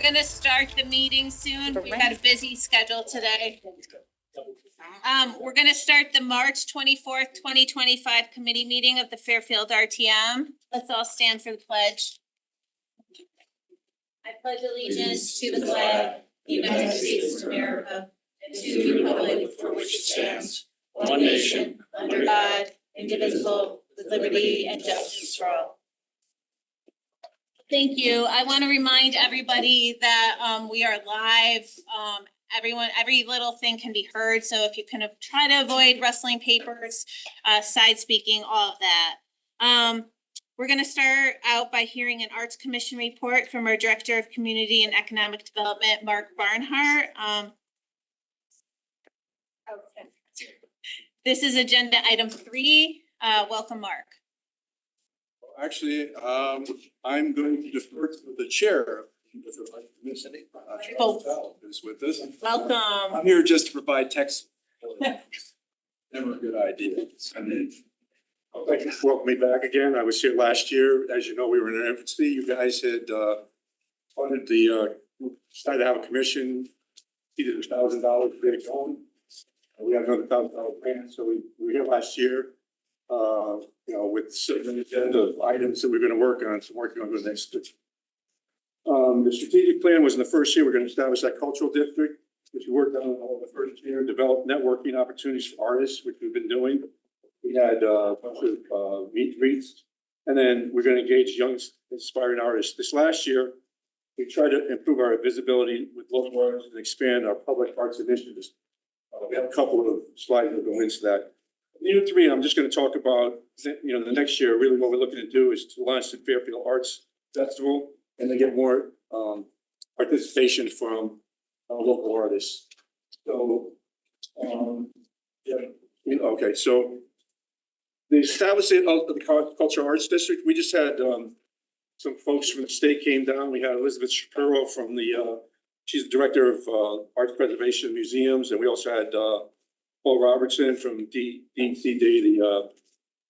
gonna start the meeting soon. We've got a busy schedule today. We're gonna start the March 24th, 2025 committee meeting of the Fairfield RTM. Let's all stand for the pledge. I pledge allegiance to the flag, of the United States of America, and to the republic for which it stands, one nation, under God, indivisible, with liberty and justice for all. Thank you. I want to remind everybody that we are live. Every little thing can be heard. So if you can try to avoid rustling papers, side speaking, all of that. We're going to start out by hearing an Arts Commission report from our Director of Community and Economic Development, Mark Barnhart. This is agenda item 3. Welcome, Mark. Actually, I'm going to defer to the chair. Is with us. Welcome. I'm here just to provide text. Never a good idea. Thank you for welcoming me back again. I was here last year. As you know, we were in an infancy. You guys had funded decided to have a commission, either $1,000 to get it going. We have another $1,000 grant, so we were here last year. With certain agenda of items that we're going to work on. So working on the next. The strategic plan was in the first year. We're going to establish that cultural district, which we worked on all the first year. Develop networking opportunities for artists, which we've been doing. We had a bunch of meet and greets, and then we're going to engage young, inspiring artists. This last year, we tried to improve our visibility with local artists and expand our public arts initiatives. We have a couple of slides that go into that. Year 3, I'm just going to talk about, the next year, really what we're looking to do is to launch the Fairfield Arts Festival and then get more participation from local artists. So, okay, so the establishment of the Cultural Arts District, we just had some folks from the state came down. We had Elizabeth Shapiro from she's the director of Arts Preservation Museums, and we also had Paul Robertson from DCD, the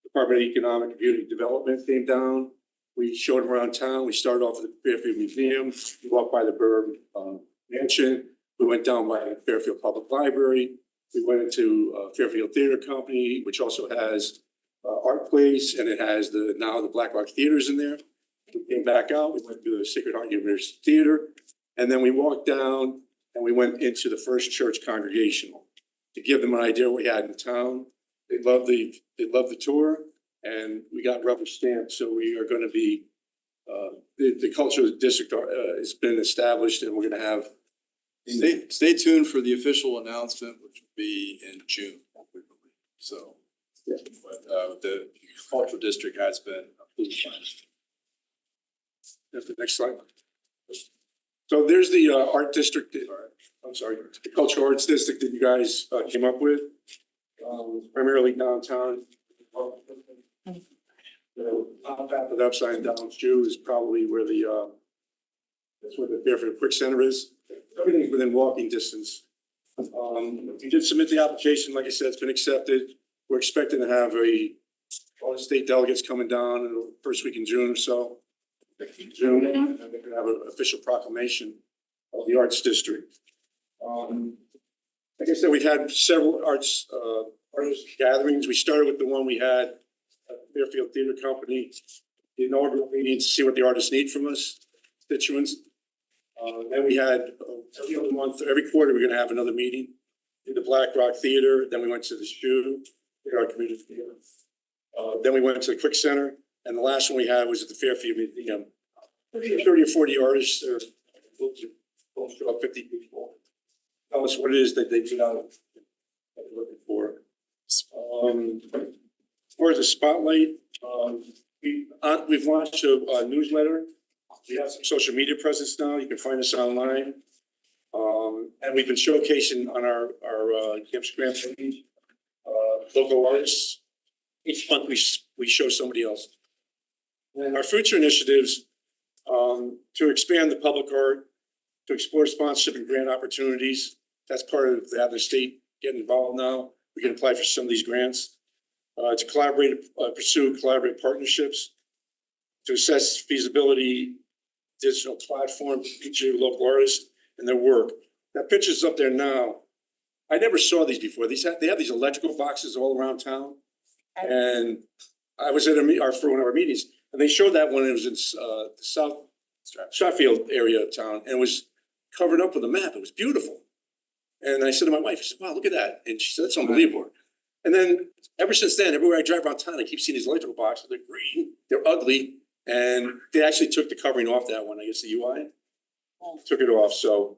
Department of Economic and Community Development came down. We showed them around town. We started off at the Fairfield Museum. We walked by the Burr Mansion. We went down by the Fairfield Public Library. We went into Fairfield Theater Company, which also has Art Place, and it has now the Black Rock Theaters in there. We came back out. We went to the Sacred Heart University Theater, and then we walked down and we went into the First Church Congregational to give them an idea of what we had in town. They loved the tour, and we got rubber stamped. So we are going to be the cultural district has been established, and we're going to have. Stay tuned for the official announcement, which will be in June. So, yeah. But the cultural district has been approved. That's the next slide. So there's the art district. I'm sorry, the cultural arts district that you guys came up with, primarily downtown. The top half of the upside down shoe is probably where that's where the Fairfield Quick Center is. Everything's within walking distance. We did submit the application. Like I said, it's been accepted. We're expecting to have all the state delegates coming down in the first week in June or so. June, and they're going to have an official proclamation of the arts district. Like I said, we've had several artist gatherings. We started with the one we had at the Fairfield Theater Company, the inaugural meeting to see what the artists need from us, constituents. Then we had every other month, every quarter, we're going to have another meeting in the Black Rock Theater. Then we went to the SHU, our community theater. Then we went to the Quick Center, and the last one we had was at the Fairfield Museum. 30 or 40 artists, or we'll show up 50 people. Tell us what it is that they do out that we're looking for. As far as the spotlight, we've launched a newsletter. We have some social media presence now. You can find us online. And we've been showcasing on our Instagram page local artists. Each month we show somebody else. And our future initiatives to expand the public art, to explore sponsorship and grant opportunities. That's part of the state getting involved now. We can apply for some of these grants. To pursue collaborative partnerships, to assess feasibility digital platform to feature local artists and their work. That picture's up there now. I never saw these before. They have these electrical boxes all around town. And I was at for one of our meetings, and they showed that when it was in the South Stratfield area of town, and it was covered up with a map. It was beautiful. And I said to my wife, I said, wow, look at that. And she said, that's unbelievable. And then ever since then, everywhere I drive around town, I keep seeing these electrical boxes. They're green, they're ugly. And they actually took the covering off that one. I guess the UI took it off. So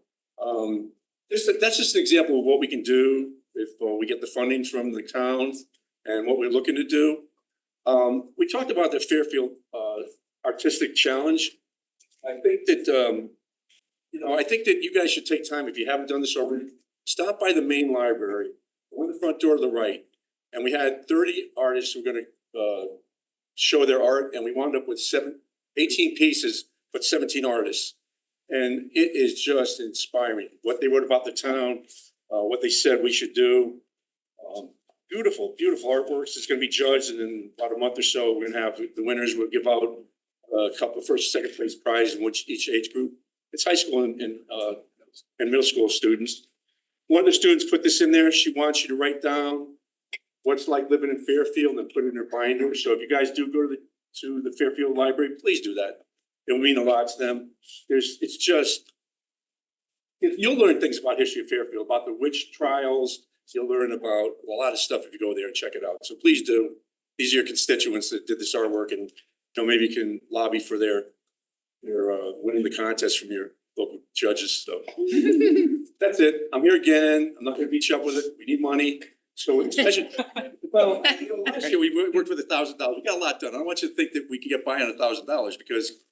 that's just an example of what we can do if we get the funding from the town and what we're looking to do. We talked about the Fairfield Artistic Challenge. I think that, I think that you guys should take time, if you haven't done this already, stop by the main library, go in the front door to the right. And we had 30 artists who were gonna show their art, and we wound up with 18 pieces, but 17 artists. And it is just inspiring, what they wrote about the town, what they said we should do. Beautiful, beautiful artworks. It's gonna be judged, and in about a month or so, we're gonna have the winners. We'll give out a couple of first, second place prizes in each age group. It's high school and middle school students. One of the students put this in there. She wants you to write down what's like living in Fairfield and put it in her binder. So if you guys do go to the Fairfield Library, please do that. It'll mean a lot to them. You'll learn things about history of Fairfield, about the witch trials. You'll learn about a lot of stuff if you go there and check it out. So please do. These are your constituents that did this artwork, and maybe you can lobby for their winning the contest from your local judges. So that's it. I'm here again. I'm not gonna beat you up with it. We need money. So last year we worked with $1,000. We got a lot done. I don't want you to think that we can get by on $1,000 because,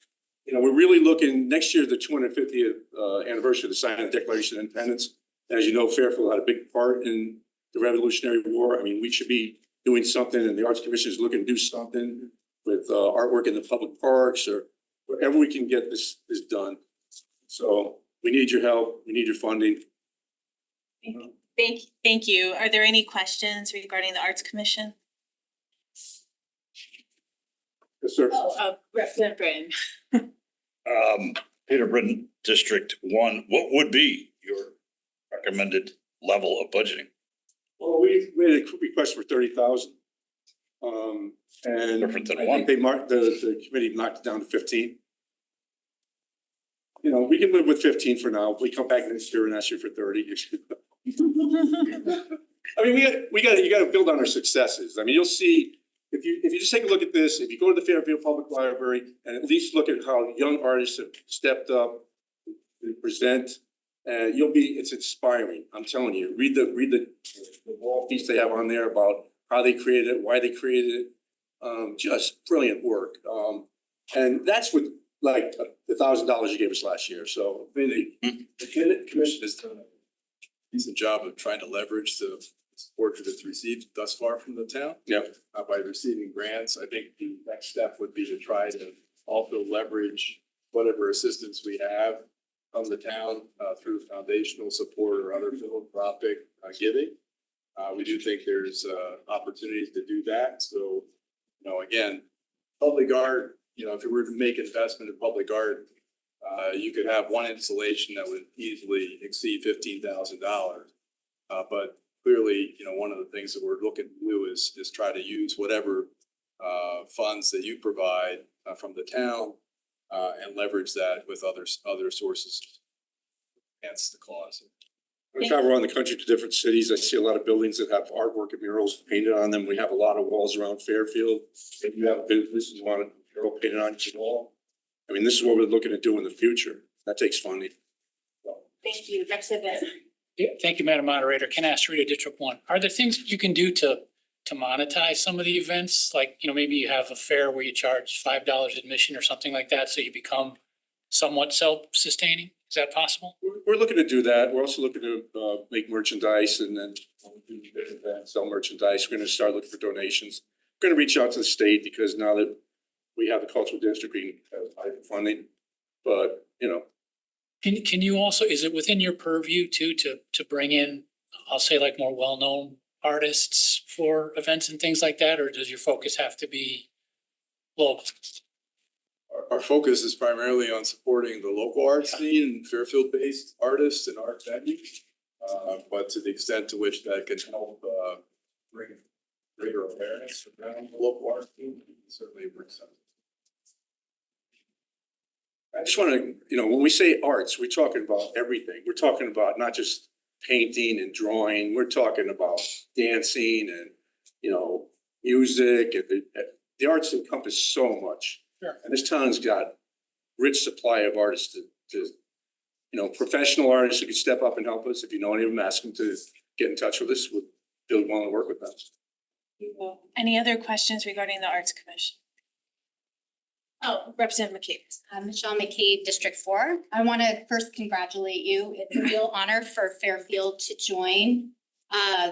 we're really looking next year, the 250th anniversary of the signing of the Declaration of Independence. As you know, Fairfield had a big part in the Revolutionary War. I mean, we should be doing something, and the Arts Commission is looking to do something with artwork in the public parks or wherever we can get this done. So we need your help. We need your funding. Thank you. Are there any questions regarding the Arts Commission? Yes, sir. Representative Britton. Peter Britton, District 1, what would be your recommended level of budgeting? Well, we made a request for 30,000. And Different than I one. think they marked, the committee knocked it down to 15. We can live with 15 for now. We come back next year and ask you for 30. I mean, you gotta build on our successes. I mean, you'll see, if you just take a look at this, if you go to the Fairfield Public Library and at least look at how young artists have stepped up and present, it's inspiring. I'm telling you, read the wall piece they have on there about how they created it, why they created it. Just brilliant work. And that's what, like, $1,000 you gave us last year. So the commission has done a decent job of trying to leverage the support that it's received thus far from the town. Yeah. By receiving grants. I think the next step would be to try to also leverage whatever assistance we have from the town through foundational support or other philanthropic giving. We do think there's opportunities to do that. So, again, public art, if you were to make investment in public art, you could have one installation that would easily exceed $15,000. But clearly, one of the things that we're looking to do is try to use whatever funds that you provide from the town and leverage that with other sources. Hence the cause. I travel around the country to different cities. I see a lot of buildings that have artwork and murals painted on them. We have a lot of walls around Fairfield. If you have a business and want a mural painted on each wall, I mean, this is what we're looking to do in the future. That takes funding. Thank you, Representative. Yeah, thank you, Madam Moderator. Ken Asterita, District 1. Are there things you can do to monetize some of the events? Like, maybe you have a fair where you charge $5 admission or something like that, so you become somewhat self-sustaining? Is that possible? We're looking to do that. We're also looking to make merchandise and then sell merchandise. We're going to start looking for donations. We're going to reach out to the state because now that we have the cultural district, we have funding. But, Can you also, is it within your purview too, to bring in, I'll say, like, more well-known artists for events and things like that? Or does your focus have to be local? our focus is primarily on supporting the local art scene and Fairfield-based artists and art venues. But to the extent to which that can help, bring greater awareness around the local art scene, certainly brings up. I just want to, when we say arts, we're talking about everything. We're talking about not just painting and drawing. We're talking about dancing and, music. And the arts encompass so much. Sure. And this town's got rich supply of artists to professional artists who can step up and help us. If you know any of them, ask them to get in touch with us. We'll want to work with them. Any other questions regarding the Arts Commission? Oh, Representative McCabe. Michelle McCabe, District 4. I want to first congratulate you. It's a real honor for Fairfield to join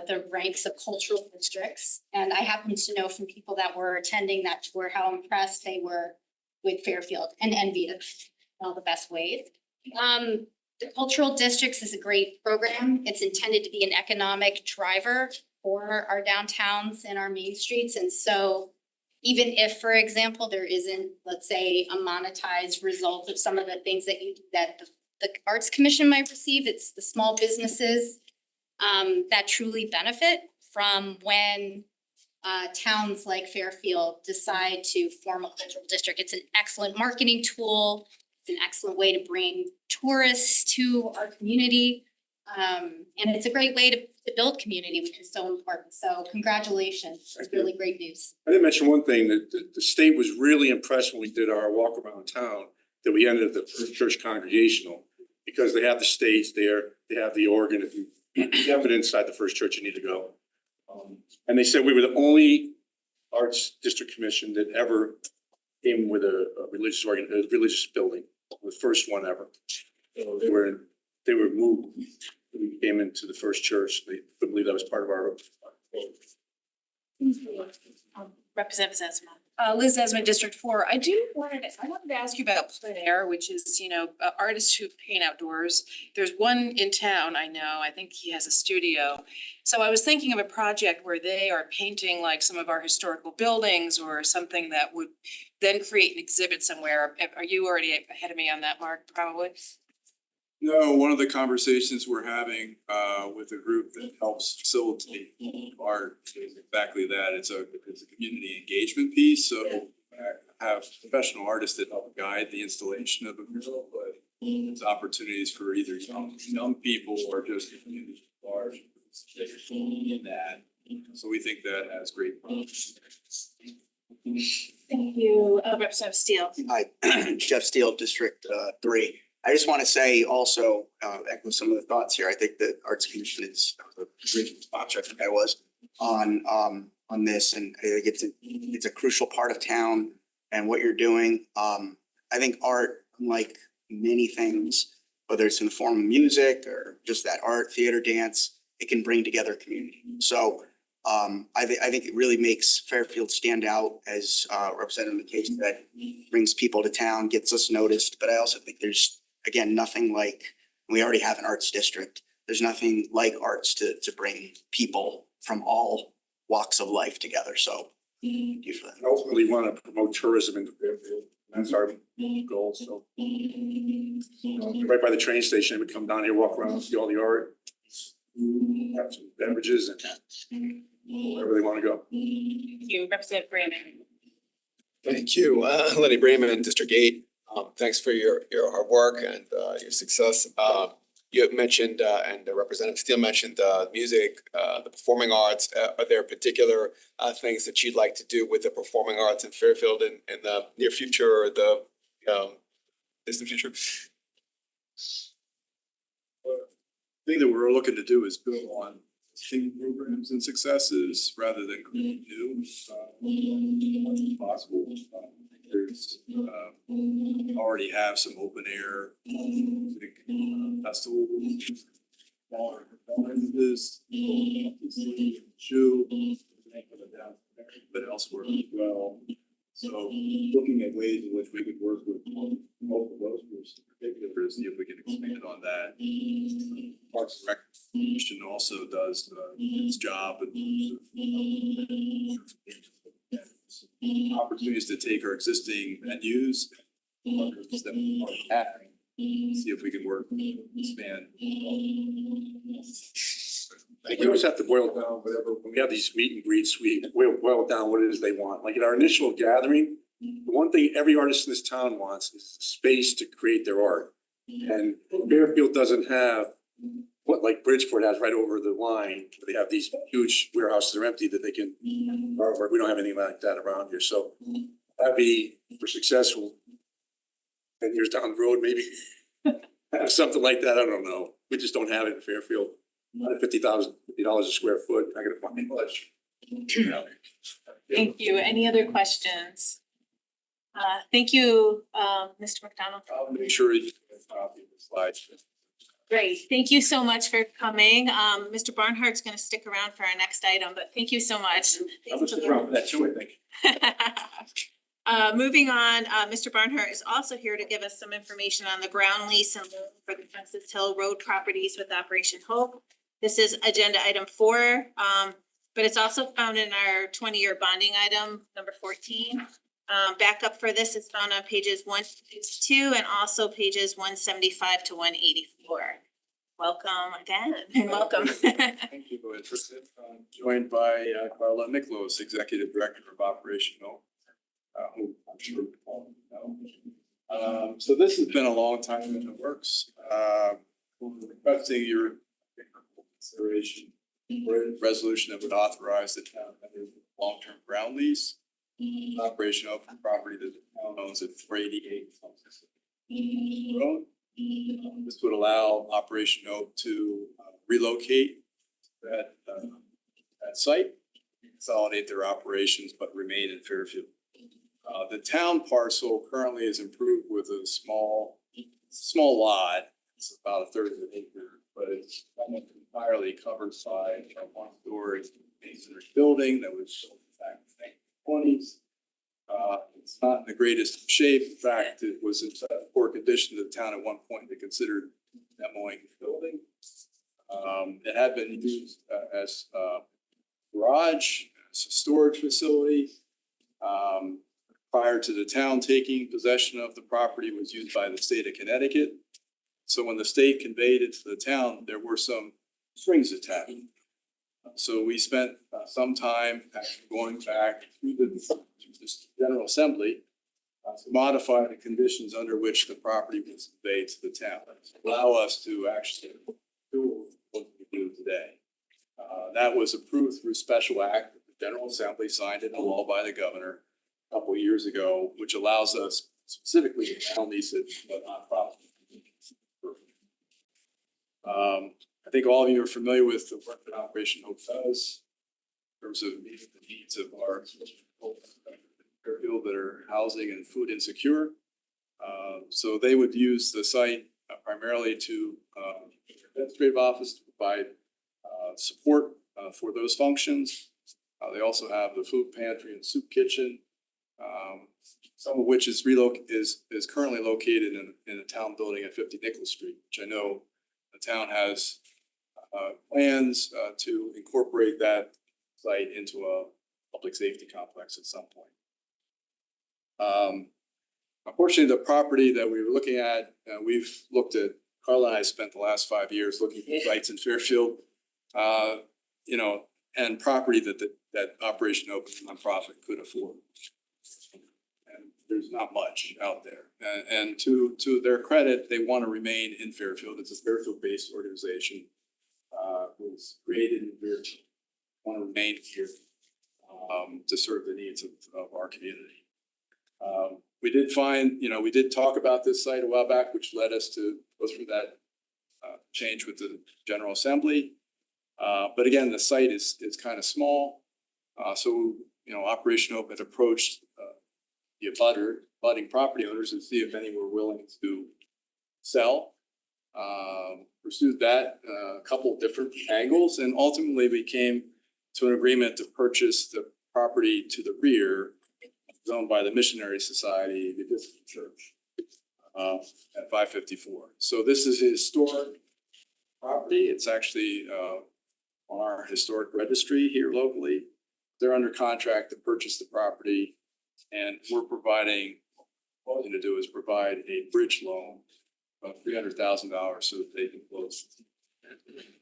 the ranks of cultural districts. And I happen to know from people that were attending that tour how impressed they were with Fairfield and envious in all the best ways. The cultural districts is a great program. It's intended to be an economic driver for our downtowns and our main streets. And so even if, for example, there isn't, let's say, a monetized result of some of the things that the Arts Commission might receive, it's the small businesses that truly benefit from when towns like Fairfield decide to form a cultural district. It's an excellent marketing tool. It's an excellent way to bring tourists to our community. And it's a great way to build community, which is so important. So congratulations. It's really great news. I didn't mention one thing, that the state was really impressed when we did our walk around town, that we ended at the First Church Congregational, because they have the stage there, they have the organ. If you have it inside the First Church, you need to go. And they said we were the only Arts District Commission that ever came with a religious building, the first one ever. So they were moved. We came into the First Church. They couldn't believe that was part of our. Representative Zezma. Liz Esmond, District 4. I wanted to ask you about plein air, which is, artists who paint outdoors. There's one in town, I know, I think he has a studio. So I was thinking of a project where they are painting like some of our historical buildings or something that would then create an exhibit somewhere. Are you already ahead of me on that, Mark? Probably. No, one of the conversations we're having with a group that helps facilitate art is exactly that. It's a community engagement piece, so have professional artists that help guide the installation of the mural, but it's opportunities for either young people or just the community at large in that. So we think that has great promise. Thank you, Representative Steele. Hi, Jeff Steele, District 3. I just want to say also, echo some of the thoughts here. I think the Arts Commission is the original sponsor, I think I was, on this, and I think it's a crucial part of town and what you're doing. I think art, unlike many things, whether it's in the form of music or just that art, theater, dance, it can bring together community. So I think it really makes Fairfield stand out, as Representative McCabe said, brings people to town, gets us noticed. But I also think there's, again, nothing like, we already have an arts district. There's nothing like arts to bring people from all walks of life together. So thank you for that. Ultimately, want to promote tourism in Fairfield. That's our goal. So right by the train station, we come down here, walk around, see all the art, have some beverages and wherever they want to go. Thank you, Representative Brandon. Thank you, Lenny Brayman, District 8. Thanks for your hard work and your success. You have mentioned, and Representative Steele mentioned, music, the performing arts. Are there particular things that you'd like to do with the performing arts in Fairfield in the near future or the distant future? The thing that we're looking to do is build on existing programs and successes rather than create new, possible. There's already have some open air music festivals, smaller performances, but elsewhere as well. So looking at ways in which we could work with both of those groups in particular to see if we can expand on that. Parks and Rec Commission also does its job and opportunities to take our existing venues, partners that we already have, see if we can work, expand. We always have to boil down whatever, when we have these meet and greets, we boil down what it is they want. Like in our initial gathering, the one thing every artist in this town wants is space to create their art. And Fairfield doesn't have what like Bridgeport has right over the line. They have these huge warehouses that are empty that they can, or we don't have anything like that around here. So that'd be, if we're successful 10 years down the road, maybe have something like that. I don't know. We just don't have it in Fairfield. $50 a square foot, not gonna find much. Thank you. Any other questions? Thank you, Mr. McDonald. I'll make sure you get a copy of the slides. Great. Thank you so much for coming. Mr. Barnhart's gonna stick around for our next item, but thank you so much. I'm gonna stick around for that too, I think. Moving on, Mr. Barnhart is also here to give us some information on the ground lease and loan for the Fences Hill Road properties with Operation Hope. This is agenda item 4, but it's also found in our 20-year bonding item, number 14. Backup for this is found on pages 162 and also pages 175 to 184. Welcome again and welcome. Thank you, joined by Carla Miklos, Executive Director of Operation Hope. Who I'm sure you all know. So this has been a long time in the works. We're requesting your consideration for a resolution that would authorize the town to enter a long-term ground lease. Operation Hope for property that the town owns at 488 Road. This would allow Operation Hope to relocate that site, consolidate their operations, but remain in Fairfield. The town parcel currently is improved with a small lot. It's about a third of an acre, but it's almost entirely covered by a one-story masonry building that was built back in the 1920s. It's not in the greatest shape. In fact, it was in such poor condition that the town at one point they considered demoing the building. It had been used as a garage, as a storage facility. Prior to the town taking possession of the property, was used by the state of Connecticut. So when the state conveyed it to the town, there were some strings attached. So we spent some time actually going back through the General Assembly to modify the conditions under which the property was conveyed to the town, to allow us to actually do what we do today. That was approved through special act. The General Assembly signed into law by the governor a couple of years ago, which allows us specifically to ground lease it, but not property. I think all of you are familiar with the work that Operation Hope does in terms of meeting the needs of our Fairfield that are housing and food insecure. So they would use the site primarily to administrative office to provide support for those functions. They also have the food pantry and soup kitchen, some of which is currently located in a town building at 50 Nichols Street, which I know the town has plans to incorporate that site into a public safety complex at some point. Unfortunately, the property that we were looking at, we've looked at, Carla and I spent the last 5 years looking at sites in Fairfield, and property that Operation Hope nonprofit could afford. And there's not much out there. And to their credit, they want to remain in Fairfield. It's a Fairfield-based organization. Was created in Fairfield. Want to remain here to serve the needs of our community. We did find, we did talk about this site a while back, which led us to go through that change with the General Assembly. But again, the site is kind of small. So, Operation Hope had approached the budding property owners and see if any were willing to sell. Pursued that a couple of different angles, and ultimately we came to an agreement to purchase the property to the rear, owned by the Missionary Society, the Episcopal Church, at 554. So this is a historic property. It's actually on our historic registry here locally. They're under contract to purchase the property, and we're providing proposing to do is provide a bridge loan of $300,000 so that they can close.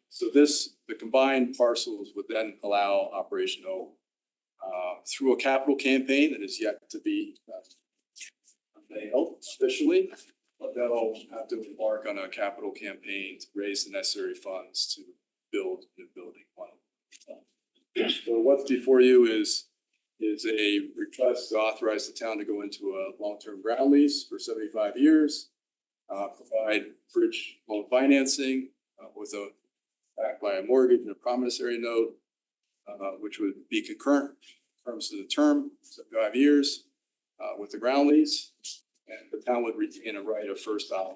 So the combined parcels would then allow Operation O through a capital campaign that is yet to be unveiled officially, but they'll have to embark on a capital campaign to raise the necessary funds to build the building. So what's before you is a request to authorize the town to go into a long-term ground lease for 75 years, provide bridge loan financing with a backed by a mortgage and a promissory note, which would be concurrent in terms of the term, 75 years, with the ground lease, and the town would retain a right of first dollar.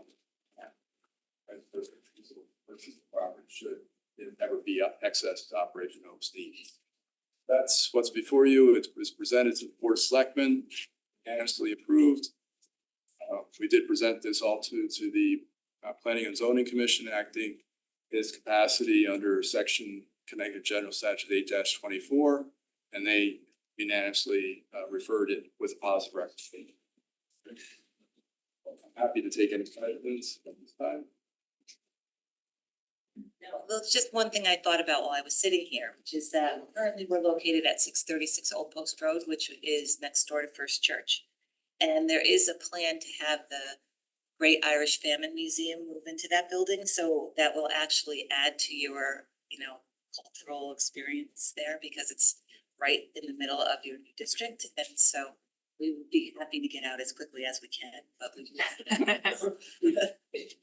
Right, first refusal to purchase the property should it ever be access to Operation Hope's needs. That's what's before you. It was presented to the Board of Selectmen, unanimously approved. We did present this all to the Planning and Zoning Commission, acting his capacity under section Connecticut General Statute 8-24, and they unanimously referred it with a positive recommendation. I'm happy to take any questions at this time. No, there's just one thing I thought about while I was sitting here, which is that currently we're located at 636 Old Post Road, which is next door to First Church. And there is a plan to have the Great Irish Famine Museum move into that building, so that will actually add to your, cultural experience there because it's right in the middle of your new district. And so we would be happy to get out as quickly as we can, but we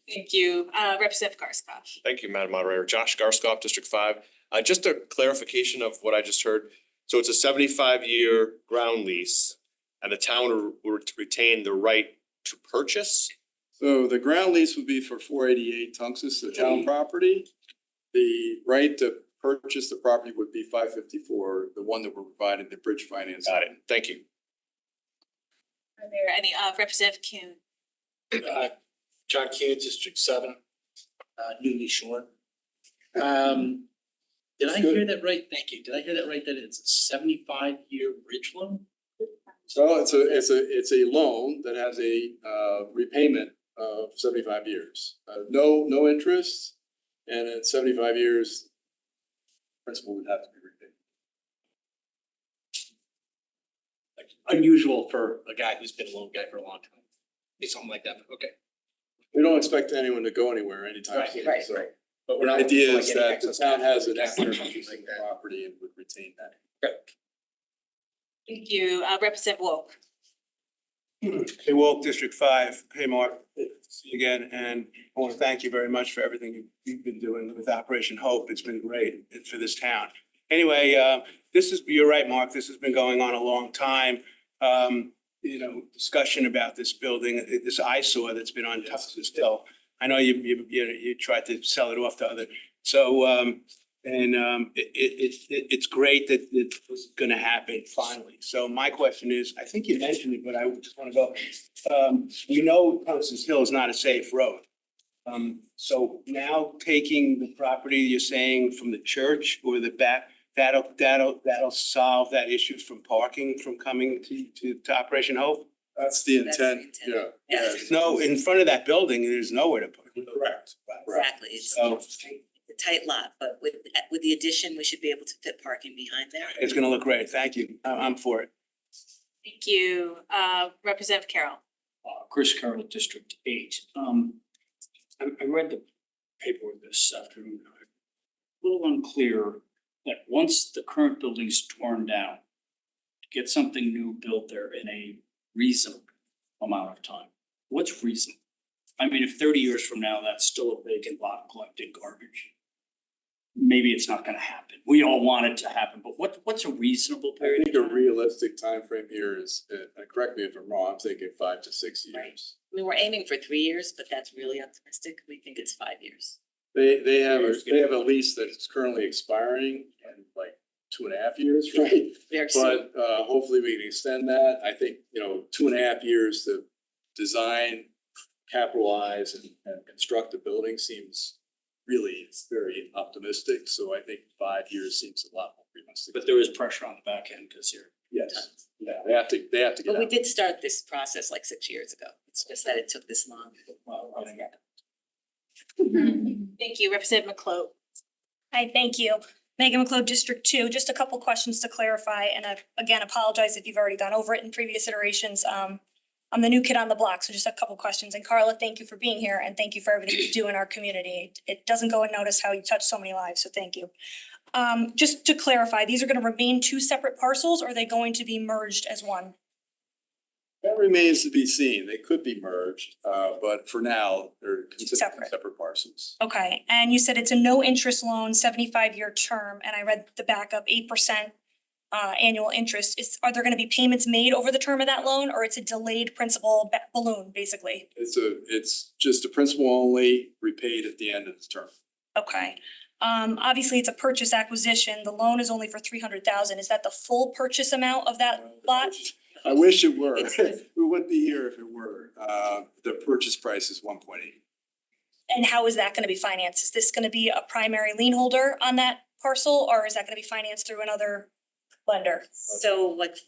Thank you, Representative Garskoff. Thank you, Madam Moderator. Josh Garskoff, District 5. Just a clarification of what I just heard. So it's a 75-year ground lease and the town will retain the right to purchase? So the ground lease would be for 488 Tungus, the town property. The right to purchase the property would be 554, the one that we're providing the bridge financing. Got it. Thank you. Are there any, Representative Kuhn? John Kuhn, District 7, newly shorn. Did I hear that right? Thank you. Did I hear that right? That it's a 75-year bridge loan? So it's a loan that has a repayment of 75 years. No interest, and at 75 years, principal would have to be repaid. Like, unusual for a guy who's been a loan guy for a long time. Maybe something like that, but okay. We don't expect anyone to go anywhere anytime Right, soon, right, so. right. But we're The not idea like is getting that the excess town has an capital equity or interest something in like the that. property and would retain that. Thank you, Representative Wolf. Hey, Wolf, District 5. Hey, Mark. See you again. And I want to thank you very much for everything you've been doing with Operation Hope. It's been great for this town. Anyway, you're right, Mark. This has been going on a long time. Discussion about this building, this eyesore that's been on Tungus Hill. I know you tried to sell it off to other. So, it's great that it was gonna happen finally. So my question is, I think you mentioned it, but I just wanna go, we know Tungus Hill is not a safe road. So now taking the property, you're saying from the church or the back, that'll solve that issue from parking from coming to Operation Hope? That's the That's the intent, intent. yeah. No, in front of that building, there's nowhere to park. Correct. exactly, it's So a tight lot, but with the addition, we should be able to fit parking behind there. it's gonna look great. Thank you. I'm for it. Thank you, Representative Carroll. Chris Carroll, District 8. I read the paperwork this afternoon. A little unclear that once the current building's torn down, to get something new built there in a reasonable amount of time. What's reasonable? I mean, if 30 years from now, that's still a vacant lot collecting garbage, maybe it's not gonna happen. We all want it to happen, but what's a reasonable I period? think a realistic timeframe here is, correct me if I'm wrong, I'm thinking 5 to 6 years. I mean, we're aiming for 3 years, but that's really optimistic. We think it's 5 years. They have a lease that's currently expiring in like 2.5 years, right? Very soon. But hopefully we can extend that. I think, 2.5 years to design, capitalize and construct the building seems really very optimistic. So I think 5 years seems a lot more realistic. But there is pressure on the back end because Yes, yeah, they have to get But we out. did start this process like 6 years ago. It's just that it took this long. Thank you, Representative McCloud. Hi, thank you. Megan McCloud, District Two. Just a couple questions to clarify, and I again apologize if you've already gone over it in previous iterations. I'm the new kid on the block, so just a couple questions. And Carla, thank you for being here and thank you for everything you do in our community. It doesn't go unnoticed how you touch so many lives, so thank you. Just to clarify, these are gonna remain two separate parcels or are they going to be merged as one? That remains to be seen. They could be merged, but for now, they're considered Separate. separate parcels. Okay, and you said it's a no interest loan, 75-year term, and I read the backup, 8% annual interest. Are there gonna be payments made over the term of that loan, or it's a delayed principal balloon, basically? It's just a principal only, repaid at the end of the term. Okay, obviously it's a purchase acquisition. The loan is only for 300,000. Is that the full purchase amount of that lot? I wish it were. We wouldn't be here if it were. The purchase price is 1.8. And how is that gonna be financed? Is this gonna be a primary lien holder on that parcel, or is that gonna be financed through another lender? So like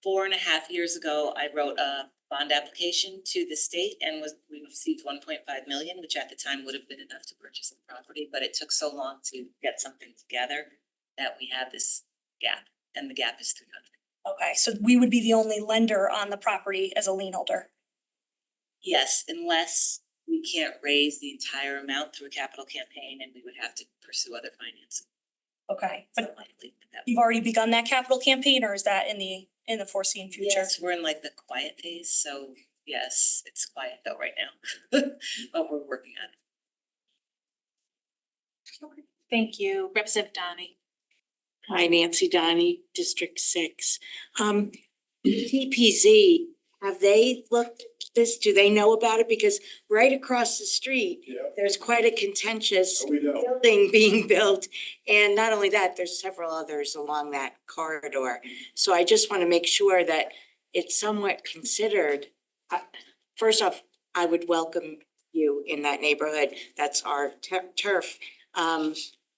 4.5 years ago, I wrote a bond application to the state and we received 1.5 million, which at the time would have been enough to purchase the property, but it took so long to get something together that we have this gap, and the gap is 300. Okay, so we would be the only lender on the property as a lien holder. Yes, unless we can't raise the entire amount through a capital campaign and we would have to pursue other financing. Okay, It's but unlikely that you've already begun that capital campaign, or is that in the foreseen future? Yes, we're in like the quiet phase, so yes, it's quiet though right now. But we're working on it. Thank you, Representative Donnie. Hi, Nancy Donnie, District 6. TPZ, have they looked at this? Do they know about it? Because right across the street, there's quite a contentious We know. building being built. And not only that, there's several others along that corridor. So I just want to make sure that it's somewhat considered. First off, I would welcome you in that neighborhood. That's our turf.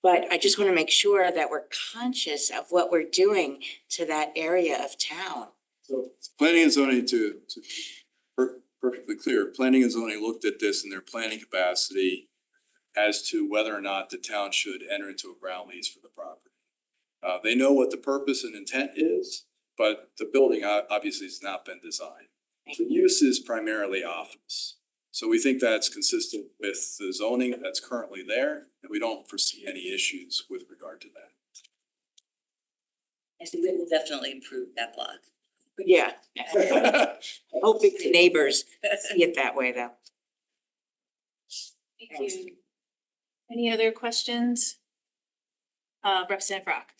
But I just want to make sure that we're conscious of what we're doing to that area of town. So planning and zoning to perfectly clear, planning and zoning looked at this in their planning capacity as to whether or not the town should enter into a ground lease for the property. They know what the purpose and intent is, but the building obviously has not been designed. The use is primarily office. So we think that's consistent with the zoning that's currently there, and we don't foresee any issues with regard to that. I think it will definitely improve that block. Yeah. Hoping the neighbors see it that way though. Thank you. Any other questions? Representative Rock.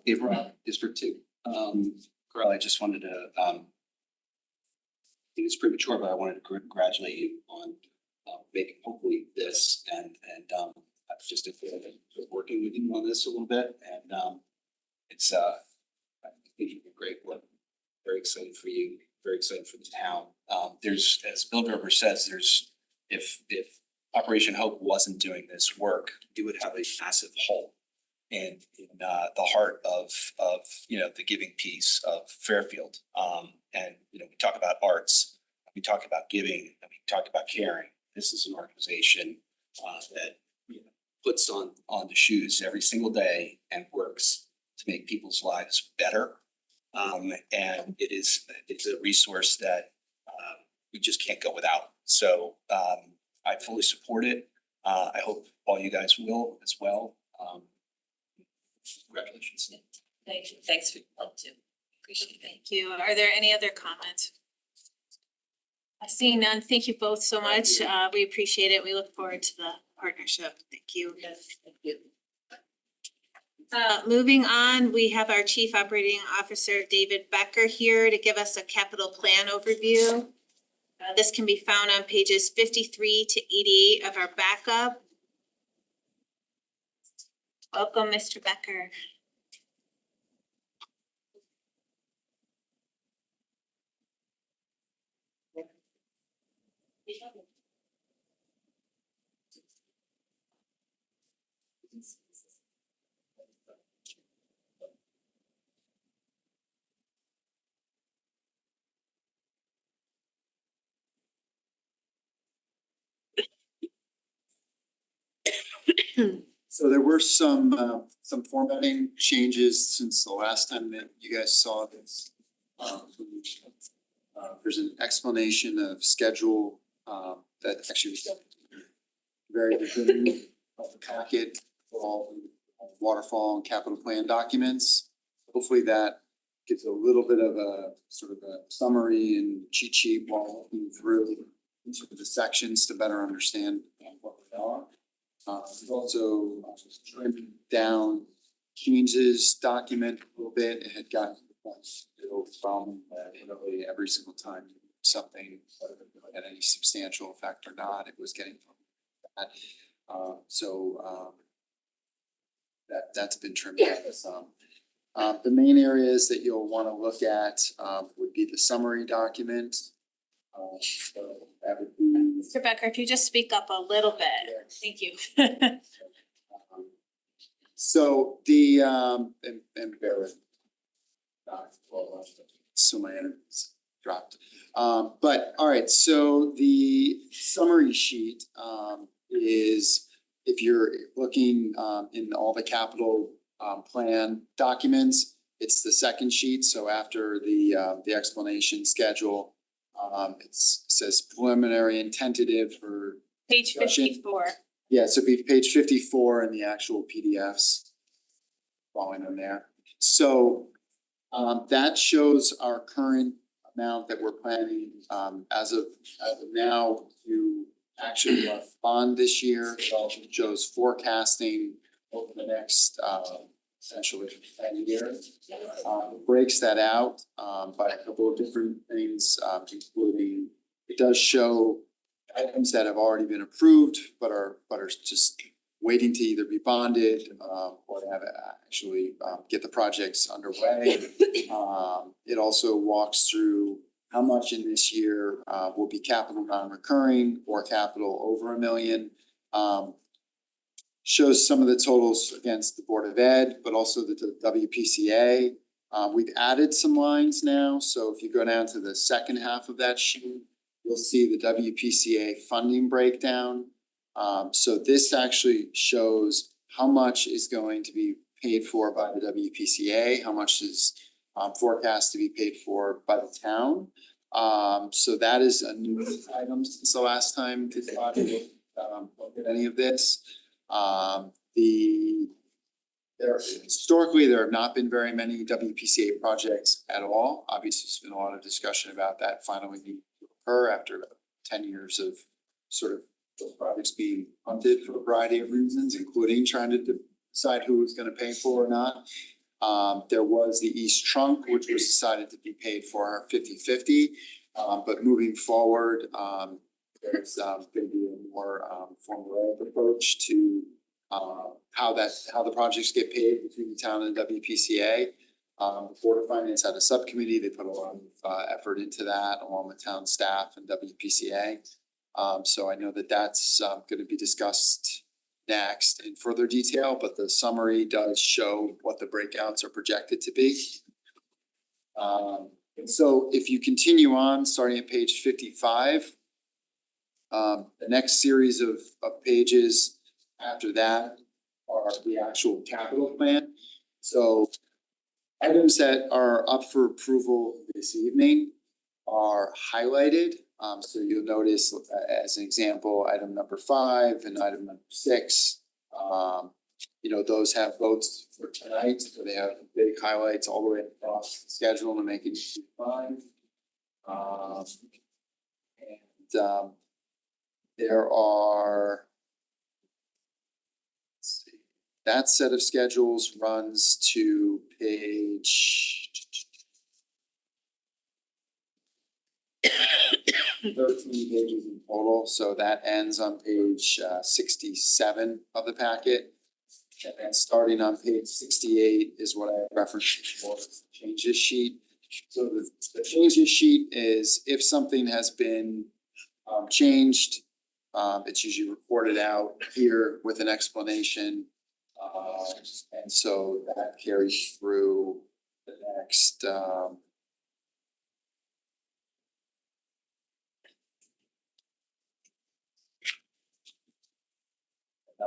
Dave Rock, District 2. Carl, I just wanted to, I think it's premature, but I wanted to congratulate you on making hopefully this and I've just been working with you on this a little bit and it's I think you've been great work. Very excited for you, very excited for the town. There's, as Bill Gerber says, there's if Operation Hope wasn't doing this work, you would have a massive hole in the heart of the giving piece of Fairfield. And we talk about arts, we talk about giving, and we talk about caring. This is an organization that puts on the shoes every single day and works to make people's lives better. And it's a resource that we just can't go without. So I fully support it. I hope all you guys will as well. Congratulations. Thank you. Thanks for your help too. Appreciate it. Thank you. Are there any other comments? I see none. Thank you both so much. We appreciate it. We look forward to the partnership. Thank you. Yes, thank you. Moving on, we have our Chief Operating Officer, David Becker, here to give us a capital plan overview. This can be found on pages 53 to 88 of our backup. Welcome, Mr. Becker. So there were some formatting changes since the last time that you guys saw this. There's an explanation of schedule, that actually was very beginning of the packet for all the waterfall and capital plan documents. Hopefully that gives a little bit of a sort of a summary and cheat sheet while looking through sort of the sections to better understand what they are. We've also trimmed down changes document a little bit. It had gotten to the point from literally every single time something, whether it had any substantial effect or not, it was getting from that. That's been trimmed down some. The main areas that you'll want to look at would be the summary document. So that would be. Mr. Becker, if you just speak up a little bit, thank you. So the and bear with. So my internet dropped. But all right, so the summary sheet is, if you're looking in all the capital plan documents, it's the second sheet. So after the explanation schedule, it says preliminary and tentative for Page discussion. 54. Yeah, so be page 54 in the actual PDFs. Following on there. So that shows our current amount that we're planning as of now to actually fund this year. It also shows forecasting over the next essentially 10 years. It breaks that out by a couple of different things, including it does show items that have already been approved but are just waiting to either be bonded or to have actually get the projects underway. It also walks through how much in this year will be capital non-recurring or capital over $1 million. Shows some of the totals against the Board of Ed, but also the WPCA. We've added some lines now, so if you go down to the second half of that sheet, you'll see the WPCA funding breakdown. So this actually shows how much is going to be paid for by the WPCA, how much is forecast to be paid for by the town. So that is a new item since the last time we looked at any of this. Historically, there have not been very many WPCA projects at all. Obviously, there's been a lot of discussion about that finally needing to occur after 10 years of sort of those projects being funded for a variety of reasons, including trying to decide who was going to pay for or not. There was the East Trunk, which was decided to be paid for 50-50. But moving forward, there's going to be a more formulaic approach to how the projects get paid between the town and WPCA. The Board of Finance had a subcommittee. They put a lot of effort into that along with town staff and WPCA. So I know that that's going to be discussed next in further detail, but the summary does show what the breakouts are projected to be. So if you continue on, starting at page 55, the next series of pages after that are the actual capital plan. So items that are up for approval this evening are highlighted. So you'll notice, as an example, item number 5 and item number 6. Those have votes for tonight, so they have big highlights all the way across the schedule to make it fine. There are, let's see, that set of schedules runs to page 13 pages in total, so that ends on page 67 of the packet. And then starting on page 68 is what I referenced before, the changes sheet. So the changes sheet is if something has been changed, it's usually reported out here with an explanation. And so that carries through the next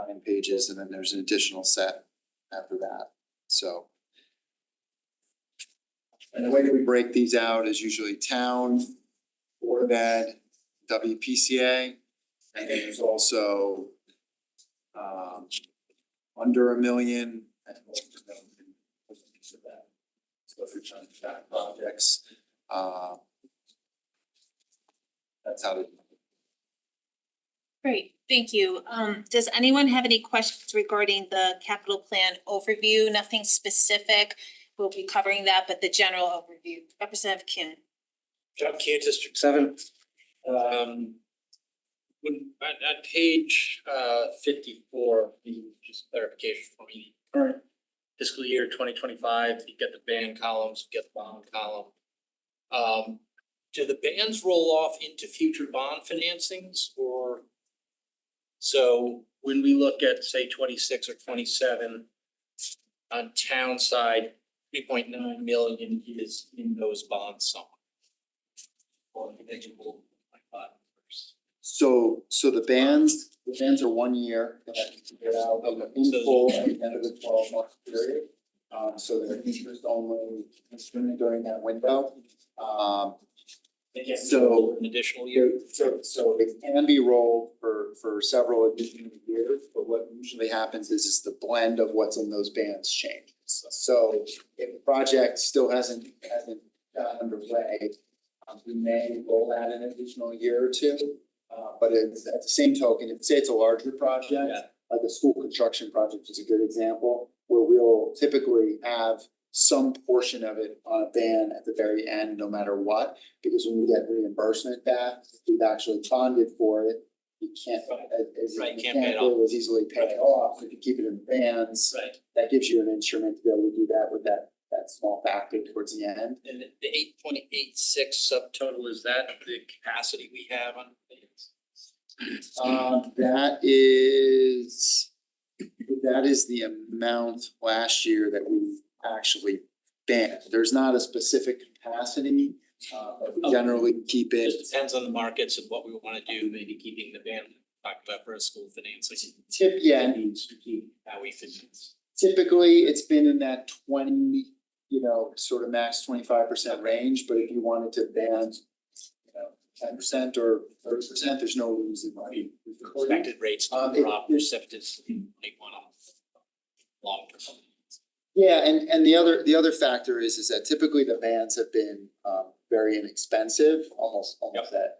9 pages, and then there's an additional set after that, so. And the way that we break these out is usually town, Board of Ed, WPCA, and then there's also under $1 million and over $1 million. So if you're trying to track projects, that's how to. Great, thank you. Does anyone have any questions regarding the capital plan overview? Nothing specific. We'll be covering that, but the general overview. Representative Kuhn. John Kane, District 7. When at page 54, just clarification for me, current fiscal year 2025, you get the band columns, you get the bond column. Do the bands roll off into future bond financings, or so when we look at say 26 or 27 on town side, 3.9 million is in those bonds somewhere. Or eligible like that first. So the bands are 1 year, they're out in full at the end of the 12-month period. So they're interest only during that window. So an additional year. So it can be rolled for several additional years, but what usually happens is the blend of what's in those bands changes. So if the project still hasn't got underway, we may roll that an additional year or two. But it's at the same token, if say it's a larger project, like a school construction project is a good example, where we'll typically have some portion of it on a ban at the very end, no matter what, because when we get reimbursement back, we've actually bonded for it. You can't, Right, you can't pay it really off. as easily pay it off. If you keep it in bands, Right. that gives you an instrument to be able to do that with that small factor towards the end. And the 8.86 subtotal, is that the capacity we have on bands? That is the amount last year that we actually banned. There's not a specific capacity, but we generally keep it. It depends on the markets and what we wanna do, maybe keeping the band, talking about for a school financing. Needs to keep how we finance. Typically, it's been in that 20, sort of max 25% range, but if you wanted to ban, 10% or 30%, there's no reason why. Expected rates to drop precipitously, like one off long term. Yeah, and the other factor is that typically the bands have been very inexpensive, almost at,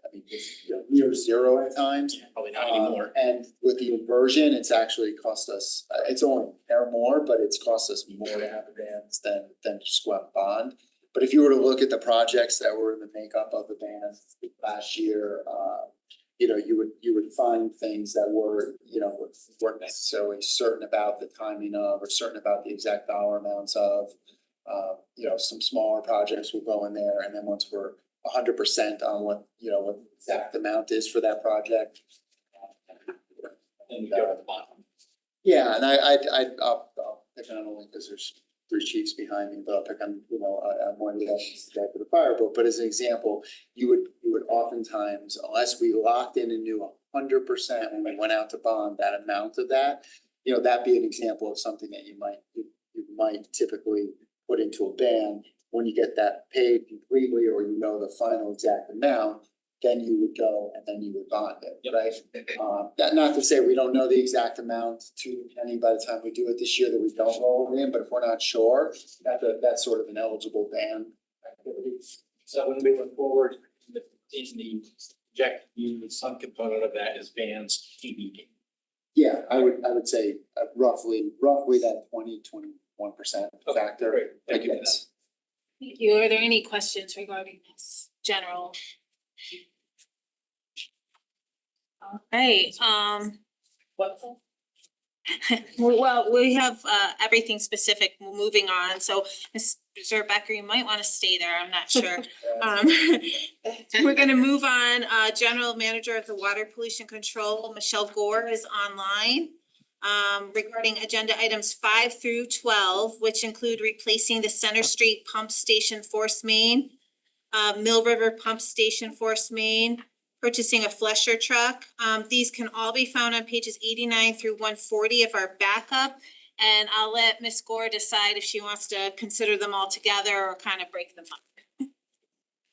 near zero at times. Yeah, probably not anymore. And with the inversion, it's actually cost us, it's only there more, but it's cost us more to have the bands than just go out and bond. But if you were to look at the projects that were in the makeup of the band last year, you would find things that weren't necessarily certain about the timing of, or certain about the exact dollar amounts of. Some smaller projects will go in there, and then once we're 100% on what the exact amount is for that project. And we go to the bottom. Yeah, and I'll pick on only because there's 3 chiefs behind me, but I'll pick on, one of the others for the fireboat. But as an example, you would oftentimes, unless we locked in and knew 100% when we went out to bond that amount of that, that'd be an example of something that you might typically put into a ban. When you get that paid completely, or the final exact amount, then you would go and then you would bond it, right? That not to say we don't know the exact amount to penny by the time we do it this year that we don't roll it in, but if we're not sure, that's sort of an eligible ban activity. So when we look forward in the project, some component of that is bands TBD. Yeah, I would say roughly that 21% factor. Great. Thank you for that. Yes. Thank you. Are there any questions regarding this general? Okay, well, we have everything specific moving on, so Mr. Becker, you might want to stay there, I'm not sure. We're gonna move on, General Manager of the Water Pollution Control, Michelle Gore is online. Regarding agenda items 5 through 12, which include replacing the Center Street Pump Station force main, Mill River Pump Station force main, purchasing a flesher truck. These can all be found on pages 89 through 140 of our backup. And I'll let Ms. Gore decide if she wants to consider them all together or kind of break them up.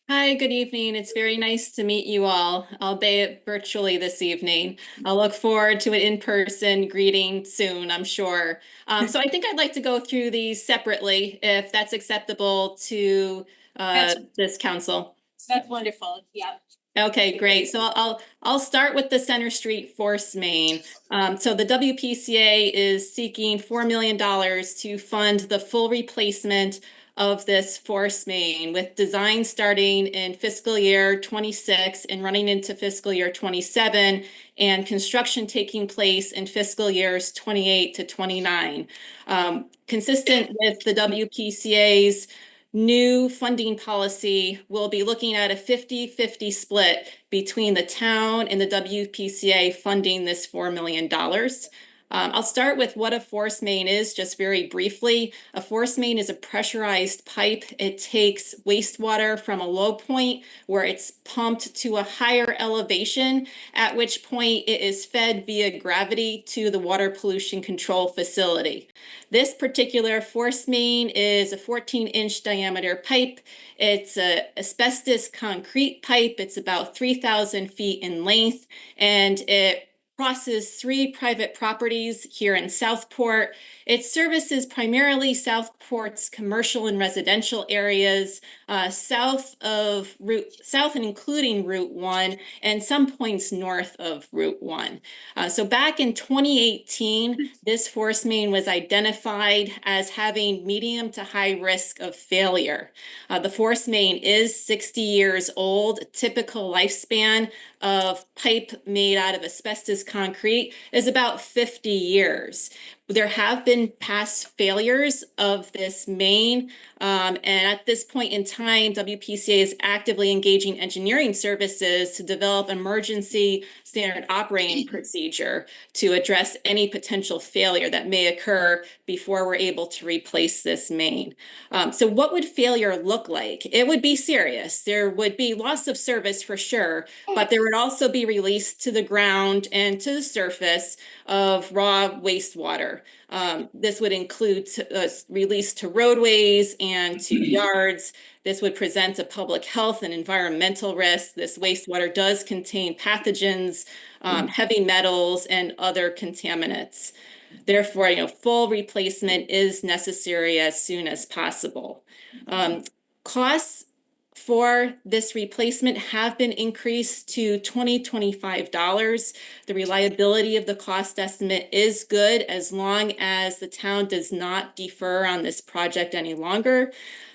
Hi, good evening. It's very nice to meet you all, albeit virtually this evening. I'll look forward to an in-person greeting soon, I'm sure. So I think I'd like to go through these separately, if that's acceptable to this council. That's wonderful. Yeah. Okay, great. So I'll start with the Center Street Force Main. So the WPCA is seeking $4 million to fund the full replacement of this force main, with design starting in fiscal year 26 and running into fiscal year 27, and construction taking place in fiscal years 28 to 29. Consistent with the WPCA's new funding policy, we'll be looking at a 50-50 split between the town and the WPCA funding this $4 million. I'll start with what a force main is, just very briefly. A force main is a pressurized pipe. It takes wastewater from a low point where it's pumped to a higher elevation, at which point it is fed via gravity to the water pollution control facility. This particular force main is a 14-inch diameter pipe. It's a asbestos concrete pipe. It's about 3,000 feet in length, and it crosses 3 private properties here in Southport. It services primarily Southport's commercial and residential areas, south and including Route 1, and some points north of Route 1. So back in 2018, this force main was identified as having medium to high risk of failure. The force main is 60 years old. A typical lifespan of pipe made out of asbestos concrete is about 50 years. There have been past failures of this main, and at this point in time, WPCA is actively engaging engineering services to develop emergency standard operating procedure to address any potential failure that may occur before we're able to replace this main. So what would failure look like? It would be serious. There would be loss of service for sure, but there would also be release to the ground and to the surface of raw wastewater. This would include release to roadways and to yards. This would present a public health and environmental risk. This wastewater does contain pathogens, heavy metals, and other contaminants. Therefore, full replacement is necessary as soon as possible. Costs for this replacement have been increased to $25. The reliability of the cost estimate is good as long as the town does not defer on this project any longer.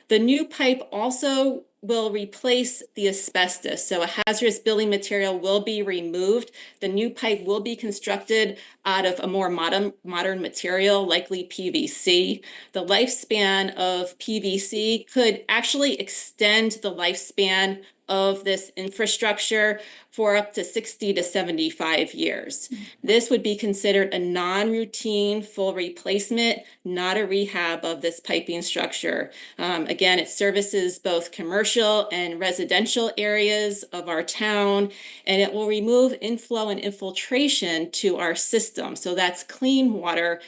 The new pipe also will replace the asbestos, so a hazardous building material will be removed. The new pipe will be constructed out of a more modern material, likely PVC. The lifespan of PVC could actually extend the lifespan of this infrastructure for up to 60 to 75 years. This would be considered a non-routine full replacement, not a rehab of this piping structure. Again, it services both commercial and residential areas of our town, and it will remove inflow and infiltration to our system. So that's clean water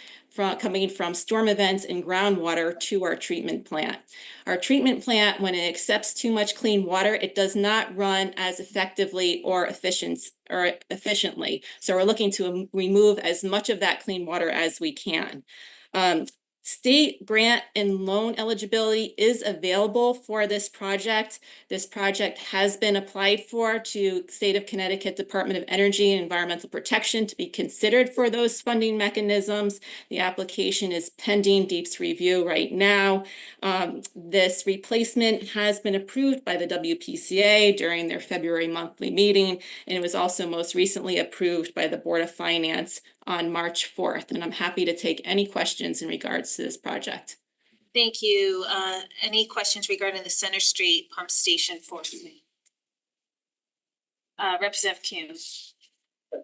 coming from storm events and groundwater to our treatment plant. Our treatment plant, when it accepts too much clean water, it does not run as effectively or efficiently. So we're looking to remove as much of that clean water as we can. State grant and loan eligibility is available for this project. This project has been applied for to State of Connecticut Department of Energy and Environmental Protection to be considered for those funding mechanisms. The application is pending DEEP's review right now. This replacement has been approved by the WPCA during their February monthly meeting, and it was also most recently approved by the Board of Finance on March 4th, and I'm happy to take any questions in regards to this project. Thank you. Any questions regarding the Center Street Pump Station force main? Representative Kuhn.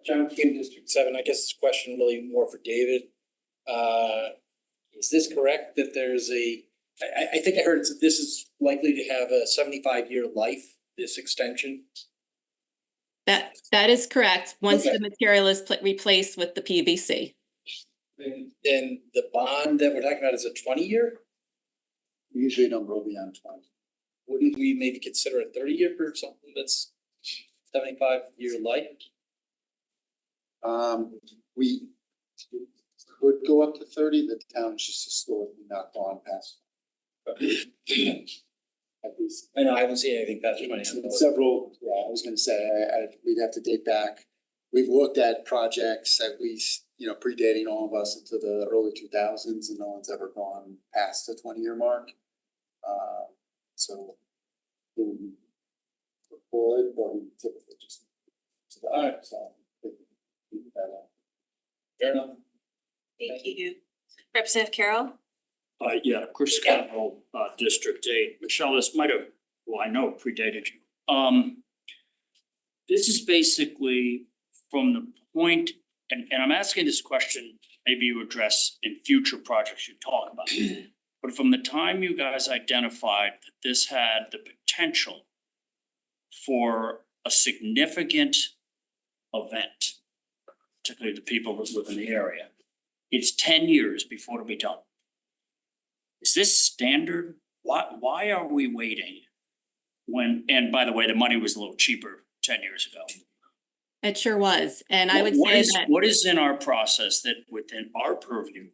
John Kuhn, District 7. I guess this question really more for David. Is this correct that there's I think I heard this is likely to have a 75-year life, this extension? That is correct, once Okay. the material is replaced with the PVC. And the bond that we're talking about is a 20-year? We usually don't go beyond 20. Wouldn't we maybe consider a 30-year for something that's 75-year life? We could go up to 30, the town's just historically not gone past. At least. I know, I haven't seen anything past 20. Several, yeah, I was gonna say, we'd have to date back. We've looked at projects at least, predating all of us into the early 2000s, and no one's ever gone past the 20-year mark. So. Forward, but we typically just. All right. So. Fair enough. Thank you. Representative Carroll? Yeah, Chris Campbell, District 8. Michelle, this might have, well, I know predated you. This is basically from the point, and I'm asking this question, maybe you address in future projects you talk about. But from the time you guys identified that this had the potential for a significant event, particularly the people that live in the area, it's 10 years before it'll be done. Is this standard? Why are we waiting when, and by the way, the money was a little cheaper 10 years ago. It sure was, and I would say that. What is in our process that within our purview,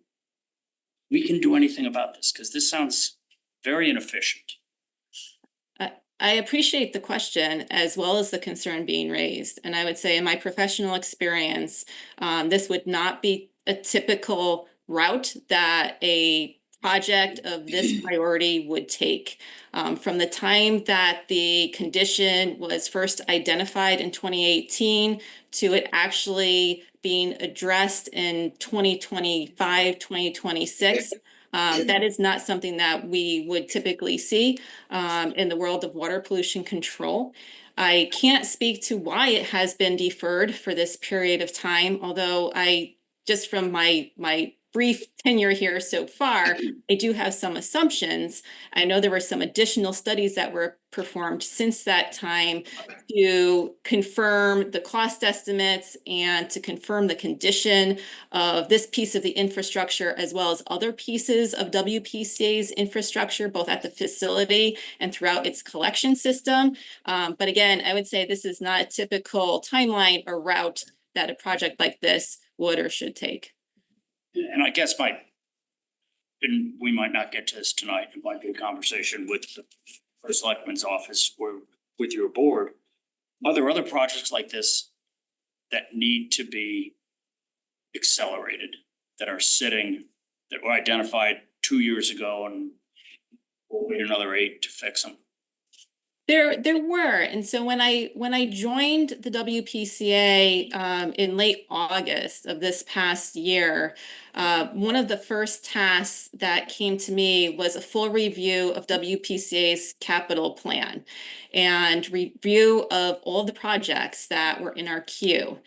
we can do anything about this? Because this sounds very inefficient. I appreciate the question as well as the concern being raised. And I would say in my professional experience, this would not be a typical route that a project of this priority would take. From the time that the condition was first identified in 2018 to it actually being addressed in 2025, 2026, that is not something that we would typically see in the world of water pollution control. I can't speak to why it has been deferred for this period of time, although just from my brief tenure here so far, I do have some assumptions. I know there were some additional studies that were performed since that time to confirm the cost estimates and to confirm the condition of this piece of the infrastructure as well as other pieces of WPCA's infrastructure, both at the facility and throughout its collection system. But again, I would say this is not a typical timeline or route that a project like this would or should take. And I guess and we might not get to this tonight, it might be a conversation with the First Selectman's office or with your board. Are there other projects like this that need to be accelerated, that are sitting, that were identified 2 years ago and we'll wait another 8 to fix them? There were, and so when I joined the WPCA in late August of this past year, one of the first tasks that came to me was a full review of WPCA's capital plan and review of all the projects that were in our queue.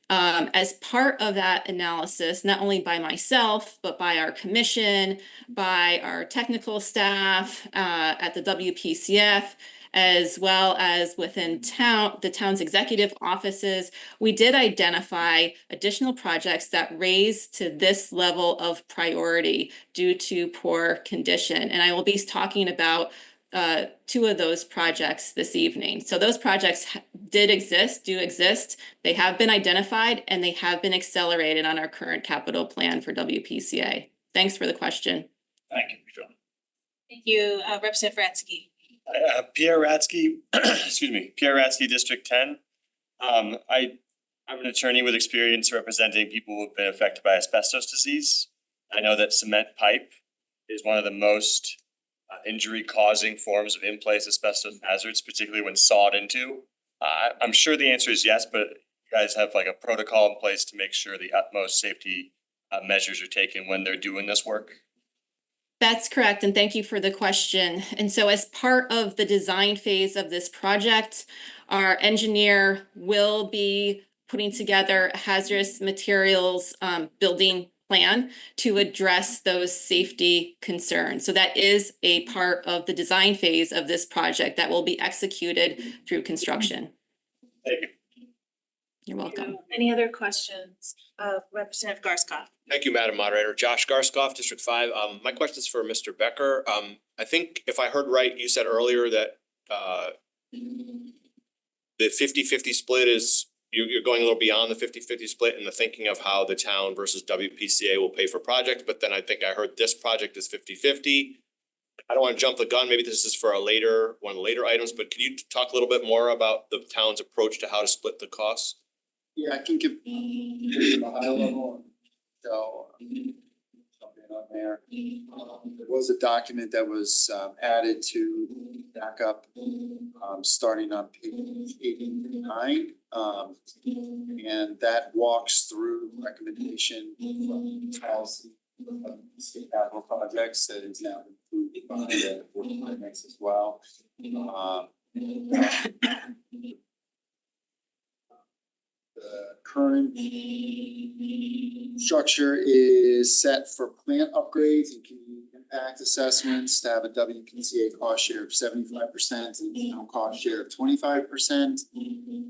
As part of that analysis, not only by myself, but by our commission, by our technical staff at the WPCF, as well as within the town's executive offices, we did identify additional projects that raise to this level of priority due to poor condition. And I will be talking about 2 of those projects this evening. So those projects do exist. They have been identified and they have been accelerated on our current capital plan for WPCA. Thanks for the question. Thank you, Michelle. Thank you, Representative Ratsky. Pierre Ratsky, Pierre Ratsky, District 10. I'm an attorney with experience representing people who have been affected by asbestos disease. I know that cement pipe is one of the most injury-causing forms of in-place asbestos hazards, particularly when sawed into. I'm sure the answer is yes, but you guys have like a protocol in place to make sure the utmost safety measures are taken when they're doing this work? That's correct, and thank you for the question. And so as part of the design phase of this project, our engineer will be putting together a hazardous materials building plan to address those safety concerns. So that is a part of the design phase of this project that will be executed through construction. Thank you. You're welcome. Any other questions? Representative Garskoff. Thank you, Madam Moderator. Josh Garskoff, District 5. My question is for Mr. Becker. I think if I heard right, you said earlier that the 50-50 split is, you're going a little beyond the 50-50 split in the thinking of how the town versus WPCA will pay for projects, but then I think I heard this project is 50-50. I don't want to jump the gun, maybe this is for one of the later items, but can you talk a little bit more about the town's approach to how to split the costs? Yeah, I can give a high level, so jump in on there. There was a document that was added to back up, starting on page 89. And that walks through recommendation policy of state capital projects that is now included by the board of finance as well. The current structure is set for plant upgrades and community impact assessments to have a WPCA cost share of 75% and a town cost share of 25%.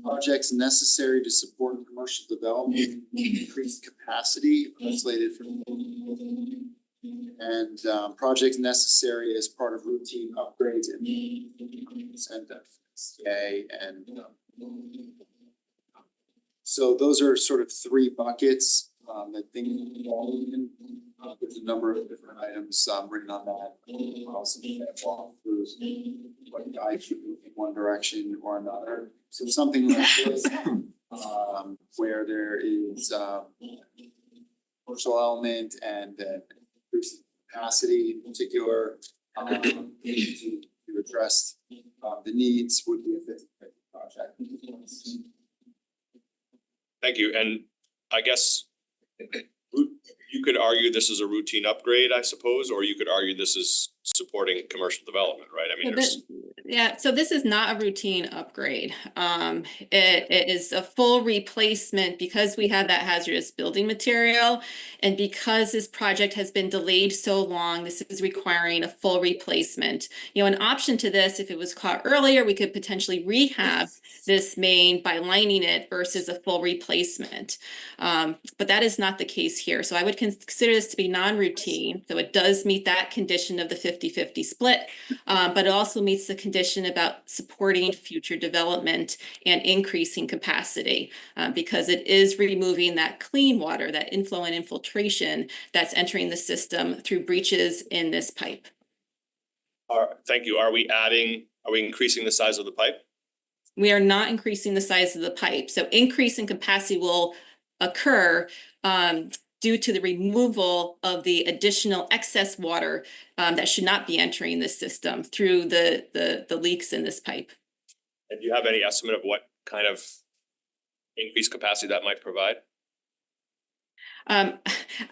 Projects necessary to support commercial development, increased capacity are slated for. And projects necessary as part of routine upgrades and WPCA and so those are sort of three buckets that think there's a number of different items written on that. Also walk through what guides you in one direction or another. So something like this where there is social element and increasing capacity in particular to address the needs would be a 50-50 project. Thank you, and I guess you could argue this is a routine upgrade, I suppose, or you could argue this is supporting commercial development, right? I mean, Yeah, so this is not a routine upgrade. It is a full replacement because we have that hazardous building material. And because this project has been delayed so long, this is requiring a full replacement. You know, an option to this, if it was caught earlier, we could potentially rehab this main by lining it versus a full replacement. But that is not the case here. So I would consider this to be non-routine. So it does meet that condition of the 50-50 split, but it also meets the condition about supporting future development and increasing capacity because it is removing that clean water, that inflow and infiltration that's entering the system through breaches in this pipe. Thank you. Are we increasing the size of the pipe? We are not increasing the size of the pipe. So increase in capacity will occur due to the removal of the additional excess water that should not be entering the system through the leaks in this pipe. And do you have any estimate of what kind of increased capacity that might provide?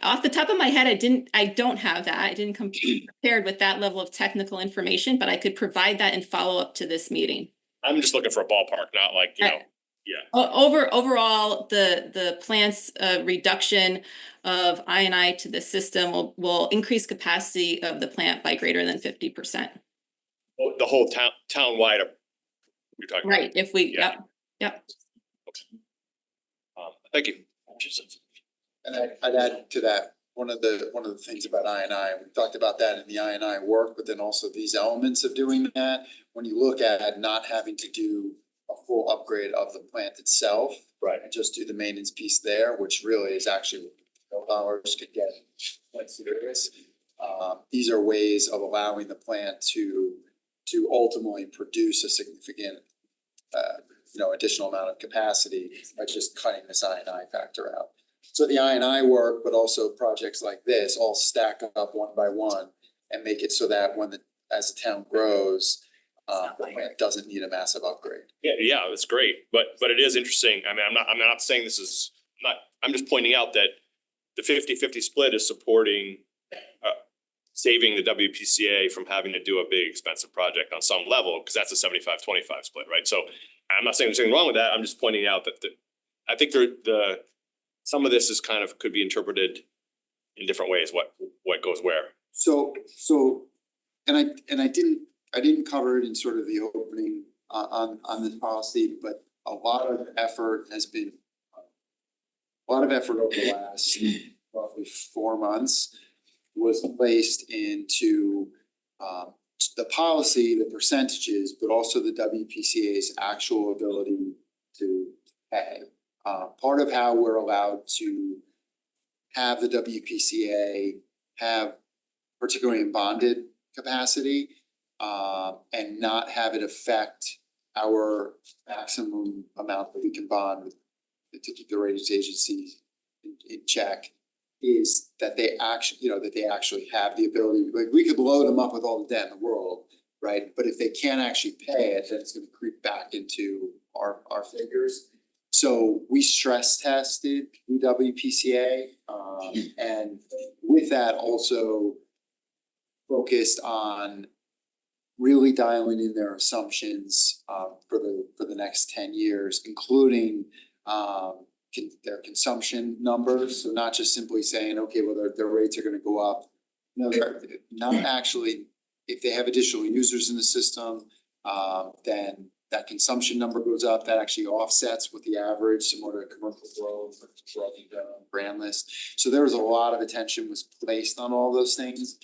Off the top of my head, I don't have that. I didn't come prepared with that level of technical information, but I could provide that in follow-up to this meeting. I'm just looking for a ballpark, not like, you know, yeah. Overall, the plant's reduction of I&I to the system will increase capacity of the plant by greater than 50%. The whole town-wide, you're talking about? Right, if we, yep. Thank you. And I'd add to that, one of the things about I&I, we talked about that in the I&I work, but then also these elements of doing that. When you look at not having to do a full upgrade of the plant itself. Right. And just do the maintenance piece there, which really is actually dollars could get quite serious. These are ways of allowing the plant to ultimately produce a significant additional amount of capacity by just cutting this I&I factor out. So the I&I work, but also projects like this all stack up one by one and make it so that as the town grows, the plant doesn't need a massive upgrade. Yeah, that's great. But it is interesting. I mean, I'm not saying this is I'm just pointing out that the 50-50 split is supporting saving the WPCA from having to do a big expensive project on some level, because that's a 75-25 split, right? So I'm not saying there's anything wrong with that. I'm just pointing out that I think some of this is kind of could be interpreted in different ways, what goes where. So and I didn't cover it in sort of the opening on this policy, but a lot of effort has been a lot of effort over the last roughly 4 months was placed into the policy, the percentages, but also the WPCA's actual ability to pay. Part of how we're allowed to have the WPCA have, particularly in bonded capacity, and not have it affect our maximum amount that we can bond with to keep the ratings agencies in check, is that they actually have the ability, like, we could load them up with all the debt in the world, right? But if they can't actually pay it, then it's gonna creep back into our figures. So we stress tested the WPCA, and with that also focused on really dialing in their assumptions for the next 10 years, including their consumption numbers. So not just simply saying, okay, well, their rates are gonna go up. No, they're not actually, if they have additional users in the system, then that consumption number goes up. That actually offsets with the average, similar to commercial growth or brand list. So there was a lot of attention was placed on all those things.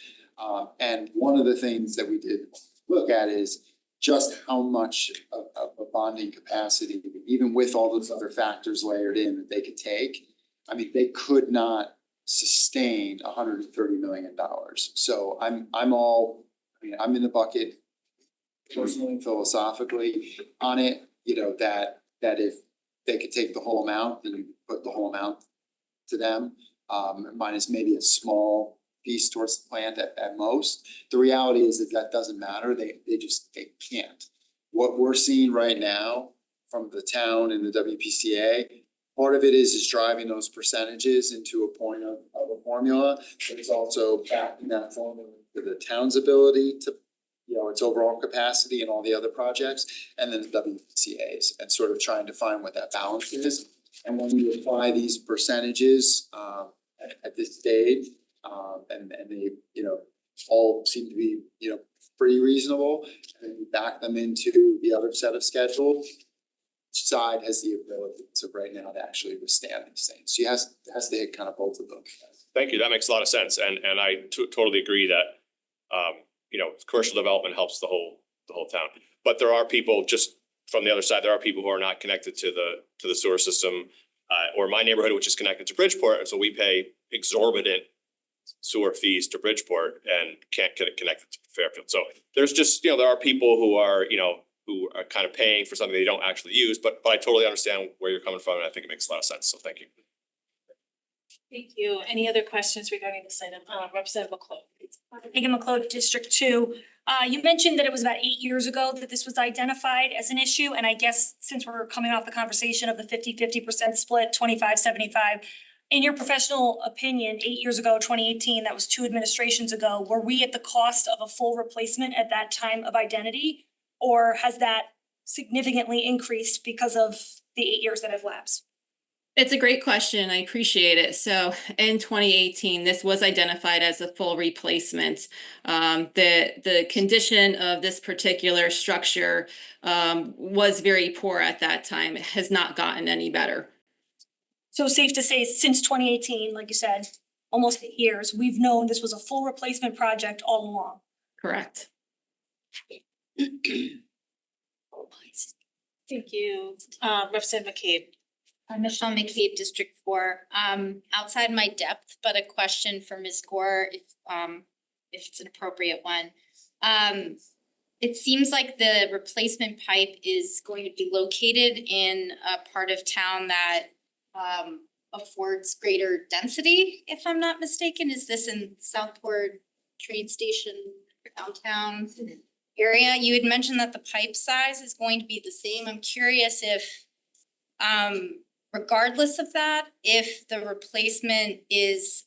And one of the things that we did look at is just how much of a bonding capacity, even with all those other factors layered in, that they could take. I mean, they could not sustain $130 million. So I'm in the bucket personally and philosophically on it, that if they could take the whole amount, then you put the whole amount to them, minus maybe a small piece towards the plant at most. The reality is that doesn't matter. They can't. What we're seeing right now from the town and the WPCA, part of it is driving those percentages into a point of a formula, but it's also backing that formula to the town's ability to, its overall capacity and all the other projects, and then the WPCA's, and sort of trying to find what that balance is. And when you apply these percentages at this stage, and they, all seem to be, pretty reasonable, and you back them into the other set of schedules, each side has the ability to right now to actually withstand these things. So has to hit kind of both of them. Thank you. That makes a lot of sense. And I totally agree that, commercial development helps the whole town. But there are people just from the other side, there are people who are not connected to the sewer system, or my neighborhood, which is connected to Bridgeport. And so we pay exorbitant sewer fees to Bridgeport and can't get it connected to Fairfield. So there's just, there are people who are kind of paying for something they don't actually use, but I totally understand where you're coming from, and I think it makes a lot of sense. So thank you. Thank you. Any other questions regarding this item? Representative McClure. Megan McClure, District 2. You mentioned that it was about 8 years ago that this was identified as an issue, and I guess since we're coming off the conversation of the 50-50% split, 25-75, in your professional opinion, 8 years ago, 2018, that was 2 administrations ago, were we at the cost of a full replacement at that time of identity? Or has that significantly increased because of the 8 years that have lapsed? It's a great question. I appreciate it. So in 2018, this was identified as a full replacement. The condition of this particular structure was very poor at that time. It has not gotten any better. So safe to say, since 2018, like you said, almost 8 years, we've known this was a full replacement project all along. Correct. Thank you. Representative McCabe. I'm Michelle McCabe, District 4. Outside my depth, but a question for Ms. Gore, if it's an appropriate one. It seems like the replacement pipe is going to be located in a part of town that affords greater density, if I'm not mistaken. Is this in Southport train station, downtown area? You had mentioned that the pipe size is going to be the same. I'm curious if, regardless of that, if the replacement is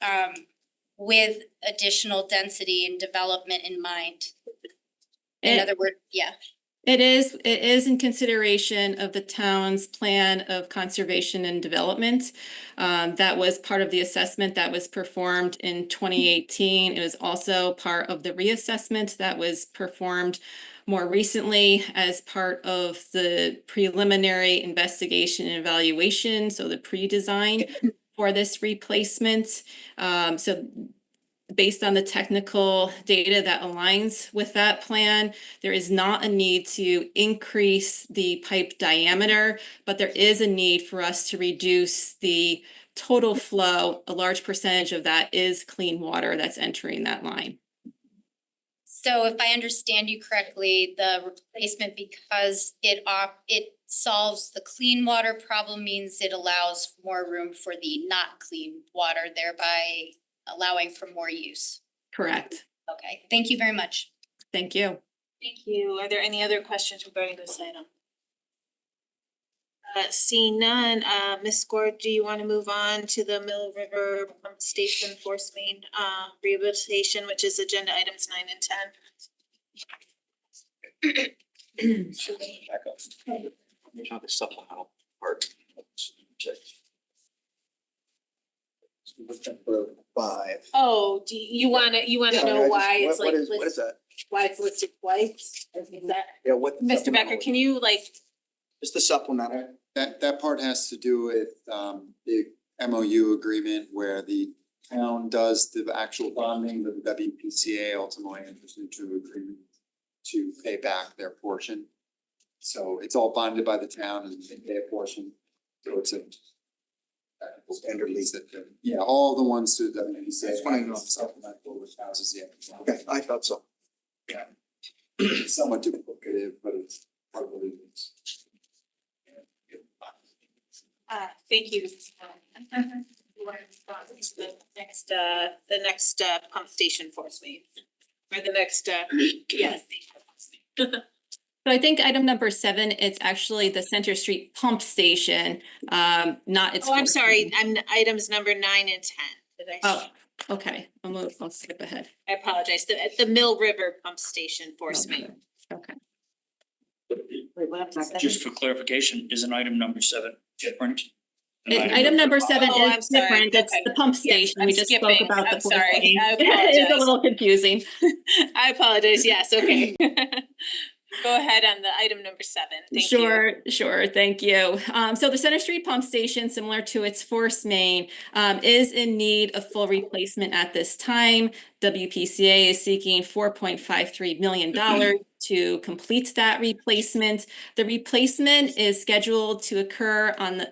with additional density and development in mind. In other words, yeah. It is in consideration of the town's plan of conservation and development. That was part of the assessment that was performed in 2018. It was also part of the reassessment that was performed more recently as part of the preliminary investigation and evaluation, so the pre-design for this replacement. So based on the technical data that aligns with that plan, there is not a need to increase the pipe diameter, but there is a need for us to reduce the total flow. A large percentage of that is clean water that's entering that line. So if I understand you correctly, the replacement, because it solves the clean water problem, means it allows more room for the not clean water, thereby allowing for more use. Correct. Okay, thank you very much. Thank you. Thank you. Are there any other questions regarding this item? Seeing none, Ms. Gord, do you want to move on to the Mill River Pump Station Force Main rehabilitation, which is agenda items 9 and 10? Back up. Maybe on the supplemental part. Five. Oh, do you wanna know why it's like What is that? why it's listed twice? Is that, Yeah, what? Mr. Becker, can you like, Just the supplemental. That part has to do with the MOU agreement where the town does the actual bonding, but the WPCA ultimately enters into an agreement to pay back their portion. So it's all bonded by the town and they pay a portion, so it's a Standard lease. Yeah, all the ones to the WPCA. That's what I know. Supplemental, which houses the. Okay, I thought so. Yeah. It's somewhat duplicative, but it's probably. thank you. You want to respond to the next pump station force main? Or the next, yes. So I think item number 7, it's actually the Center Street Pump Station, not its. Oh, I'm force sorry, main. items number 9 and 10. Did I? Oh, okay, I'll skip ahead. I apologize, the Mill River Pump Station force main. Okay. Just for clarification, isn't item number 7 different? than Item number 7 Oh, I'm is sorry. different, it's Okay. the pump Yes, station, I'm we just spoke skipping. about the. I'm force sorry. main. I It is a apologize. little confusing. I apologize, yes, okay. Go ahead on the item number 7, thank you. Sure, thank you. So the Center Street Pump Station, similar to its force main, is in need of full replacement at this time. WPCA is seeking $4.53 million to complete that replacement. The replacement is scheduled to occur on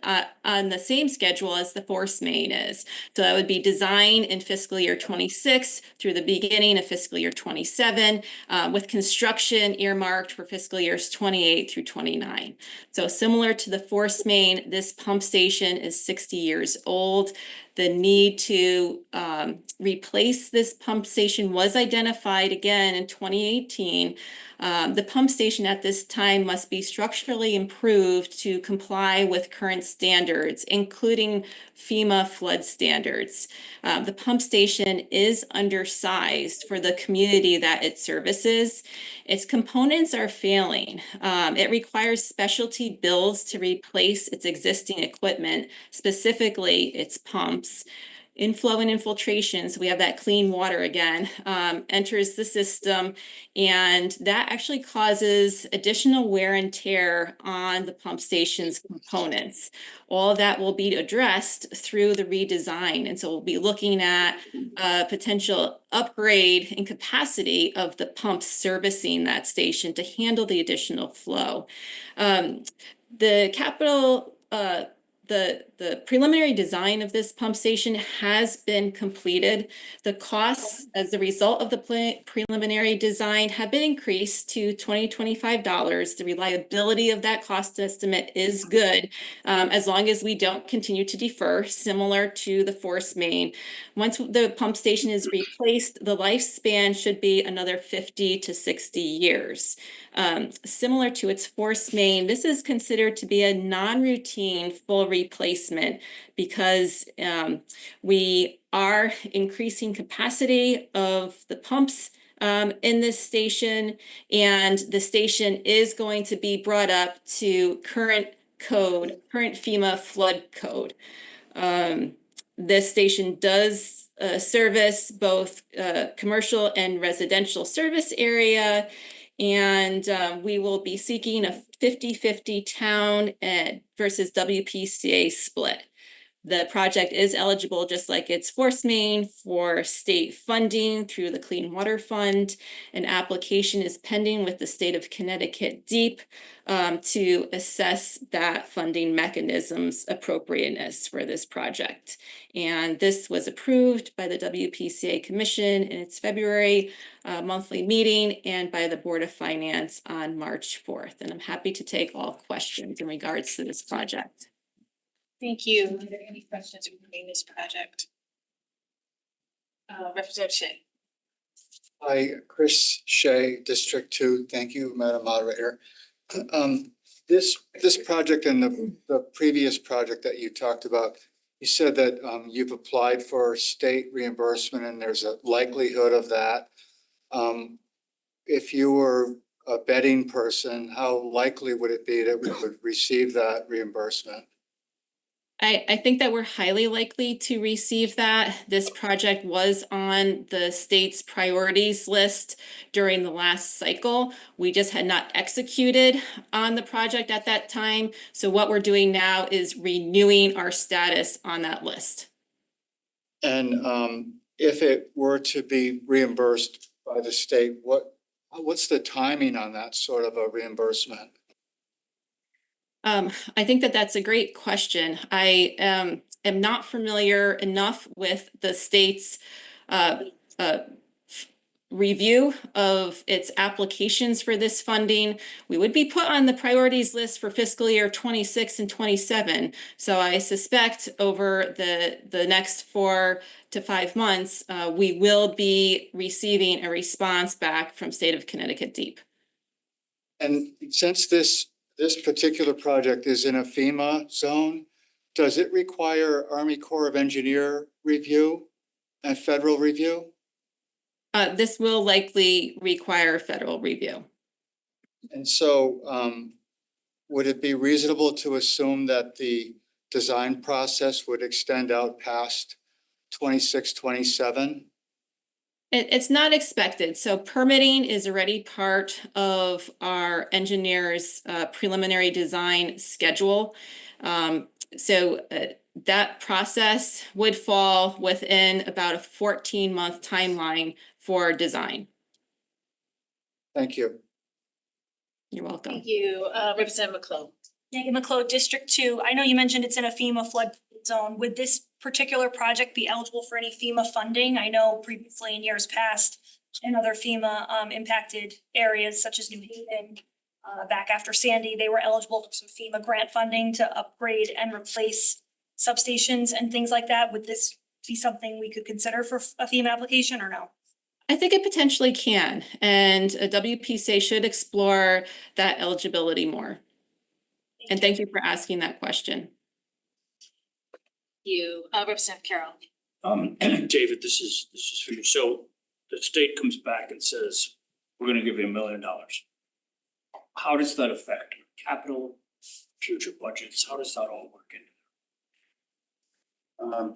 the same schedule as the force main is. So that would be designed in fiscal year 26 through the beginning of fiscal year 27, with construction earmarked for fiscal years 28 through 29. So similar to the force main, this pump station is 60 years old. The need to replace this pump station was identified again in 2018. The pump station at this time must be structurally improved to comply with current standards, including FEMA flood standards. The pump station is undersized for the community that it services. Its components are failing. It requires specialty builds to replace its existing equipment, specifically its pumps. Inflow and infiltration, so we have that clean water again, enters the system, and that actually causes additional wear and tear on the pump station's components. All of that will be addressed through the redesign, and so we'll be looking at a potential upgrade in capacity of the pumps servicing that station to handle the additional flow. The capital the preliminary design of this pump station has been completed. The costs as a result of the preliminary design have been increased to $25. The reliability of that cost estimate is good, as long as we don't continue to defer, similar to the force main. Once the pump station is replaced, the lifespan should be another 50 to 60 years. Similar to its force main, this is considered to be a non-routine full replacement because we are increasing capacity of the pumps in this station, and the station is going to be brought up to current FEMA flood code. This station does service both commercial and residential service area, and we will be seeking a 50-50 town versus WPCA split. The project is eligible, just like its force main, for state funding through the Clean Water Fund. An application is pending with the state of Connecticut DEEP to assess that funding mechanism's appropriateness for this project. And this was approved by the WPCA Commission in its February monthly meeting and by the Board of Finance on March 4th. And I'm happy to take all questions in regards to this project. Thank you. Are there any questions regarding this project? Representative Shea. Hi, Chris Shea, District 2. Thank you, Madam Moderator. This project and the previous project that you talked about, you said that you've applied for state reimbursement and there's a likelihood of that. If you were a betting person, how likely would it be that we would receive that reimbursement? I think that we're highly likely to receive that. This project was on the state's priorities list during the last cycle. We just had not executed on the project at that time. So what we're doing now is renewing our status on that list. And if it were to be reimbursed by the state, what's the timing on that sort of a reimbursement? I think that that's a great question. I am not familiar enough with the state's review of its applications for this funding. We would be put on the priorities list for fiscal year 26 and 27. So I suspect over the next 4 to 5 months, we will be receiving a response back from State of Connecticut DEEP. And since this particular project is in a FEMA zone, does it require Army Corps of Engineer review and federal review? This will likely require federal review. And so would it be reasonable to assume that the design process would extend out past 26, 27? It's not expected. So permitting is already part of our engineer's preliminary design schedule. That process would fall within about a 14-month timeline for design. Thank you. You're welcome. Thank you. Representative McClung. Megan McClure, District 2. I know you mentioned it's in a FEMA flood zone. Would this particular project be eligible for any FEMA funding? I know previously in years past, in other FEMA impacted areas such as New Haven, back after Sandy, they were eligible for some FEMA grant funding to upgrade and replace substations and things like that. Would this be something we could consider for a FEMA application or no? I think it potentially can, and a WPCA should explore that eligibility more. And thank you for asking that question. You, Representative Carroll. David, this is for you. So the state comes back and says, we're gonna give you $1 million. How does that affect capital, future budgets? How does that all work in?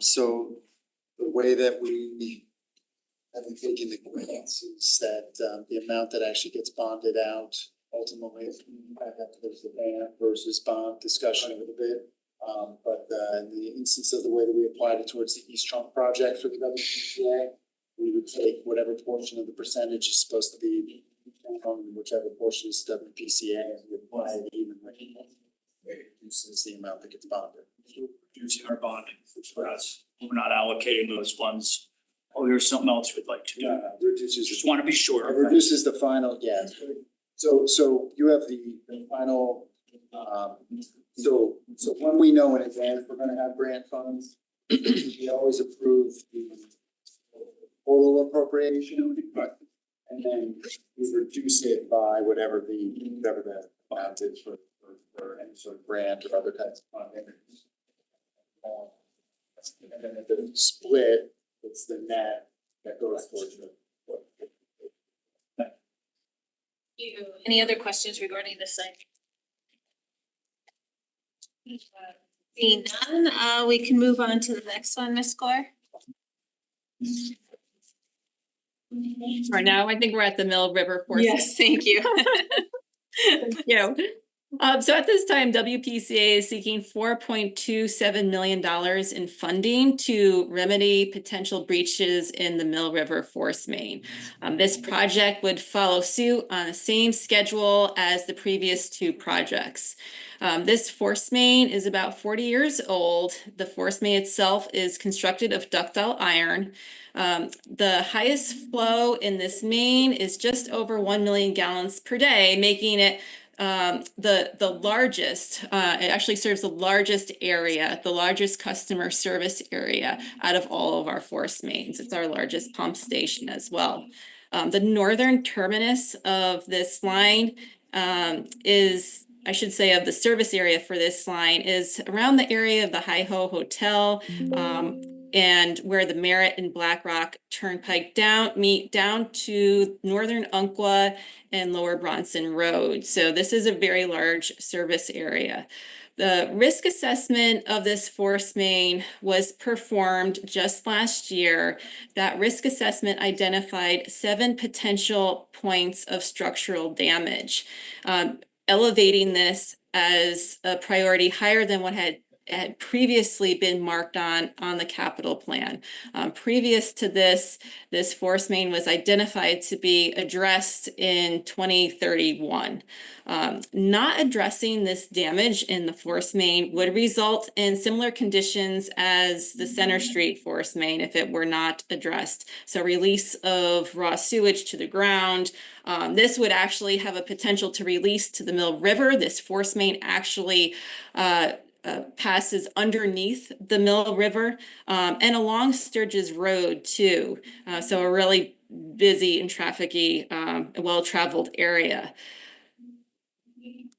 So the way that we have been taking the grants is that the amount that actually gets bonded out ultimately, there's the band versus bond discussion a little bit. But in the instance of the way that we applied it towards the East Trunk project for the WPCA, we would take whatever portion of the percentage is supposed to be on whichever portion is WPCA and we apply it evenly. It reduces the amount that gets bonded. Reducing our bonding for us, we're not allocating those funds. Oh, here's something else we'd like to do. Reduces. Just want to be sure. It reduces the final, yeah. So you have the final, so when we know in advance we're gonna have grant funds, we always approve the total appropriation. And then we reduce it by whatever the amount is for any sort of grant or other types of funding. And then at the split, it's the net that goes towards the. Any other questions regarding this site? Seeing none, we can move on to the next one, Ms. Gore. For now, I think we're at the Mill River Force. Yes, thank you. Thank you. So at this time, WPCA is seeking $4.27 million in funding to remedy potential breaches in the Mill River force main. This project would follow suit on the same schedule as the previous two projects. This force main is about 40 years old. The force main itself is constructed of ductile iron. The highest flow in this main is just over 1 million gallons per day, making it the largest, it actually serves the largest area, the largest customer service area out of all of our force mains. It's our largest pump station as well. The northern terminus of this line is, I should say, of the service area for this line is around the area of the Hi-Ho Hotel, and where the Merritt and Black Rock Turnpike meet down to northern Umpqua and Lower Bronson Road. So this is a very large service area. The risk assessment of this force main was performed just last year. That risk assessment identified 7 potential points of structural damage, elevating this as a priority higher than what had previously been marked on the capital plan. Previous to this force main was identified to be addressed in 2031. Not addressing this damage in the force main would result in similar conditions as the Center Street force main if it were not addressed. So release of raw sewage to the ground. This would actually have a potential to release to the Mill River. This force main actually passes underneath the Mill River and along Sturgis Road too. So a really busy and trafficy, well-traveled area.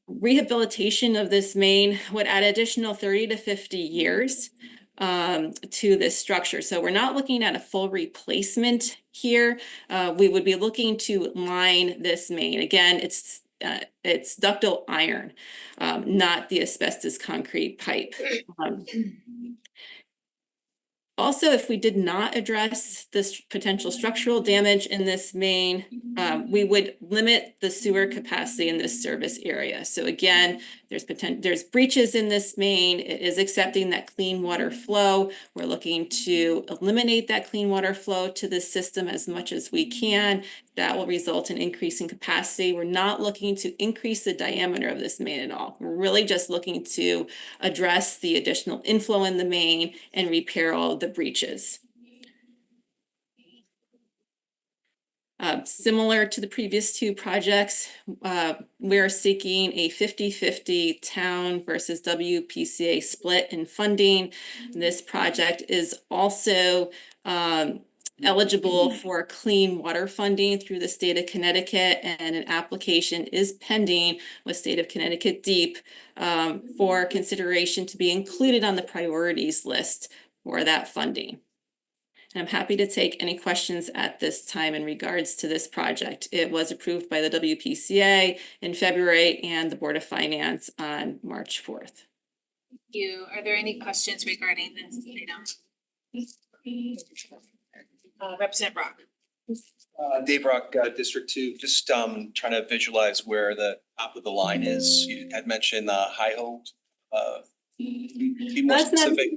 Rehabilitation of this main would add additional 30 to 50 years to this structure. So we're not looking at a full replacement here. We would be looking to line this main. Again, it's ductile iron, not the asbestos concrete pipe. Also, if we did not address this potential structural damage in this main, we would limit the sewer capacity in this service area. So again, there's breaches in this main. It is accepting that clean water flow. We're looking to eliminate that clean water flow to the system as much as we can. That will result in increasing capacity. We're not looking to increase the diameter of this main at all. We're really just looking to address the additional inflow in the main and repair all of the breaches. Similar to the previous two projects, we're seeking a 50-50 town versus WPCA split in funding. This project is also eligible for clean water funding through the state of Connecticut, and an application is pending with state of Connecticut Deep for consideration to be included on the priorities list for that funding. And I'm happy to take any questions at this time in regards to this project. It was approved by the WPCA in February and the Board of Finance on March 4th. Thank you. Are there any questions regarding this item? Representative Brock. Dave Brock, District 2, just trying to visualize where the top of the line is. You had mentioned Hi-Ho. Be more specific.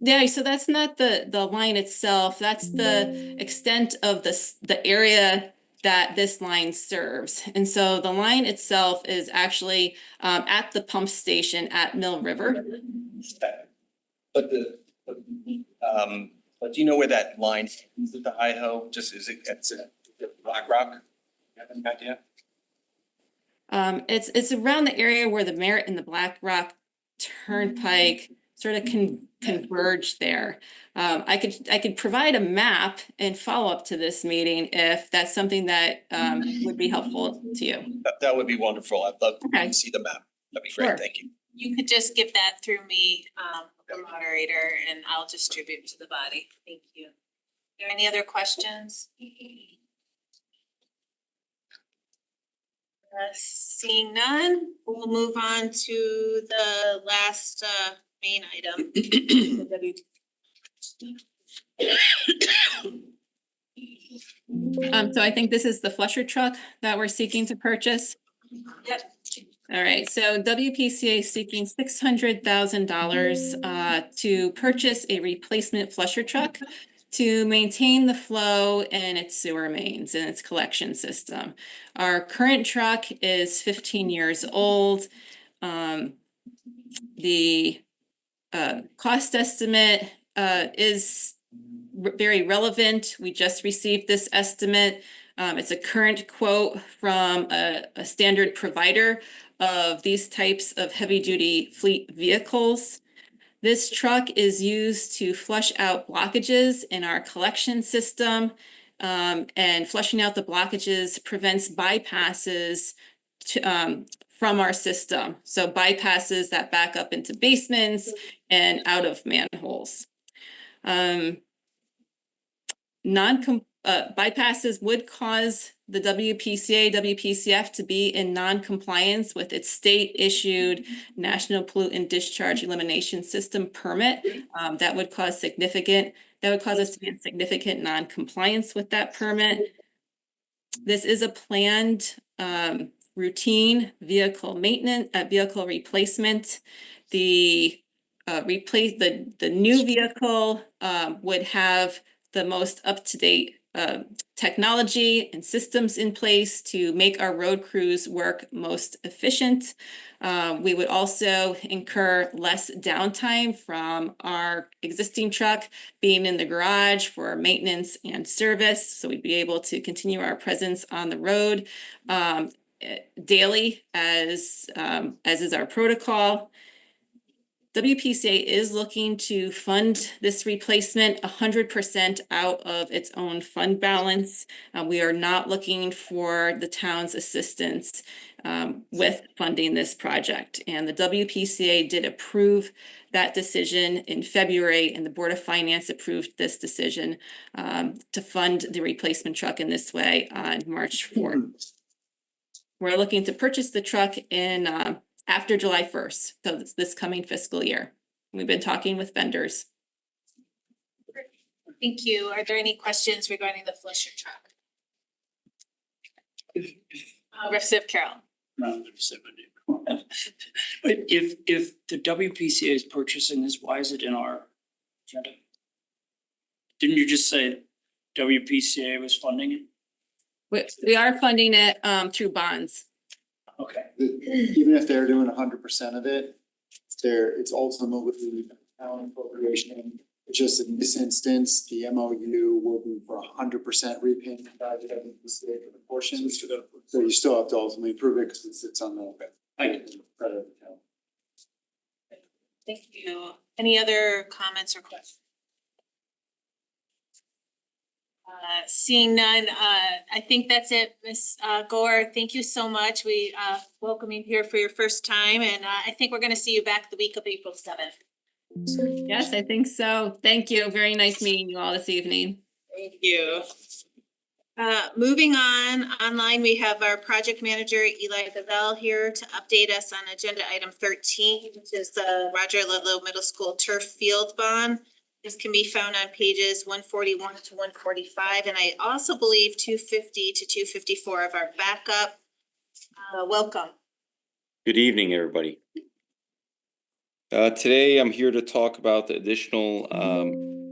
Yeah, so that's not the line itself. That's the extent of the area that this line serves. And so the line itself is actually at the pump station at Mill River. But but do you know where that line is with the Hi-Ho? Just is it at Black Rock? You have any idea? It's around the area where the Merritt and the Black Rock Turnpike sort of converge there. I could provide a map and follow up to this meeting if that's something that would be helpful to you. That would be wonderful. I'd love to see the map. That'd be great. Sure. Thank you. You could just give that through me, the moderator, and I'll distribute to the body. Thank you. Are there any other questions? Seeing none, we'll move on to the last main item. So I think this is the flusher truck that we're seeking to purchase. Yep. All right, so WPCA is seeking $600,000 to purchase a replacement flusher truck to maintain the flow in its sewer mains and its collection system. Our current truck is 15 years old. The cost estimate is very relevant. We just received this estimate. It's a current quote from a standard provider of these types of heavy-duty fleet vehicles. This truck is used to flush out blockages in our collection system, and flushing out the blockages prevents bypasses from our system. So bypasses that back up into basements and out of manholes. Bypasses would cause the WPCF to be in non-compliance with its state-issued National Pollutant Discharge Elimination System permit. That would cause us to be in significant non-compliance with that permit. This is a planned routine vehicle maintenance, vehicle replacement. The new vehicle would have the most up-to-date technology and systems in place to make our road crews work most efficient. We would also incur less downtime from our existing truck being in the garage for maintenance and service. So we'd be able to continue our presence on the road daily as is our protocol. WPCA is looking to fund this replacement 100% out of its own fund balance. We are not looking for the town's assistance with funding this project. And the WPCA did approve that decision in February, and the Board of Finance approved this decision to fund the replacement truck in this way on March 4th. We're looking to purchase the truck in after July 1st, so it's this coming fiscal year. We've been talking with vendors. Thank you. Are there any questions regarding the flusher truck? Representative Carroll. No, but if the WPCA is purchasing this, why is it in our agenda? Didn't you just say WPCA was funding it? We are funding it through bonds. Okay. Even if they're doing 100% of it, it's ultimately town appropriation. It's just in this instance, the MOU will be for 100% repayment by the WPCA for the portions. So you still have to ultimately approve it because it sits on the credit account. Thank you. Any other comments or questions? Seeing none, I think that's it, Ms. Gore. Thank you so much. We welcome you here for your first time, and I think we're going to see you back the week of April 7th. Yes, I think so. Thank you. Very nice meeting you all this evening. Thank you. Moving on, online we have our project manager Eli Gazelle here to update us on agenda item 13, which is the Roger Ludlow Middle School turf field bond. This can be found on pages 141 to 145, and I also believe 250 to 254 of our backup. Welcome. Good evening, everybody. Today I'm here to talk about the additional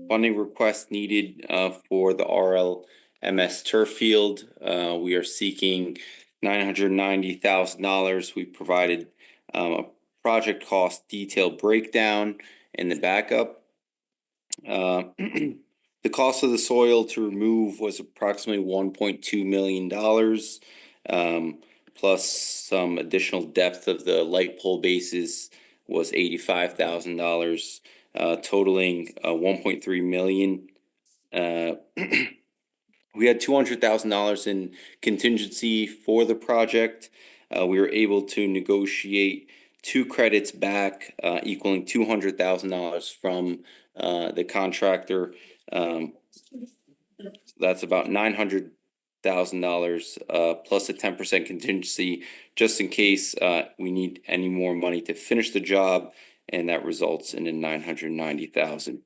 funding request needed for the RLMS turf field. We are seeking $990,000. We provided a project cost detailed breakdown in the backup. The cost of the soil to remove was approximately $1.2 million, plus some additional depth of the light pole bases was $85,000, totaling $1.3 million. We had $200,000 in contingency for the project. We were able to negotiate 2 credits back, equaling $200,000 from the contractor. That's about $900,000 plus a 10% contingency, just in case we need any more money to finish the job, and that results in a $990,000.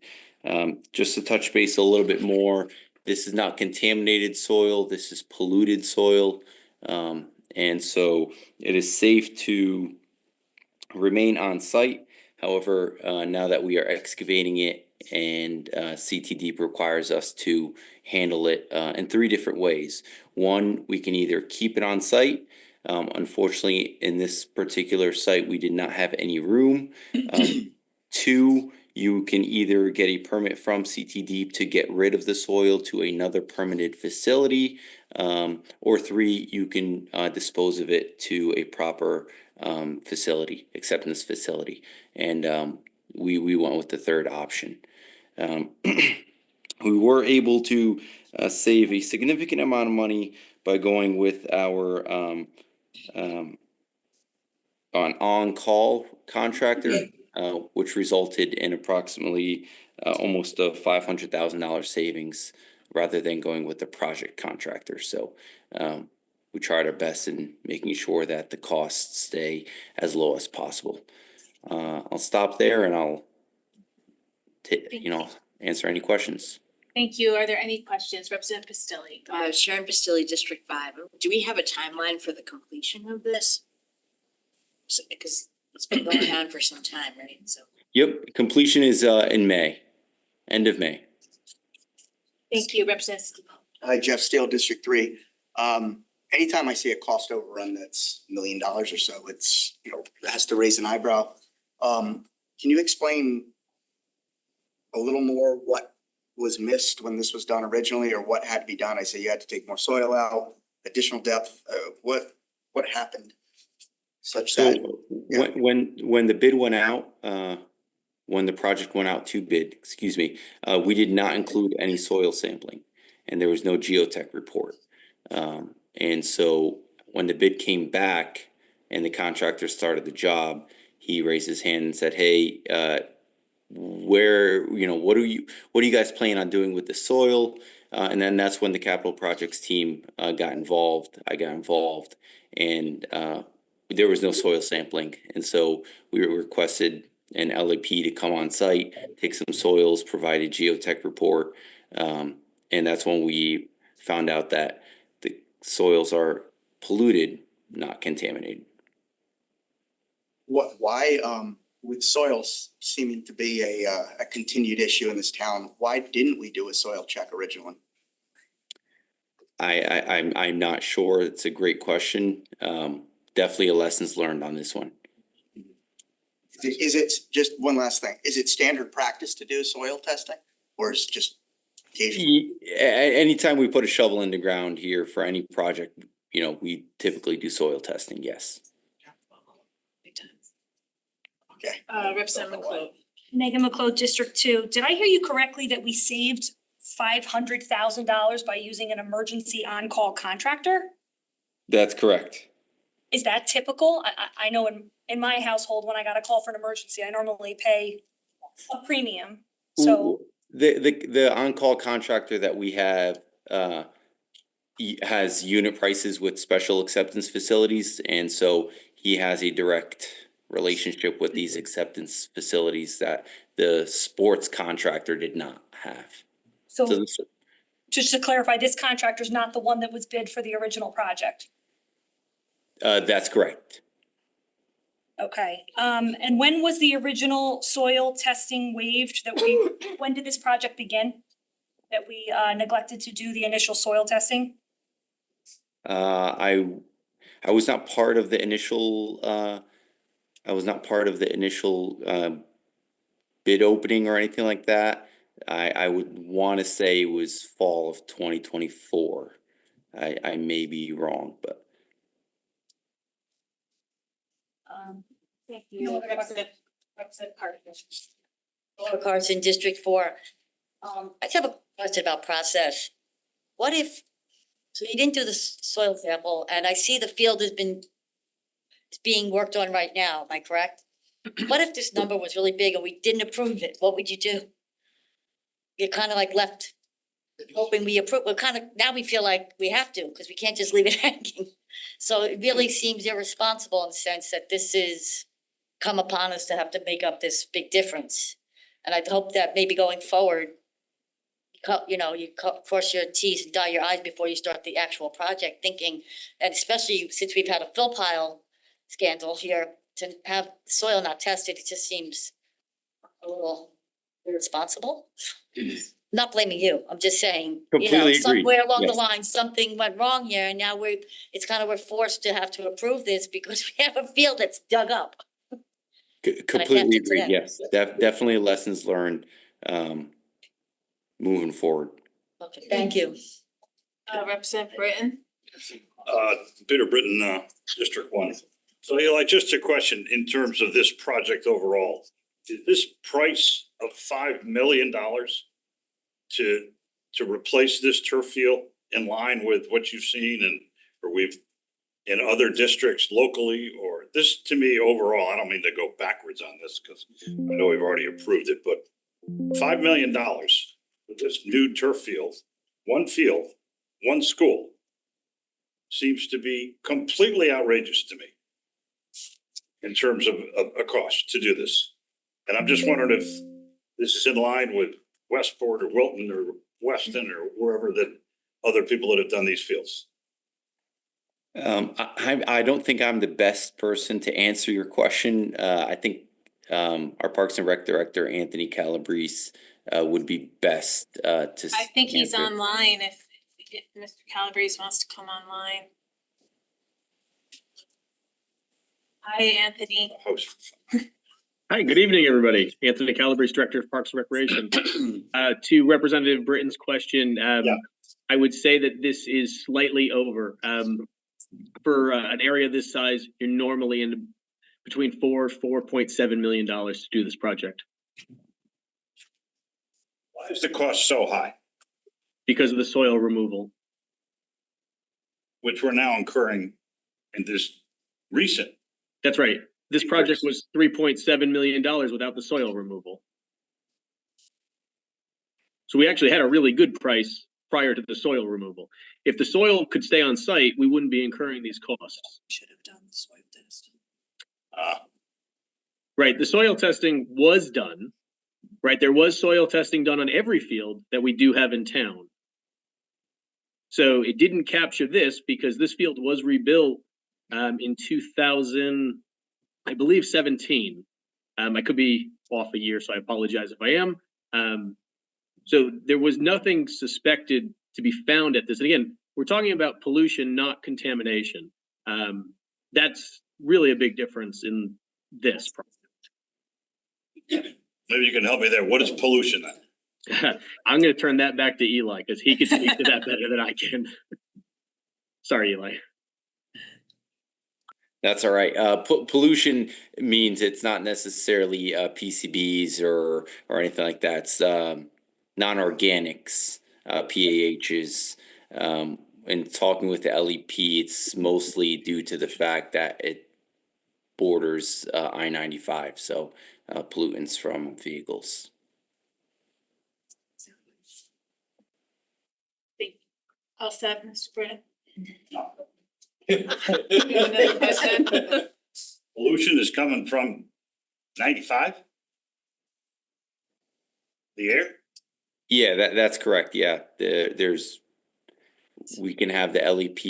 Just to touch base a little bit more, this is not contaminated soil. This is polluted soil, And so it is safe to remain on site. However, now that we are excavating it and CT Deep requires us to handle it in three different ways. One, we can either keep it on site. Unfortunately, in this particular site, we did not have any room. Two, you can either get a permit from CT Deep to get rid of the soil to another permitted facility. Or three, you can dispose of it to a proper facility, acceptance facility. And we went with the third option. We were able to save a significant amount of money by going with our an on-call contractor, which resulted in approximately almost a $500,000 savings rather than going with the project contractor. So we tried our best in making sure that the costs stay as low as possible. I'll stop there and I'll answer any questions. Thank you. Are there any questions? Representative Pistilli. Sharon Pistilli, District 5. Do we have a timeline for the completion of this? Because it's been going on for some time, right? So. Yep, completion is in May, end of May. Thank you, Representative. Hi, Jeff Steele, District 3. Anytime I see a cost overrun that's $1 million or so, it's, it has to raise an eyebrow. Can you explain a little more what was missed when this was done originally, or what had to be done? I say you had to take more soil out, additional depth. What happened such that? When the bid went out, when the project went out to bid, we did not include any soil sampling, and there was no geotech report. And so when the bid came back and the contractor started the job, he raised his hand and said, "Hey, what do you guys plan on doing with the soil?" And then that's when the capital projects team got involved. I got involved, and there was no soil sampling, and so we requested an LAP to come on site, take some soils, provide a geotech report, and that's when we found out that the soils are polluted, not contaminated. Why, with soils seeming to be a continued issue in this town, why didn't we do a soil check originally? I'm not sure. It's a great question. Definitely a lessons learned on this one. Is it, just one last thing, is it standard practice to do soil testing, or is it just occasionally? Anytime we put a shovel in the ground here for any project, we typically do soil testing, yes. Okay. Representative McClure. Megan McClure, District 2. Did I hear you correctly that we saved $500,000 by using an emergency on-call contractor? That's correct. Is that typical? I know in my household, when I got a call for an emergency, I normally pay a premium. So the on-call contractor that we have has unit prices with special acceptance facilities, and so he has a direct relationship with these acceptance facilities that the sports contractor did not have. So just to clarify, this contractor is not the one that was bid for the original project? That's correct. Okay, and when was the original soil testing waived when did this project begin? That we neglected to do the initial soil testing? I was not part of the initial bid opening or anything like that. I would want to say it was fall of 2024. I may be wrong, but. Thank you. Representative Carson. Laura Carson, District 4. I just have a question about process. What if, so you didn't do the soil sample, and I see the field is being worked on right now, am I correct? What if this number was really big and we didn't approve it? What would you do? You're kind of like left hoping we approve. We're kind of, now we feel like we have to, because we can't just leave it hanging. So it really seems irresponsible in the sense that this is come upon us to have to make up this big difference. And I'd hope that maybe going forward, cross your Ts and dot your Is before you start the actual project, thinking, and especially since we've had a fill pile scandal here, to have soil not tested, it just seems a little irresponsible. Not blaming you, I'm just saying, Completely agree. somewhere along the Yes. line, something went wrong here, and now we're forced to have to approve this because we have a field that's dug up. Completely get to agree, that. yes, definitely lessons learned, moving forward. Okay, thank you. Representative Britton? Peter Britton, District One. So Eli, just a question in terms of this project overall. Is this price of $5 million to replace this turf field in line with what you've seen or we've in other districts locally, or this to me overall, I don't mean to go backwards on this because I know we've already approved it, but $5 million for this new turf field, one school, seems to be completely outrageous to me in terms of a cost to do this. And I'm just wondering if this is in line with Westport or Wilton or Weston or wherever that other people that have done these fields. I don't think I'm the best person to answer your question. I think our Parks and Rec Director, Anthony Calabrese, would be best to I think he's answer. online if Mr. Calabrese wants to come online. Hi, Anthony. Hi, good evening, everybody. Anthony Calabrese, Director of Parks and Recreation. To Representative Britton's question, I would say that this is slightly over. For an area this size, you're normally in between $4.7 million to do this project. Why is the cost so high? Because of the soil removal. Which we're now incurring in this recent. That's right. This project was $3.7 million without the soil removal. So we actually had a really good price prior to the soil removal. If the soil could stay on site, we wouldn't be incurring these costs. Should have done the soil test. Right, the soil testing was done. Right, there was soil testing done on every field that we do have in town. So it didn't capture this because this field was rebuilt in 2000, I believe 17. I could be off a year, so I apologize if I am. So there was nothing suspected to be found at this. And again, we're talking about pollution, not contamination. That's really a big difference in this project. Maybe you can help me there. What is pollution then? I'm going to turn that back to Eli because he can speak to that better than I can. Sorry, Eli. That's all right. Pollution means it's not necessarily PCBs or anything like that. It's non-organics, PAHs. And talking with the LEP, it's mostly due to the fact that it borders I-95, so pollutants from vehicles. All set, Mr. Britton? Pollution is coming from 95? The air? Yeah, that's correct. Yeah, we can have the LEP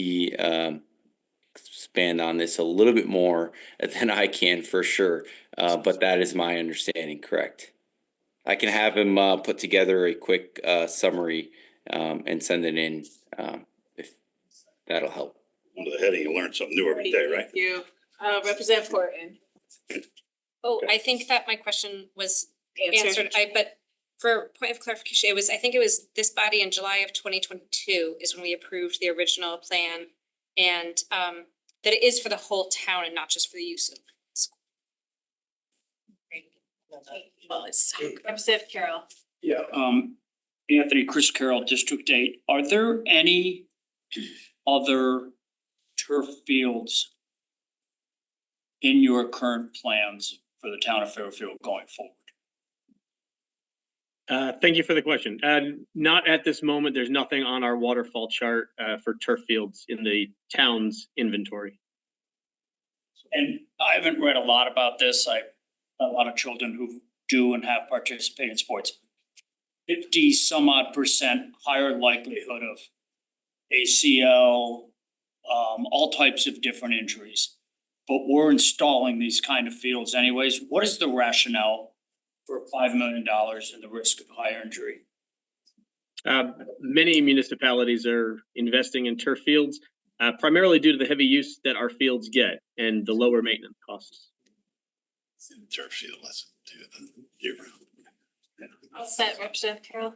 expand on this a little bit more than I can for sure, but that is my understanding, correct. I can have him put together a quick summary and send it in if that'll help. Under the heading, you learn something new every day, right? Thank you. Representative Horton. Oh, I think that my question was Answered. answered, but for point of clarification, I think it was this body in July of 2022 is when we approved the original plan, and that it is for the whole town and not just for the use of school. Representative Carroll. Yeah, Anthony, Chris Carroll, District 8. Are there any other turf fields in your current plans for the town of Fairfield going forward? Thank you for the question. Not at this moment. There's nothing on our waterfall chart for turf fields in the town's inventory. And I haven't read a lot about this. I have a lot of children who do and have participated in sports. 50 some odd percent higher likelihood of ACL, all types of different injuries. But we're installing these kind of fields anyways. What is the rationale for $5 million and the risk of higher injury? Many municipalities are investing in turf fields, primarily due to the heavy use that our fields get and the lower maintenance costs. Turf field, let's do it year round. All set, Representative Carroll.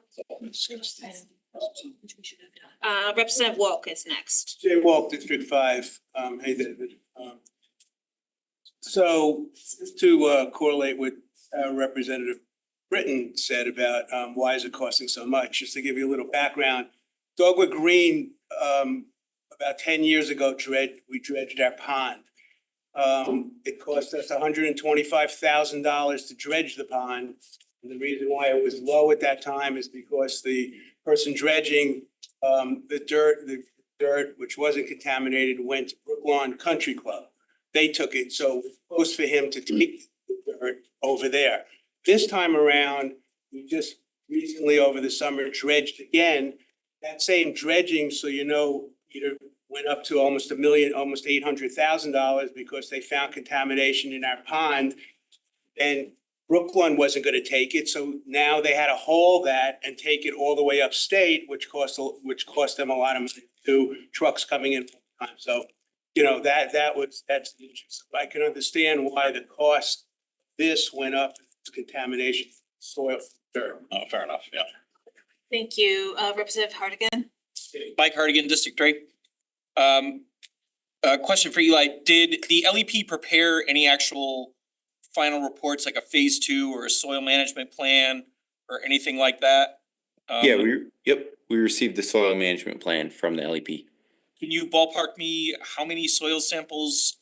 Representative Walk is next. Jay Walk, District 5. Hey, David. So to correlate what Representative Britton said about why is it costing so much, just to give you a little background. Dogwood Green, about 10 years ago, we dredged our pond. It cost us $125,000 to dredge the pond. And the reason why it was low at that time is because the person dredging the dirt, which wasn't contaminated, went to Brooklawn Country Club. They took it, so it was for him to take the dirt over there. This time around, we just recently over the summer dredged again. That same dredging, so you know, either went up to almost $1 million, almost $800,000 because they found contamination in our pond. And Brookline wasn't going to take it, so now they had to haul that and take it all the way upstate, which cost them a lot of money to trucks coming in. So, you know, that's the issue. So I can understand why the cost of this went up. Contamination, soil, dirt. Oh, fair enough, yeah. Thank you, Representative Hardigan. Mike Hardigan, District 3. Question for Eli, did the LEP prepare any actual final reports, like a phase 2 or a soil management plan or anything like that? Yeah, we received the soil management plan from the LEP. Can you ballpark me how many soil samples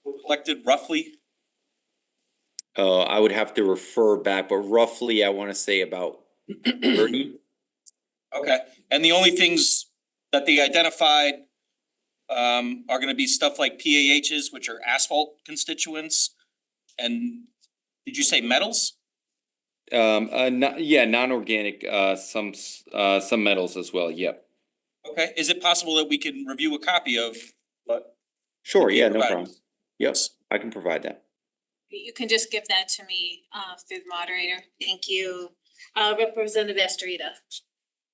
were collected roughly? I would have to refer back, but roughly I want to say about 30. Okay, and the only things that they identified are gonna be stuff like PAHs, which are asphalt constituents, and did you say metals? Non-organic, some metals as well, yep. Okay, is it possible that we can review a copy of what? Sure, yeah, no provided? problem. Yep, I can provide that. You can just give that to me through the moderator. Thank you. Representative Estrada.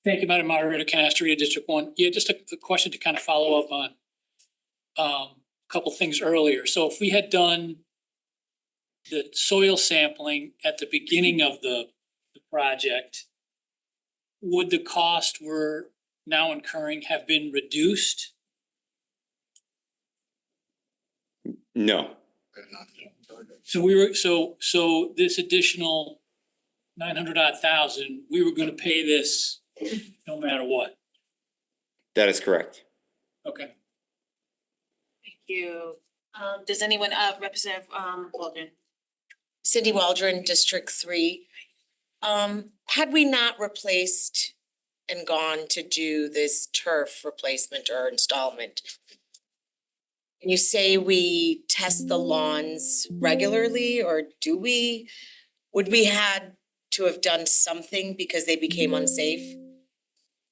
Thank you, Madam Moderator, Ken Astorita, District 1. Yeah, just a question to kind of follow up on a couple things earlier. So if we had done the soil sampling at the beginning of the project, would the cost we're now incurring have been reduced? No. So this additional 900,000, we were gonna pay this no matter what. That is correct. Okay. Thank you. Does anyone, Representative Waldron? Cindy Waldron, District 3. Had we not replaced and gone to do this turf replacement or installment, can you say we test the lawns regularly, or would we had to have done something because they became unsafe?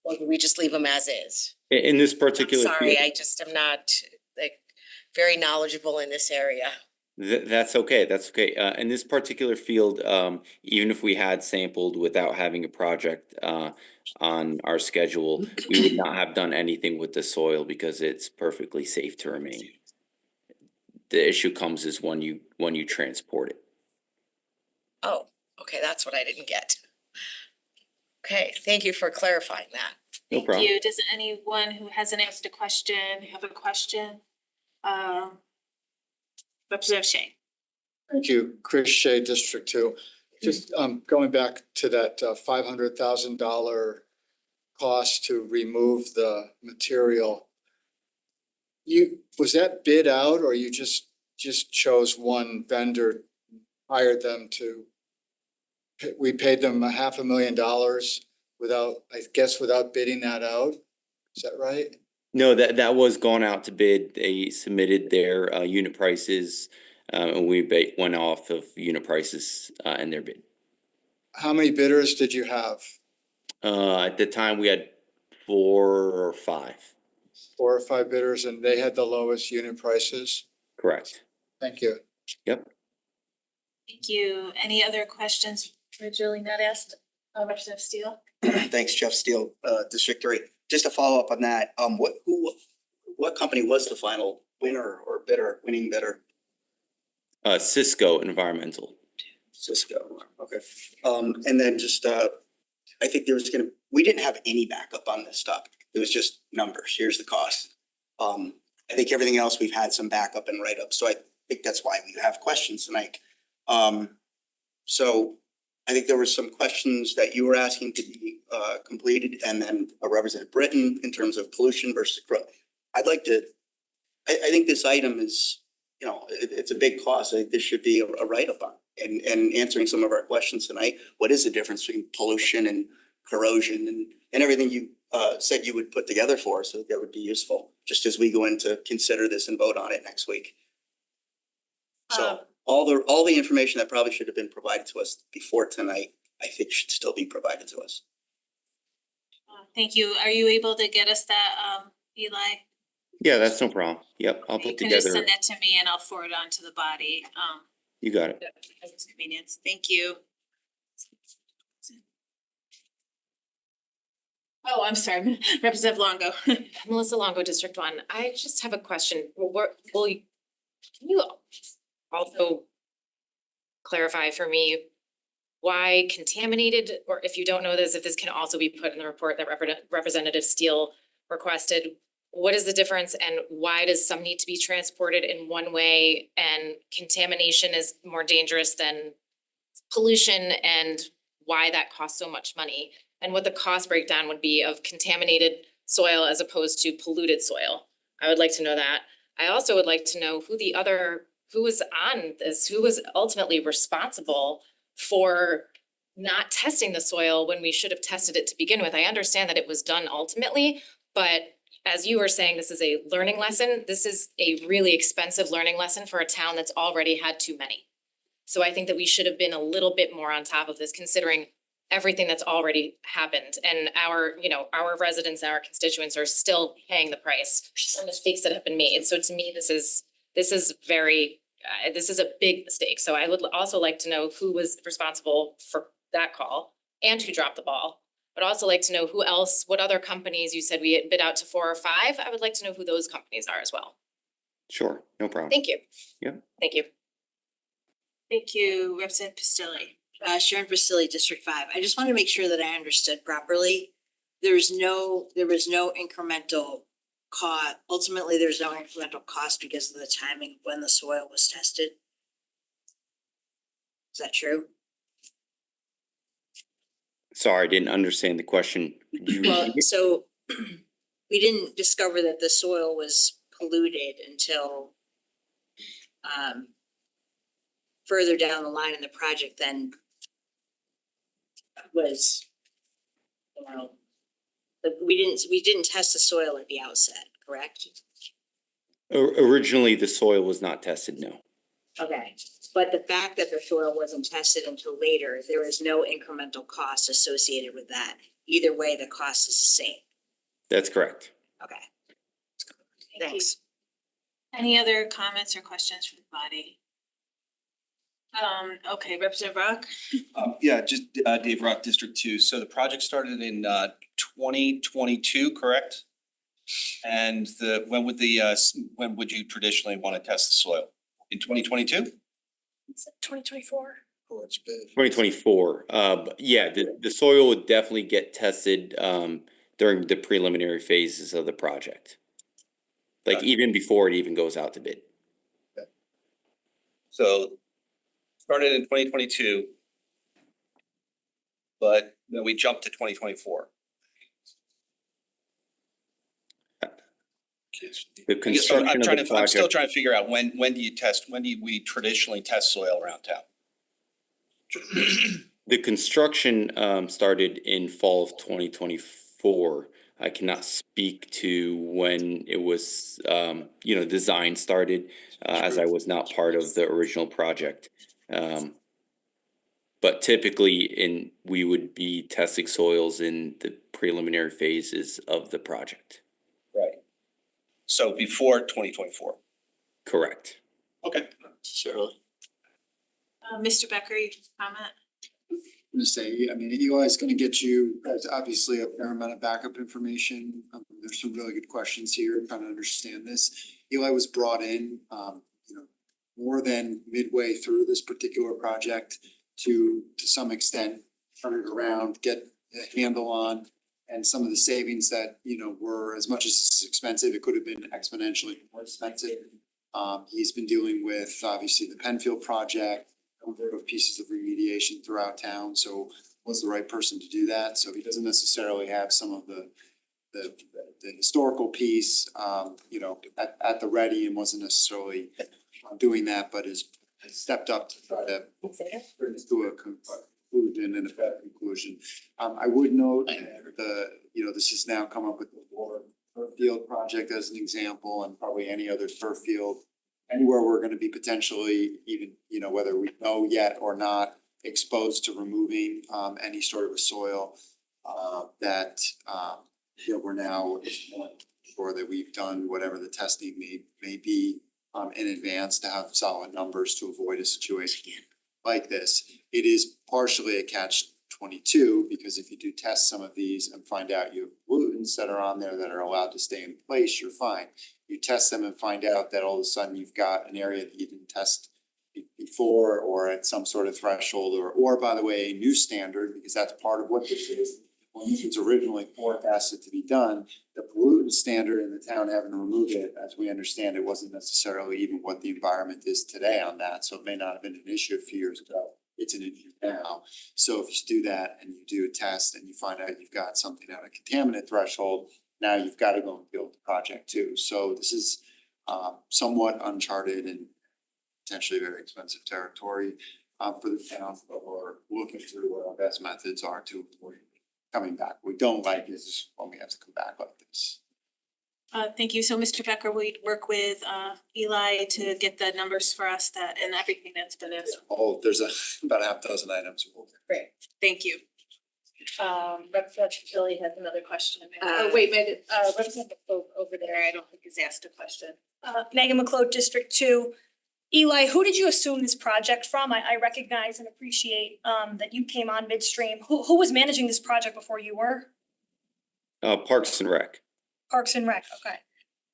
Or do we just leave them as is? In this particular I'm sorry, field- I just am not very knowledgeable in this area. That's okay, that's okay. In this particular field, even if we had sampled without having a project on our schedule, we would not have done anything with the soil because it's perfectly safe to remain. The issue comes is when you transport it. Oh, okay, that's what I didn't get. Okay, thank you for clarifying that. No problem. Thank you. Does anyone who hasn't asked a question have a question? Representative Shea. Thank you, Chris Shea, District 2. Just going back to that $500,000 cost to remove the material. Was that bid out, or you just chose one vendor, hired them to? We paid them $500,000 without bidding that out. Is that right? No, that was gone out to bid. They submitted their unit prices, and we went off of unit prices in their bid. How many bidders did you have? At the time, we had 4 or 5. 4 or 5 bidders, and they had the lowest unit prices? Correct. Thank you. Yep. Thank you. Any other questions for Julie not asked? Representative Steele? Thanks, Jeff Steele, District 3. Just to follow up on that, what company was the final winner or winning bidder? Cisco Environmental. Cisco, okay. And then just, I think we didn't have any backup on this stuff. It was just numbers, here's the cost. I think everything else, we've had some backup and write-up, so I think that's why we have questions tonight. So I think there were some questions that you were asking to be completed, and then Representative Britton in terms of pollution versus growth. I think this item is, it's a big cost. I think this should be a write-up on and answering some of our questions tonight. What is the difference between pollution and corrosion and everything you said you would put together for us? So that would be useful just as we go in to consider this and vote on it next week. So all the information that probably should have been provided to us before tonight, I think should still be provided to us. Thank you. Are you able to get us that, Eli? Yeah, that's no problem. Yep, I'll You put can just together. send that to me and I'll forward on to the body. You got it. As it's convenience. Thank you. Oh, I'm sorry, Representative Longo. Melissa Longo, District 1. I just have a question. Can you also clarify for me why contaminated, or if you don't know this, if this can also be put in the report that Representative Steele requested, what is the difference and why does some need to be transported in one way and contamination is more dangerous than pollution, and why that costs so much money, and what the cost breakdown would be of contaminated soil as opposed to polluted soil? I would like to know that. I also would like to know who was on this, who was ultimately responsible for not testing the soil when we should have tested it to begin with. I understand that it was done ultimately, but as you were saying, this is a learning lesson. This is a really expensive learning lesson for a town that's already had too many. So I think that we should have been a little bit more on top of this, considering everything that's already happened, and our residents and our constituents are still paying the price for mistakes that have been made. So to me, this is a big mistake. So I would also like to know who was responsible for that call and who dropped the ball. But also like to know who else, what other companies, you said we had bid out to 4 or 5. I would like to know who those companies are as well. Sure, no problem. Thank you. Yep. Thank you. Thank you, Representative Pistilli. Sharon Priscilli, District 5. I just want to make sure that I understood properly. There was no incremental cost. Ultimately, there's no incremental cost because of the timing of when the soil was tested. Is that true? Sorry, I didn't understand the question. Could you Well, repeat it? so we didn't discover that the soil was polluted until further down the line in the project than was, we didn't test the soil at the outset, correct? Originally, the soil was not tested, no. Okay, but the fact that the soil wasn't tested until later, there is no incremental cost associated with that. Either way, the cost is the same. That's correct. Okay. Thanks. Any other comments or questions from the body? Okay, Representative Rock. Yeah, just Dave Rock, District 2. So the project started in 2022, correct? And when would you traditionally want to test the soil? In 2022? 2024. Oh, it's big. 2024. Yeah, the soil would definitely get tested during the preliminary phases of the project. Like even before it even goes out to bid. So started in 2022, but then we jumped to 2024. The construction of the I'm still project, trying to figure out when do we traditionally test soil around town? the construction started in fall of 2024. I cannot speak to when it was, design started, as I was not part of the original project. But typically we would be testing soils in the preliminary phases of the project. Right. So before 2024. Correct. Okay. Sure. Mr. Becker, you can comment? I'm gonna say, I mean, Eli is gonna get you, obviously a fair amount of backup information. There's some really good questions here, trying to understand this. Eli was brought in, more than midway through this particular project to some extent, turn it around, get a handle on. And some of the savings that, were, as much as it's expensive, it could have been exponentially more expensive. He's been dealing with, obviously, the Penfield project, a number of pieces of remediation throughout town, so was the right person to do that. So he doesn't necessarily have some of the historical piece, at the ready, and wasn't necessarily doing that, but has stepped up to try to bring this to a conclusion and a better conclusion. I would note this has now come up with the turf field project as an example, and probably any other turf field. Anywhere we're gonna be potentially even, whether we know yet or not, exposed to removing any sort of a soil that we're now sure that we've done whatever the testing may be in advance to have solid numbers to avoid a situation like this. It is partially a catch-22 because if you do test some of these and find out you have pollutants that are on there that are allowed to stay in place, you're fine. You test them and find out that all of a sudden you've got an area that you didn't test before or at some sort of threshold or by the way, a new standard, because that's part of what this is. When this was originally forecasted to be done, the pollutant standard in the town having to remove it, as we understand, it wasn't necessarily even what the environment is today on that. So it may not have been an issue a few years ago. It's an issue now. So if you do that and you do a test and you find out you've got something at a contaminant threshold, now you've got to go and build the project too. So this is somewhat uncharted and potentially very expensive territory for the town, but we're looking through what our best methods are to avoid coming back. What we don't like is when we have to come back like this. Thank you. So Mr. Becker, we'd work with Eli to get the numbers for us and everything that's been asked. Oh, there's about a half dozen items. Great, thank you. Representative Billy has another question. Representative over there, I don't think has asked a question. Megan McLeod, District 2. Eli, who did you assume this project from? I recognize and appreciate that you came on midstream. Who was managing this project before you were? Parks and Rec. Parks and Rec, okay.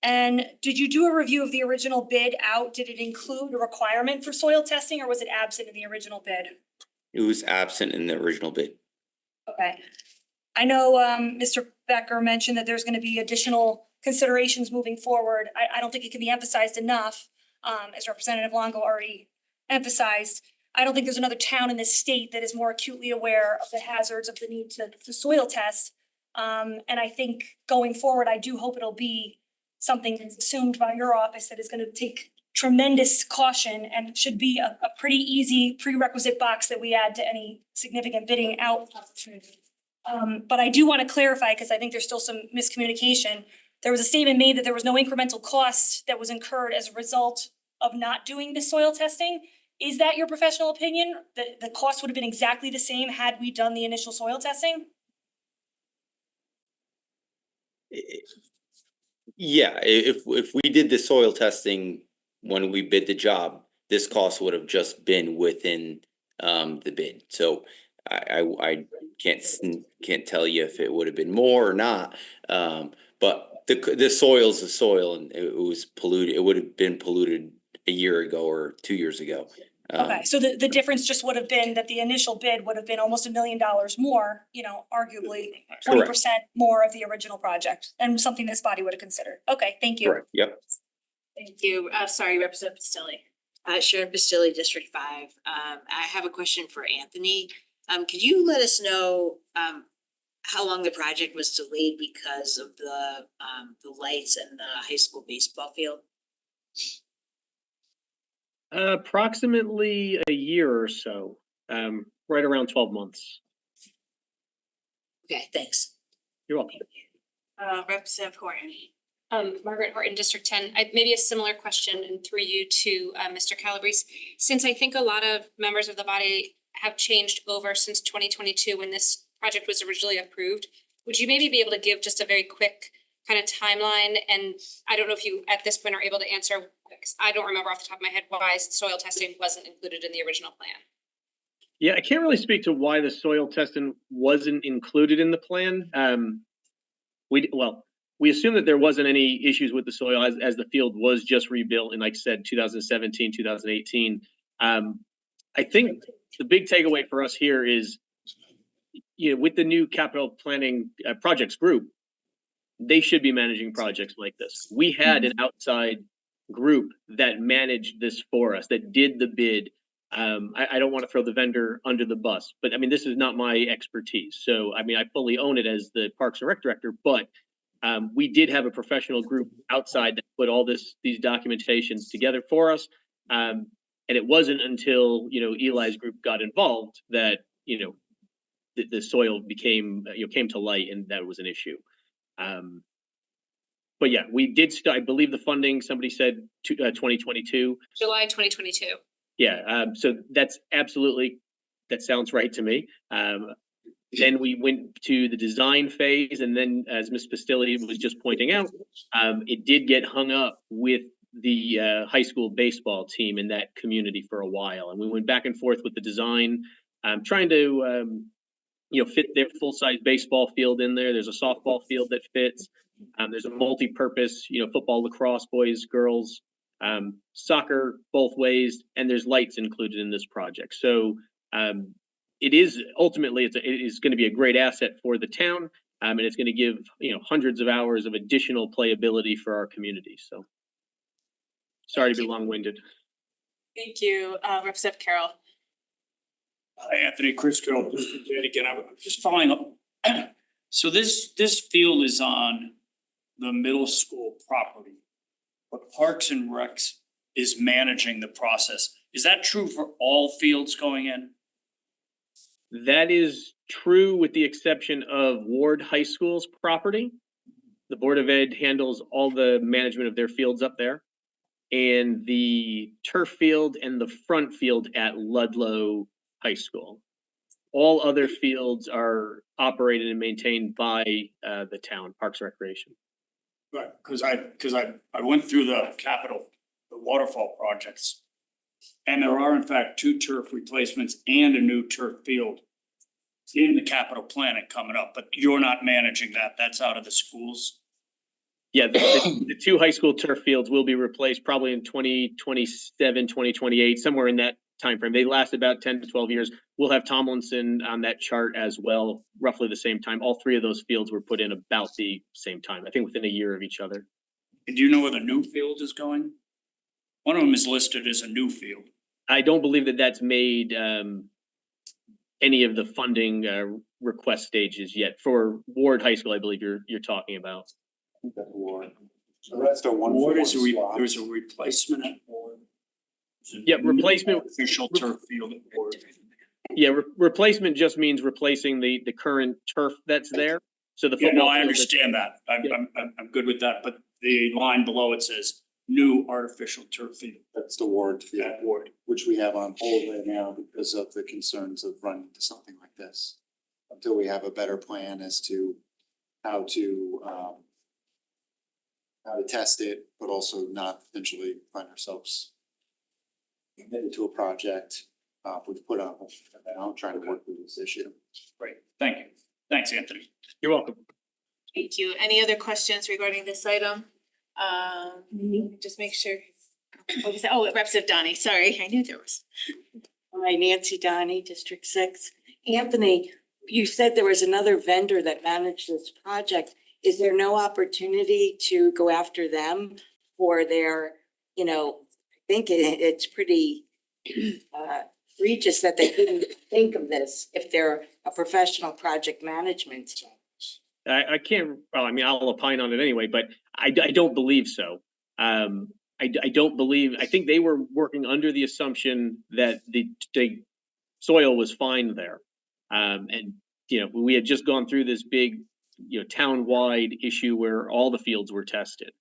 And did you do a review of the original bid out? Did it include a requirement for soil testing or was it absent in the original bid? It was absent in the original bid. Okay. I know Mr. Becker mentioned that there's gonna be additional considerations moving forward. I don't think it can be emphasized enough, as Representative Longo already emphasized. I don't think there's another town in this state that is more acutely aware of the hazards of the need to soil test. And I think going forward, I do hope it'll be something that's assumed by your office that is gonna take tremendous caution and should be a pretty easy prerequisite box that we add to any significant bidding out opportunity. But I do want to clarify, because I think there's still some miscommunication. There was a statement made that there was no incremental cost that was incurred as a result of not doing the soil testing. Is that your professional opinion? That the cost would have been exactly the same had we done the initial soil testing? Yeah, if we did the soil testing when we bid the job, this cost would have just been within the bid. So I can't tell you if it would have been more or not. But the soil's the soil and it was polluted. It would have been polluted a year ago or 2 years ago. Okay, so the difference just would have been that the initial bid would have been almost $1 million more, arguably 20% more of the original project and something this body would have considered. Okay, thank you. Correct, yep. Thank you. Sorry, Representative Pistilli. Sharon Pistilli, District 5. I have a question for Anthony. Could you let us know how long the project was delayed because of the lights and the high school baseball field? Approximately a year or so, right around 12 months. Okay, thanks. You're welcome. Representative Horton. Margaret Horton, District 10. Maybe a similar question and through you to Mr. Calabrese. Since I think a lot of members of the body have changed over since 2022 when this project was originally approved. Would you maybe be able to give just a very quick kind of timeline? And I don't know if you at this point are able to answer, because I don't remember off the top of my head why soil testing wasn't included in the original plan. Yeah, I can't really speak to why the soil testing wasn't included in the plan. We assume that there wasn't any issues with the soil as the field was just rebuilt in, like I said, 2017, 2018. I think the big takeaway for us here is, with the new capital planning projects group, they should be managing projects like this. We had an outside group that managed this for us, that did the bid. I don't want to throw the vendor under the bus, but I mean, this is not my expertise. So, I mean, I fully own it as the Parks and Rec director, but we did have a professional group outside that put all these documentations together for us. And it wasn't until, Eli's group got involved that, the soil came to light, and that was an issue. But yeah, we did I believe the funding, somebody said 2022. July 2022. Yeah, so that's absolutely, that sounds right to me. Then we went to the design phase, and then as Ms. Pastilli was just pointing out, it did get hung up with the high school baseball team in that community for a while. And we went back and forth with the design, trying to fit their full-size baseball field in there. There's a softball field that fits. There's a multi-purpose, football, lacrosse, boys, girls, soccer both ways, and there's lights included in this project. So it is ultimately, it is going to be a great asset for the town, and it's going to give hundreds of hours of additional playability for our community. So sorry to be long-winded. Thank you, Representative Carroll. Hi, Anthony, Chris Carroll, again, I'm just following up. So this field is on the middle school property, but Parks and Recs is managing the process. Is that true for all fields going in? That is true with the exception of Ward High School's property. The Board of Ed handles all the management of their fields up there. And the turf field and the front field at Ludlow High School. All other fields are operated and maintained by the town, Parks and Recreation. Right, because I went through the waterfall projects. And there are in fact 2 turf replacements and a new turf field in the capital planning coming up, but you're not managing that. That's out of the schools. Yeah, the 2 high school turf fields will be replaced probably in 2027, 2028, somewhere in that timeframe. They last about 10 to 12 years. We'll have Tomlinson on that chart as well, roughly the same time. All 3 of those fields were put in about the same time, I think within a year of each other. And do you know where the new field is going? One of them is listed as a new field. I don't believe that that's made any of the funding request stages yet. For Ward High School, I believe you're talking about. So that's the one. Ward is there's a replacement at Ward. Yeah, replacement. Official turf field at Ward. Yeah, replacement just means replacing the current turf that's there. So the Yeah, football. no, I understand that. I'm good with that, but the line below it says new artificial turf field. That's the Ward field, At Ward. which we have on hold right now because of the concerns of running into something like this. Until we have a better plan as to how to test it, but also not potentially find ourselves committed to a project we've put on, and I'm trying to work through this issue. Great, thank you. Thanks, Anthony. You're welcome. Thank you. Any other questions regarding this item? Just make sure. What was that? Oh, Representative Donnie, sorry, I knew there was. Hi, Nancy Donnie, District 6. Anthony, you said there was another vendor that managed this project. Is there no opportunity to go after them for their, I think it's pretty egregious that they didn't think of this if they're a professional project management. I can't, well, I mean, I'll opine on it anyway, but I don't believe so. I don't believe, I think they were working under the assumption that the soil was fine there. And, we had just gone through this big, town-wide issue where all the fields were tested.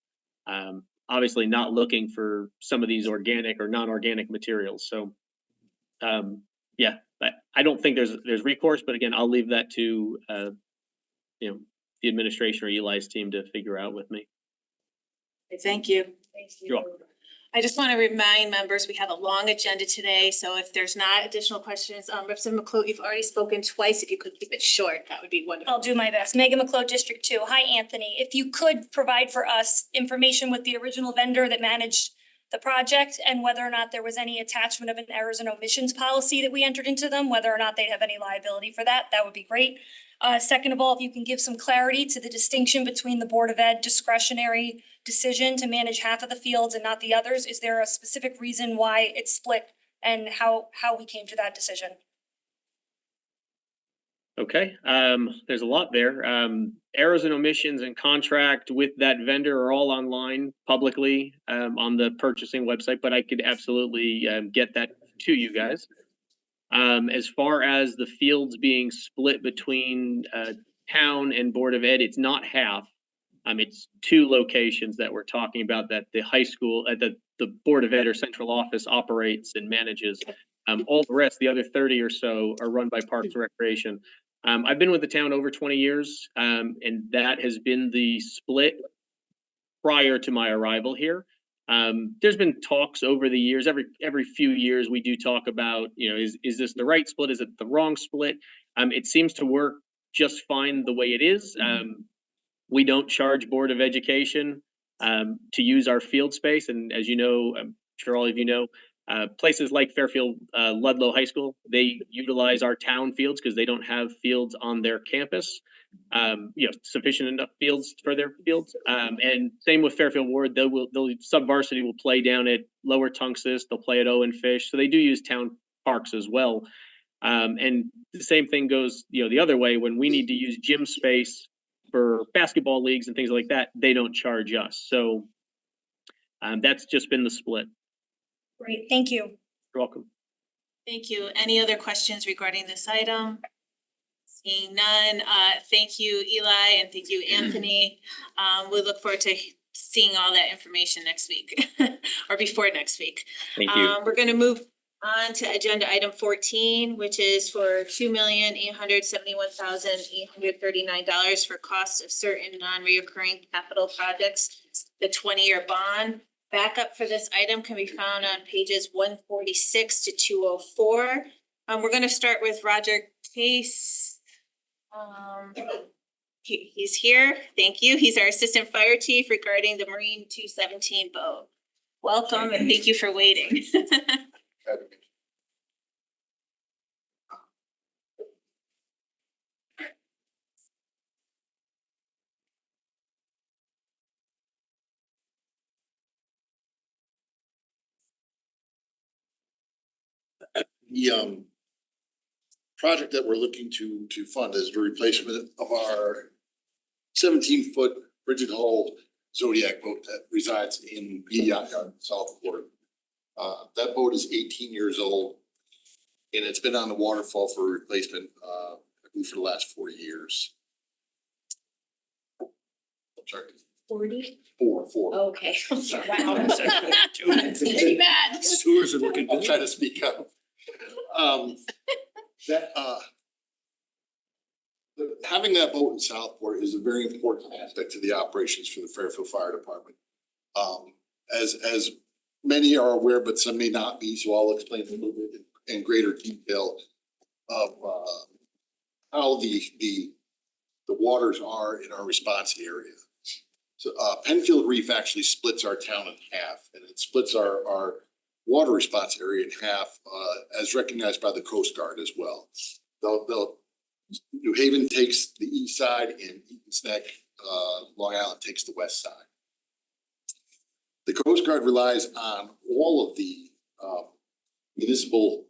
Obviously not looking for some of these organic or non-organic materials. So, yeah, I don't think there's recourse, but again, I'll leave that to the administration or Eli's team to figure out with me. Thank you. You're welcome. I just want to remind members, we have a long agenda today, so if there's not additional questions, Representative McClure, you've already spoken twice. If you could keep it short, that would be wonderful. I'll do my best. Megan McCloud, District 2. Hi, Anthony. If you could provide for us information with the original vendor that managed the project and whether or not there was any attachment of an errors and omissions policy that we entered into them, whether or not they'd have any liability for that, that would be great. Second of all, if you can give some clarity to the distinction between the Board of Ed discretionary decision to manage half of the fields and not the others. Is there a specific reason why it's split and how we came to that decision? Okay, there's a lot there. Errors and omissions and contract with that vendor are all online publicly on the purchasing website, but I could absolutely get that to you guys. As far as the fields being split between town and Board of Ed, it's not half. It's 2 locations that we're talking about that the high school, the Board of Ed or central office operates and manages. All the rest, the other 30 or so, are run by Parks and Recreation. I've been with the town over 20 years, and that has been the split prior to my arrival here. There's been talks over the years, every few years we do talk about, is this the right split? Is it the wrong split? It seems to work just fine the way it is. We don't charge Board of Education to use our field space. And as you know, I'm sure all of you know, places like Fairfield, Ludlow High School, they utilize our town fields because they don't have fields on their campus. Sufficient enough fields for their fields. And same with Fairfield Ward, they'll sub-varsity will play down at Lower Tunxis, they'll play at Owen Fish. So they do use town parks as well. And the same thing goes, the other way when we need to use gym space for basketball leagues and things like that, they don't charge us. So that's just been the split. Great, thank you. You're welcome. Thank you. Any other questions regarding this item? Seeing none, thank you, Eli, and thank you, Anthony. We look forward to seeing all that information next week or before next week. Thank you. We're gonna move on to agenda item 14, which is for $2,871,839 for costs of certain non-reoccurring capital projects. The 20-year bond. Backup for this item can be found on pages 146 to 204. We're gonna start with Roger Case. He's here. Thank you. He's our Assistant Fire Chief regarding the Marine 217 boat. Welcome and thank you for waiting. The project that we're looking to fund is the replacement of our 17-foot rigid hull Zodiac boat that resides in the yacht yard in Southport. That boat is 18 years old and it's been on the waterfall for replacement I believe for the last 4 years. I'm sorry. 40? Four. Okay. Wow. Pretty bad. Stewards are looking, I'm trying to speak up. Having that boat in Southport is a very important aspect to the operations for the Fairfield Fire Department. As many are aware, but some may not be, so I'll explain a little bit in greater detail of how the waters are in our response area. So Penfield Reef actually splits our town in half, and it splits our water response area in half, as recognized by the Coast Guard as well. New Haven takes the east side and Eaton's Neck, Long Island takes the west side. The Coast Guard relies on all of the municipal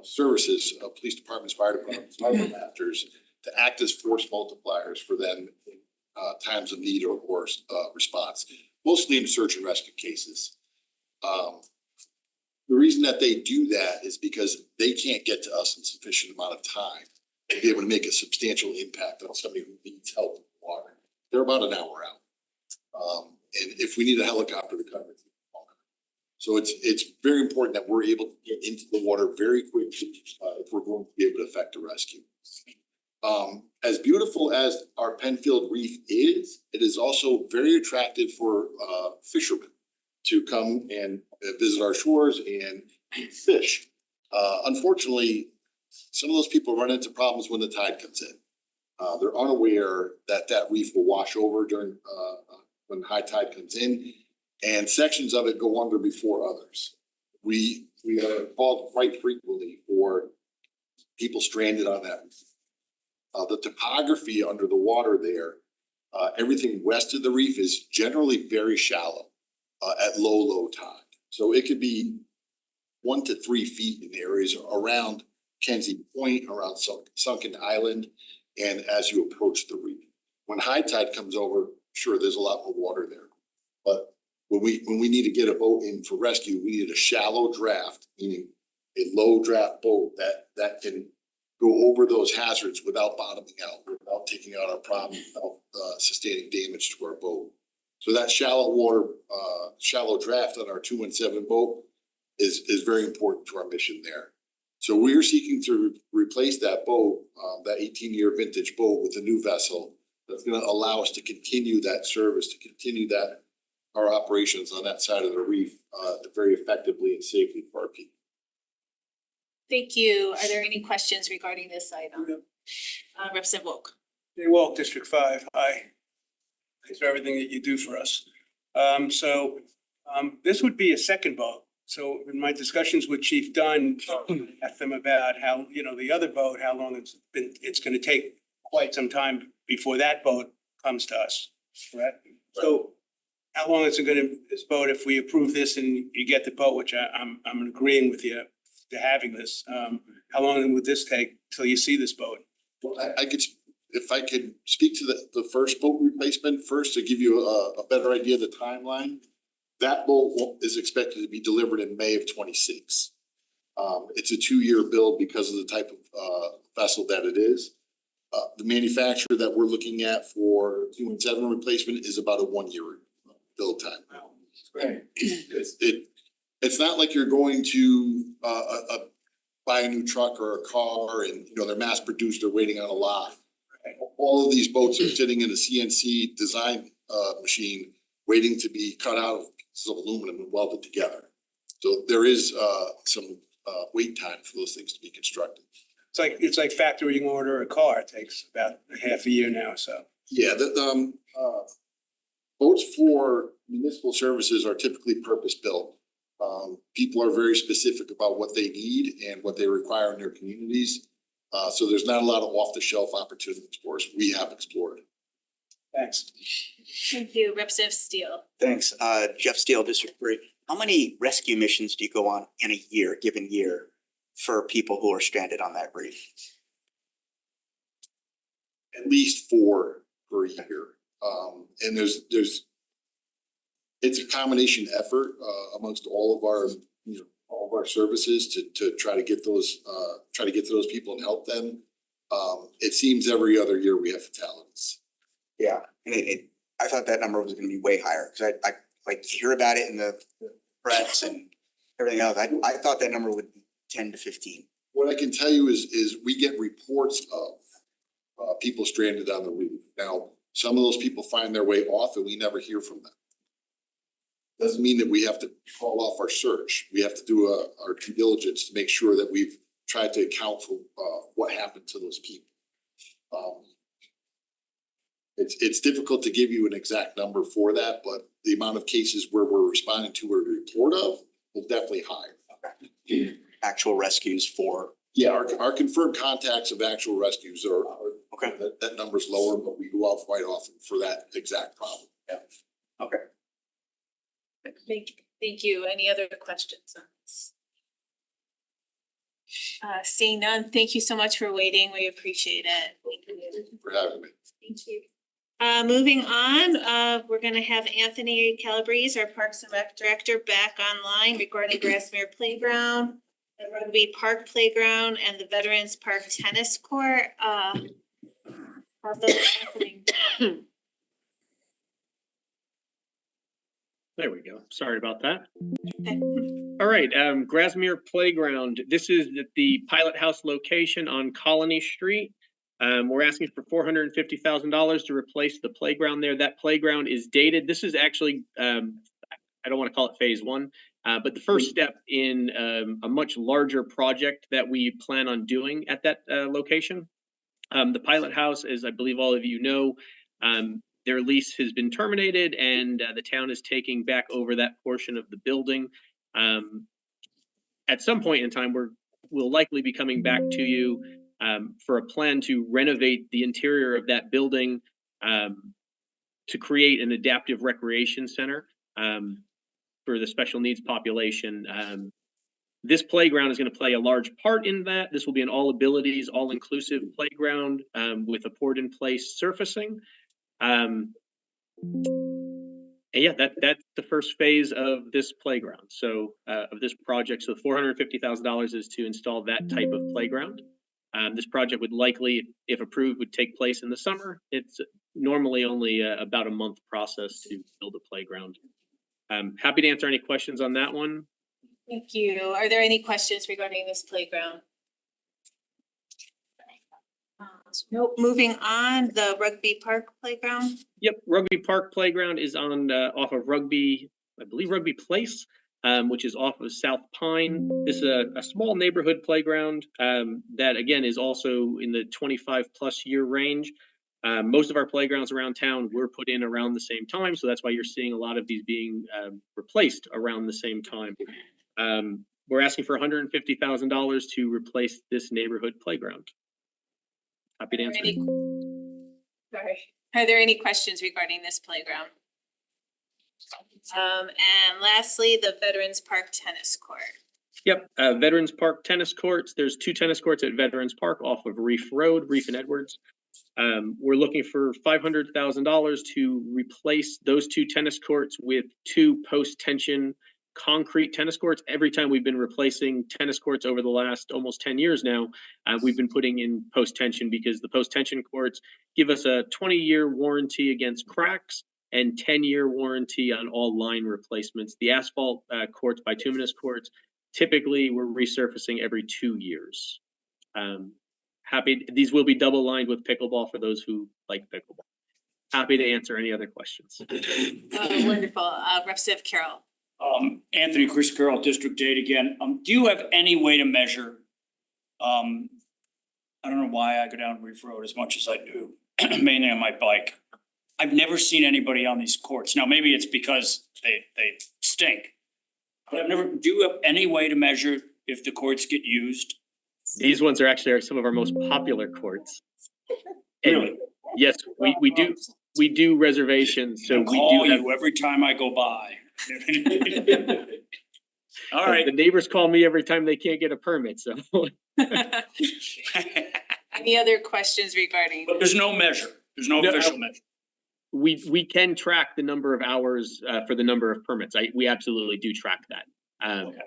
services, police departments, fire departments, harbor masters, to act as force multipliers for them in times of need or response, mostly in search and rescue cases. The reason that they do that is because they can't get to us in sufficient amount of time to be able to make a substantial impact on somebody who needs help with water. They're about an hour out. And if we need a helicopter to cover it, So it's very important that we're able to get into the water very quickly, if we're going to be able to effect a rescue. As beautiful as our Penfield Reef is, it is also very attractive for fishermen to come and visit our shores and fish. Unfortunately, some of those people run into problems when the tide comes in. They're unaware that that reef will wash over during when high tide comes in, and sections of it go under before others. We are called quite frequently for people stranded on that. The topography under the water there, everything west of the reef is generally very shallow at low tide. So it could be 1 to 3 feet in areas around Kenzie Point, around Sunken Island, and as you approach the reef. When high tide comes over, sure, there's a lot more water there. But when we need to get a boat in for rescue, we need a shallow draft, meaning a low draft boat that can go over those hazards without bottoming out, without taking out our problem, without sustaining damage to our boat. So that shallow water, shallow draft on our 217 boat is very important to our mission there. So we're seeking to replace that boat, that 18-year vintage boat, with a new vessel that's gonna allow us to continue that service, to continue that our operations on that side of the reef very effectively and safely for our people. Thank you. Are there any questions regarding this item? Representative Wolk. Hey, Wolk, District 5, hi. Thanks for everything that you do for us. This would be a second boat. So in my discussions with Chief Dunn, asked them about how, the other boat, how long it's gonna take quite some time before that boat comes to us, correct? So how long is it gonna, this boat, if we approve this and you get the boat, which I'm agreeing with you to having this, how long would this take till you see this boat? Well, if I could speak to the first boat replacement first to give you a better idea of the timeline. That boat is expected to be delivered in May of 26. It's a 2-year build because of the type of vessel that it is. The manufacturer that we're looking at for 217 replacement is about a 1-year build time. Wow, that's great. It's not like you're going to buy a new truck or a car and they're mass produced, they're waiting on a lot. All of these boats are sitting in a CNC design machine waiting to be cut out of pieces of aluminum and welded together. So there is some wait time for those things to be constructed. It's like factory order a car. It takes about half a year now, so. Yeah, the boats for municipal services are typically purpose-built. People are very specific about what they need and what they require in their communities. So there's not a lot of off-the-shelf opportunities for us. We have explored. Thanks. Thank you. Representative Steele. Thanks. Jeff Steele, District 3. How many rescue missions do you go on in a given year for people who are stranded on that reef? At least 4 per year. And it's a combination effort amongst all of our services to try to get to those people and help them. It seems every other year we have fatalities. Yeah, and I thought that number was gonna be way higher, because I like hear about it in the press and everything else. I thought that number would be 10 to 15. What I can tell you is we get reports of people stranded on the reef. Now, some of those people find their way off and we never hear from them. Doesn't mean that we have to call off our search. We have to do our due diligence to make sure that we've tried to account for what happened to those people. It's difficult to give you an exact number for that, but the amount of cases where we're responding to a report of is definitely higher. Okay. Actual rescues for. Yeah, our confirmed contacts of actual rescues are okay. That number's lower, but we go out quite often for that exact problem. Yeah. Okay. Thank you. Any other questions on this? Seeing none, thank you so much for waiting. We appreciate it. Thank you. Thank you for having me. Thank you. Moving on, we're gonna have Anthony Calabrese, our Parks and Rec Director, back online regarding Grassmere Playground, the Rugby Park Playground, and the Veterans Park Tennis Court. How's that happening? There we go. Sorry about that. Okay. All right, Grasmere Playground. This is the Pilot House location on Colony Street. We're asking for $450,000 to replace the playground there. That playground is dated. This is actually, I don't want to call it phase one, but the first step in a much larger project that we plan on doing at that location. The Pilot House, as I believe all of you know, their lease has been terminated and the town is taking back over that portion of the building. At some point in time, we'll likely be coming back to you for a plan to renovate the interior of that building to create an adaptive recreation center for the special needs population. This playground is going to play a large part in that. This will be an all abilities, all inclusive playground with a poured in place surfacing. And yeah, that's the first phase of this playground. So of this project, so $450,000 is to install that type of playground. This project would likely, if approved, would take place in the summer. It's normally only about a month process to build a playground. Happy to answer any questions on that one. Thank you. Are there any questions regarding this playground? Nope. Moving on, the Rugby Park Playground. Yep, Rugby Park Playground is on off of Rugby, I believe Rugby Place, which is off of South Pine. This is a small neighborhood playground that again is also in the 25+ year range. Most of our playgrounds around town were put in around the same time, so that's why you're seeing a lot of these being replaced around the same time. We're asking for $150,000 to replace this neighborhood playground. Happy to answer. Sorry. Are there any questions regarding this playground? And lastly, the Veterans Park Tennis Court. Yep, Veterans Park Tennis Courts. There's 2 tennis courts at Veterans Park off of Reef Road, Reef and Edwards. We're looking for $500,000 to replace those 2 tennis courts with 2 post-tension concrete tennis courts. Every time we've been replacing tennis courts over the last almost 10 years now, we've been putting in post-tension because the post-tension courts give us a 20-year warranty against cracks and 10-year warranty on all line replacements. The asphalt courts, bituminous courts, typically we're resurfacing every 2 years. These will be double lined with pickleball for those who like pickleball. Happy to answer any other questions. Wonderful. Representative Carroll. Anthony Chris Carroll, District 8 again. Do you have any way to measure? I don't know why I go down Reef Road as much as I do, mainly on my bike. I've never seen anybody on these courts. Now, maybe it's because they stink. But I've never, do you have any way to measure if the courts get used? These ones are actually some of our most popular courts. Really? And yes, we do reservations, so we Call do have. you every time I go by. All right. The neighbors call me every time they can't get a permit, so. Any other questions regarding? But there's no measure. There's no official measure. We can track the number of hours for the number of permits. We absolutely do track that. Okay.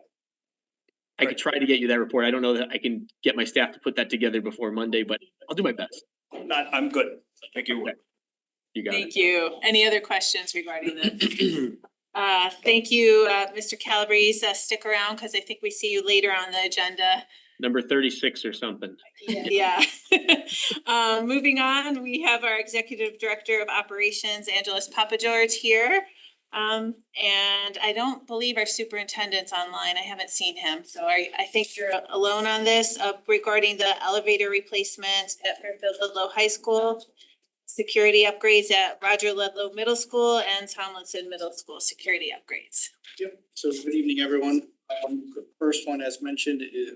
I could try to get you that report. I don't know that I can get my staff to put that together before Monday, but I'll do my best. I'm good. Thank you. Okay. You got it. Thank you. Any other questions regarding this? Thank you, Mr. Calabrese. Stick around because I think we see you later on the agenda. Number 36 or something. Yeah. Moving on, we have our Executive Director of Operations, Angelos Papageorge here. And I don't believe our superintendent's online. I haven't seen him. So I think you're alone on this regarding the elevator replacement at Fairfield Ludlow High School, security upgrades at Roger Ludlow Middle School and Tomlinson Middle School security upgrades. Yep, so good evening, everyone. The first one as mentioned is,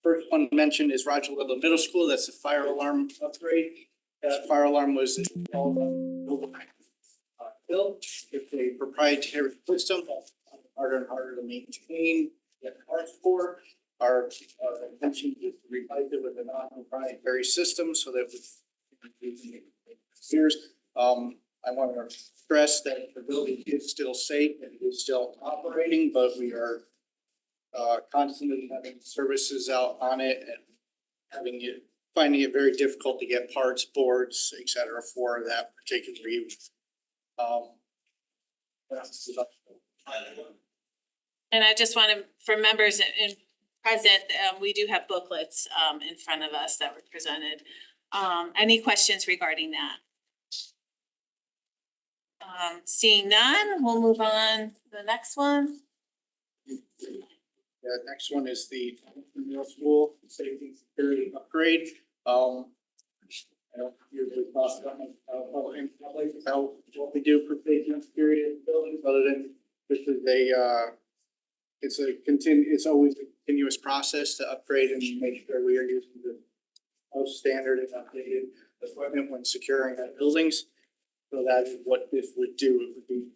first one mentioned is Roger Ludlow Middle School. That's a fire alarm upgrade. That fire alarm was installed built with a proprietary system, harder and harder to maintain, get parts for. Our intention is to replace it with a non-proprietary system so that we years. I want to stress that the building is still safe and it is still operating, but we are constantly having services out on it and finding it very difficult to get parts, boards, et cetera, for that particular use. And I just want to, for members in present, we do have booklets in front of us that were presented. Any questions regarding that? Seeing none, we'll move on to the next one. The next one is the middle school safety and security upgrade. I don't usually talk about in public about what we do for safety and security in buildings, other than this is it's always a continuous process to upgrade and make sure we are using the most standard and updated equipment when securing our buildings. So that is what this would do. It would be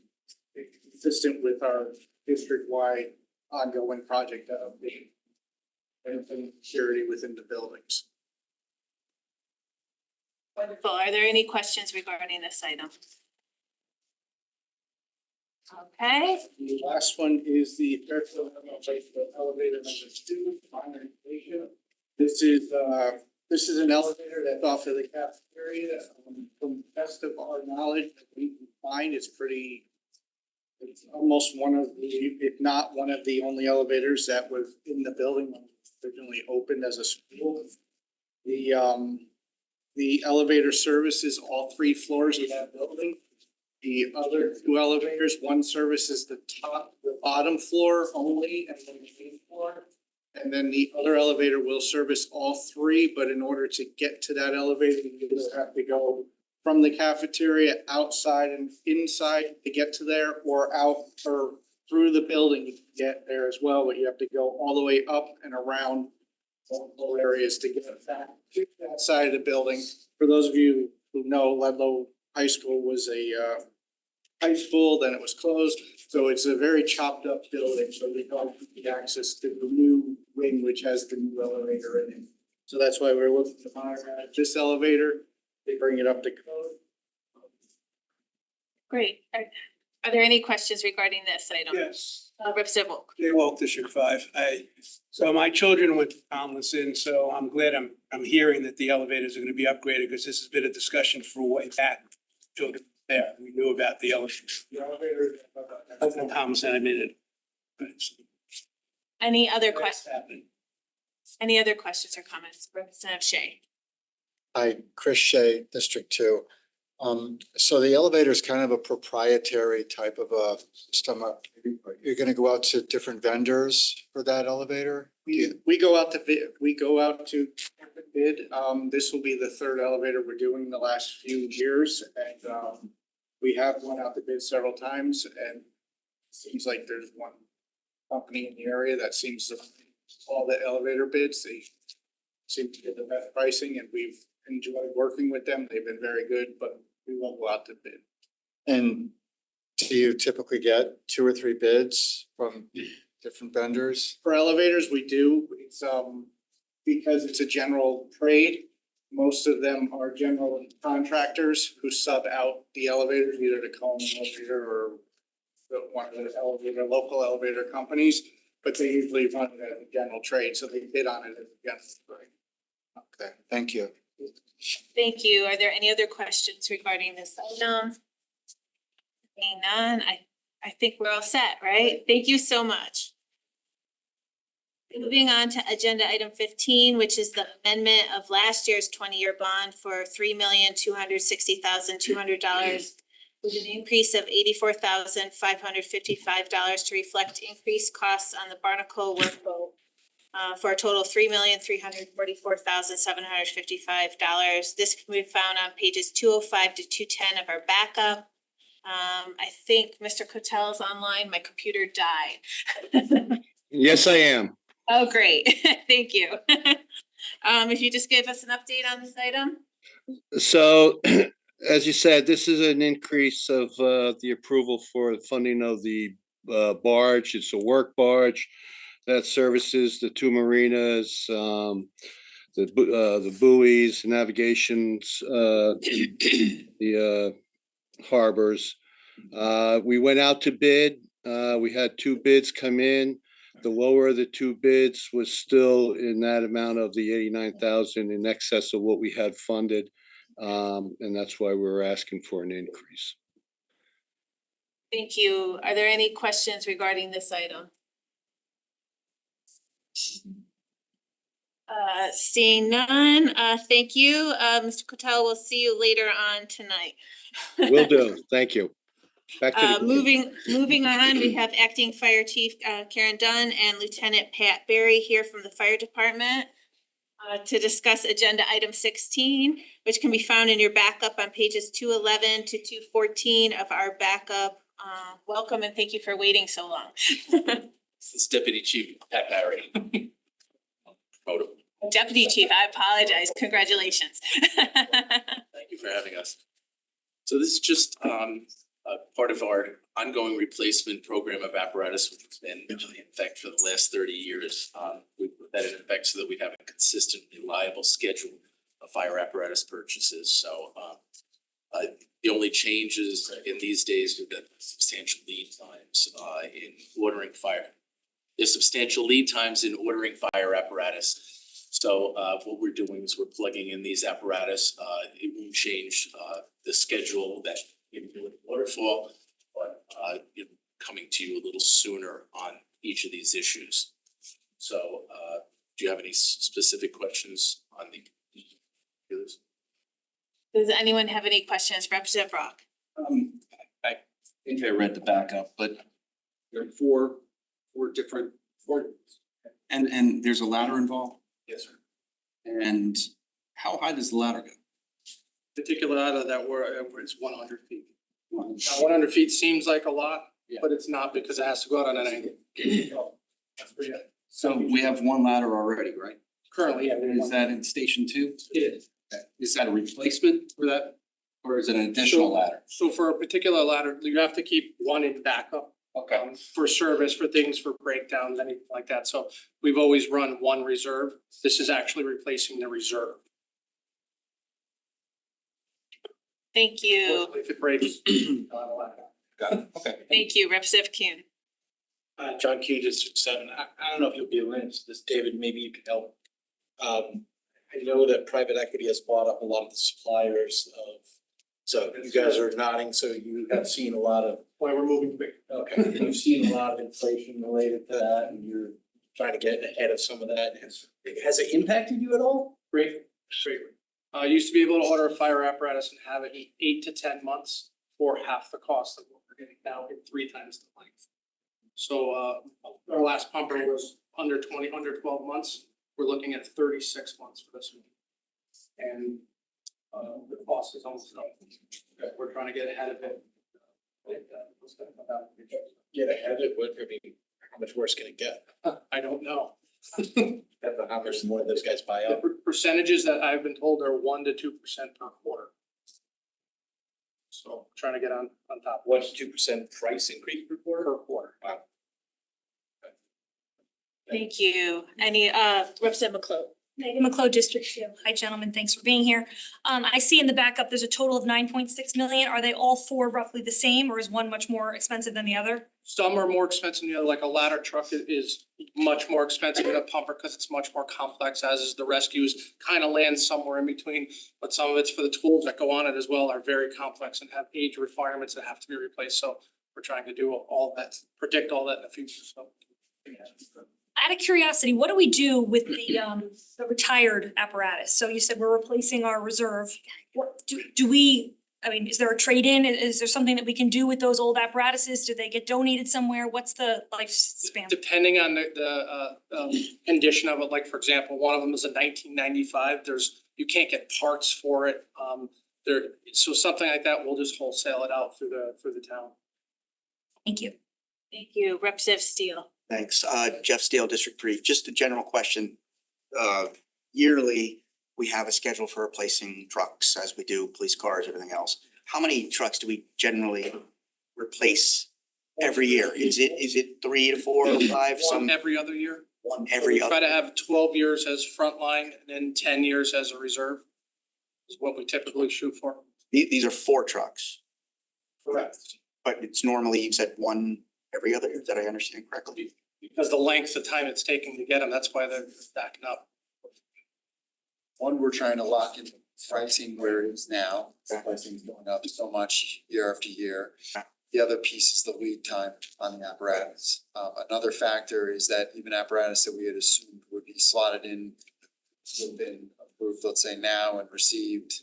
consistent with our district-wide ongoing project to update and security within the buildings. Wonderful. Are there any questions regarding this item? Okay. The last one is the FairTV elevator number 2, minor inflation. This is an elevator that's off of the cafeteria. From the best of our knowledge, we can find it's almost one of the, if not one of the only elevators that was in the building when it was originally opened as a school. The elevator services all 3 floors of that building. The other 2 elevators, one services the bottom floor only, and then the main floor. And then the other elevator will service all 3, but in order to get to that elevator, you either have to go from the cafeteria outside and inside to get to there, or out or through the building to get there as well, but you have to go all the way up and around multiple areas to get back to that side of the building. For those of you who know, Ludlow High School was a high school, then it was closed, so it's a very chopped up building, so we don't get access to the new wing, which has the new elevator in it. So that's why we're looking to modernize this elevator. They bring it up to code. Great. Are there any questions regarding this item? Yes. Representative Volk. Jay Wolf, District 5. So my children went to Tomlinson, so I'm glad I'm hearing that the elevators are gonna be upgraded, because this has been a discussion for way back. Children there, we knew about the elevator. The elevator. I was in Tomlinson, I made it. Any other questions? Any other questions or comments? Representative Shea. Hi, Chris Shea, District 2. So the elevator is kind of a proprietary type of a system. You're gonna go out to different vendors for that elevator? We go out to bid, bid. This will be the 3rd elevator we're doing in the last few years, and we have gone out to bid several times, and it seems like there's one company in the area that seems to all the elevator bids. They seem to get the best pricing, and we've enjoyed working with them. They've been very good, but we won't go out to bid. And do you typically get 2 or 3 bids from different vendors? For elevators, we do. It's because it's a general trade. Most of them are general contractors who sub out the elevators, either to Coleman Elevator or one of the local elevator companies. But they usually run it as a general trade, so they bid on it as a general trade. Okay, thank you. Thank you. Are there any other questions regarding this item? Seeing none, I think we're all set, right? Thank you so much. Moving on to agenda item 15, which is the amendment of last year's 20-year bond for $3,260,200 with an increase of $84,555 to reflect increased costs on the Barnacle workboat. For a total of $3,344,755. This can be found on pages 205 to 210 of our backup. I think Mr. Cotel's online. My computer died. Yes, I am. Oh, great. Thank you. If you just give us an update on this item. So, as you said, this is an increase of the approval for funding of the barge. It's a work barge that services the 2 marinas, the buoys, navigations, the harbors. We went out to bid. We had 2 bids come in. The lower of the 2 bids was still in that amount of the 89,000 in excess of what we had funded. And that's why we're asking for an increase. Thank you. Are there any questions regarding this item? Seeing none, thank you. Mr. Cotel, we'll see you later on tonight. Will do. Thank you. Back to the game. Moving on, we have Acting Fire Chief Karen Dunn and Lieutenant Pat Berry here from the Fire Department to discuss agenda item 16, which can be found in your backup on pages 211 to 214 of our backup. Welcome and thank you for waiting so long. This is Deputy Chief Pat Barry. Promote him. Deputy Chief, I apologize. Congratulations. Thank you for having us. So this is just a part of our ongoing replacement program of apparatus, which has been in effect for the last 30 years. We put that in effect so that we have a consistent, reliable schedule of fire apparatus purchases. So the only changes in these days are the substantial lead times in ordering fire. There's substantial lead times in ordering fire apparatus. So what we're doing is we're plugging in these apparatus. It won't change the schedule that you do with waterfall, but coming to you a little sooner on each of these issues. So do you have any specific questions on the others? Does anyone have any questions? Representative Rock? I think I read the backup, but there are four different, and there's a ladder involved? Yes, sir. And how high does the ladder go? Particular ladder that it's 100 feet. Now, 100 feet seems like a lot, but it's not because it has to go out on an angle. That's pretty good. So we have one ladder already, right? Currently, yeah. Is that in station 2? It is. Is that a replacement For that. or is it an additional ladder? So for a particular ladder, you have to keep one in backup. Okay. For service, for things, for breakdowns, anything like that. So we've always run one reserve. This is actually replacing the reserve. Thank you. If it breaks. Got it, okay. Thank you. Representative Kuhn. John Key, District 7. I don't know if you'll be able to answer this, David, maybe you could help. I know that private equity has bought up a lot of the suppliers of, so you guys are nodding, so you have seen a lot of. Why we're moving quick. Okay, you've seen a lot of inflation related to that and you're trying to get ahead of some of that. Has it impacted you at all? Great. Used to be able to order a fire apparatus and have it in 8 to 10 months for half the cost of what we're getting now in 3 times the length. So our last pumper was under 12 months. We're looking at 36 months for this one. And the cost is almost double. We're trying to get ahead of it. Get ahead of it, what, I mean, how much worse can it get? I don't know. Depends on how much more those guys buy up. The percentages that I've been told are 1 to 2% per quarter. So trying to get on top. 1 to 2% price increase per quarter? Per quarter. Wow. Thank you. Any Representative McClure? Megan McCloud, District 2. Hi, gentlemen. Thanks for being here. I see in the backup, there's a total of 9.6 million. Are they all 4 roughly the same or is one much more expensive than the other? Some are more expensive than the other, like a ladder truck is much more expensive than a pumper because it's much more complex, as is the rescues, kind of lands somewhere in between. But some of it's for the tools that go on it as well are very complex and have age requirements that have to be replaced. So we're trying to do all that, predict all that in the future, so. Out of curiosity, what do we do with the retired apparatus? So you said we're replacing our reserve. What do we, I mean, is there a trade-in? Is there something that we can do with those old apparatuses? Do they get donated somewhere? What's the lifespan? Depending on the condition of it, like for example, one of them is a 1995, you can't get parts for it. So something like that, we'll just wholesale it out through the town. Thank you. Thank you. Representative Steele. Thanks. Jeff Steele, District 3. Just a general question. Yearly, we have a schedule for replacing trucks as we do police cars, everything else. How many trucks do we generally replace every year? Is it 3 to 4 or 5? One every other year. One every other. Try to have 12 years as frontline and then 10 years as a reserve is what we typically shoot for. These are 4 trucks, Correct. but it's normally, you said 1 every other year. Did I understand correctly? Because the length of time it's taking to get them, that's why they're stacking up. One, we're trying to lock in pricing where it is now. Pricing's going up so much year after year. The other piece is the lead time on the apparatus. Another factor is that even apparatus that we had assumed would be slotted in, would have been approved, let's say now, and received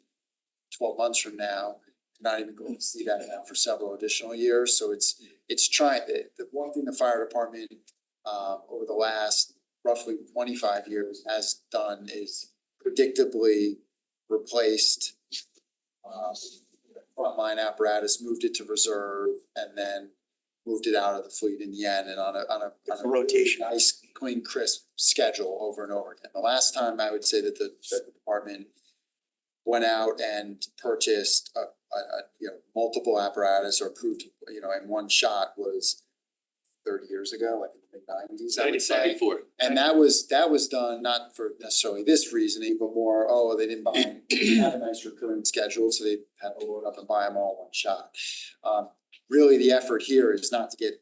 12 months from now, not even going to see that now for several additional years. So it's trying, the one thing the fire department over the last roughly 25 years has done is predictably replaced frontline apparatus, moved it to reserve, and then moved it out of the fleet in the end, and on a rotation. nice, clean, crisp schedule over and over again. The last time I would say that the department went out and purchased multiple apparatus or approved, in one shot was 30 years ago, like in the mid-90s, I would say. And that was done not for necessarily this reasoning, but more, they didn't have a nice recurring schedule, so they had to load up and buy them all in one shot. Really, the effort here is not to get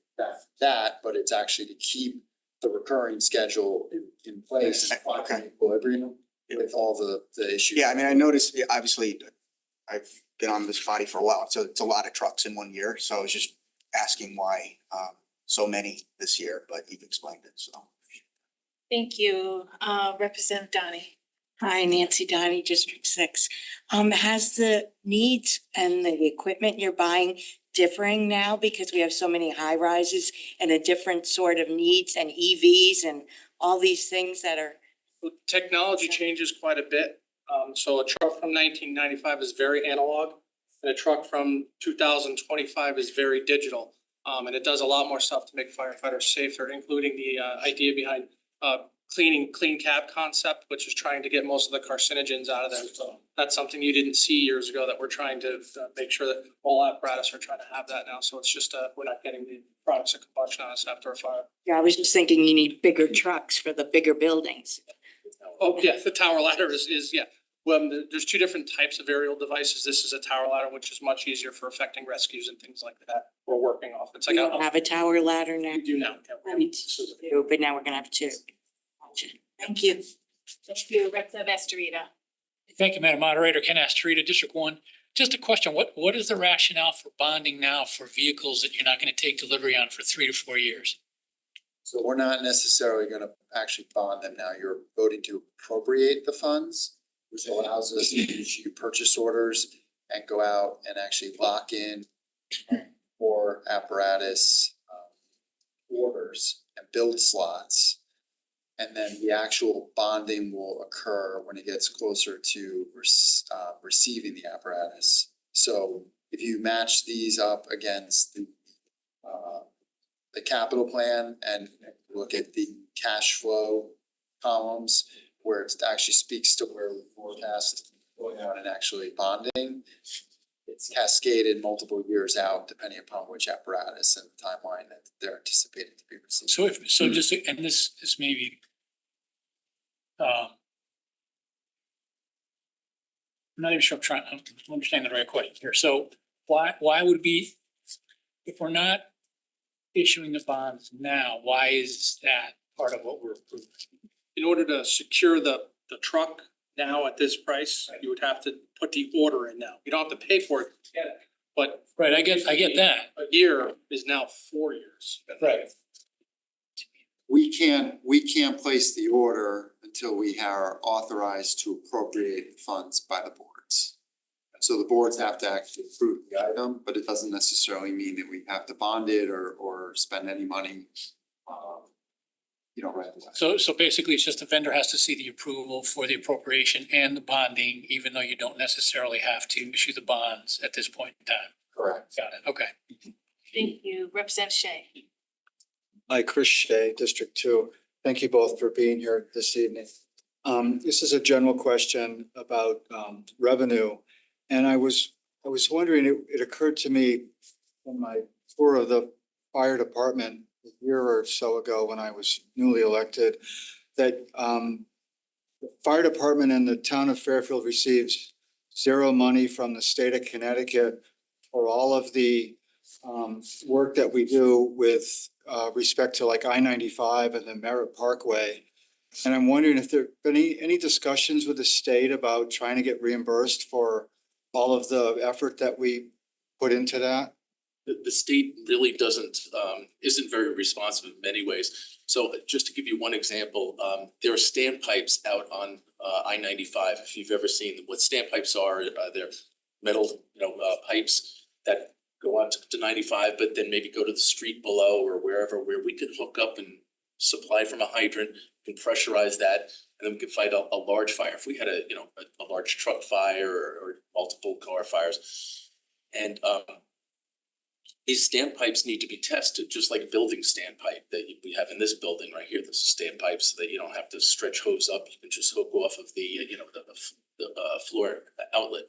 that, but it's actually to keep the recurring schedule in place and find an equilibrium with all the issues. Yeah, I mean, I noticed, obviously, I've been on this body for a while, so it's a lot of trucks in one year, so I was just asking why so many this year, but you've explained it, so. Thank you, Representative Donnie. Hi, Nancy Donnie, District 6. Has the needs and the equipment you're buying differing now because we have so many high rises and a different sort of needs and EVs and all these things that are. Technology changes quite a bit. So a truck from 1995 is very analog, and a truck from 2025 is very digital. And it does a lot more stuff to make firefighters safer, including the idea behind clean cab concept, which is trying to get most of the carcinogens out of them. So that's something you didn't see years ago that we're trying to make sure that all apparatus are trying to have that now. So it's just we're not getting the products of combustion on us after a fire. Yeah, I was just thinking you need bigger trucks for the bigger buildings. Oh, yeah, the tower ladder is yeah. Well, there's two different types of aerial devices. This is a tower ladder, which is much easier for effecting rescues and things like that. We're working off. It's like We don't have a tower ladder now. we do now. We do, but now we're gonna have two. Thank you. Thank you, Representative Estarita. Thank you, Madam Moderator. Ken Astorita, District 1. Just a question, what is the rationale for bonding now for vehicles that you're not gonna take delivery on for 3 to 4 years? So we're not necessarily gonna actually bond them now. You're voting to appropriate the funds, which allows us to issue purchase orders and go out and actually lock in for apparatus orders and build slots. And then the actual bonding will occur when it gets closer to receiving the apparatus. So if you match these up against the capital plan and look at the cash flow columns where it actually speaks to where we forecast going out and actually bonding, it's cascaded multiple years out depending upon which apparatus and timeline that they're anticipated to be received. So just, and this may be I'm not even sure I'm understanding the right question here. So why would we, if we're not issuing the bonds now, why is that part of what we're approving? In order to secure the truck now at this price, you would have to put the order in now. You don't have to pay for it to get it, but. Right, I get that. A year is now 4 years. Right. We can't place the order until we are authorized to appropriate funds by the boards. So the boards have to actually approve the item, but it doesn't necessarily mean that we have to bond it or spend any money, right away. So basically it's just the vendor has to see the approval for the appropriation and the bonding, even though you don't necessarily have to issue the bonds at this point in time. Correct. Got it, okay. Thank you, Representative Shea. Hi, Chris Shea, District 2. Thank you both for being here this evening. This is a general question about revenue. And I was wondering, it occurred to me in my tour of the fire department a year or so ago when I was newly elected, that the fire department in the town of Fairfield receives zero money from the state of Connecticut for all of the work that we do with respect to like I-95 and the Merritt Parkway. And I'm wondering if there have been any discussions with the state about trying to get reimbursed for all of the effort that we put into that? the state really isn't very responsive in many ways. So just to give you one example, there are standpipes out on I-95. If you've ever seen them, what standpipes are, they're metal, pipes that go on to 95, but then maybe go to the street below or wherever, where we could hook up and supply from a hydrant, and pressurize that, and then we could fight a large fire. If we had a large truck fire or multiple car fires. And these standpipes need to be tested, just like building standpipe that we have in this building right here. This is standpipe, so that you don't have to stretch hose up. You can just hook off of the floor outlet.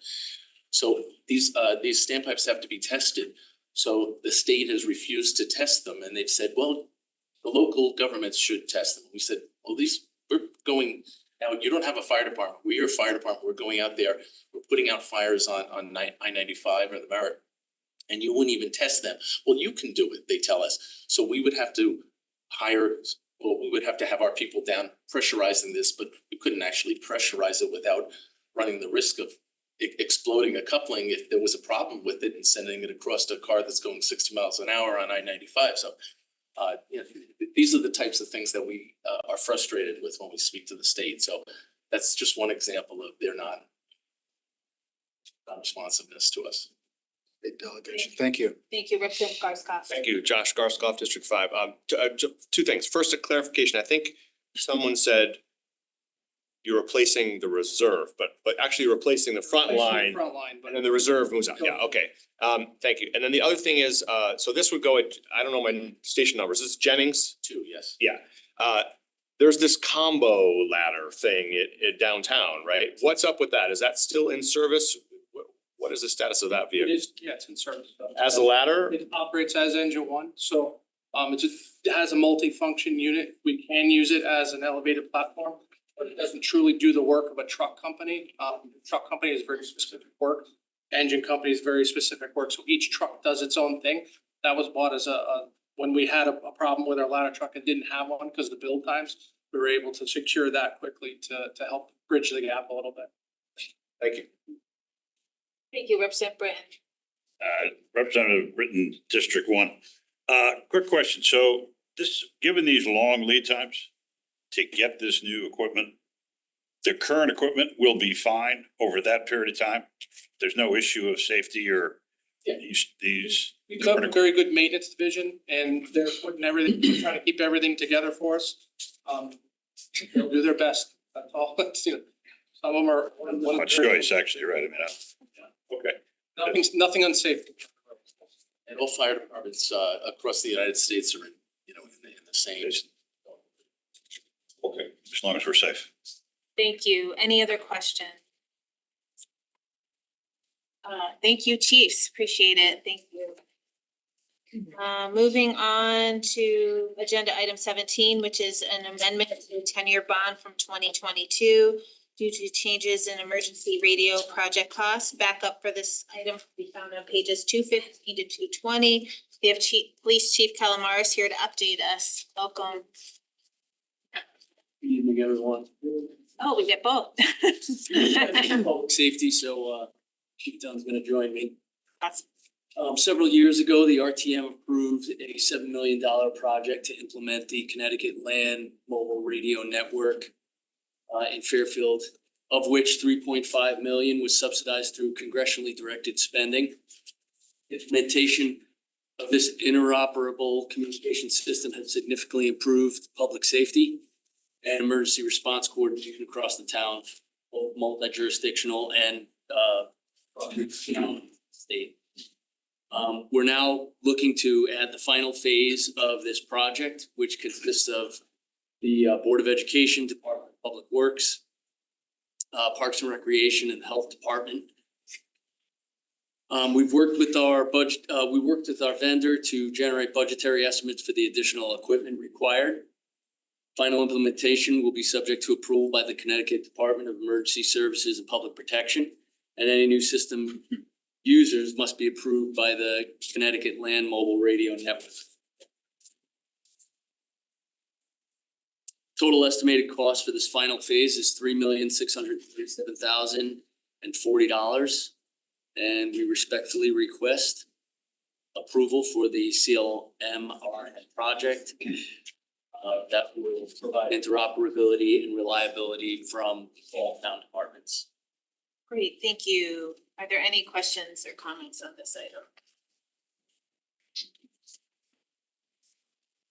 So these standpipes have to be tested. So the state has refused to test them, and they've said, well, the local governments should test them. We said, well, we're going out. You don't have a fire department. We're a fire department. We're going out there. We're putting out fires on I-95 or the Merritt, and you wouldn't even test them. Well, you can do it, they tell us. So we would have to we would have to have our people down pressurizing this, but we couldn't actually pressurize it without running the risk of exploding a coupling if there was a problem with it and sending it across to a car that's going 60 miles an hour on I-95. So these are the types of things that we are frustrated with when we speak to the state. So that's just one example of their non-responsiveness to us. Big delegation. Thank you. Thank you, Representative Garskoff. Thank you, Josh Garskoff, District 5. Two things. First, a clarification. I think someone said you're replacing the reserve, but actually you're replacing the front line. And then the reserve moves out. Yeah, okay. Thank you. And then the other thing is, so this would go at, I don't know my station numbers. This is Jennings? 2, yes. Yeah. There's this combo ladder thing at downtown, right? What's up with that? Is that still in service? What is the status of that It vehicle? is, yeah, it's in service. As a ladder? It operates as engine one, so it has a multi-function unit. We can use it as an elevated platform, but it doesn't truly do the work of a truck company. Truck company is very specific work. Engine company is very specific work, so each truck does its own thing. That was bought as when we had a problem with our ladder truck and didn't have one because of the build times, we were able to secure that quickly to help bridge the gap a little bit. Thank you. Thank you, Representative Britton. Representative Britton, District 1. Quick question. So given these long lead times to get this new equipment, the current equipment will be fine over that period of time? There's no issue of safety or these. We've got a very good maintenance division and they're putting everything, trying to keep everything together for us. They'll do their best. That's all. Some of them are. Much choice, actually, right? I mean, okay. Nothing unsafe. And all fire departments across the United States are in the same. Okay, as long as we're safe. Thank you. Any other question? Thank you, chiefs. Appreciate it. Thank you. Moving on to agenda item 17, which is an amendment to 10-year bond from 2022 due to changes in emergency radio project costs. Backup for this item can be found on pages 215 to 220. We have Police Chief Calamaris here to update us. Welcome. Good evening, everyone. Oh, we get both. Public safety, so Chief Dunn's gonna join me. Awesome. Several years ago, the RTM approved a $7 million project to implement the Connecticut Land Mobile Radio Network in Fairfield, of which 3.5 million was subsidized through congressionally directed spending. Implementation of this interoperable communication system has significantly improved public safety and emergency response coordination across the town, both multi-jurisdictional and state. We're now looking to add the final phase of this project, which consists of the Board of Education, Department of Public Works, Parks and Recreation, and the Health Department. We've worked with our budget. We worked with our vendor to generate budgetary estimates for the additional equipment required. Final implementation will be subject to approval by the Connecticut Department of Emergency Services and Public Protection, and any new system users must be approved by the Connecticut Land Mobile Radio Network. Total estimated cost for this final phase is $3,637,040, and we respectfully request approval for the CLMR project. That will provide interoperability and reliability from all town departments. Great, thank you. Are there any questions or comments on this item?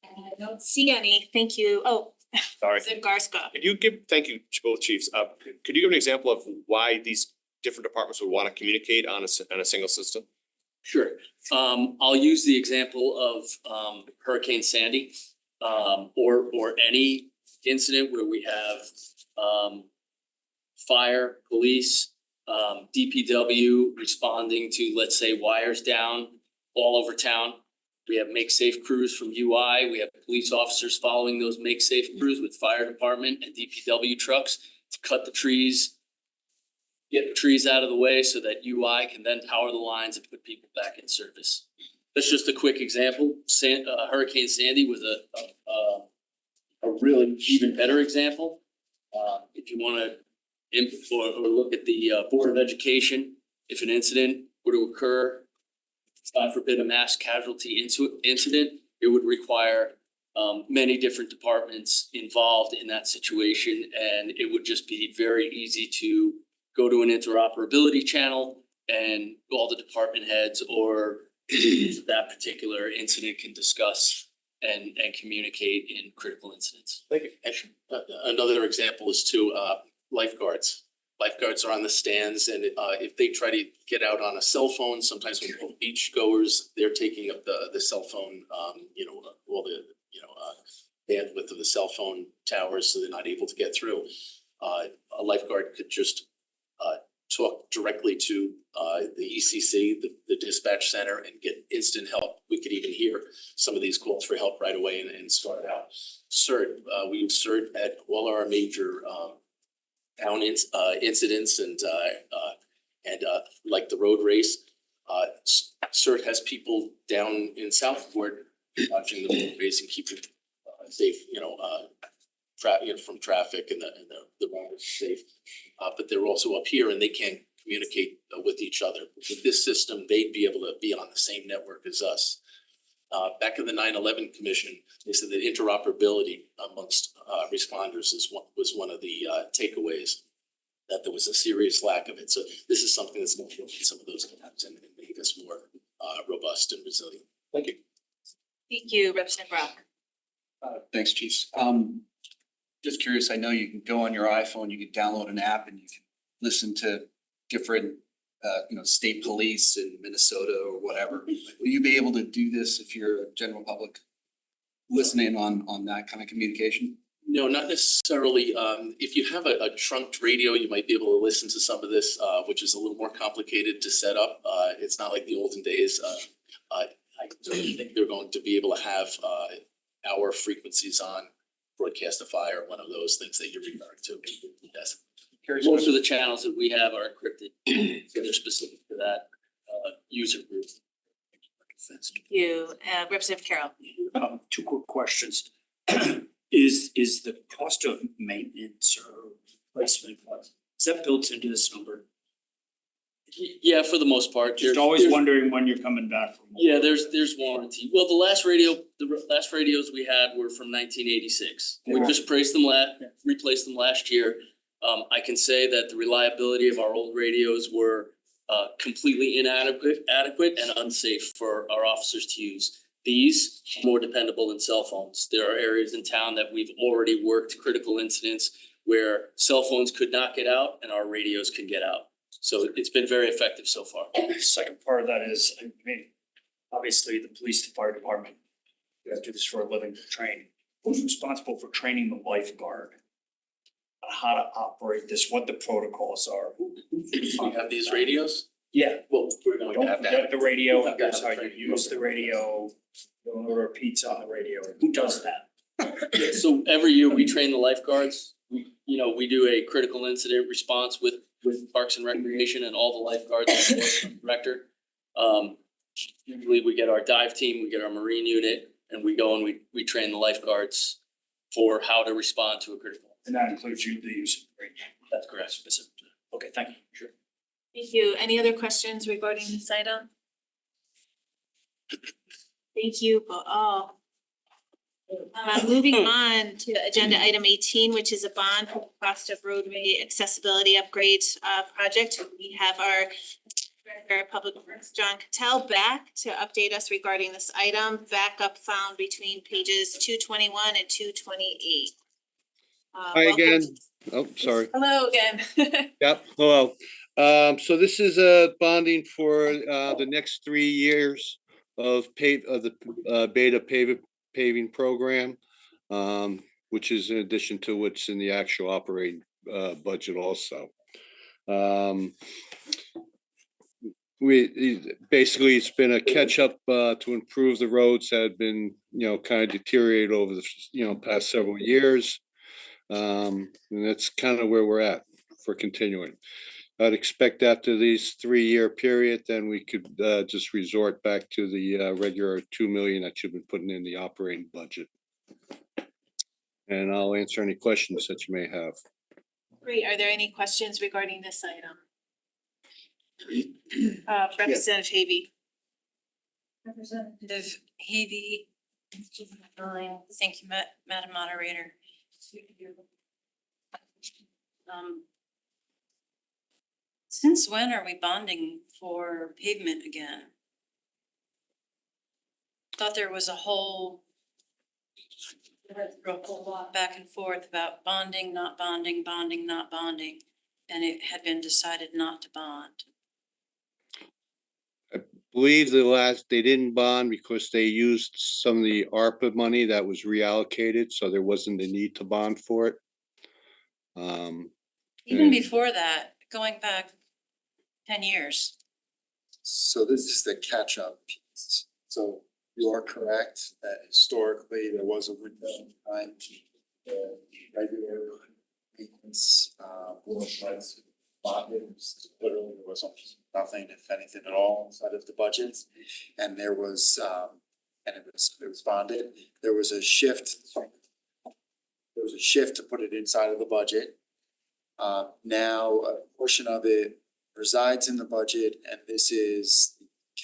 I don't see any. Thank you. Oh, Sorry. Zagarska. Could you give, thank you to both chiefs. Could you give an example of why these different departments would want to communicate on a single system? Sure. I'll use the example of Hurricane Sandy, or any incident where we have fire, police, DPW responding to, let's say, wires down all over town. We have make safe crews from UI. We have police officers following those make safe crews with fire department and DPW trucks to cut the trees, get the trees out of the way so that UI can then power the lines and put people back in service. That's just a quick example. Hurricane Sandy was a really even better example. If you wanna or look at the Board of Education, if an incident were to occur, God forbid a mass casualty incident, it would require many different departments involved in that situation, and it would just be very easy to go to an interoperability channel and all the department heads or that particular incident can discuss and communicate in critical incidents. Thank you. Another example is lifeguards. Lifeguards are on the stands, and if they try to get out on a cell phone, sometimes when we're beach goers, they're taking up the cell phone, all the, bandwidth of the cell phone towers, so they're not able to get through. A lifeguard could just talk directly to the ECC, the dispatch center, and get instant help. We could even hear some of these calls for help right away and start out. CERT, we use CERT at all our major town incidents and like the road race. CERT has people down in Southport watching the road race and keeping safe, from traffic and the riders safe. But they're also up here and they can't communicate with each other. With this system, they'd be able to be on the same network as us. Back in the 9/11 Commission, they said that interoperability amongst responders was one of the takeaways, that there was a serious lack of it. So this is something that's going to fill in some of those gaps and make us more robust and resilient. Thank you. Thank you, Representative Brock. Thanks, Chiefs. Just curious, I know you can go on your iPhone, you can download an app and you can listen to different, state police in Minnesota or whatever. Will you be able to do this if you're a general public listening on that kind of communication? No, not necessarily. If you have a trunked radio, you might be able to listen to some of this, which is a little more complicated to set up. It's not like the olden days. I don't think they're going to be able to have our frequencies on Broadcastify or one of those things that you're referring to. Yes. Most of the channels that we have are encrypted, so they're specific to that user group. Thank you, Representative Carroll. Two quick questions. Is the cost of maintenance or replacement, is that built into this number? Yeah, for the most part. Just always wondering when you're coming back from. Yeah, there's warranty. Well, the last radios we had were from 1986. We just replaced them last year. I can say that the reliability of our old radios were completely inadequate and unsafe for our officers to use. These are more dependable than cell phones. There are areas in town that we've already worked critical incidents where cell phones could not get out and our radios can get out. So it's been very effective so far. The second part of that is, obviously the police and fire department, you guys do this for a living, train. Who's responsible for training the lifeguard on how to operate this, what the protocols are? You have these radios? Yeah. Well, we're going to Don't have forget that. the radio, We'll have here's to how have you training. use the radio, don't order a pizza on the radio, who does that? So every year we train the lifeguards. We do a critical incident response with Parks and Recreation and all the lifeguards and the director. Usually we get our dive team, we get our marine unit, and we go and we train the lifeguards for how to respond to a critical. And that includes you, the use of the radio. That's correct. Specific. Okay, thank you. Sure. Thank you. Any other questions regarding this item? Thank you, all. Moving on to agenda item 18, which is a bond for the cost of roadway accessibility upgrades project. We have our Director of Public Works, John Cattell, back to update us regarding this item. Backup found between pages 221 and 228. Hi again. Oh, sorry. Hello again. Yep, hello. So this is bonding for the next 3 years of the beta paving program, which is in addition to what's in the actual operating budget also. Basically, it's been a catch up to improve the roads that had been, kind of deteriorated over the, past several years. And that's kind of where we're at for continuing. I'd expect after these 3-year period, then we could just resort back to the regular 2 million that you've been putting in the operating budget. And I'll answer any questions that you may have. Great. Are there any questions regarding this item? Representative Havey. Representative Havey. Thank you, Madam Moderator. Since when are we bonding for pavement again? Thought there was a whole lot back and forth about bonding, not bonding, bonding, not bonding, and it had been decided not to bond. Believe they didn't bond because they used some of the ARPA money that was reallocated, so there wasn't a need to bond for it. Even before that, going back 10 years. So this is the catch-up piece. So you are correct that historically there was a window of time the regular maintenance was bonded. Literally there was almost nothing, if anything at all, inside of the budget. And there was and it was bonded. There was a shift. There was a shift to put it inside of the budget. Now a portion of it resides in the budget, and this is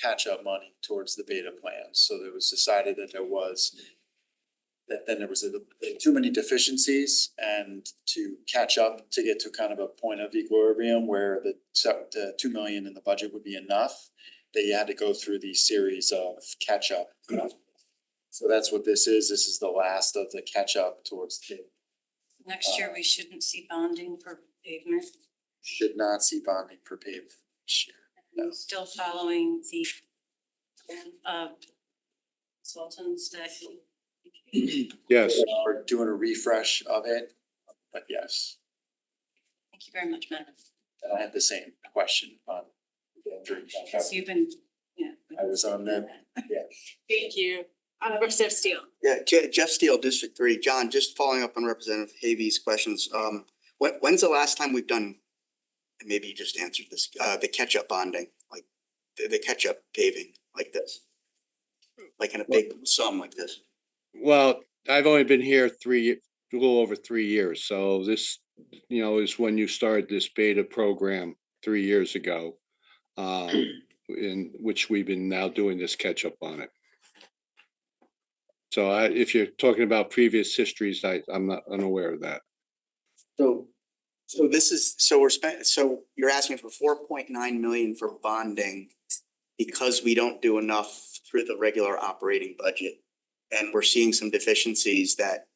catch-up money towards the beta plan. So there was decided that there was too many deficiencies, and to catch up to get to kind of a point of equilibrium where the 2 million in the budget would be enough, that you had to go through these series of catch-up. So that's what this is. This is the last of the catch-up towards the Next year, we shouldn't see bonding for pavement. should not see bonding for pavement this year. No. Still following the consultants that. Yes. We're doing a refresh of it, but yes, Thank you very much, Madam. I had the same question on. So you've been, I was on them, yeah. Thank you. Representative Steele. Yeah, Jeff Steele, District 3. John, just following up on Representative Havey's questions. When's the last time we've done, and maybe you just answered this, the catch-up bonding, like the catch-up paving like this? Like in a big sum like this? Well, I've only been here a little over 3 years. So this, is when you started this beta program 3 years ago, in which we've been now doing this catch up on it. So if you're talking about previous histories, I'm not unaware of that. So you're asking for 4.9 million for bonding because we don't do enough through the regular operating budget. And we're seeing some deficiencies that,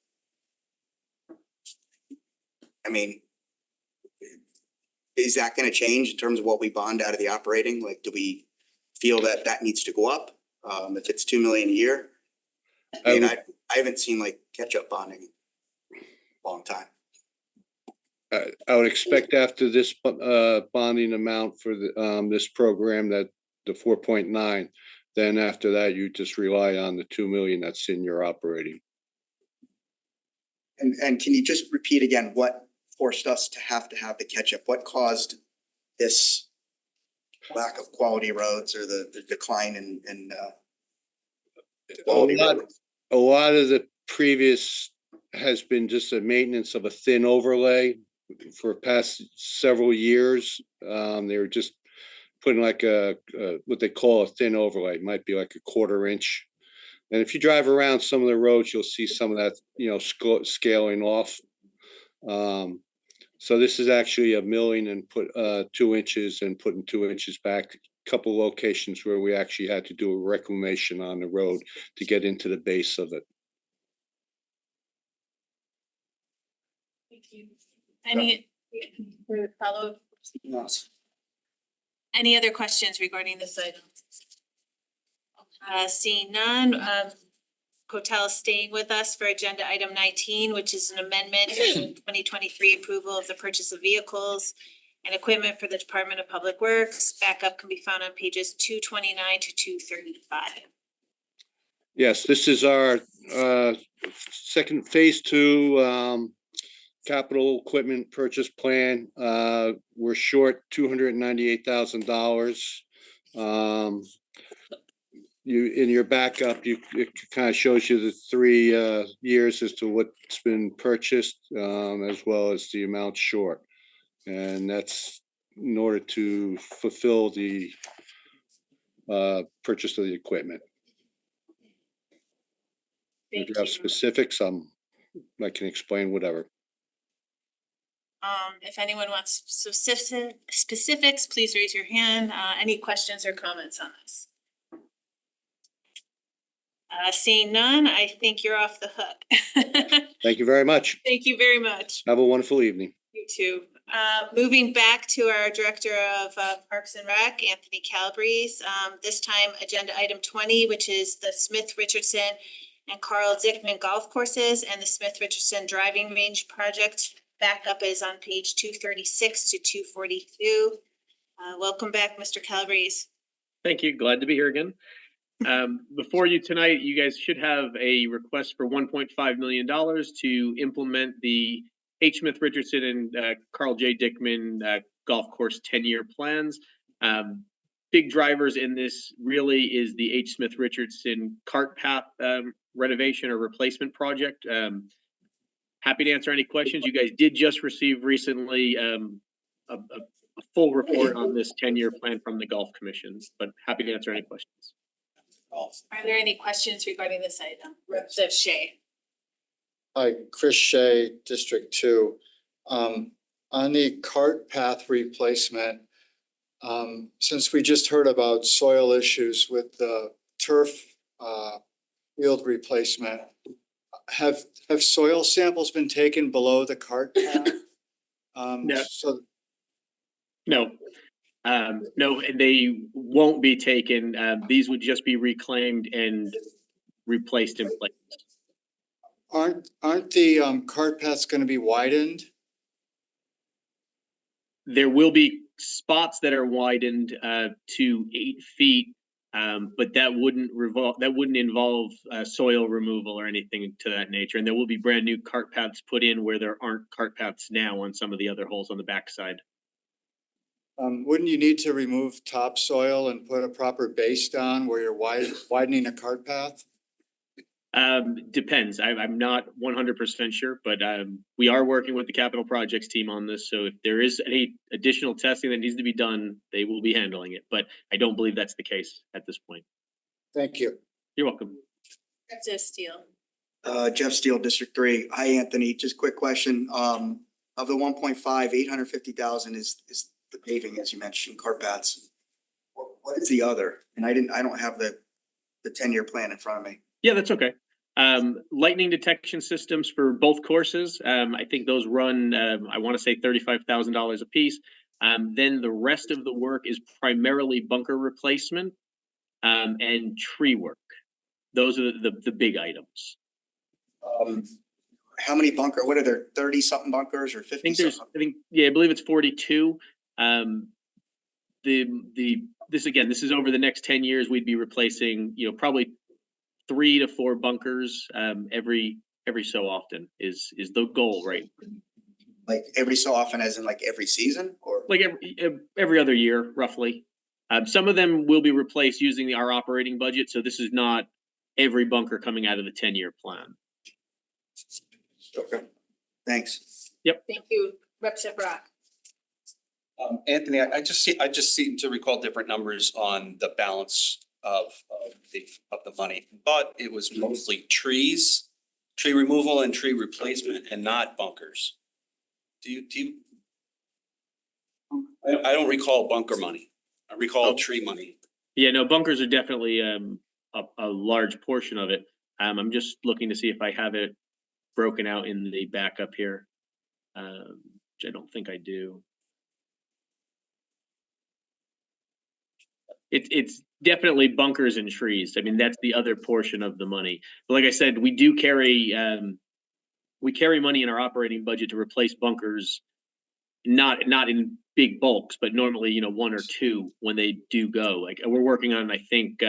is that gonna change in terms of what we bond out of the operating? Like, do we feel that needs to go up? If it's 2 million a year? I haven't seen like catch-up bonding in a long time. I would expect after this bonding amount for this program that the 4.9, then after that, you just rely on the 2 million that's in your operating. And can you just repeat again what forced us to have the catch-up? What caused this lack of quality roads or the decline in quality roads? A lot of the previous has been just a maintenance of a thin overlay for past several years. They were just putting like what they call a thin overlay, it might be like a 1/4 inch. And if you drive around some of the roads, you'll see some of that, scaling off. So this is actually a milling and put 2 inches and putting 2 inches back. Couple locations where we actually had to do a reclamation on the road to get into the base of it. Thank you. Any follow-up? Any other questions regarding this item? Seeing none, Cotel is staying with us for agenda item 19, which is an amendment to 2023 approval of the purchase of vehicles and equipment for the Department of Public Works. Backup can be found on pages 229 to 235. Yes, this is our second phase 2 capital equipment purchase plan. We're short $298,000. In your backup, it kind of shows you the 3 years as to what's been purchased, as well as the amount short. And that's in order to fulfill the purchase of the equipment. If you have specifics, I can explain whatever. If anyone wants specifics, please raise your hand. Any questions or comments on this? Seeing none, I think you're off the hook. Thank you very much. Thank you very much. Have a wonderful evening. You too. Moving back to our Director of Parks and Rec, Anthony Calabrese. This time, agenda item 20, which is the Smith Richardson and Carl Dickman golf courses and the Smith Richardson driving range project. Backup is on page 236 to 242. Welcome back, Mr. Calabrese. Thank you. Glad to be here again. Before you tonight, you guys should have a request for $1.5 million to implement the H. Smith Richardson and Carl J. Dickman golf course 10-year plans. Big drivers in this really is the H. Smith Richardson cart path renovation or replacement project. Happy to answer any questions. You guys did just receive recently a full report on this 10-year plan from the Golf Commission, but happy to answer any questions. Are there any questions regarding this item? Representative Shea. Hi, Chris Shea, District 2. On the cart path replacement, since we just heard about soil issues with the turf field replacement, have soil samples been taken below the cart path? No. No, and they won't be taken. These would just be reclaimed and replaced in place. Aren't the cart paths going to be widened? There will be spots that are widened to 8 feet, but that wouldn't involve soil removal or anything to that nature. And there will be brand new cart paths put in where there aren't cart paths now on some of the other holes on the backside. Wouldn't you need to remove topsoil and put a proper base down where you're widening a cart path? Depends. I'm not 100% sure, but we are working with the capital projects team on this. So if there is any additional testing that needs to be done, they will be handling it. But I don't believe that's the case at this point. Thank you. You're welcome. Representative Steele. Jeff Steele, District 3. Hi, Anthony. Just quick question. Of the 1.5, 850,000 is the paving, as you mentioned, cart paths. What is the other? And I don't have the 10-year plan in front of me. Yeah, that's okay. Lightning detection systems for both courses. I think those run, I want to say $35,000 a piece. Then the rest of the work is primarily bunker replacement and tree work. Those are the big items. How many bunker? What are there? 30-something bunkers or 50? I believe it's 42. This is over the next 10 years. We'd be replacing, probably 3 to 4 bunkers every so often is the goal, right? Like every so often, as in like every season, or like every other year, roughly. Some of them will be replaced using our operating budget. So this is not every bunker coming out of the 10-year plan. Okay. Thanks. Yep. Thank you, Representative Brock. Anthony, I just seem to recall different numbers on the balance of the money, but it was mostly trees, tree removal and tree replacement and not bunkers. Do you? I don't recall bunker money. I recall tree money. Yeah, no, bunkers are definitely a large portion of it. I'm just looking to see if I have it broken out in the backup here. Which I don't think I do. It's definitely bunkers and trees. I mean, that's the other portion of the money. But like I said, we do carry money in our operating budget to replace bunkers, not in big bulks, but normally, you know, one or two when they do go. Like we're working on, I think,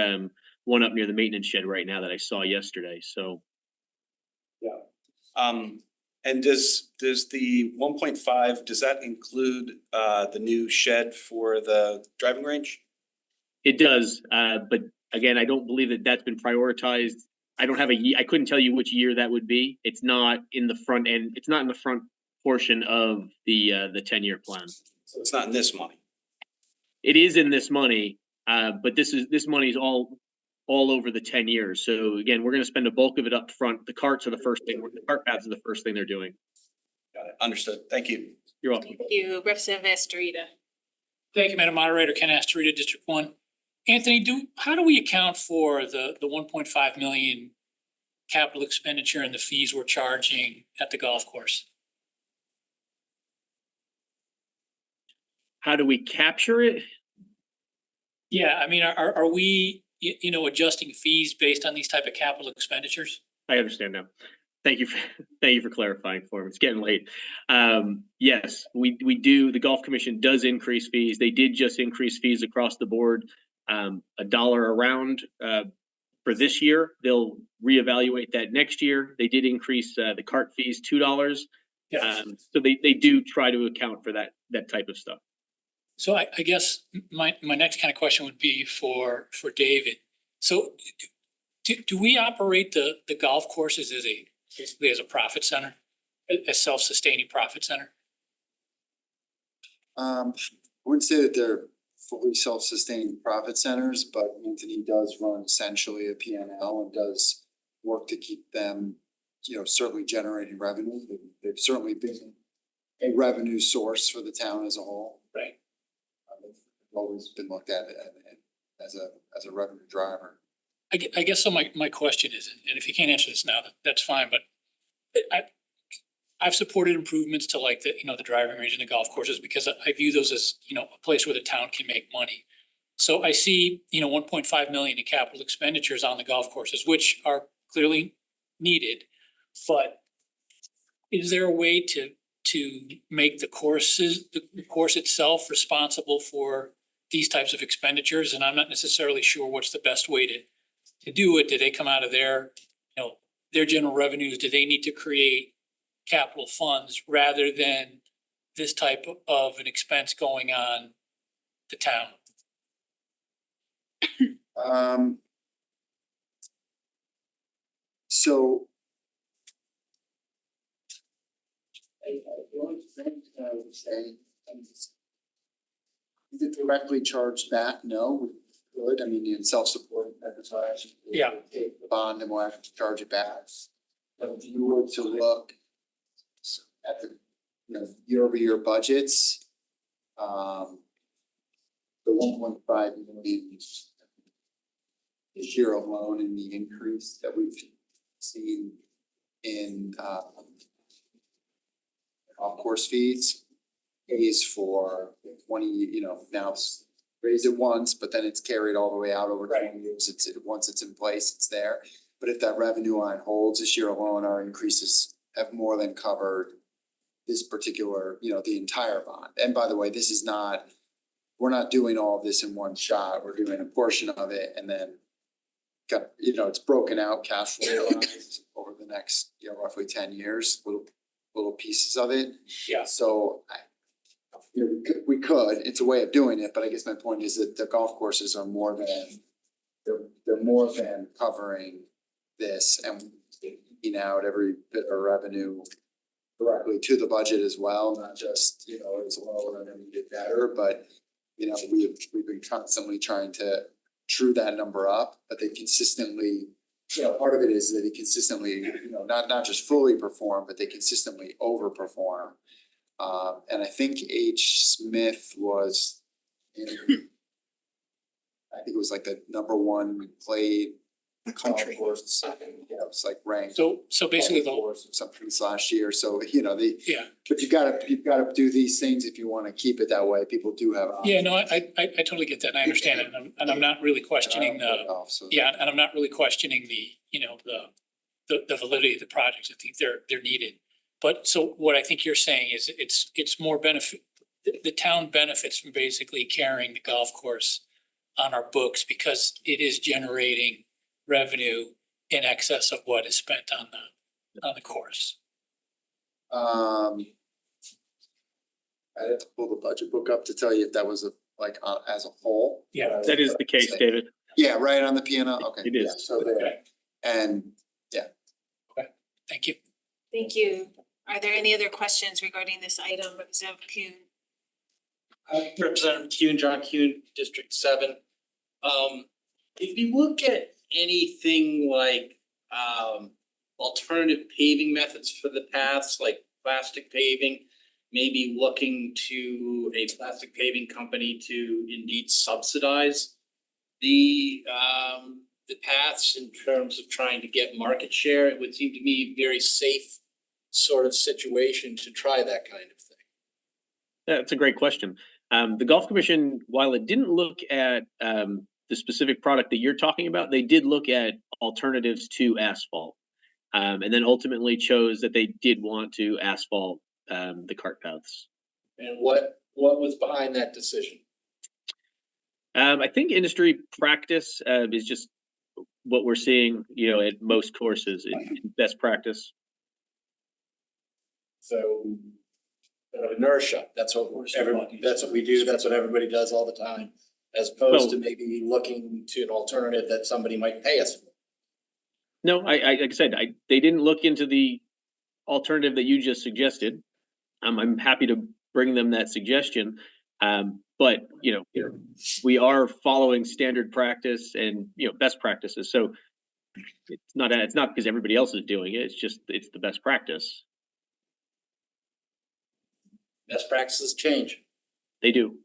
one up near the maintenance shed right now that I saw yesterday. So Yeah. And does the 1.5, does that include the new shed for the driving range? it does, but again, I don't believe that that's been prioritized. I don't have I couldn't tell you which year that would be. It's not in the front end. It's not in the front portion of the 10-year plan. So it's not in this money. It is in this money, but this money's all over the 10 years. So again, we're going to spend a bulk of it up front. The carts are the first thing. The cart paths are the first thing they're doing. Got it. Understood. Thank you. You're welcome. Thank you, Representative Astorita. Thank you, Madam Moderator. Ken Astorita, District 1. Anthony, how do we account for the 1.5 million capital expenditure and the fees we're charging at the golf course? How do we capture it? Yeah, I mean, are we, you know, adjusting fees based on these type of capital expenditures? I understand now. Thank you for clarifying for me. It's getting late. Yes, we do. The Golf Commission does increase fees. They did just increase fees across the board, $1 a round for this year. They'll reevaluate that next year. They did increase the cart fees $2. Yeah. So they do try to account for that type of stuff. So I guess my next kind of question would be for David. So do we operate the golf courses basically as a profit center, a self-sustaining profit center? I wouldn't say that they're fully self-sustaining profit centers, but Anthony does run essentially a P&L and does work to keep them, you know, certainly generating revenue. They've certainly been a revenue source for the town as a whole. Right. They've always been looked at as a revenue driver. I guess so. My question is, and if you can't answer this now, that's fine. But I've supported improvements to like the driving range and the golf courses because I view those as, you know, a place where the town can make money. So I see, you know, 1.5 million in capital expenditures on the golf courses, which are clearly needed. But is there a way to make the course itself responsible for these types of expenditures? And I'm not necessarily sure what's the best way to do it. Do they come out of their general revenues? Do they need to create capital funds rather than this type of an expense going on the town? So the only thing I would say is it directly charged back? No, we could. I mean, in self-support exercise. Yeah. Take the bond and we'll have to charge it back. But if you were to look at the, year-over-year budgets, the 1.5 million this year alone in the increase that we've seen in golf course fees pays for 20, now it's raised it once, but then it's carried all the way out over 20 years. Once it's in place, it's there. But if that revenue line holds this year alone, our increases have more than covered this particular, the entire bond. And by the way, we're not doing all of this in one shot. We're doing a portion of it and then it's broken out cash flow wise over the next, roughly 10 years, little pieces of it. Yeah. So we could, it's a way of doing it, but I guess my point is that the golf courses are they're more than covering this and eking out every bit of revenue directly to the budget as well, not just, it's lower and then we did better, but we've been constantly trying to true that number up, but they consistently, part of it is that they consistently, not just fully perform, but they consistently overperform. And I think H. Smith was I think it was like the number one we played. The country. Course, it's like ranked. So basically Something this last year, so they, yeah. but you've gotta do these things if you wanna keep it that way, people do have. Yeah, no, I totally get that, and I understand it, and I'm not really questioning and I'm not really questioning the validity of the projects. I think they're needed. But so what I think you're saying is it's more benefit, the town benefits from basically carrying the golf course on our books because it is generating revenue in excess of what is spent on the course. I'd have to pull the budget book up to tell you if that was as a whole. Yeah, that is the case, David. Yeah, right on the P&L, okay. It is. Yeah, so there, and Thank you. Thank you. Are there any other questions regarding this item, Representative Kuhn? Representative Kuhn, John Kuhn, District 7. If you look at anything like alternative paving methods for the paths, like plastic paving, maybe looking to a plastic paving company to indeed subsidize the paths in terms of trying to get market share, it would seem to me a very safe sort of situation to try that kind of thing. That's a great question. The Golf Commission, while it didn't look at the specific product that you're talking about, they did look at alternatives to asphalt. And then ultimately chose that they did want to asphalt the cart paths. And what was behind that decision? I think industry practice is just what we're seeing, at most courses, best practice. So inertia, that's what we do, that's what everybody does all the time, as opposed to maybe looking to an alternative that somebody might pay us for. No, like I said, they didn't look into the alternative that you just suggested. I'm happy to bring them that suggestion. But we are following standard practice and best practices. So it's not because everybody else is doing it. It's the best practice. Best practices change. They do.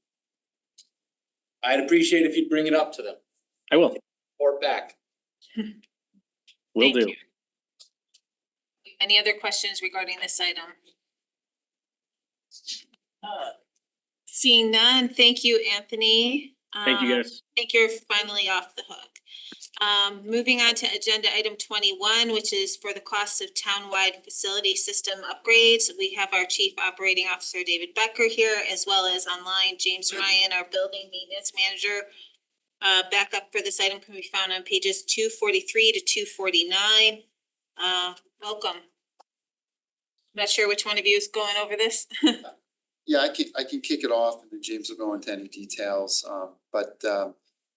I'd appreciate if you'd bring it up to them. I will. Report back. Will do. Any other questions regarding this item? Seeing none, thank you, Anthony. Thank you, guys. I think you're finally off the hook. Moving on to agenda item 21, which is for the cost of townwide facility system upgrades. We have our Chief Operating Officer, David Becker, here, as well as online, James Ryan, our Building Maintenance Manager. Backup for this item can be found on pages 243 to 249. Welcome. Not sure which one of you is going over this. Yeah, I can kick it off and then James will go into any details, but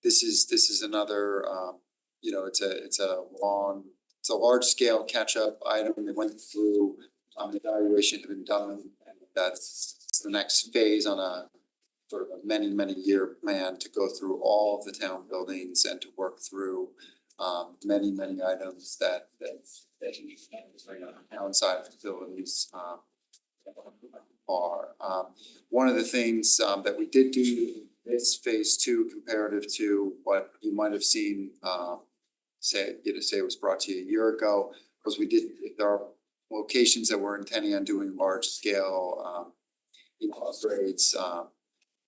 this is another, it's a large scale catch up item that went through, evaluation had been done, and that's the next phase on a sort of a many year plan to go through all of the town buildings and to work through many items that town side facilities are. One of the things that we did do in this phase 2 comparative to what you might have seen say it was brought to you a year ago, was there are locations that we're intending on doing large scale upgrades,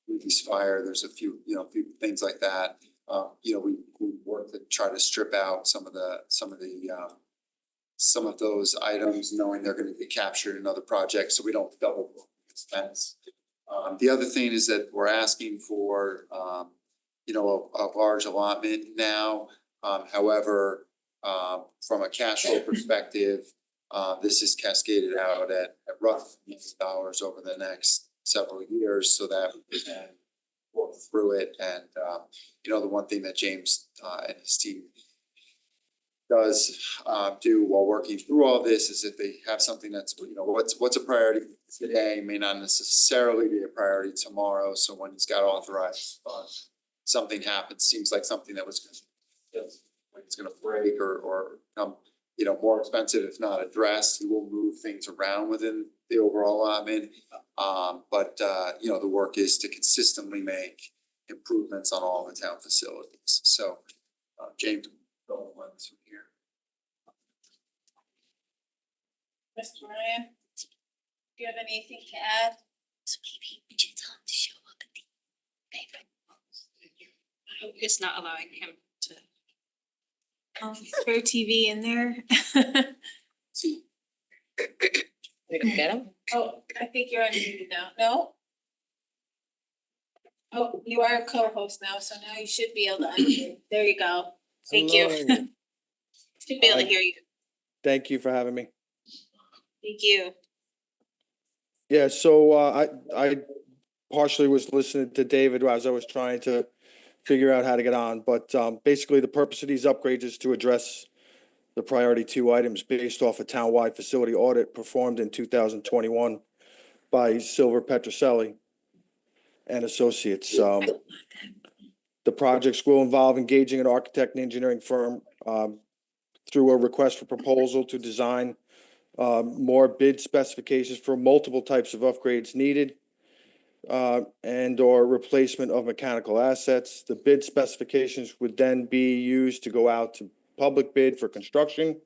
Ruby's Fire, there's a few things like that. We work to try to strip out some of those items, knowing they're gonna be captured in other projects, so we don't double expense. The other thing is that we're asking for, a large allotment now. However, from a cash flow perspective, this is cascaded out at roughly $1 over the next several years so that we can work through it. And, the one thing that James and his team does do while working through all this is if they have something that's, what's a priority today may not necessarily be a priority tomorrow. So when he's got authorized funds, something happens, seems like something that was like it's gonna break or become, more expensive if not addressed, he will move things around within the overall allotment. But the work is to consistently make improvements on all the town facilities. So, James, go on from here. Mr. Ryan, do you have anything to add? So maybe we should tell him to show up at the paper. It's not allowing him to. FairTV in there. Get him? Oh, I think you're unmuted now. No? Oh, you are a co-host now, so now you should be able to unmute. There you go. Thank you. Hello. Should be able to hear you. Thank you for having me. Thank you. Yeah, so I partially was listening to David as I was trying to figure out how to get on, but basically the purpose of these upgrades is to address the priority 2 items based off a townwide facility audit performed in 2021 by Silver Petroselli and Associates. The projects will involve engaging an architect and engineering firm through a request for proposal to design more bid specifications for multiple types of upgrades needed and or replacement of mechanical assets. The bid specifications would then be used to go out to public bid for construction.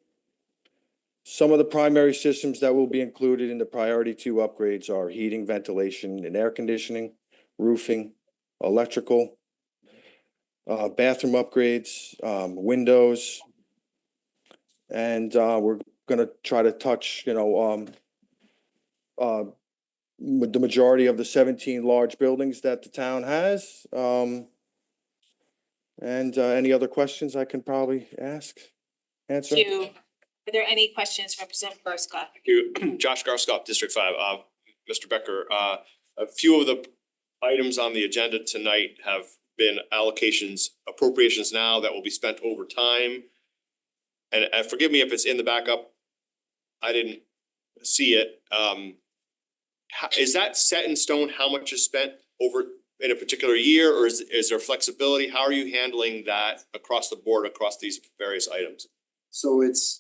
Some of the primary systems that will be included in the priority 2 upgrades are heating, ventilation, and air conditioning, roofing, electrical, bathroom upgrades, windows. And we're gonna try to touch, with the majority of the 17 large buildings that the town has. And any other questions I can probably answer? Thank you. Are there any questions for Representative Garskoff? Thank you. Josh Garskoff, District 5. Mr. Becker, a few of the items on the agenda tonight have been appropriations now that will be spent over time. And forgive me if it's in the backup. I didn't see it. Is that set in stone how much is spent over in a particular year, or is there flexibility? How are you handling that across the board, across these various items? So it's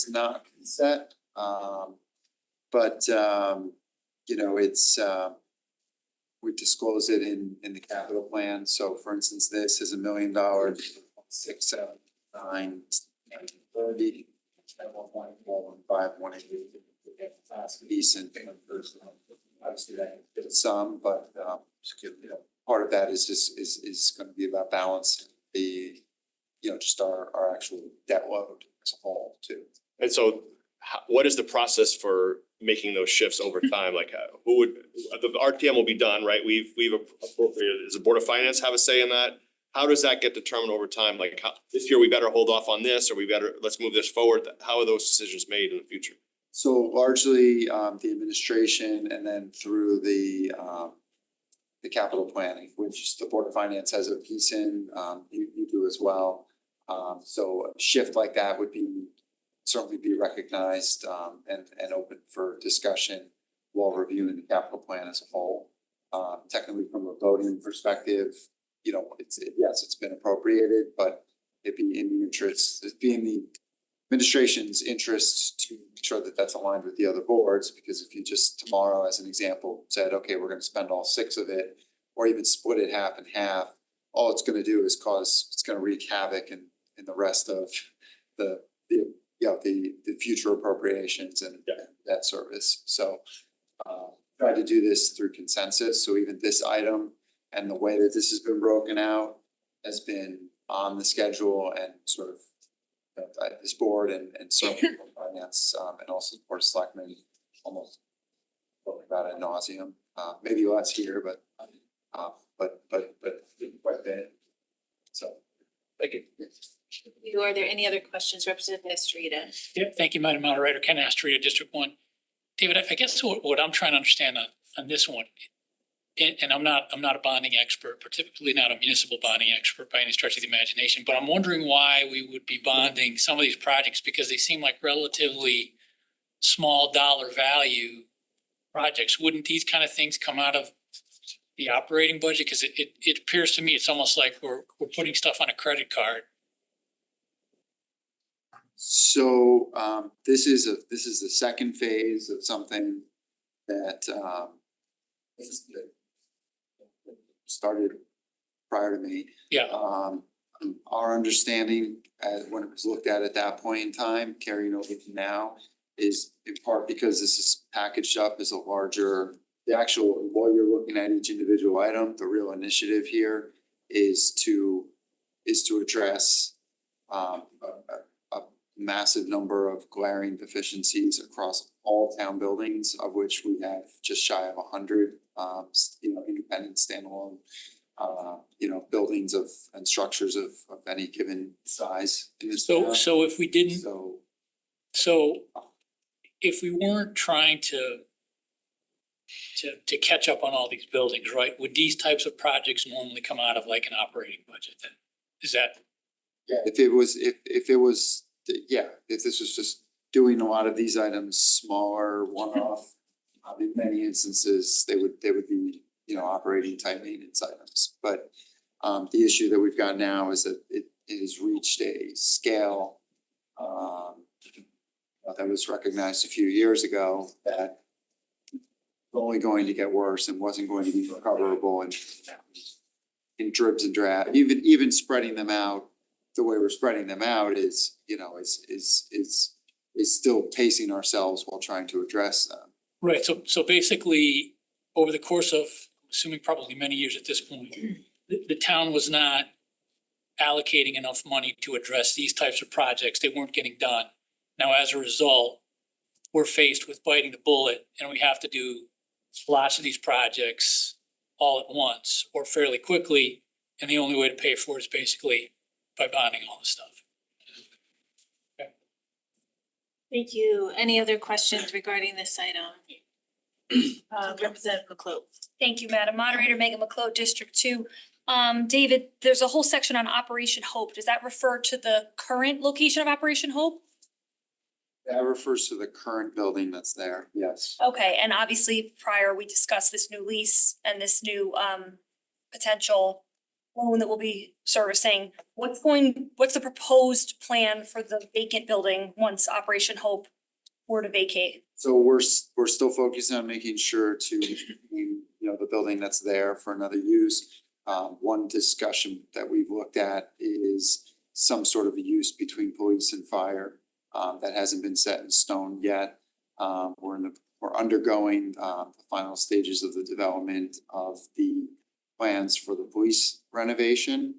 not set, but it's we disclose it in the capital plan. So for instance, this is $1 million, 6, 7, 9, 30, 1.415, 180. Decent. Obviously that includes some, but part of that is going to be about balance the just our actual debt load as a whole too. And so what is the process for making those shifts over time? Like the RTM will be done, right? We've appropriated. Does the Board of Finance have a say in that? How does that get determined over time? Like this year we better hold off on this, or let's move this forward. How are those decisions made in the future? So largely the administration and then through the capital planning, which the Board of Finance has a piece in, you do as well. So a shift like that would certainly be recognized and open for discussion while reviewing the capital plan as a whole. Technically from a voting perspective, it's been appropriated, but it'd be in the administration's interests to ensure that that's aligned with the other boards, because if you just tomorrow, as an example, said, okay, we're gonna spend all 6 of it, or even split it half and half, all it's gonna do is it's gonna wreak havoc in the rest of the future appropriations and debt service. So try to do this through consensus. So even this item and the way that this has been broken out has been on the schedule and sort of this board and certainly finance and also the Board of Selectmen almost spoke about ad nauseum. Maybe less here, but quite a bit. So thank you. Are there any other questions, Representative Estrada? Yeah, thank you, Madam Moderator. Ken Astrida, District 1. David, I guess what I'm trying to understand on this one, and I'm not a bonding expert, particularly not a municipal bonding expert by any stretch of the imagination, but I'm wondering why we would be bonding some of these projects because they seem like relatively small dollar value projects. Wouldn't these kind of things come out of the operating budget? Cause it appears to me it's almost like we're putting stuff on a credit card. So this is the second phase of something that started prior to me. Yeah. Our understanding when it was looked at that point in time, carrying over to now, is in part because this is packaged up as a larger, the actual, while you're looking at each individual item, the real initiative here is to address a massive number of glaring deficiencies across all town buildings, of which we have just shy of 100, independent standalone, buildings and structures of any given size in this town. So if we didn't, So so if we weren't trying to catch up on all these buildings, right, would these types of projects normally come out of like an operating budget then? Is that? yeah, if this was just doing a lot of these items smaller, one-off, in many instances, they would be, operating type maintenance items. But the issue that we've got now is that it has reached a scale that was recognized a few years ago that only going to get worse and wasn't going to be recoverable in dribs and drabs. Even spreading them out the way we're spreading them out is still pacing ourselves while trying to address them. Right, so basically, over the course of, assuming probably many years at this point, the town was not allocating enough money to address these types of projects. They weren't getting done. Now, as a result, we're faced with biting the bullet and we have to do lots of these projects all at once or fairly quickly. And the only way to pay for it is basically by bonding all this stuff. Thank you. Any other questions regarding this item? Representative McCloud. Thank you, Madam Moderator. Megan McCloud, District 2. David, there's a whole section on Operation Hope. Does that refer to the current location of Operation Hope? That refers to the current building that's there, yes. Okay, and obviously prior we discussed this new lease and this new potential loan that we'll be servicing. What's the proposed plan for the vacant building once Operation Hope were to vacate? So we're still focusing on making sure to, the building that's there for another use. One discussion that we've looked at is some sort of a use between police and fire. That hasn't been set in stone yet. We're undergoing the final stages of the development of the plans for the police renovation.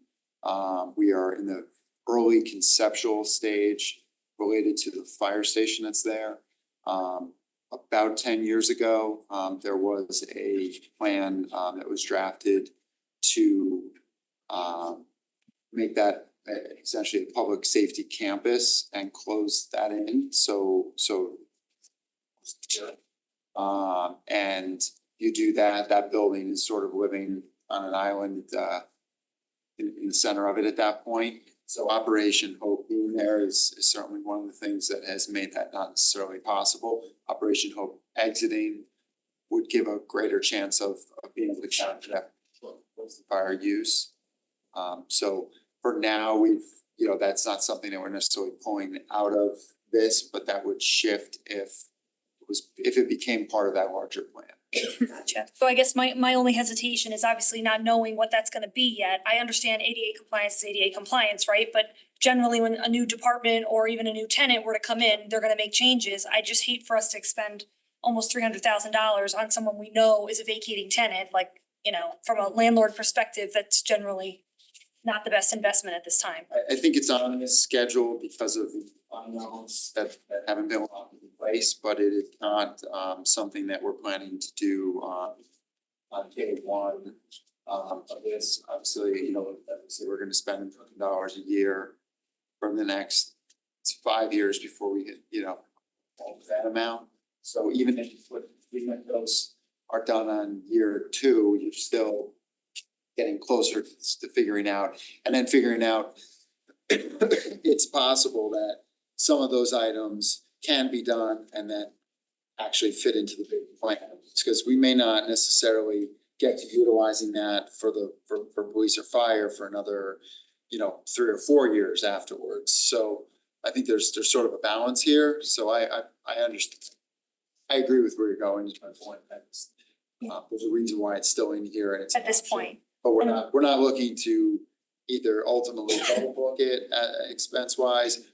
We are in the early conceptual stage related to the fire station that's there. About 10 years ago, there was a plan that was drafted to make that essentially a public safety campus and close that in. And you do that, that building is sort of living on an island in the center of it at that point. So Operation Hope being there is certainly one of the things that has made that not necessarily possible. Operation Hope exiting would give a greater chance of being able to capture that fire use. So for now, that's not something that we're necessarily pulling out of this, but that would shift if it became part of that larger plan. Gotcha. So I guess my only hesitation is obviously not knowing what that's gonna be yet. I understand ADA compliance is ADA compliance, right? But generally when a new department or even a new tenant were to come in, they're gonna make changes. I just hate for us to expend almost $300,000 on someone we know is a vacating tenant, like, from a landlord perspective, that's generally not the best investment at this time. I think it's on this schedule because of the unknowns that haven't been locked in place, but it is not something that we're planning to do on day one of this. Obviously, obviously we're gonna spend $1 million a year from the next 5 years before we hit, all of that amount. So even if those are done on year two, you're still getting closer to figuring out, and then figuring out it's possible that some of those items can be done and then actually fit into the big plan. Because we may not necessarily get to utilizing that for police or fire for another, 3 or 4 years afterwards. So I think there's sort of a balance here, so I understand. I agree with where you're going, is my point. There's a reason why it's still in here and it's. At this point. But we're not looking to either ultimately double book it expense wise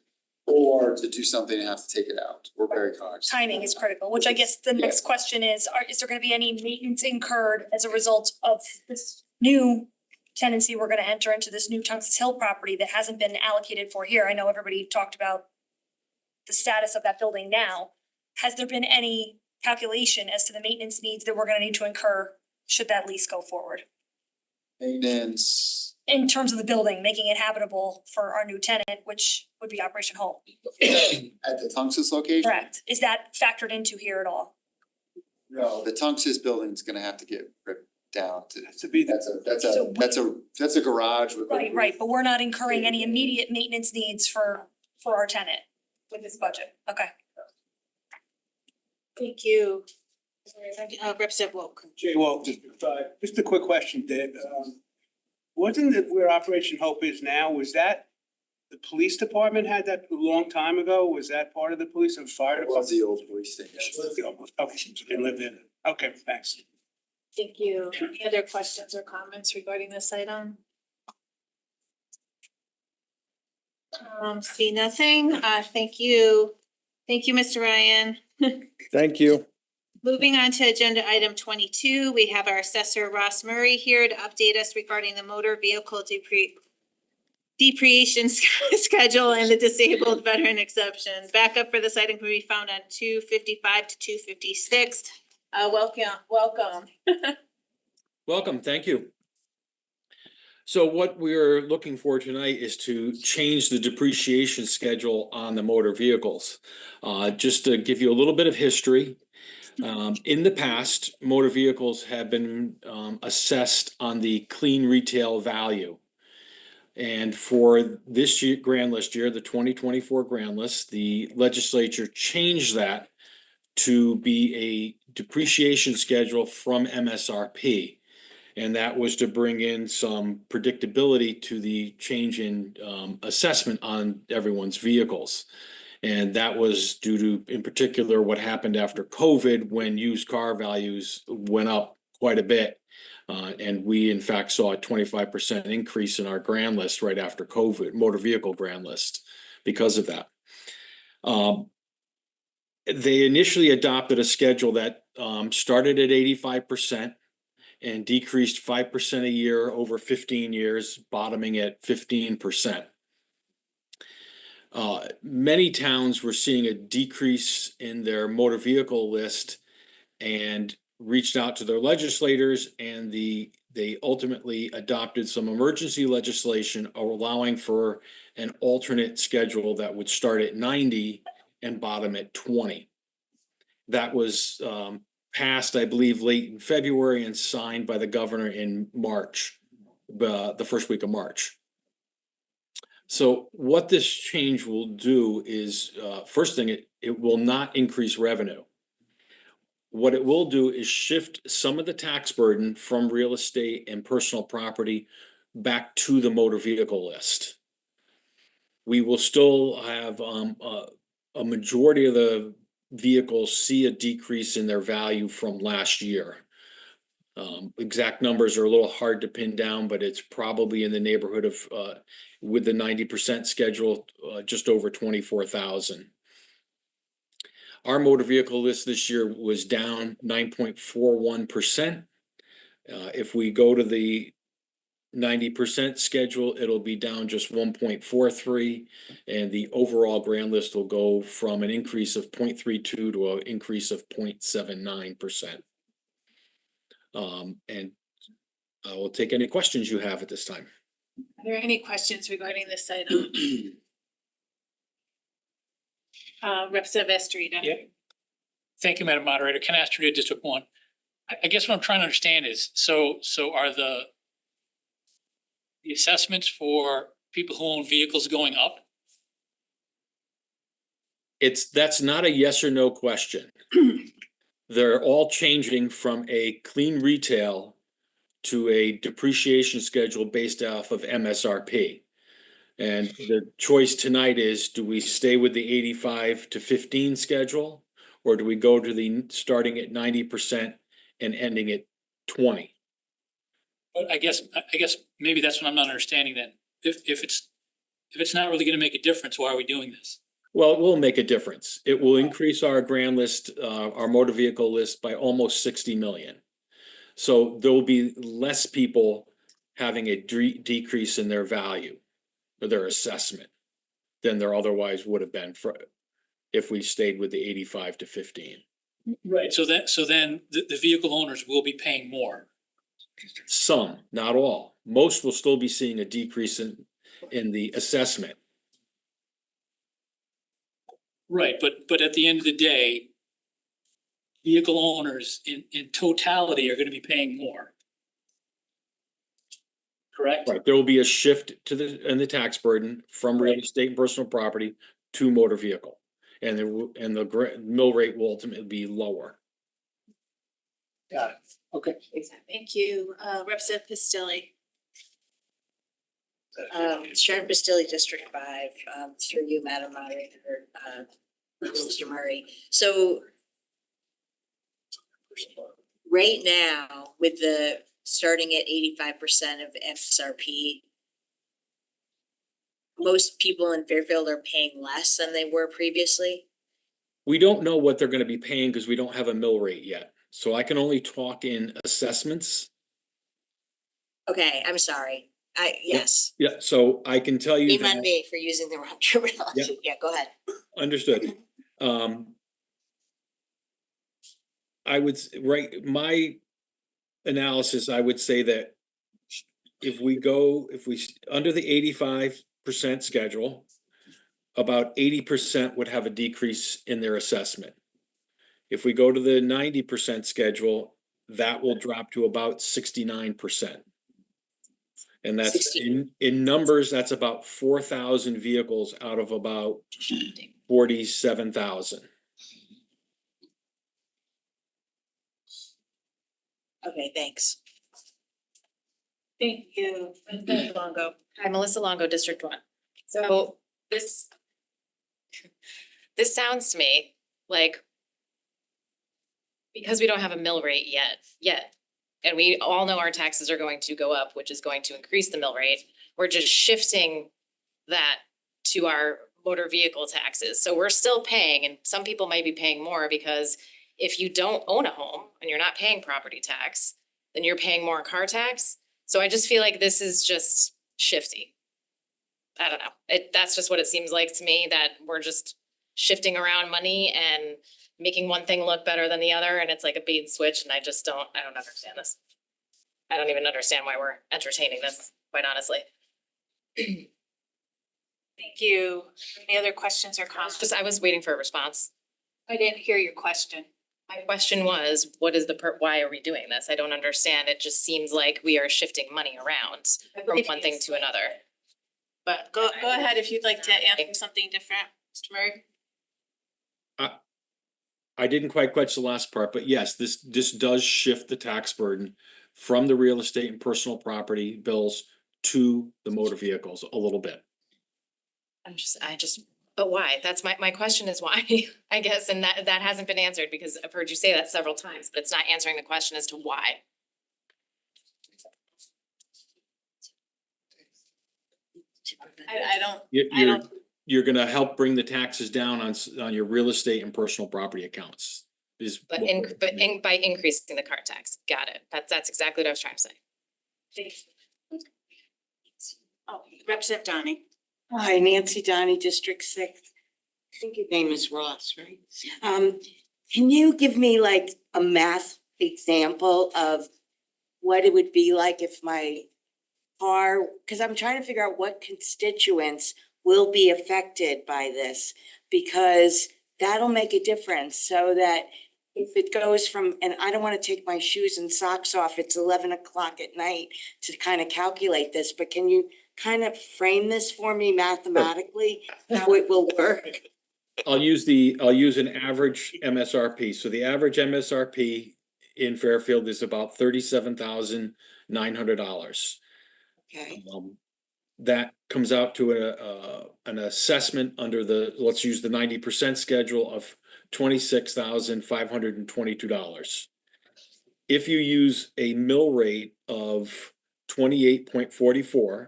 or to do something and have to take it out. We're very conscious. Timing is critical, which I guess the next question is there gonna be any maintenance incurred as a result of this new tenancy we're gonna enter into, this new Tungus Hill property that hasn't been allocated for here? I know everybody talked about the status of that building now. Has there been any calculation as to the maintenance needs that we're gonna need to incur should that lease go forward? Maintenance. In terms of the building, making it habitable for our new tenant, which would be Operation Hope. At the Tungus location? Correct. Is that factored into here at all? No, the Tungus building's gonna have to get ripped down To be that's a garage with. Right, but we're not incurring any immediate maintenance needs for our tenant with this budget. Okay. Thank you. Representative Wolk. Jay Wolk, just a quick question, Dave. Wasn't it where Operation Hope is now, was that the police department had that a long time ago? Was that part of the police and fire It was department? the old police station. Okay, they lived in it. Okay, thanks. Thank you. Any other questions or comments regarding this item? See nothing. Thank you. Thank you, Mr. Ryan. Thank you. Moving on to agenda item 22, we have our assessor Ross Murray here to update us regarding the motor vehicle depreciation schedule and the disabled veteran exception. Backup for this item can be found on 255 to 256. Welcome. Welcome, thank you. So what we're looking for tonight is to change the depreciation schedule on the motor vehicles. Just to give you a little bit of history. In the past, motor vehicles have been assessed on the clean retail value. And for this year, grand list year, the 2024 grand list, the legislature changed that to be a depreciation schedule from MSRP. And that was to bring in some predictability to the change in assessment on everyone's vehicles. And that was due to, in particular, what happened after COVID when used car values went up quite a bit. And we in fact saw a 25% increase in our grand list right after COVID, motor vehicle grand list, because of that. They initially adopted a schedule that started at 85% and decreased 5% a year over 15 years, bottoming at 15%. Many towns were seeing a decrease in their motor vehicle list and reached out to their legislators, and they ultimately adopted some emergency legislation allowing for an alternate schedule that would start at 90 and bottom at 20. That was passed, I believe, late in February and signed by the governor in March, the first week of March. So what this change will do is, first thing, it will not increase revenue. What it will do is shift some of the tax burden from real estate and personal property back to the motor vehicle list. We will still have a majority of the vehicles see a decrease in their value from last year. Exact numbers are a little hard to pin down, but it's probably in the neighborhood of, with the 90% schedule, just over 24,000. Our motor vehicle list this year was down 9.41%. If we go to the 90% schedule, it'll be down just 1.43, and the overall grand list will go from an increase of 0.32 to an increase of 0.79%. And I will take any questions you have at this time. Are there any questions regarding this item? Representative Estrada. Yeah. Thank you, Madam Moderator. Ken Estrada, District 1. I guess what I'm trying to understand is, so are the assessments for people who own vehicles going up? That's not a yes or no question. They're all changing from a clean retail to a depreciation schedule based off of MSRP. And the choice tonight is, do we stay with the 85 to 15 schedule? Or do we go to the starting at 90% and ending at 20? But I guess maybe that's what I'm not understanding then. If it's not really gonna make a difference, why are we doing this? Well, it will make a difference. It will increase our grand list, our motor vehicle list by almost 60 million. So there will be less people having a decrease in their value or their assessment than there otherwise would have been for if we stayed with the 85 to 15. Right, so then the vehicle owners will be paying more. Some, not all. Most will still be seeing a decrease in the assessment. Right, but at the end of the day, vehicle owners in totality are gonna be paying more. Correct? Right, there will be a shift in the tax burden from real estate and personal property to motor vehicle. And the mill rate will ultimately be lower. Got it, okay. Thank you, Representative Pistilli. Sharon Pistilli, District 5, through you, Madam Moderator, Mr. Murray. So right now, with the starting at 85% of MSRP, most people in Fairfield are paying less than they were previously. We don't know what they're gonna be paying because we don't have a mill rate yet. So I can only talk in assessments. Okay, I'm sorry. Yes. Yeah, so I can tell you Shame on that, me for using the wrong terminology. Yeah, go ahead. understood. My analysis, I would say that if we under the 85% schedule, about 80% would have a decrease in their assessment. If we go to the 90% schedule, that will drop to about 69%. And that's in numbers, that's about 4,000 vehicles out of about 47,000. Okay, thanks. Thank you, President Longo. Hi, Melissa Longo, District 1. So this sounds to me like, because we don't have a mill rate yet, and we all know our taxes are going to go up, which is going to increase the mill rate, we're just shifting that to our motor vehicle taxes. So we're still paying, and some people might be paying more because if you don't own a home and you're not paying property tax, then you're paying more car tax. So I just feel like this is just shifty. I don't know. That's just what it seems like to me, that we're just shifting around money and making one thing look better than the other, and it's like a bait and switch, and I don't understand this. I don't even understand why we're entertaining this, quite honestly. Thank you. Any other questions or comments? I was waiting for a response. I didn't hear your question. My question was, why are we doing this? I don't understand. It just seems like we are shifting money around from one thing to another. But go ahead if you'd like to answer something different, Mr. Murray. I didn't quite catch the last part, but yes, this does shift the tax burden from the real estate and personal property bills to the motor vehicles a little bit. But why? That's my question is why, I guess, and that hasn't been answered because I've heard you say that several times, but it's not answering the question as to why. I don't. You're gonna help bring the taxes down on your real estate and personal property accounts. By increasing the car tax. Got it. That's exactly what I was trying to say. Oh, Representative Donnie. Hi, Nancy Donnie, District 6. I think your name is Ross, right? Can you give me like a math example of what it would be like if my car, because I'm trying to figure out what constituents will be affected by this, because that'll make a difference, so that if it goes from, and I don't wanna take my shoes and socks off, it's 11 o'clock at night to kind of calculate this, but can you kind of frame this for me mathematically, how it will work? I'll use an average MSRP. So the average MSRP in Fairfield is about $37,900. Okay, That comes out to an assessment under the, let's use the 90% schedule of $26,522. If you use a mill rate of 28.44,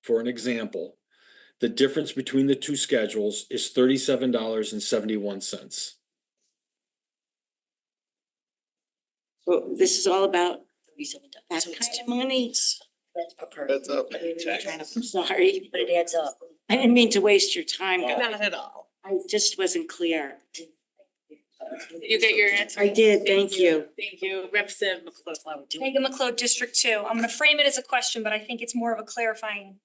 for an example, the difference between the two schedules is $37.71. so this is all about that kind of money? That's up. I'm sorry, but it adds up. I didn't mean to waste your time, guys. Not at all. I just wasn't clear. You get your answer? I did, thank you. Thank you, Representative McLeod. Megan McLeod, District 2. I'm gonna frame it as a question, but I think it's more of a clarifying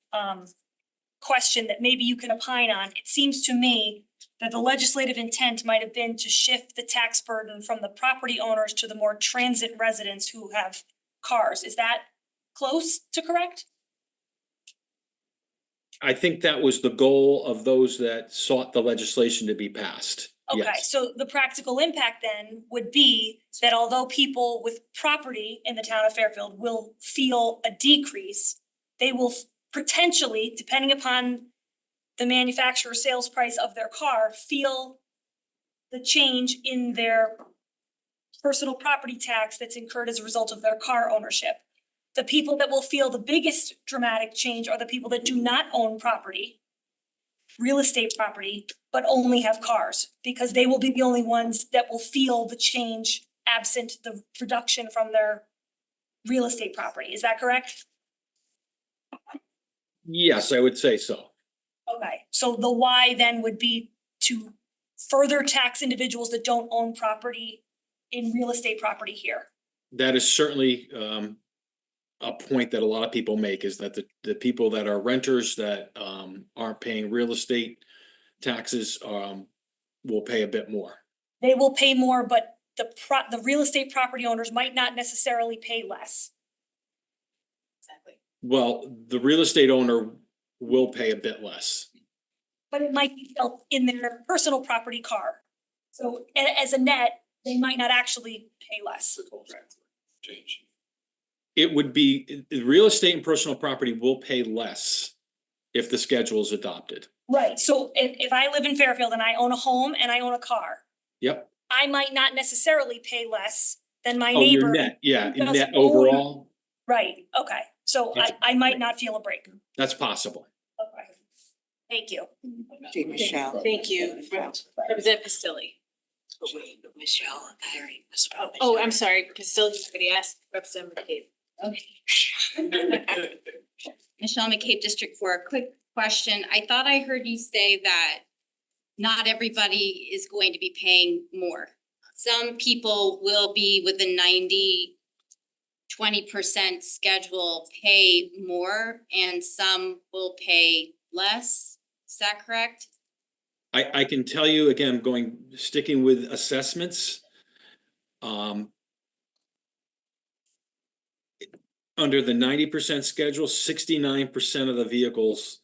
question that maybe you can opine on. It seems to me that the legislative intent might have been to shift the tax burden from the property owners to the more transit residents who have cars. Is that close to correct? I think that was the goal of those that sought the legislation to be passed. Okay, Yes. so the practical impact then would be that although people with property in the town of Fairfield will feel a decrease, they will potentially, depending upon the manufacturer sales price of their car, feel the change in their personal property tax that's incurred as a result of their car ownership. The people that will feel the biggest dramatic change are the people that do not own property, real estate property, but only have cars, because they will be the only ones that will feel the change absent the reduction from their real estate property. Is that correct? Yes, I would say so. Okay, so the why then would be to further tax individuals that don't own property in real estate property here. That is certainly a point that a lot of people make, is that the people that are renters that aren't paying real estate taxes will pay a bit more. They will pay more, but the real estate property owners might not necessarily pay less. Exactly. Well, the real estate owner will pay a bit less. But it might be felt in their personal property car. So as a net, they might not actually pay less. Change. It would be, real estate and personal property will pay less if the schedule is adopted. Right, so if I live in Fairfield and I own a home and I own a car, Yep. I might not necessarily pay less than my Oh, neighbor. your net, yeah, who doesn't net own- overall, Right, okay, so I might not feel a break. that's possible. Okay, thank you. Michelle. Thank you, Representative Pistilli. Wait, Michelle, I already. Oh, I'm sorry, Pistilli already asked Representative McCabe. Okay. Michelle McCabe, District 4, quick question. I thought I heard you say that not everybody is going to be paying more. Some people will be with the 20% schedule pay more and some will pay less. Is that correct? I can tell you again, sticking with assessments. Under the 90% schedule, 69% of the vehicles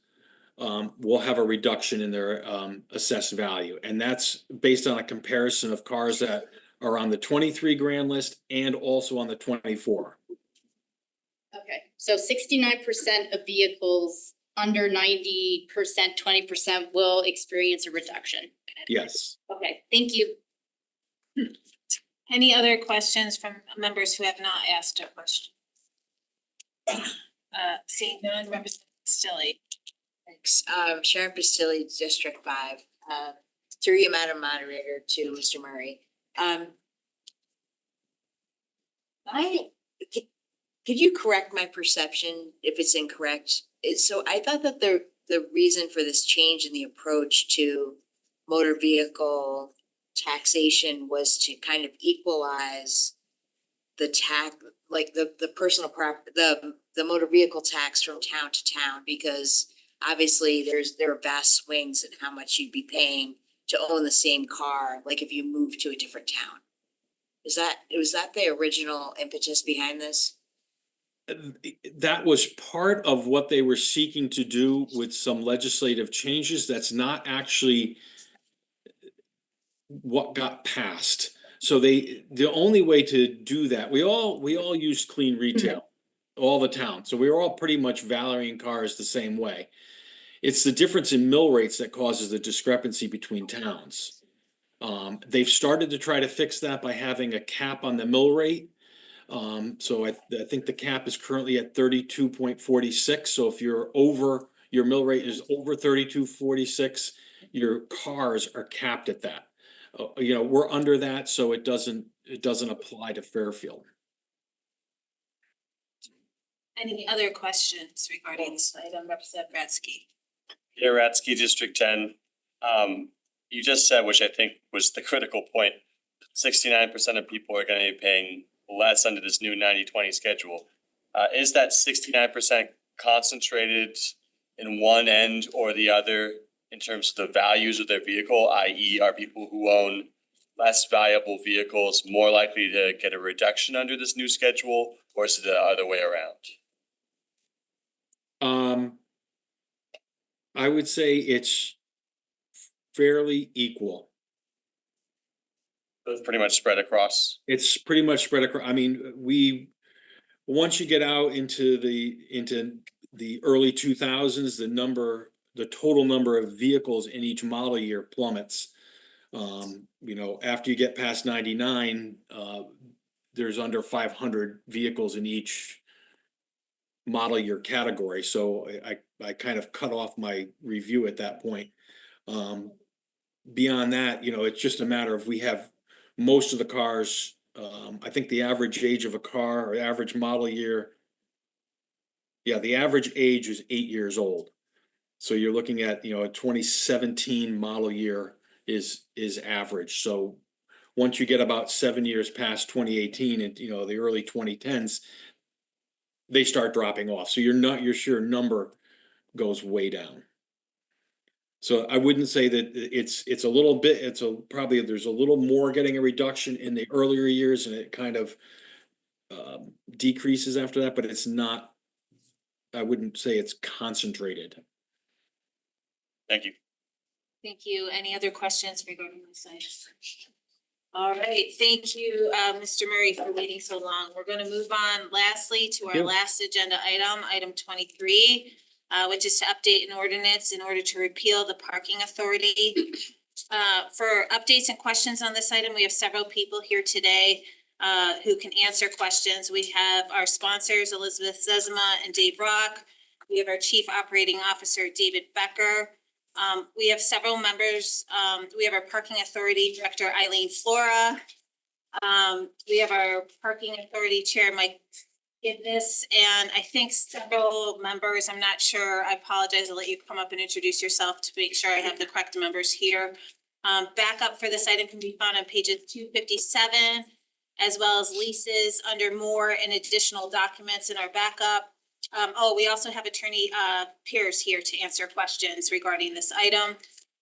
will have a reduction in their assessed value. And that's based on a comparison of cars that are on the 23 grand list and also on the 24. Okay, so 69% of vehicles under 90%, 20% will experience a reduction. Yes. Okay, thank you. Any other questions from members who have not asked a question? Seeing none, Representative Pistilli. Thanks. Sharon Pistilli, District 5. Through you, Madam Moderator, to Mr. Murray. Could you correct my perception if it's incorrect? So I thought that the reason for this change in the approach to motor vehicle taxation was to kind of equalize the tax, like the personal the motor vehicle tax from town to town, because obviously there are vast swings in how much you'd be paying to own the same car, like if you move to a different town. Was that the original impetus behind this? That was part of what they were seeking to do with some legislative changes. That's not actually what got passed. So the only way to do that, we all used clean retail, all the town. So we were all pretty much valuing cars the same way. It's the difference in mill rates that causes the discrepancy between towns. They've started to try to fix that by having a cap on the mill rate. So I think the cap is currently at 32.46. So if you're over, your mill rate is over 32.46, your cars are capped at that. You know, we're under that, so it doesn't apply to Fairfield. Any other questions regarding this item, Representative Ratsky? Yeah, Ratsky, District 10. You just said, which I think was the critical point, 69% of people are gonna be paying less under this new 90-20 schedule. Is that 69% concentrated in one end or the other in terms of the values of their vehicle, i.e. are people who own less valuable vehicles more likely to get a reduction under this new schedule, or is it the other way around? I would say it's fairly equal. It's pretty much spread across. It's pretty much spread across. I mean, once you get out into the early 2000s, the total number of vehicles in each model year plummets. You know, after you get past 99, there's under 500 vehicles in each model year category. So I kind of cut off my review at that point. Beyond that, you know, it's just a matter of we have most of the cars. I think the average age of a car or average model year. Yeah, the average age is 8 years old. So you're looking at, you know, a 2017 model year is average. So once you get about 7 years past 2018 and, you know, the early 2010s, they start dropping off. So your sheer number goes way down. So I wouldn't say that it's a little bit, probably there's a little more getting a reduction in the earlier years and it kind of decreases after that, but it's not, I wouldn't say it's concentrated. Thank you. Thank you. Any other questions regarding this item? All right, thank you, Mr. Murray, for waiting so long. We're gonna move on lastly to our last agenda item, item 23, which is to update an ordinance in order to repeal the parking authority. For updates and questions on this item, we have several people here today who can answer questions. We have our sponsors, Elizabeth Zezima and Dave Rock. We have our Chief Operating Officer, David Becker. We have several members. We have our Parking Authority Director, Eileen Flora. We have our Parking Authority Chair, Mike Gidness, and I think several members, I'm not sure, I apologize, I'll let you come up and introduce yourself to make sure I have the correct members here. Backup for this item can be found on pages 257, as well as leases under more and additional documents in our backup. We also have Attorney Pierce here to answer questions regarding this item.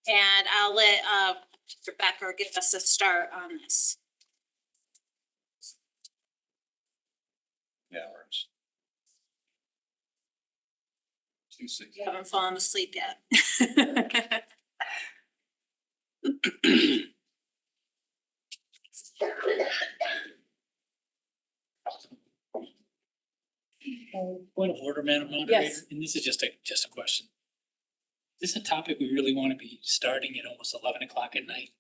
And I'll let Mr. Becker give us a start on this. Hours. 2:06. You haven't fallen asleep yet. Point of order, Madam Moderator, Yes. and this is just a question. Is this a topic we really want to be starting at almost 11 o'clock at night?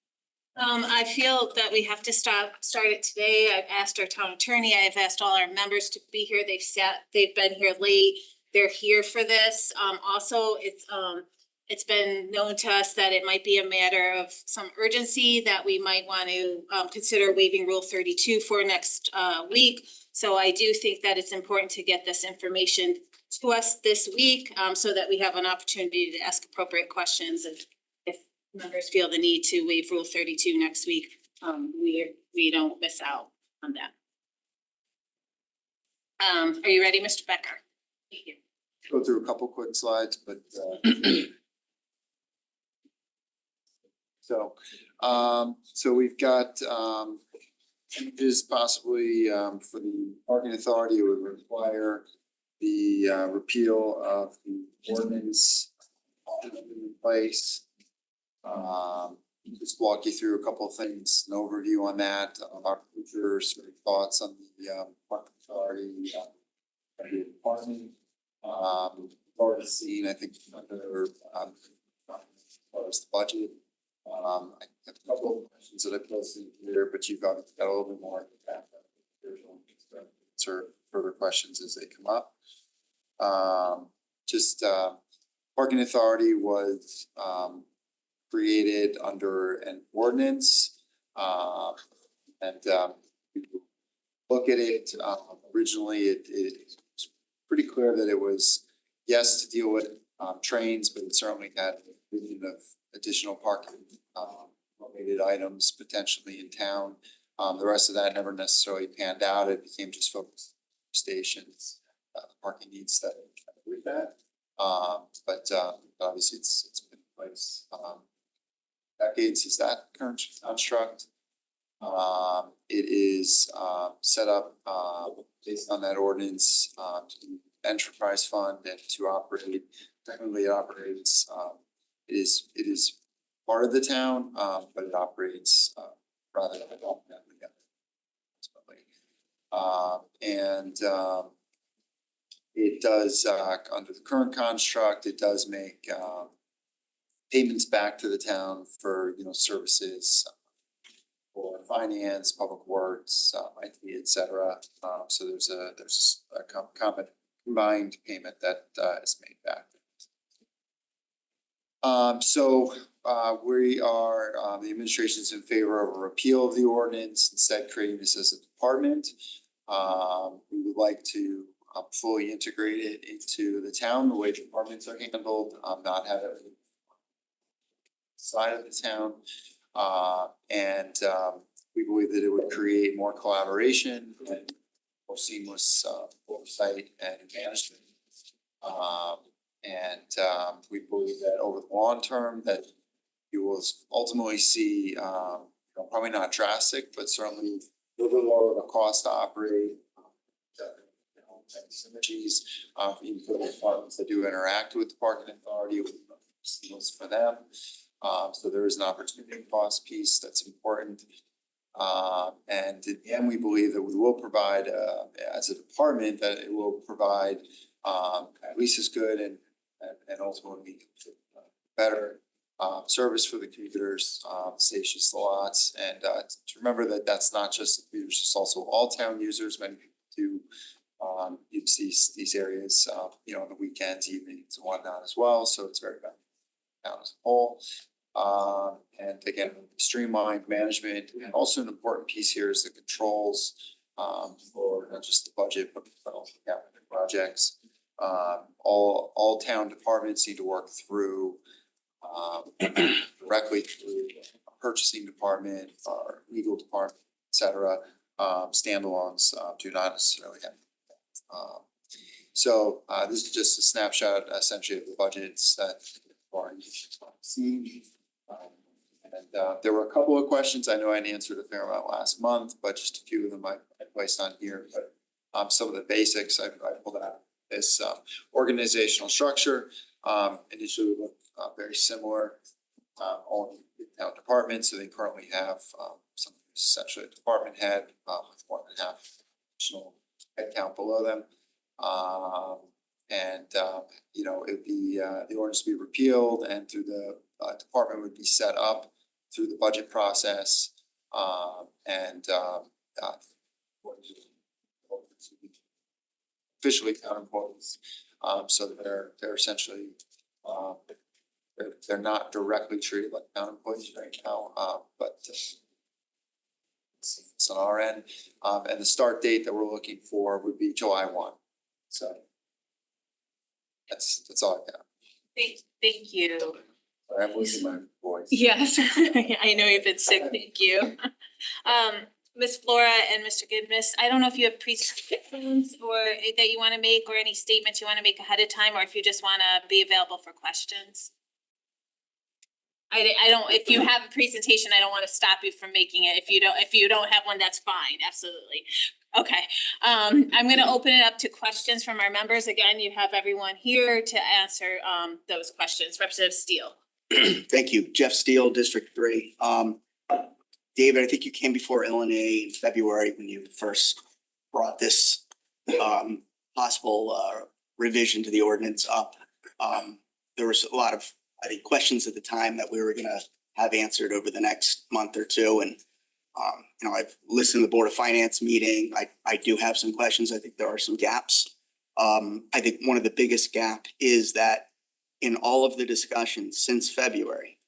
I feel that we have to start it today. I've asked our town attorney, I've asked all our members to be here. They've been here late. They're here for this. Also, it's been known to us that it might be a matter of some urgency that we might want to consider waiving Rule 32 for next week. So I do think that it's important to get this information to us this week so that we have an opportunity to ask appropriate questions. And if members feel the need to waive Rule 32 next week, we don't miss out on that. Are you ready, Mr. Becker? Thank you. Go through a couple quick slides, but so we've got changes possibly for the parking authority. It would require the repeal of the ordinance in place. Just walk you through a couple of things, an overview on that, our future sort of thoughts on the parking authority. Parking, already seen, I think, under as far as the budget. I have a couple of questions that I posted here, but you've got a little bit more. Answer further questions as they come up. Parking authority was created under an ordinance. Look at it, originally it was pretty clear that it was, yes, to deal with trains, but it certainly had a vision of additional parking related items potentially in town. The rest of that never necessarily panned out. It became just focused on stations, parking needs that with that. But obviously it's been in place decades is that current construct. It is set up based on that ordinance to enterprise fund and to operate. Technically, it operates. It is part of the town, but it operates rather than it does under the current construct. It does make payments back to the town for services. For finance, public works, IT, et cetera. So there's a combined payment that is made back. We are, the administration is in favor of a repeal of the ordinance, instead creating this as a department. We would like to fully integrate it into the town, the way departments are handled, not have it side of the town. We believe that it would create more collaboration and more seamless oversight and management. We believe that over the long term that you will ultimately see, probably not drastic, but certainly a little bit lower of a cost to operate. Synergies, even for the departments that do interact with the parking authority, with seamless for them. So there is an opportunity cost piece that's important. And in the end, we believe that we will provide, as a department, that it will provide at least as good and ultimately better service for the commuters, spacious lots. And to remember that that's not just the commuters, it's also all town users. Many people do use these areas, on the weekends, evenings, and whatnot as well. So it's very valuable town as a whole. And again, streamlined management, and also an important piece here is the controls for not just the budget, but also capital projects. All town departments need to work through directly through purchasing department, our legal department, et cetera. Standalones do not necessarily have. This is just a snapshot essentially of the budgets that already seen. There were a couple of questions. I know I answered a fair amount last month, but just a few of them I placed on here. But some of the basics I pulled out. This organizational structure initially looked very similar on town departments. So they currently have some essentially a department head with 1.5 additional headcount below them. It'd be the ordinance would be repealed, and through the department would be set up through the budget process, officially town employees. So they're essentially they're not directly treated like town employees right now, but it's on our end. And the start date that we're looking for would be July 1. So that's all I got. Thank you. I'm losing my voice. Yes, I know you've been sick, thank you. Ms. Flora and Mr. Goodmiss, I don't know if you have presentations or that you want to make, or any statements you want to make ahead of time, or if you just want to be available for questions. I don't, if you have a presentation, I don't wanna stop you from making it. If you don't have one, that's fine, absolutely. Okay, I'm gonna open it up to questions from our members. Again, you have everyone here to answer those questions. Representative Steele. Thank you. Jeff Steele, District 3. David, I think you came before LNA in February when you first brought this possible revision to the ordinance up. There was a lot of, I think, questions at the time that we were gonna have answered over the next month or two. And I've listened to the Board of Finance meeting. I do have some questions. I think there are some gaps. I think one of the biggest gap is that in all of the discussions since February,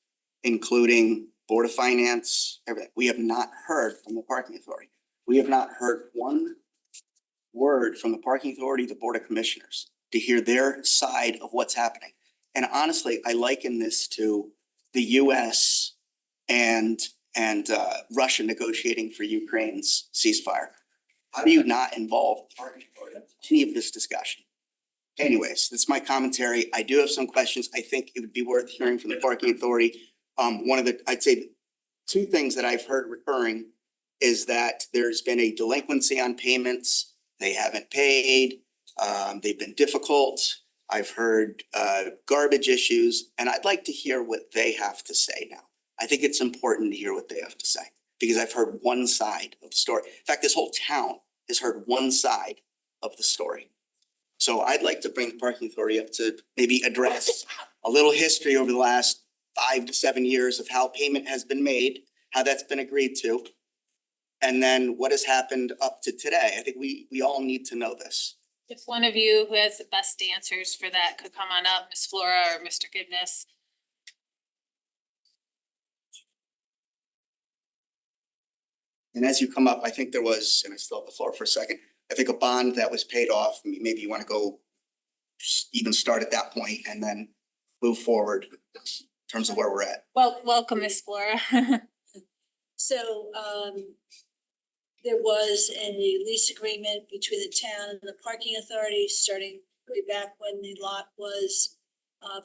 including Board of Finance, everything, we have not heard from the Parking Authority. We have not heard one word from the Parking Authority, the Board of Commissioners, to hear their side of what's happening. And honestly, I liken this to the US and Russia negotiating for Ukraine's ceasefire. How do you not involve the Parking Authority in any of this discussion? Anyways, that's my commentary. I do have some questions. I think it would be worth hearing from the Parking Authority. I'd say two things that I've heard recurring is that there's been a delinquency on payments. They haven't paid. They've been difficult. I've heard garbage issues, and I'd like to hear what they have to say now. I think it's important to hear what they have to say because I've heard one side of the story. In fact, this whole town has heard one side of the story. So I'd like to bring the Parking Authority up to maybe address a little history over the last 5 to 7 years of how payment has been made, how that's been agreed to, and then what has happened up to today. I think we all need to know this. If one of you who has the best answers for that could come on up, Ms. Flora or Mr. Goodness. And as you come up, I think there was, and I still have the floor for a second, I think a bond that was paid off. Maybe you want to go even start at that point and then move forward in terms of where we're at. Well, welcome, Ms. Flora. So there was a lease agreement between the town and the parking authority starting way back when the lot was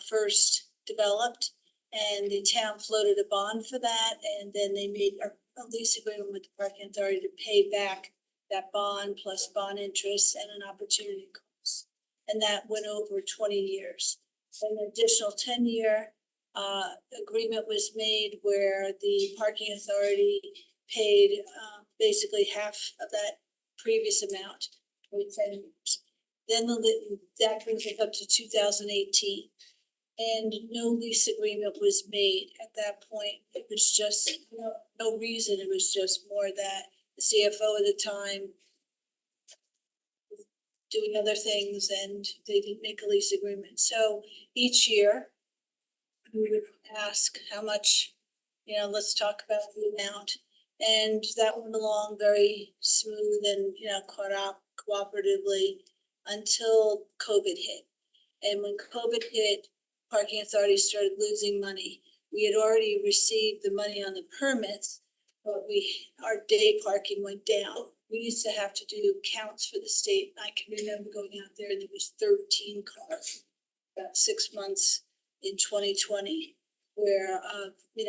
first developed. And the town floated a bond for that, and then they made a lease agreement with the parking authority to pay back that bond plus bond interest and an opportunity cost. And that went over 20 years. An additional 10-year agreement was made where the parking authority paid basically half of that previous amount for 10 years. Then that brings us up to 2018. And no lease agreement was made at that point. It was just no reason. It was just more that the CFO at the time was doing other things and they didn't make a lease agreement. So each year we would ask how much, let's talk about the amount. And that went along very smooth and, cooperatively until COVID hit. And when COVID hit, Parking Authority started losing money. We had already received the money on the permits, but our day parking went down. We used to have to do counts for the state. I can remember going out there and there was 13 cars, about 6 months in 2020, where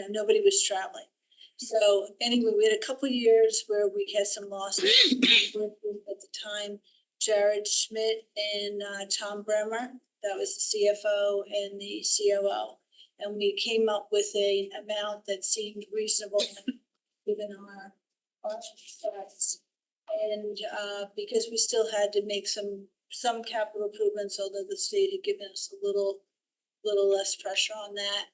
nobody was traveling. So anyway, we had a couple of years where we had some losses. At the time, Jared Schmidt and Tom Bremer, that was the CFO and the COO. And we came up with an amount that seemed reasonable given our stats. And because we still had to make some capital improvements, although the state had given us a little less pressure on that.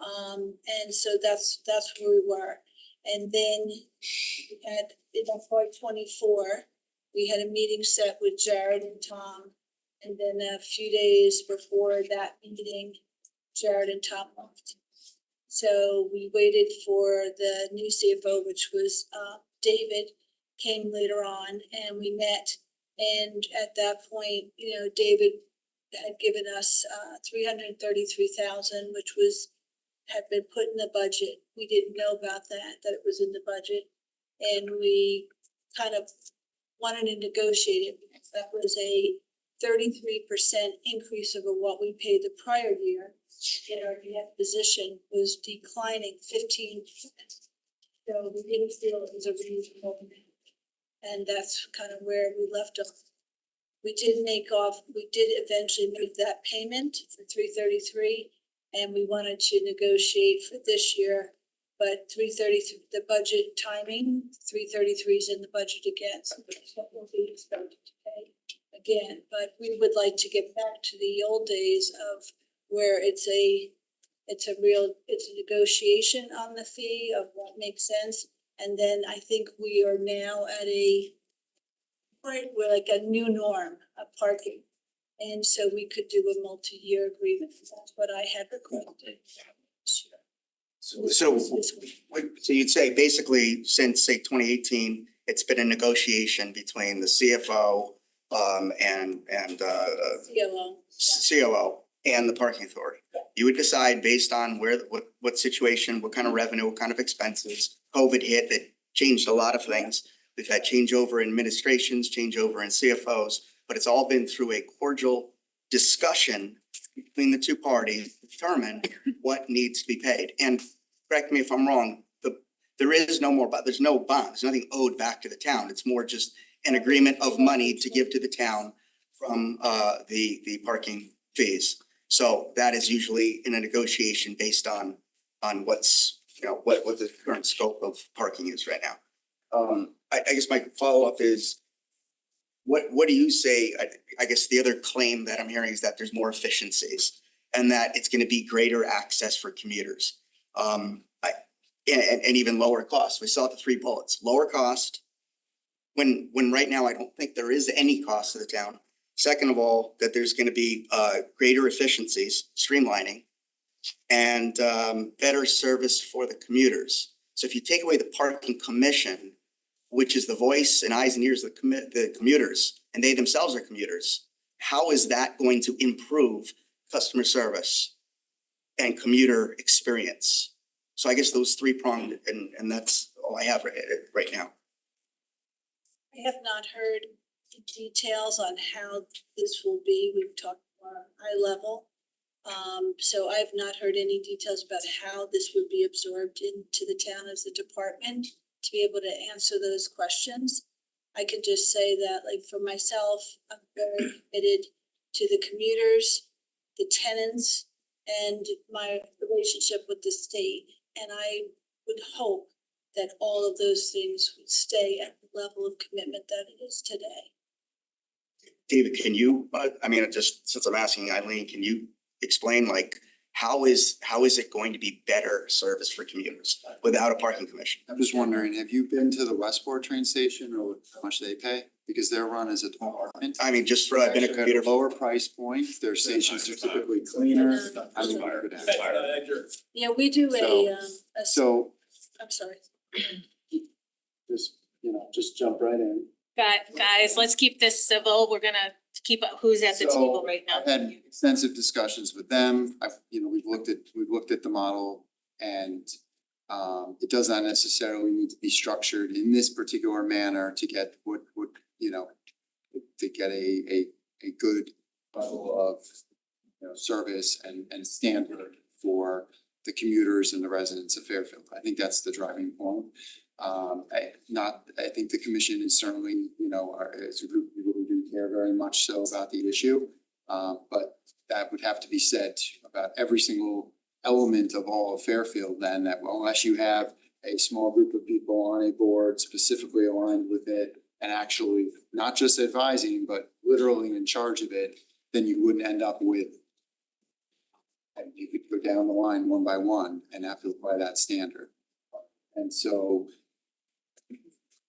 And so that's where we were. And then we had in FY24, we had a meeting set with Jared and Tom. And then a few days before that meeting, Jared and Tom left. So we waited for the new CFO, which was David, came later on, and we met. And at that point, David had given us $333,000, which had been put in the budget. We didn't know about that it was in the budget, and we kind of wanted to negotiate it because that was a 33% increase over what we paid the prior year. in our net position was declining 15%. So we didn't feel it was a reasonable. And that's kind of where we left off. We did eventually make that payment for 333, and we wanted to negotiate for this year. But 333, the budget timing, 333 is in the budget again, so that's what we'll be expected to pay again. But we would like to get back to the old days of where it's a negotiation on the fee of what makes sense. And then I think we are now at we're like a new norm of parking. And so we could do a multi-year agreement. That's what I had requested. So you'd say basically since say 2018, it's been a negotiation between the CFO and COO and the parking authority. You would decide based on what situation, what kind of revenue, what kind of expenses. COVID hit, that changed a lot of things. We've had changeover in administrations, changeover in CFOs, but it's all been through a cordial discussion between the two parties to determine what needs to be paid. And correct me if I'm wrong, there is no more, there's no bond, there's nothing owed back to the town. It's more just an agreement of money to give to the town from the parking fees. So that is usually in a negotiation based on what's, what the current scope of parking is right now. I guess my follow-up is, what do you say? I guess the other claim that I'm hearing is that there's more efficiencies and that it's gonna be greater access for commuters. And even lower cost. We saw the 3 bullets, lower cost. When right now, I don't think there is any cost to the town. Second of all, that there's gonna be greater efficiencies, streamlining, and better service for the commuters. So if you take away the parking commission, which is the voice and eyes and ears of the commuters, and they themselves are commuters, how is that going to improve customer service and commuter experience? So I guess those 3-pronged, and that's all I have right now. I have not heard the details on how this will be. We've talked high level. So I've not heard any details about how this would be absorbed into the town as a department to be able to answer those questions. I can just say that, like, for myself, I'm very committed to the commuters, the tenants, and my relationship with the state. And I would hope that all of those things would stay at the level of commitment that it is today. David, can you, just since I'm asking Eileen, can you explain, like, how is it going to be better service for commuters without a parking commission? I'm just wondering, have you been to the Westport train station or how much they pay? Because their run is a department. I mean, just for I've been a commuter. Lower price point, their stations are typically cleaner. Yeah, we do So I'm sorry. just jump right in. Guys, let's keep this civil. We're gonna keep up who's at the table right now. I've had extensive discussions with them. We've looked at the model, and it does not necessarily need to be structured in this particular manner to get to get a good level of service and standard for the commuters and the residents of Fairfield. I think that's the driving point. I think the commission is certainly, as a group, we really do care very much so about the issue. But that would have to be said about every single element of all of Fairfield then, that unless you have a small group of people on a board specifically aligned with it and actually not just advising, but literally in charge of it, then you wouldn't end up with, and you could go down the line one by one and have to apply that standard. And so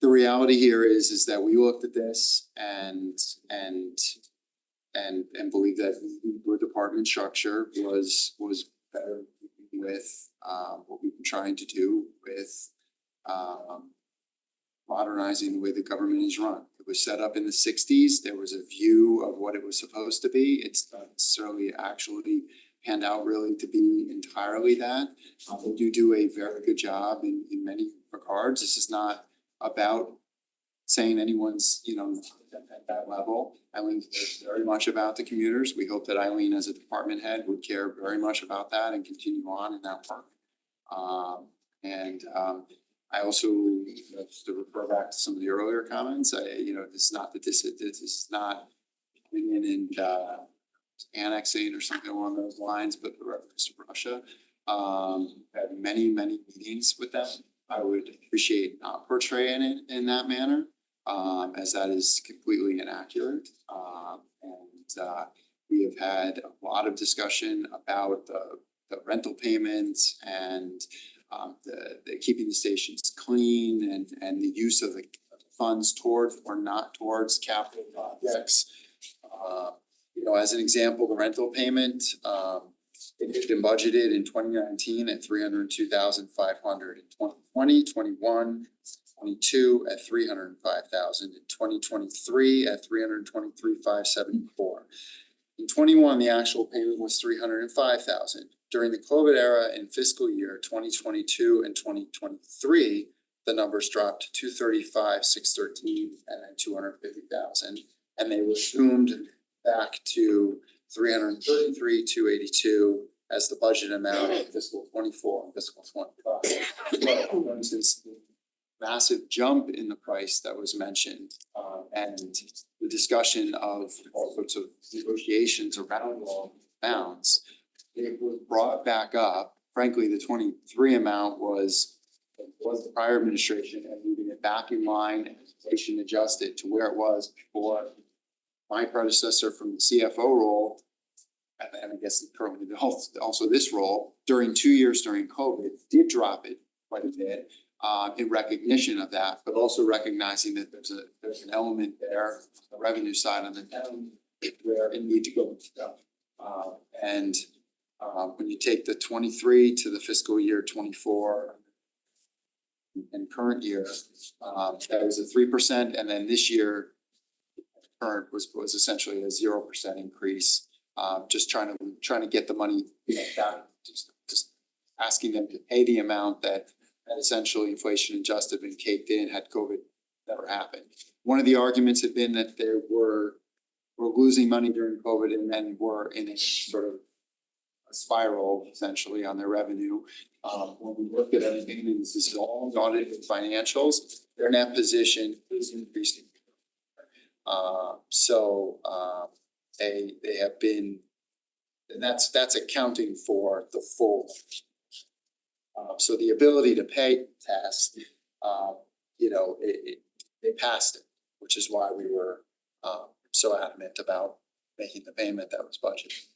the reality here is that we looked at this and believe that your department structure was better with what we've been trying to do with modernizing the way the government is run. It was set up in the 60s. There was a view of what it was supposed to be. It's not necessarily actually panned out really to be entirely that. They do a very good job in many regards. This is not about saying anyone's, at that level. Eileen cares very much about the commuters. We hope that Eileen as a department head would care very much about that and continue on in that work. I also, just to refer back to some of the earlier comments, it's not that this is not coming in and annexing or something along those lines, but the reference to Russia. Had many meetings with them. I would appreciate not portraying it in that manner, as that is completely inaccurate. We have had a lot of discussion about the rental payments and the keeping the stations clean and the use of the funds towards or not towards capital projects. As an example, the rental payment, it had been budgeted in 2019 at $302,500, in 2020, 21, 22 at $305,000, in 2023 at $323,574. In 21, the actual payment was $305,000. During the COVID era in fiscal year 2022 and 2023, the numbers dropped to $235,613 and then $250,000, and they were zoomed back to $333,282 as the budget amount in fiscal 24 and fiscal 25. For instance, the massive jump in the price that was mentioned, and the discussion of all sorts of negotiations around all bounds, it was brought back up. Frankly, the 23 amount was the prior administration and moving it back in line and inflation adjusted to where it was before my predecessor from the CFO role, and I guess currently also this role, during 2 years during COVID, did drop it quite a bit in recognition of that, but also recognizing that there's an element there, the revenue side on the town, where it need to go and stuff. When you take the 23 to the fiscal year 24 and current year, that was a 3%, and then this year current was essentially a 0% increase. Just trying to get the money back, just asking them to pay the amount that essentially inflation adjusted been caked in had COVID never happened. One of the arguments had been that they were losing money during COVID and then were in a sort of a spiral essentially on their revenue. When we looked at everything, and this is all audited financials, their net position is increasing. They have been, and that's accounting for the full. So the ability to pay test, they passed it, which is why we were so adamant about making the payment that was budgeted.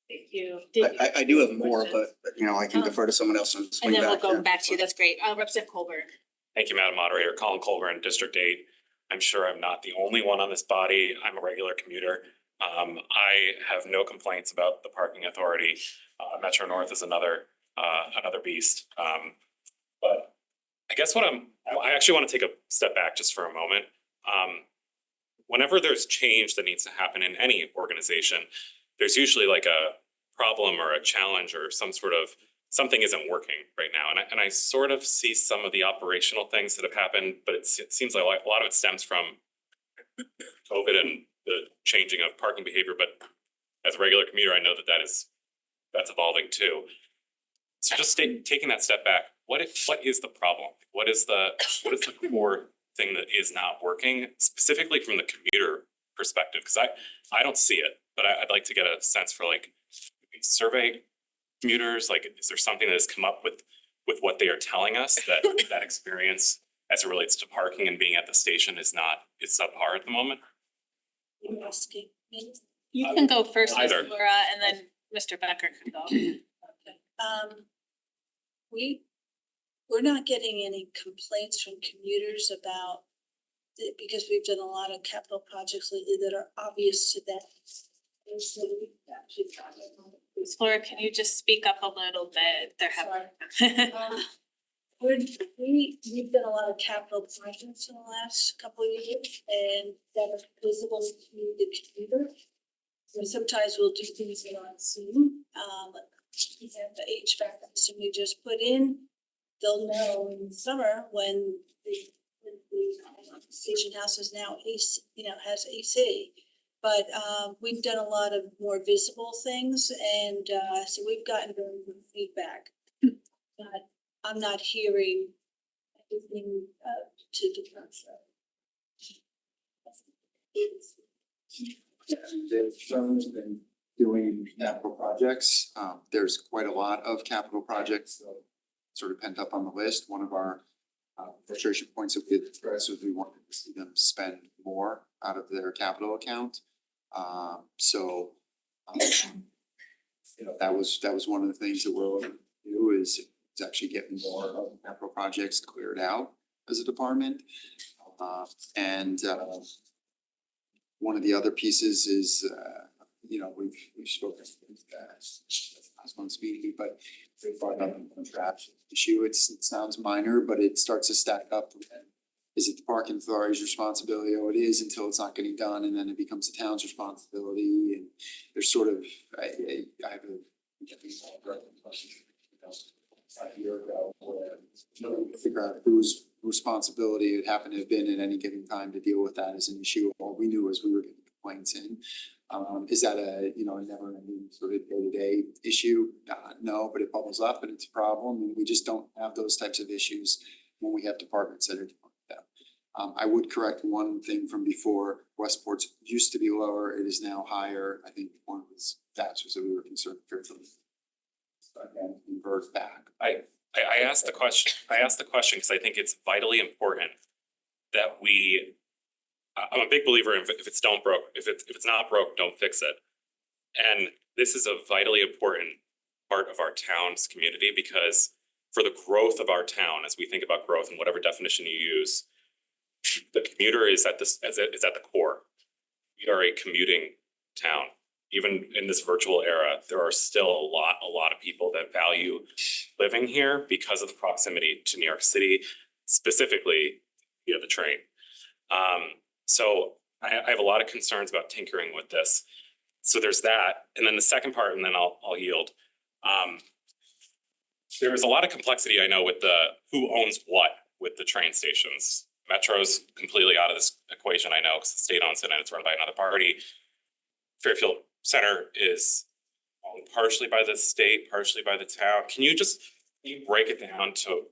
Thank you. I do have more, but I can defer to someone else and swing And then we'll back. go Yeah. back to you. That's great. Representative Colburn. Thank you, Madam Moderator. Colin Colburn, District 8. I'm sure I'm not the only one on this body. I'm a regular commuter. I have no complaints about the parking authority. Metro North is another beast. But I guess I actually want to take a step back just for a moment. Whenever there's change that needs to happen in any organization, there's usually like a problem or a challenge or something isn't working right now. And I sort of see some of the operational things that have happened, but it seems like a lot of it stems from COVID and the changing of parking behavior. But as a regular commuter, I know that's evolving too. So just taking that step back, what is the problem? What is the core thing that is not working, specifically from the commuter perspective? Because I don't see it, but I'd like to get a sense for survey commuters, is there something that has come up with what they are telling us that experience as it relates to parking and being at the station is subpar at the moment? You can go first, Ms. Either. Laura, and then Mr. Becker can go. We're not getting any complaints from commuters about it because we've done a lot of capital projects lately that are obvious to them. Laura, can you just speak up a little bit? We've done a lot of capital projects in the last couple of years and that are visible to the commuter. So sometimes we'll do things that aren't seen. We have the HVAC system we just put in. They'll know in the summer when the the station house is now AC, has AC. But we've done a lot of more visible things and so we've gotten very good feedback. But I'm not hearing everything to the contrary. The firm's been doing capital projects. There's quite a lot of capital projects that sort of pent up on the list. One of our frustration points that we expressed was we wanted to see them spend more out of their capital account. That was one of the things that we're looking to do is actually getting more of the capital projects cleared out as a department. One of the other pieces is, we've spoken last month's meeting, but we brought up the trash issue. It sounds minor, but it starts to stack up. Is it the parking authority's responsibility? Oh, it is until it's not getting done, and then it becomes the town's responsibility. And there's sort of, I have a year ago where figure out whose responsibility it happened to have been at any given time to deal with that as an issue. All we knew was we were getting complaints in. Is that a never ending sort of day-to-day issue? No, but it bubbles up and it's a problem, and we just don't have those types of issues when we have departments that are dealing with that. I would correct one thing from before. Westport's used to be lower, it is now higher. I think one of the stats was that we were concerned Fairfield. So again, invert back. I asked the question because I think it's vitally important that I'm a big believer in if it's not broke, don't fix it. And this is a vitally important part of our town's community because for the growth of our town, as we think about growth and whatever definition you use, the commuter is at the core. We are a commuting town. Even in this virtual era, there are still a lot of people that value living here because of the proximity to New York City, specifically via the train. So I have a lot of concerns about tinkering with this. So there's that. And then the second part, and then I'll yield. There is a lot of complexity, I know, with who owns what with the train stations. Metro's completely out of this equation, I know, because the state owns it and it's run by another party. Fairfield Center is owned partially by the state, partially by the town. Can you break it down to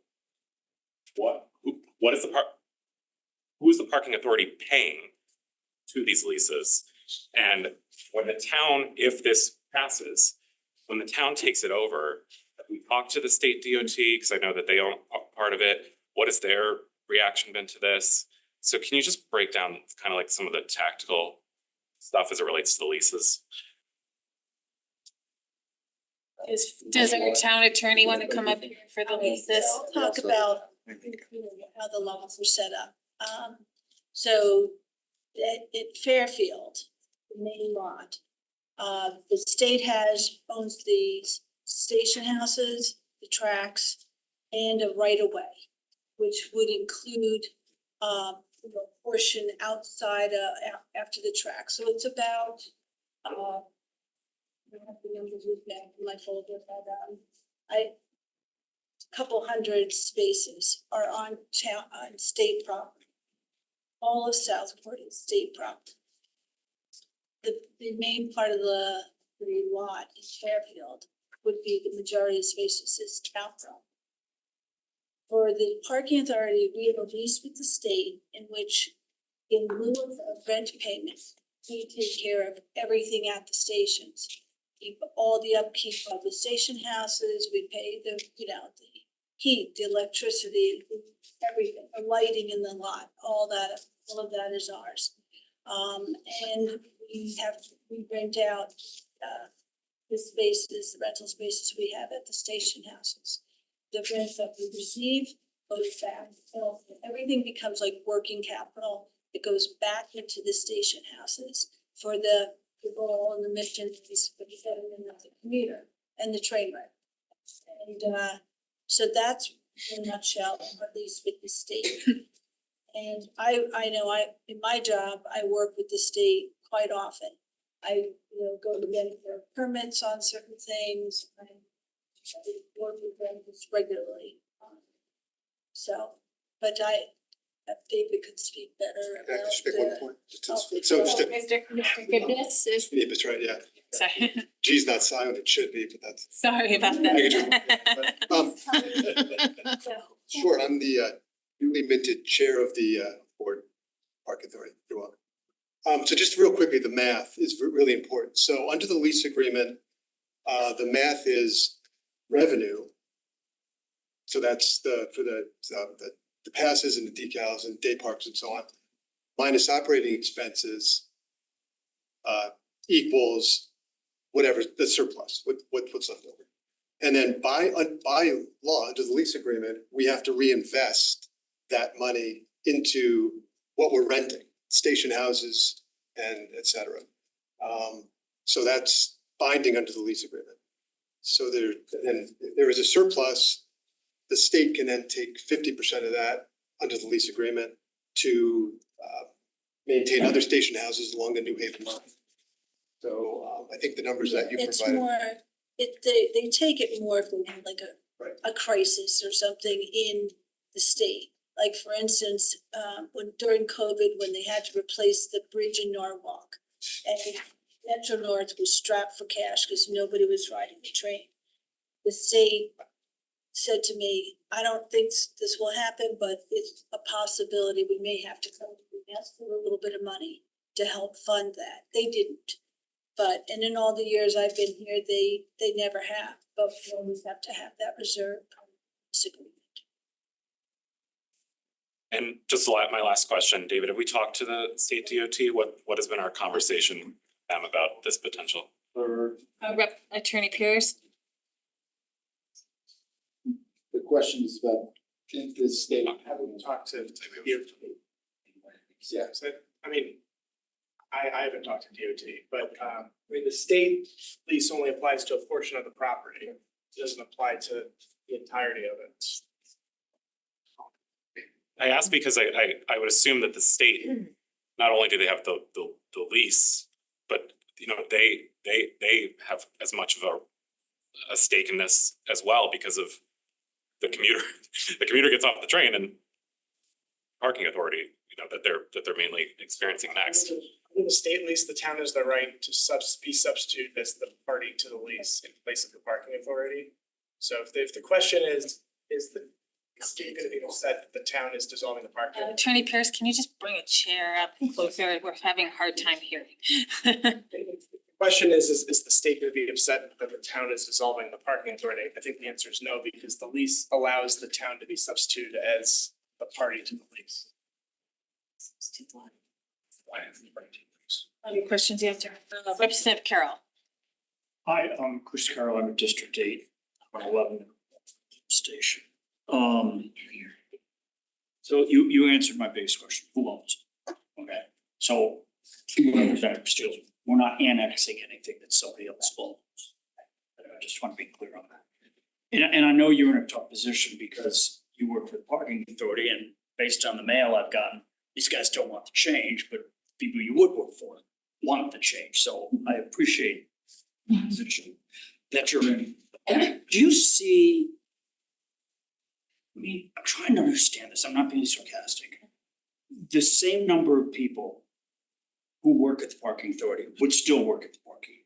who is the parking authority paying to these leases? And when the town, if this passes, when the town takes it over, we talk to the state DOT, because I know that they own part of it. What has their reaction been to this? So can you just break down kind of like some of the tactical stuff as it relates to the leases? Does our town attorney want to come up here for the leases? I'll talk about how the laws are set up. So at Fairfield, the main lot, the state owns these station houses, the tracks, and a right of way, which would include a portion outside after the track. So it's about I have the numbers back in my folder, but a couple hundred spaces are on state property. All of Southport is state property. The main part of the lot in Fairfield would be the majority of spaces is town property. For the parking authority, we have a lease with the state in which, in lieu of rent payment, we take care of everything at the stations. Keep all the upkeep of the station houses, we pay the heat, the electricity, everything, the lighting in the lot, all of that is ours. And we rent out the rental spaces we have at the station houses. The rent that we receive goes back, everything becomes like working capital. It goes back into the station houses for the goal and the mission for the commuter and the train ride. And so that's in a nutshell, at least with the state. And I know in my job, I work with the state quite often. I go to them for permits on certain things. I work with them regularly. But David could speak better Can I about just make one the. point? Just Oh, to- So just, Mr. Goodness is, yeah, that's right, yeah. sorry, G's not silent, it should be, but that's. sorry about that. Sure, I'm the newly minted chair of the board park authority. You're welcome. So just real quickly, the math is really important. So under the lease agreement, the math is revenue. So that's for the passes and the decals and day parks and so on, minus operating expenses equals whatever the surplus, what's left over. And then by law, under the lease agreement, we have to reinvest that money into what we're renting, station houses and et cetera. So that's binding under the lease agreement. So then if there is a surplus, the state can then take 50% of that under the lease agreement to maintain other station houses along the New Haven line. So I think the numbers that you It's provided. more, they take it more from like a crisis or something in the state. Like for instance, during COVID, when they had to replace the bridge in Norwalk. And Metro North was strapped for cash because nobody was riding the train. The state said to me, I don't think this will happen, but it's a possibility. We may have to come and ask for a little bit of money to help fund that. They didn't. But, and in all the years I've been here, they never have, but we always have to have that reserve. And just my last question, David, have we talked to the state DOT? What has been our conversation with them about this potential? Rep Attorney Pierce. The question is about, can the state, haven't talked to DOT? Yeah, so, I mean, I haven't talked to DOT, but, I mean, the state lease only applies to a portion of the property. It doesn't apply to the entirety of it. I ask because I would assume that the state, not only do they have the lease, but you know, they have as much of a stake in this as well because of the commuter. The commuter gets off the train and parking authority, you know, that they're mainly experiencing next. In the state lease, the town has the right to be substituted as the party to the lease in place of the parking authority. So if the question is the state gonna be upset that the town is dissolving the parking? Attorney Pierce, can you just bring a chair up closer? We're having a hard time hearing. The question is the state gonna be upset that the town is dissolving the parking authority? I think the answer is no, because the lease allows the town to be substituted as the party to the lease. Any questions you have to, Representative Carroll? Hi, I'm Chris Carroll, I'm at District 8, 11 station. So you answered my base question, who owns it? Okay, so Representative Steele, we're not annexing anything that somebody else owns. I just want to be clear on that. And I know you're in a tough position because you work for the parking authority, and based on the mail I've gotten, these guys don't want to change, but people you would work for want the change, so I appreciate the position that you're in. Do you see, I mean, I'm trying to understand this, I'm not being sarcastic. The same number of people who work at the parking authority would still work at the parking.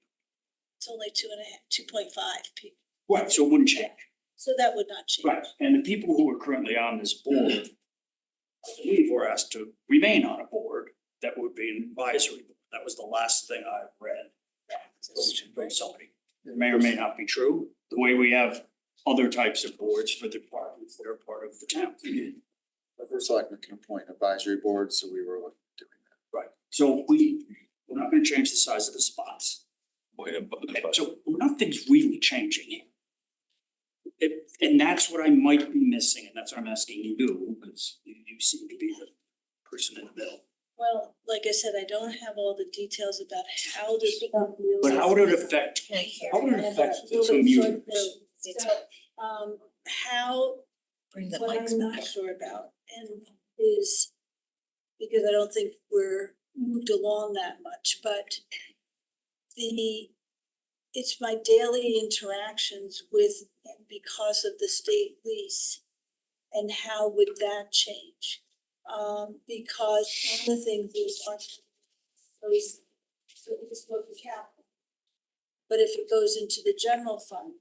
It's only 2.5 people. Right, so it wouldn't change. So that would not change. Right, and the people who are currently on this board, I believe were asked to remain on a board that would be an advisory board. That was the last thing I read. Somebody, it may or may not be true, the way we have other types of boards for the departments that are part of the town. The first selectman can appoint advisory boards, so we were doing that. Right, so we're not gonna change the size of the spots. Okay, so nothing's really changing here. And that's what I might be missing, and that's what I'm asking you, because you seem to be the person in the middle. Well, like I said, I don't have all the details about how this. But how would it affect, how would it affect the commuters? How, what I'm not sure about, and is, because I don't think we're moved along that much, but it's my daily interactions with, because of the state lease, and how would that change? Because one of the things is on those, it's local capital. But if it goes into the general fund,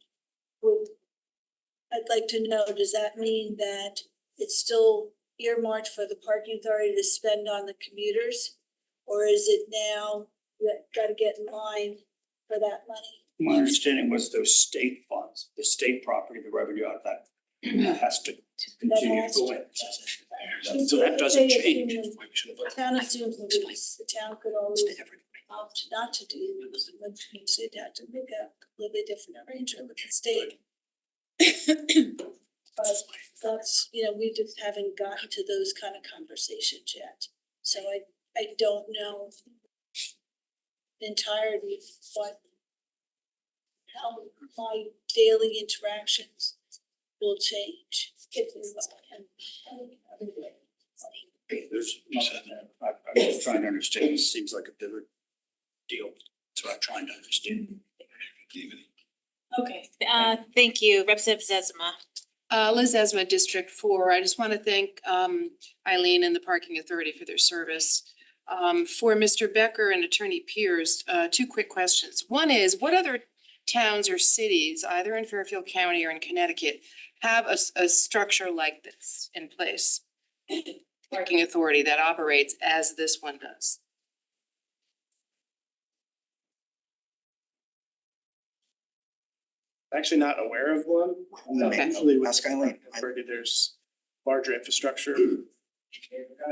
I'd like to know, does that mean that it's still earmarked for the parking authority to spend on the commuters? Or is it now, you gotta get in line for that money? My understanding was those state funds, the state property, the revenue out of that has to continue to go in. So that doesn't change. The town assumes that the town could always opt not to do this, when you sit down to make a little bit different arrangement with the state. But that's, we just haven't gotten to those kind of conversations yet. So I don't know entirely how my daily interactions will change. If we There's nothing there. I'm just trying to understand. It seems like a bigger deal. That's what I'm trying to understand. Okay, thank you, Representative Zezima. Liz Esma, District 4. I just want to thank Eileen and the Parking Authority for their service. For Mr. Becker and Attorney Pierce, two quick questions. One is, what other towns or cities, either in Fairfield County or in Connecticut, have a structure like this in place? Parking Authority that operates as this one does? Actually not aware of one. Okay. Usually with Ask Eileen. there's larger infrastructure.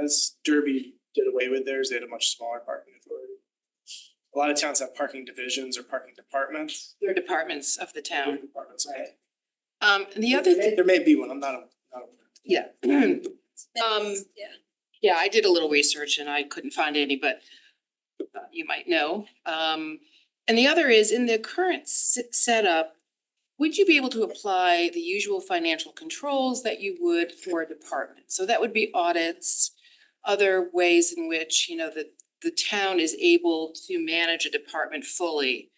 As Derby did away with theirs, they had a much smaller parking authority. A lot of towns have parking divisions or parking departments. They're departments of the town. Departments, right? And the other thing. There may be one, I'm not aware. Yeah. Yeah, I did a little research and I couldn't find any, but you might know. And the other is, in the current setup, would you be able to apply the usual financial controls that you would for a department? So that would be audits, other ways in which, the town is able to manage a department fully,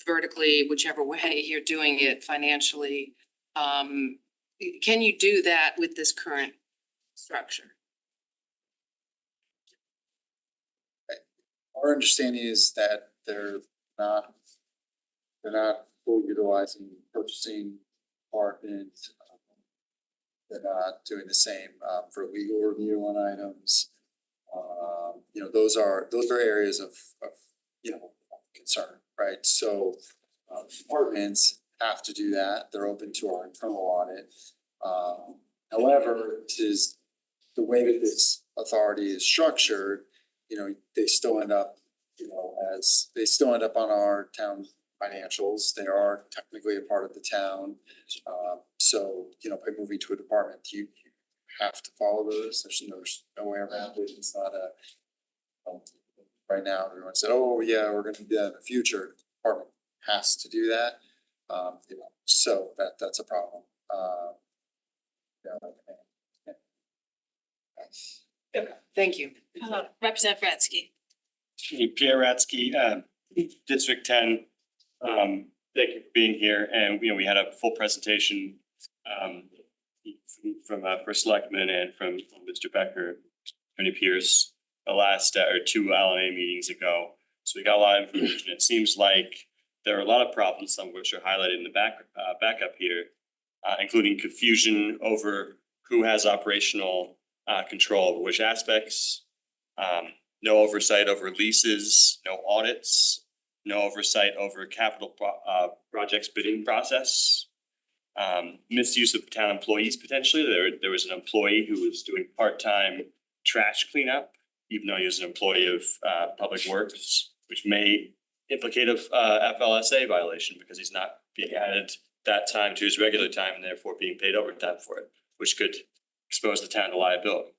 vertically, whichever way you're doing it financially. Can you do that with this current structure? Our understanding is that they're not fully utilizing purchasing department. They're not doing the same for legal review on items. Those are areas of concern, right? So departments have to do that. They're open to our internal audit. However, it is the way that this authority is structured, they still end up, on our town financials. They are technically a part of the town. So, by moving to a department, you have to follow those. There's no way around it. It's not right now, everyone said, oh, yeah, we're gonna do that in the future. The department has to do that. So that's a problem. Thank you. Representative Ratsky. Pierre Ratsky, District 10. Thank you for being here. And, we had a full presentation from First Selectman and from Mr. Becker, Attorney Pierce, the last or two LNA meetings ago. So we got a lot of information. It seems like there are a lot of problems, some of which are highlighted in the backup here, including confusion over who has operational control over which aspects, no oversight over leases, no audits, no oversight over capital projects bidding process, misuse of town employees potentially. There was an employee who was doing part-time trash cleanup, even though he was an employee of Public Works, which may implicate a FLSA violation because he's not being added that time to his regular time and therefore being paid overtime for it, which could expose the town to liability.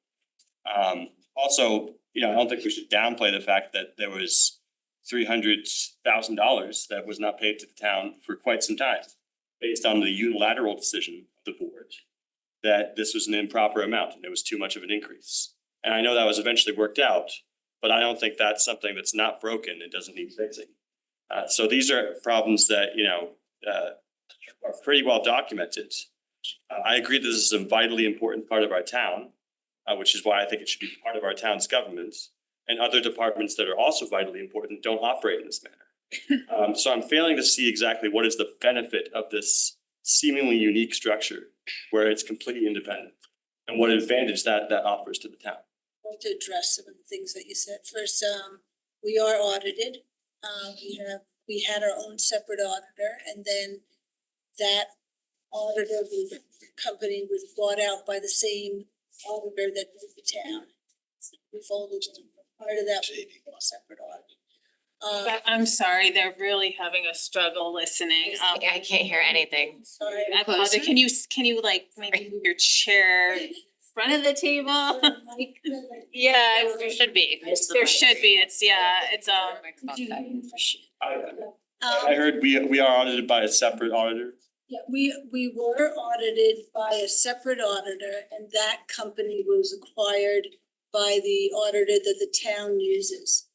Also, I don't think we should downplay the fact that there was $300,000 that was not paid to the town for quite some time, based on the unilateral decision of the board that this was an improper amount and there was too much of an increase. And I know that was eventually worked out, but I don't think that's something that's not broken. It doesn't need fixing. So these are problems that, are pretty well documented. I agree this is a vitally important part of our town. which is why I think it should be part of our town's government. And other departments that are also vitally important don't operate in this manner. So I'm failing to see exactly what is the benefit of this seemingly unique structure where it's completely independent and what advantage that offers to the town. Want to address some of the things that you said. First, we are audited. We had our own separate auditor, and then that auditor company was bought out by the same auditor that did the town. We folded them. Part of that was a separate audit. I'm sorry, they're really having a struggle listening. I can't hear anything. Sorry. I apologize. Can you like maybe move your chair in front of the table? Yeah, There should be. there should be. It's I heard we are audited by a separate auditor. Yeah, we were audited by a separate auditor, and that company was acquired by the auditor that the town uses.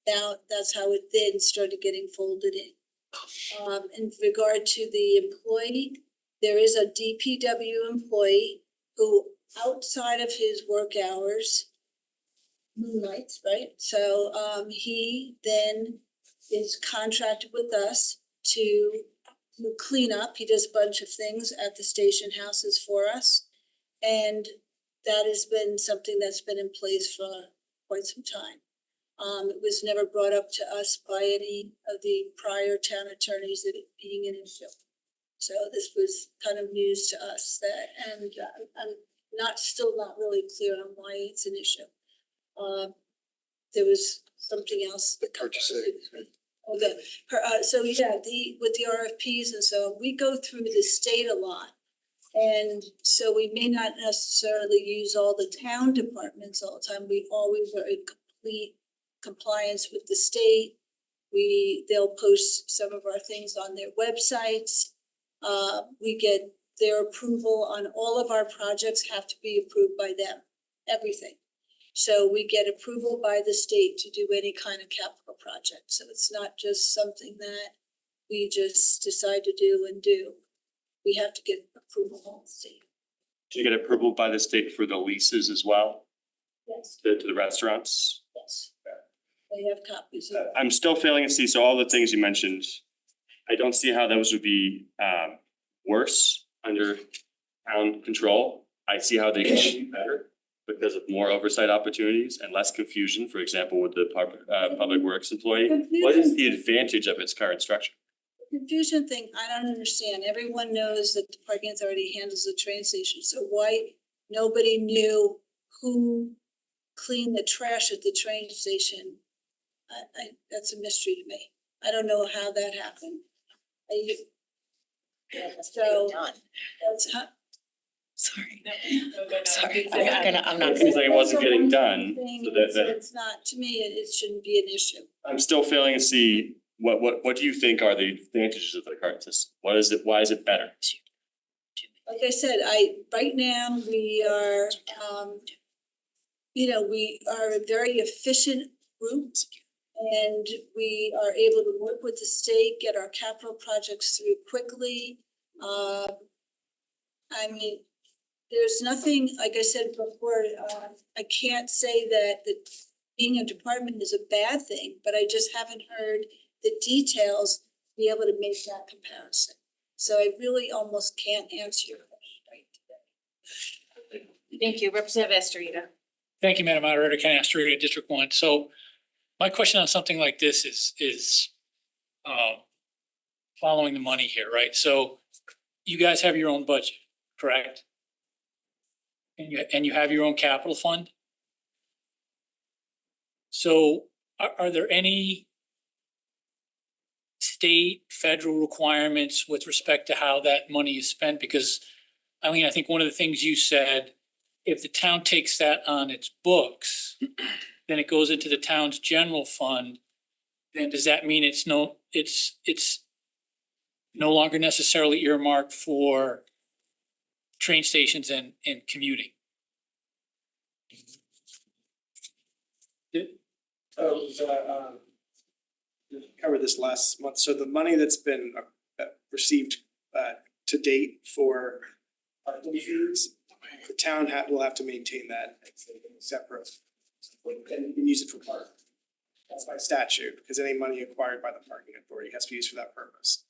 And that's how it then started getting folded in. In regard to the employee, there is a DPW employee who outside of his work hours moonlights, right? So he then is contracted with us to clean up. He does a bunch of things at the station houses for us. And that has been something that's been in place for quite some time. It was never brought up to us by any of the prior town attorneys that it being an issue. So this was kind of news to us and I'm still not really clear on why it's an issue. There was something else. Purchasing. Okay, with the RFPs and so we go through the state a lot. And so we may not necessarily use all the town departments all the time. We always are in complete compliance with the state. They'll post some of our things on their websites. We get their approval on all of our projects have to be approved by them, everything. So we get approval by the state to do any kind of capital project. So it's not just something that we just decide to do and do. We have to get approval from the state. Do you get approval by the state for the leases as well? Yes. To the restaurants? Yes. They have copies of it. I'm still failing to see, so all the things you mentioned, I don't see how those would be worse under town control. I see how they can be better because of more oversight opportunities and less confusion, for example, with the public works employee. What is the advantage of its current structure? Confusion thing, I don't understand. Everyone knows that the parking authority handles the train station, so why nobody knew who cleaned the trash at the train station? That's a mystery to me. I don't know how that happened. So that's how. Sorry. Sorry. I'm not. It seems like it wasn't getting done, so that It's not, to me, it shouldn't be an issue. I'm still failing to see what do you think are the advantages of the current system? What is it, why is it better? Like I said, right now, we are, we are a very efficient group. And we are able to work with the state, get our capital projects through quickly. I mean, there's nothing, like I said before, I can't say that being a department is a bad thing, but I just haven't heard the details to be able to make that comparison. So I really almost can't answer your question right today. Thank you, Representative Estrada. Thank you, Madam Moderator. Ken Asteria, District 1. So my question on something like this is following the money here, right? So you guys have your own budget, correct? And you have your own capital fund? So are there any state, federal requirements with respect to how that money is spent? Because Eileen, I think one of the things you said, if the town takes that on its books, then it goes into the town's general fund, then does that mean it's no longer necessarily earmarked for train stations and commuting? Covered this last month. So the money that's been received to date for parking fees the town will have to maintain that as a separate, and use it for park. That's by statute, because any money acquired by the parking authority has to be used for that purpose.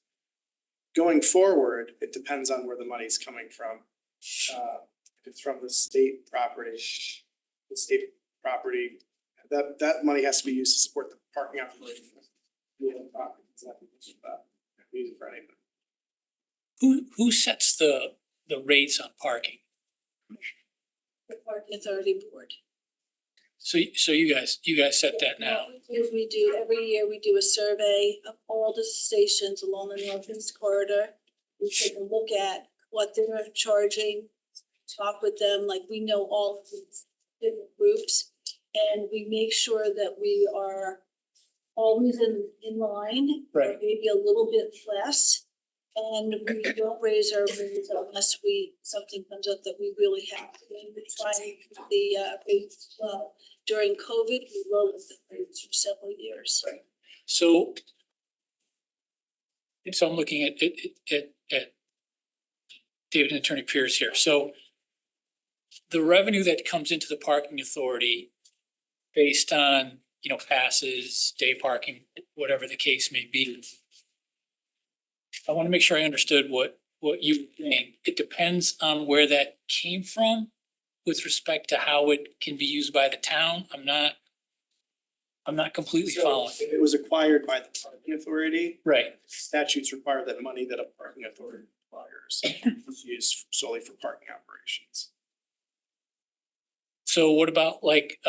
Going forward, it depends on where the money's coming from. If it's from the state property, that money has to be used to support the parking operation. Use it for anything. Who sets the rates on parking? The parking authority board. So you guys set that now? What we do, every year we do a survey of all the stations along the northeast corridor. We take a look at what they're charging, talk with them, like we know all of these different groups. And we make sure that we are always in line, or Right. maybe a little bit less. And we don't raise our rates unless something comes up that we really have to. And we try the rates well. During COVID, we lowered the rates for several years. So. And so I'm looking at David and Attorney Pierce here. So the revenue that comes into the parking authority based on, passes, day parking, whatever the case may be. I want to make sure I understood what you were saying. It depends on where that came from with respect to how it can be used by the town. I'm not completely following. If it was acquired by the parking authority, Right. statutes require that money that a parking authority acquires is used solely for parking operations. So what about like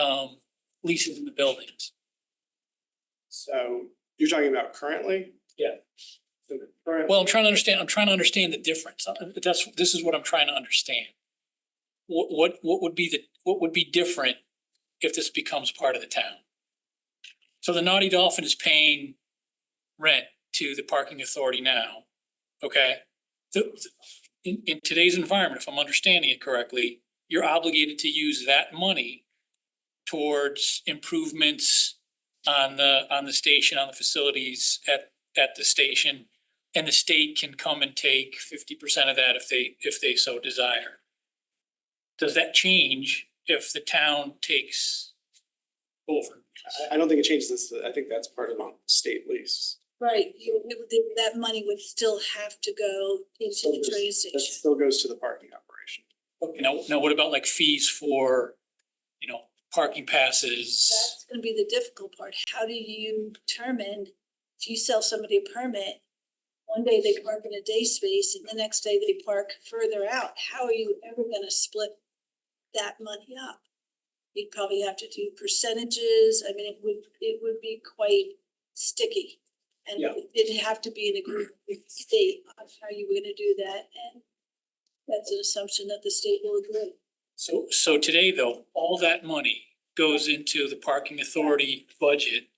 leases in the buildings? So you're talking about currently? Yeah. So the current. Well, I'm trying to understand the difference. This is what I'm trying to understand. What would be different if this becomes part of the town? So the Naughty Dolphin is paying rent to the parking authority now, okay? In today's environment, if I'm understanding it correctly, you're obligated to use that money towards improvements on the station, on the facilities at the station. And the state can come and take 50% of that if they so desire. Does that change if the town takes over? I don't think it changes this. I think that's part of the state lease. Right, that money would still have to go into the train That station. still goes to the parking operation. Okay, now what about like fees for, parking passes? That's gonna be the difficult part. How do you determine if you sell somebody a permit? One day they park in a day space and the next day they park further out. How are you ever gonna split that money up? You'd probably have to do percentages. I mean, it would be quite sticky. And Yeah. it'd have to be an agreement with the state on how you were gonna do that, and that's an assumption that the state will agree. So today though, all that money goes into the parking authority budget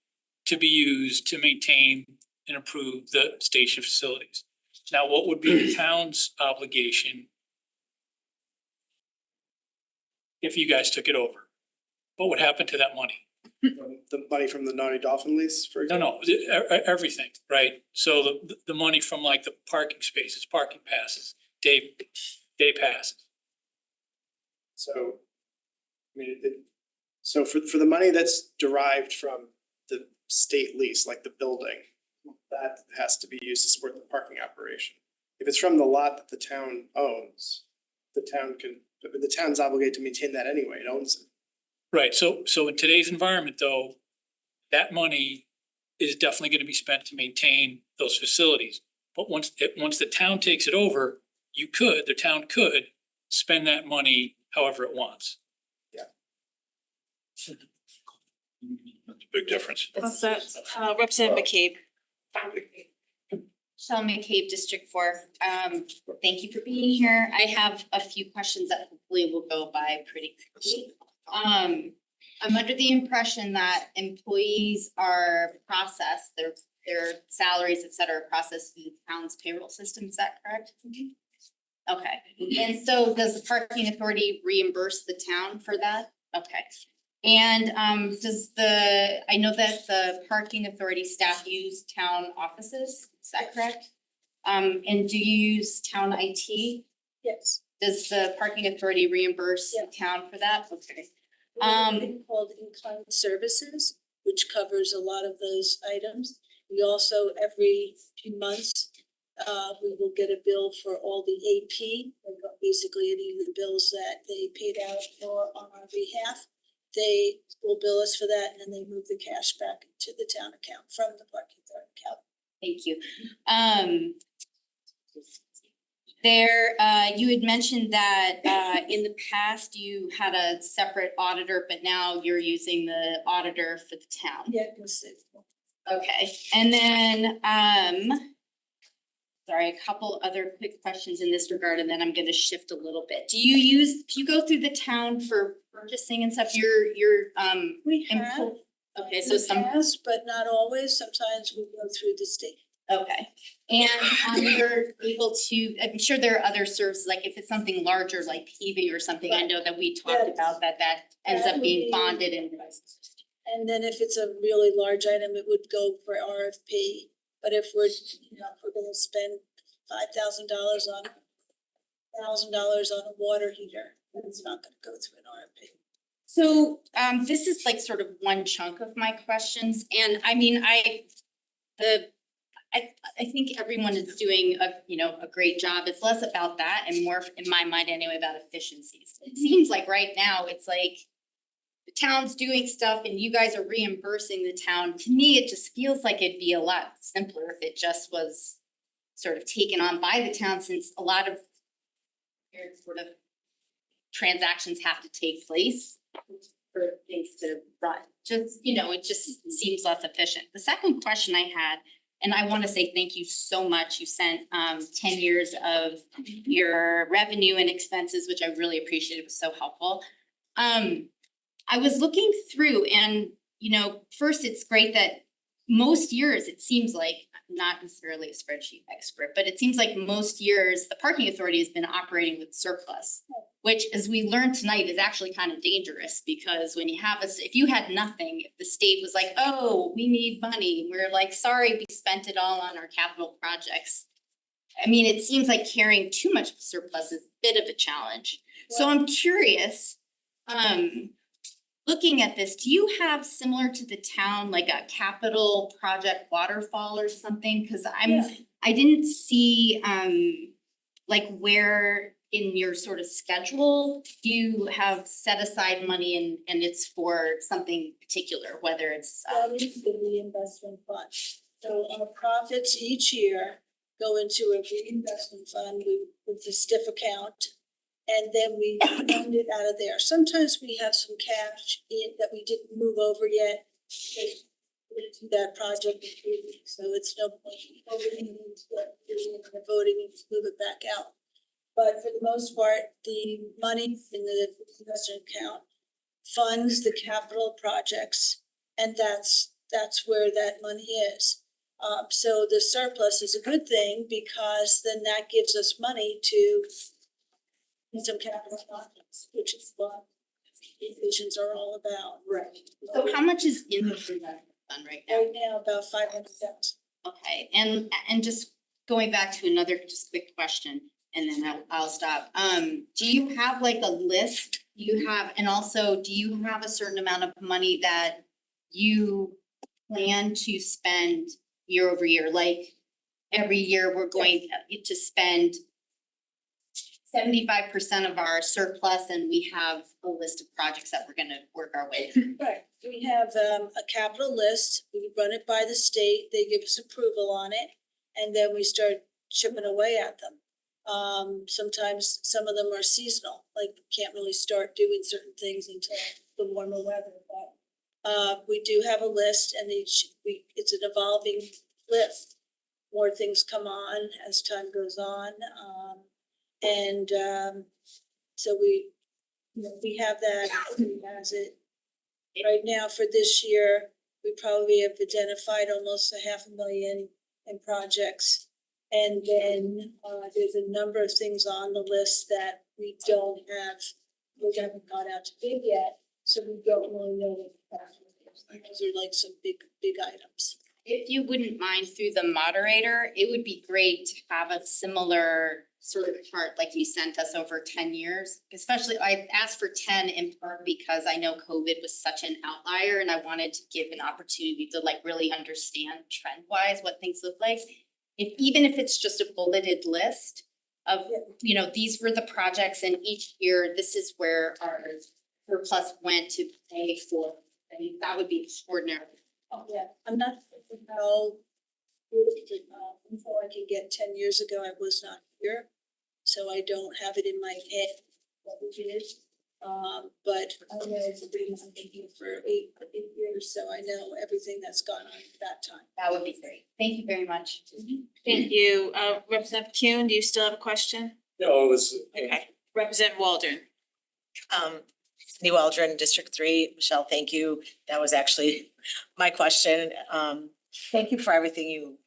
to be used to maintain and improve the station facilities. Now, what would be the town's obligation if you guys took it over? What would happen to that money? The money from the Naughty Dolphin lease, for example? No, everything, right? So the money from like the parking spaces, parking passes, day passes. So, I mean, so for the money that's derived from the state lease, like the building, that has to be used to support the parking operation. If it's from the lot that the town owns, the town's obligated to maintain that anyway, it owns it. Right, so in today's environment though, that money is definitely gonna be spent to maintain those facilities. But once the town takes it over, the town could spend that money however it wants. Yeah. That's a big difference. What's that? Representative McCabe. Shell McCabe, District 4. Thank you for being here. I have a few questions that hopefully will go by pretty quickly. I'm under the impression that employees are processed, their salaries, et cetera, processed through the town's payroll system. Is that correct? Okay. And so does the parking authority reimburse the town for that? Okay. And I know that the parking authority staff use town offices, is that correct? And do you use town IT? Yes. Does the parking authority reimburse the town for that? Okay. We have a thing called in-kind services, which covers a lot of those items. We also, every few months, we will get a bill for all the AP, basically any of the bills that they paid out for on our behalf. They will bill us for that and then they move the cash back to the town account from the parking authority account. Thank you. You had mentioned that in the past you had a separate auditor, but now you're using the auditor for the town. Yeah, it was safe. Okay, and then, sorry, a couple other quick questions in this regard, and then I'm gonna shift a little bit. Do you go through the town for purchasing and stuff? We have. Okay, so some. Past, but not always. Sometimes we go through the state. Okay, and you're able to, I'm sure there are other services, like if it's something larger like paving or something, I know that we talked about that ends that up would being be- bonded and. And then if it's a really large item, it would go for RFP. But if we're gonna spend $5,000 on a water heater, then it's not gonna go through an RFP. So this is like sort of one chunk of my questions, and I mean, I think everyone is doing a great job. It's less about that and more, in my mind anyway, about efficiencies. It seems like right now, it's like the town's doing stuff and you guys are reimbursing the town. To me, it just feels like it'd be a lot simpler if it just was sort of taken on by the town, since a lot of sort of transactions have to take place for things to run. Just, it just seems less efficient. The second question I had, and I want to say thank you so much. You sent 10 years of your revenue and expenses, which I really appreciated. It was so helpful. I was looking through and, first it's great that most years, it seems like, I'm not necessarily a spreadsheet expert, but it seems like most years the parking authority has been operating with surplus, which, as we learned tonight, is actually kind of dangerous, because when you have if you had nothing, if the state was like, oh, we need money, we're like, sorry, we spent it all on our capital projects. I mean, it seems like carrying too much of a surplus is a bit of a challenge. So I'm curious, looking at this, do you have, similar to the town, like a capital project waterfall or something? Cause I didn't see like where in your sort of schedule you have set aside money and it's for something particular, whether it's That is the reinvestment fund. So our profits each year go into a reinvestment fund with the stiff account. And then we fund it out of there. Sometimes we have some cash that we didn't move over yet. We do that project in 3 weeks, so it's no point voting and move it back out. But for the most part, the money in the investment account funds the capital projects, and that's where that money is. So the surplus is a good thing, because then that gives us money to some capital projects, which is what visions are all about. Right. So how much is in the investment fund right now? Right now, about 500,000. Okay, and just going back to another just quick question, and then I'll stop. Do you have like a list? Do you have a certain amount of money that you plan to spend year over year? Like every year we're going to spend 75% of our surplus, and we have a list of projects that we're gonna work our way through. Right, we have a capital list, we run it by the state, they give us approval on it, and then we start chipping away at them. Sometimes some of them are seasonal, like we can't really start doing certain things until the warmer weather, but we do have a list, and it's an evolving list. More things come on as time goes on, so we have that, as it. Right now for this year, we probably have identified almost $500,000 in projects. And then there's a number of things on the list that we haven't gone out to bid yet, so we don't really know what the project is. Those are like some big items. If you wouldn't mind, through the moderator, it would be great to have a similar sort of chart like you sent us over 10 years, especially I asked for 10 in part because I know COVID was such an outlier and I wanted to give an opportunity to like really understand trend wise what things look like. Even if it's just a bulleted list of, you know, these were the projects and each year, this is where our surplus went to pay for. I mean, that would be extraordinary. Oh, yeah, I'm not sure how, before I can get 10 years ago, I was not here. So I don't have it in my head what we did. But I know it's been thinking for eight years, so I know everything that's gone on at that time. That would be great. Thank you very much. Thank you. Representative Kuhn, do you still have a question? No, it was. Okay. Representative Waldron. New Waldron, District 3. Michelle, thank you. That was actually my question. Thank you for everything you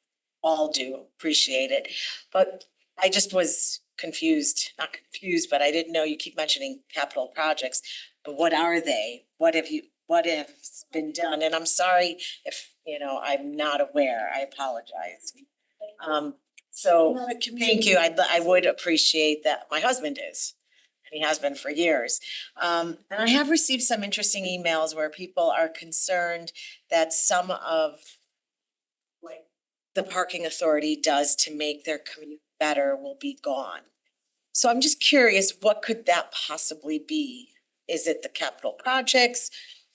all do. Appreciate it. But I just was confused, not confused, but I didn't know you keep mentioning capital projects. But what are they? What has been done? And I'm sorry if, I'm not aware. I apologize. So thank you. I would appreciate that. My husband is. He has been for years. And I have received some interesting emails where people are concerned that some of what the parking authority does to make their commute better will be gone. So I'm just curious, what could that possibly be? Is it the capital projects?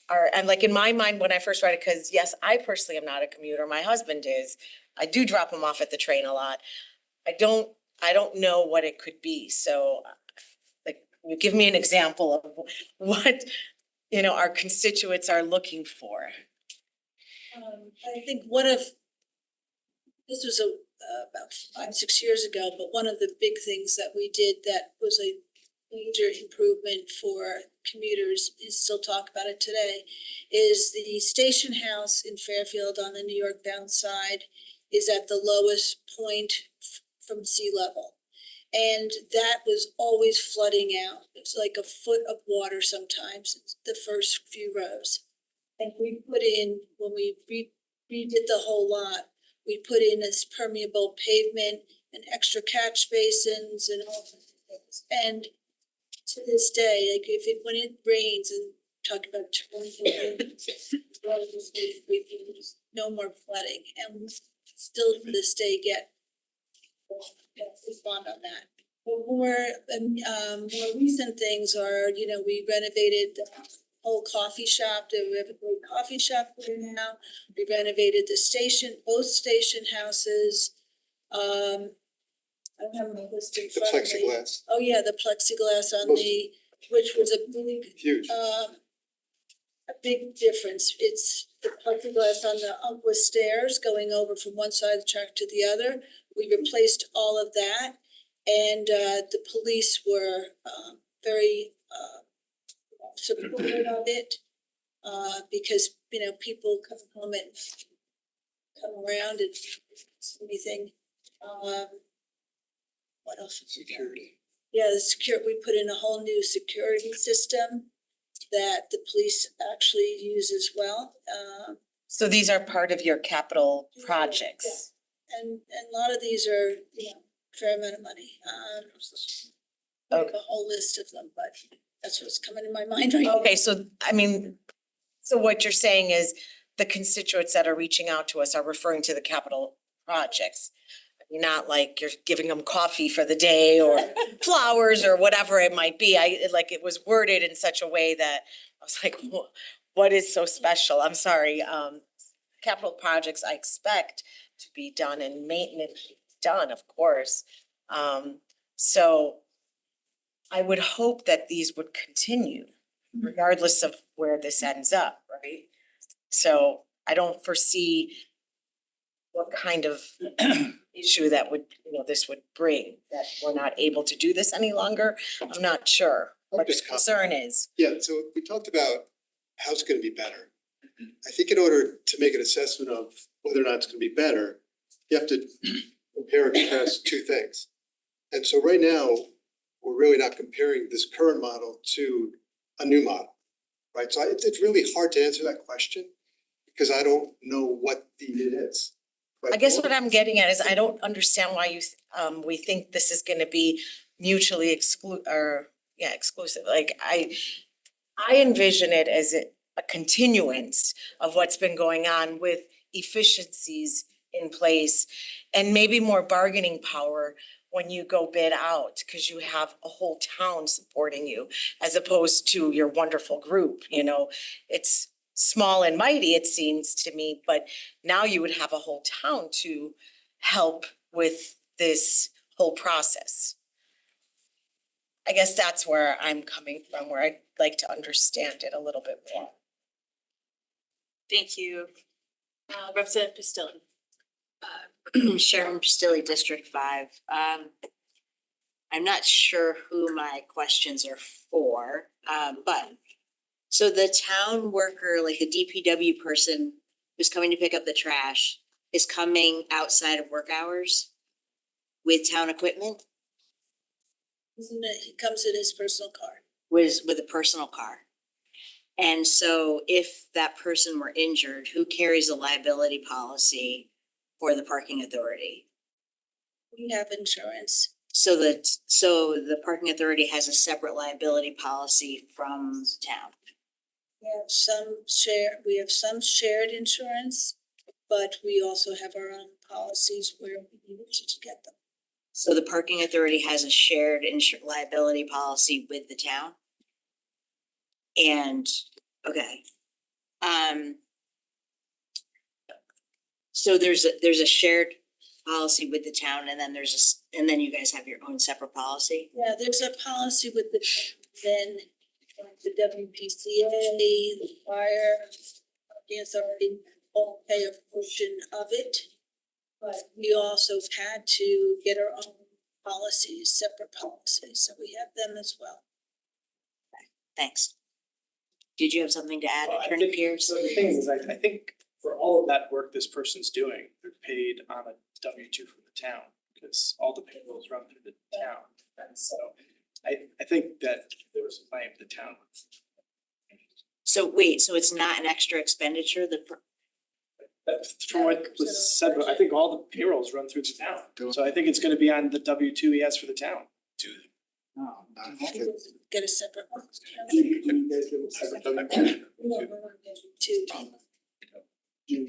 And like in my mind, when I first read it, because yes, I personally am not a commuter, my husband is. I do drop him off at the train a lot. I don't know what it could be, so you give me an example of what, our constituents are looking for. I think this was about 5-6 years ago, but one of the big things that we did that was a major improvement for commuters, is still talk about it today, is the station house in Fairfield on the New York bound side is at the lowest point from sea level. And that was always flooding out. It's like a foot of water sometimes, the first few rows. And we put in, when we redid the whole lot, we put in this permeable pavement and extra catch basins and all sorts of things. And to this day, like when it rains and talk about no more flooding, and we still to this day get respond on that. But more recent things are, we renovated the whole coffee shop. We have a great coffee shop there now. We renovated both station houses. I don't have my list in front of me. The plexiglass. Oh, yeah, the plexiglass which was a big, Huge. a big difference. It's the plexiglass on the upward stairs going over from one side of the track to the other. We replaced all of that, and the police were very supportive of it because people come home and come around and anything. What else? Security. Yeah, we put in a whole new security system that the police actually use as well. So these are part of your capital projects? And a lot of these are, a fair amount of money. I have a whole list of them, but that's what's coming in my mind right now. Okay, so what you're saying is the constituents that are reaching out to us are referring to the capital projects. Not like you're giving them coffee for the day or flowers or whatever it might be. It was worded in such a way that I was like, what is so special? I'm sorry. Capital projects I expect to be done and maintenance done, of course. So I would hope that these would continue regardless of where this ends up, right? So I don't foresee what kind of issue that would, this would bring, that we're not able to do this any longer. I'm not sure what the concern is. Yeah, so we talked about how it's gonna be better. I think in order to make an assessment of whether or not it's gonna be better, you have to compare and contrast two things. And so right now, we're really not comparing this current model to a new model, right? So it's really hard to answer that question because I don't know what it is, I guess what I'm getting at is I don't understand why we think this is gonna be mutually exclusive. Like I envision it as a continuance of what's been going on with efficiencies in place and maybe more bargaining power when you go bid out, because you have a whole town supporting you as opposed to your wonderful group, you know? It's small and mighty, it seems to me, but now you would have a whole town to help with this whole process. I guess that's where I'm coming from, where I'd like to understand it a little bit more. Thank you. Representative Pistilli. Sharon Pistilli, District 5. I'm not sure who my questions are for, but so the town worker, like the DPW person who's coming to pick up the trash is coming outside of work hours with town equipment? Isn't it, he comes in his personal car. With a personal car. And so if that person were injured, who carries a liability policy for the parking authority? We have insurance. So the parking authority has a separate liability policy from the town. We have some shared insurance, but we also have our own policies where we need to get them. So the parking authority has a shared liability policy with the town? And, okay. So there's a shared policy with the town, and then and then you guys have your own separate policy? Yeah, there's a policy with the, then the WPCA, the fire, the authority all pay a portion of it. But we also had to get our own policies, separate policies, so we have them as well. Thanks. Did you have something to add, Well, I Attorney think- Pierce? So the thing is, I think for all of that work this person's doing, they're paid on a W-2 from the town, because all the payrolls run through the town. And so I think that there was a claim the town. So wait, so it's not an extra expenditure, That's from what was said, but I think all the payrolls run through the town. So I think it's gonna be on the W-2 he has for the town. Get a separate one. You guys give us a W-2. No, we're gonna get two. Can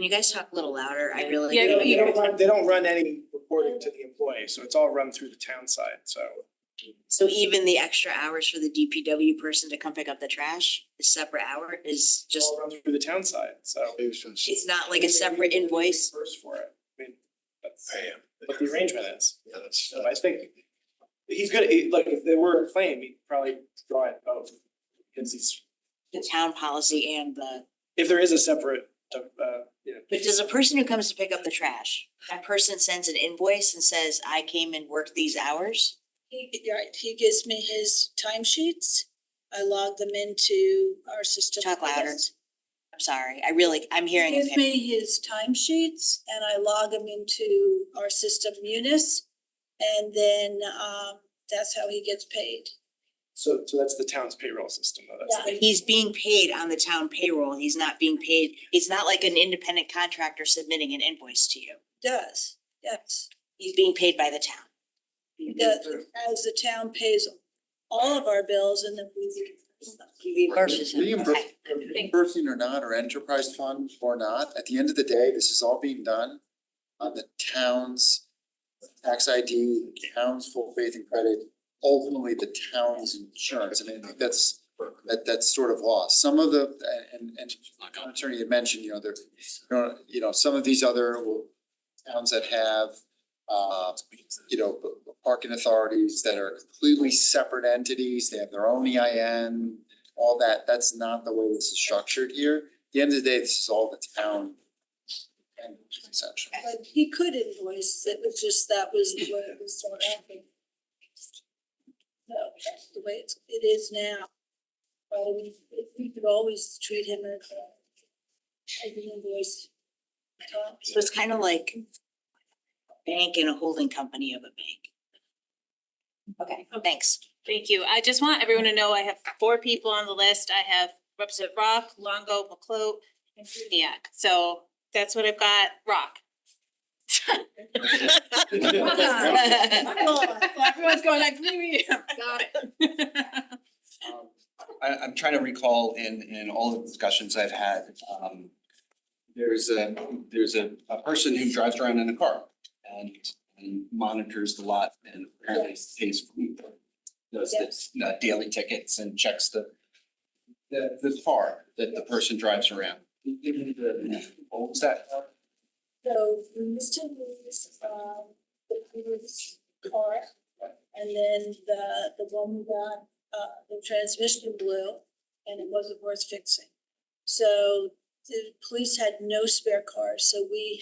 you guys talk a little louder? I really. They don't run any reporting to the employee, so it's all run through the town side, so. So even the extra hours for the DPW person to come pick up the trash, the separate hour is just. All run through the town side, so. It's not like a separate invoice? First for it, I mean, that's what the arrangement is. So I think he's gonna, look, if there were a claim, he'd probably draw it both. Because he's, The town policy and if there is a separate, But does a person who comes to pick up the trash, that person sends an invoice and says, I came and worked these hours? He gives me his timesheets. I log them into our system. Talk louder. I'm sorry, I'm He hearing him. gives me his timesheets and I log them into our system Munis. And then, that's how he gets paid. so that's the town's payroll system, though, that's. But he's being paid on the town payroll, he's not being paid, it's not like an independent contractor submitting an invoice to you. Does, yes. He's being paid by the town. As the town pays all of our bills and then He reimburses him. Reimbursing or not, or enterprise fund or not, at the end of the day, this is all being done on the town's tax ID, the town's full faith and credit, ultimately the town's insurance. I mean, that's sort of lost. Some of the, and attorney had mentioned, some of these other towns that have parking authorities that are completely separate entities, they have their own EIN, all that, that's not the way this is structured here. At the end of the day, this is all the town. And essentially. But he could invoice, it was just, that was the way it was sort of happening. No, that's the way it is now. But we could always treat him as an invoice. So it's kind of like a bank and a holding company of a bank. Okay, thanks. Thank you. I just want everyone to know I have 4 people on the list. I have Representative Rock, Longo, McCloat, and Dudiak. So That's what I've got. Rock. Everyone's going like, got it. I'm trying to recall in all the discussions I've had, there's a person who drives around in a car and monitors the lot and apparently pays, does this daily tickets and checks the car that the person drives around. What was that? So we used to lose the previous car, and then the one we got, the transmission blew, and it wasn't worth fixing. So the police had no spare cars, so the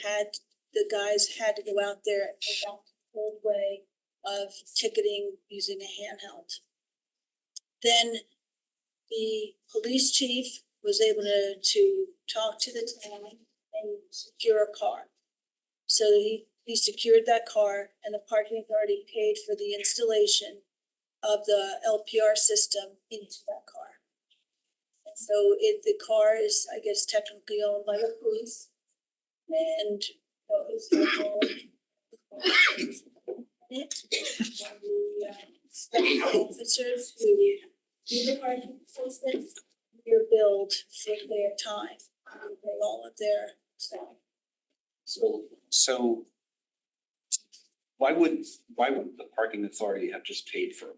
guys had to go out there and adopt the old way of ticketing using a handheld. Then the police chief was able to talk to the town and secure a car. So he secured that car, and the parking authority paid for the installation of the LPR system into that car. And so the car is, I guess, technically owned by the police. And what was special officers who do the parking enforcement, they're billed for their time, for all of their stuff. So why would the parking authority have just paid for it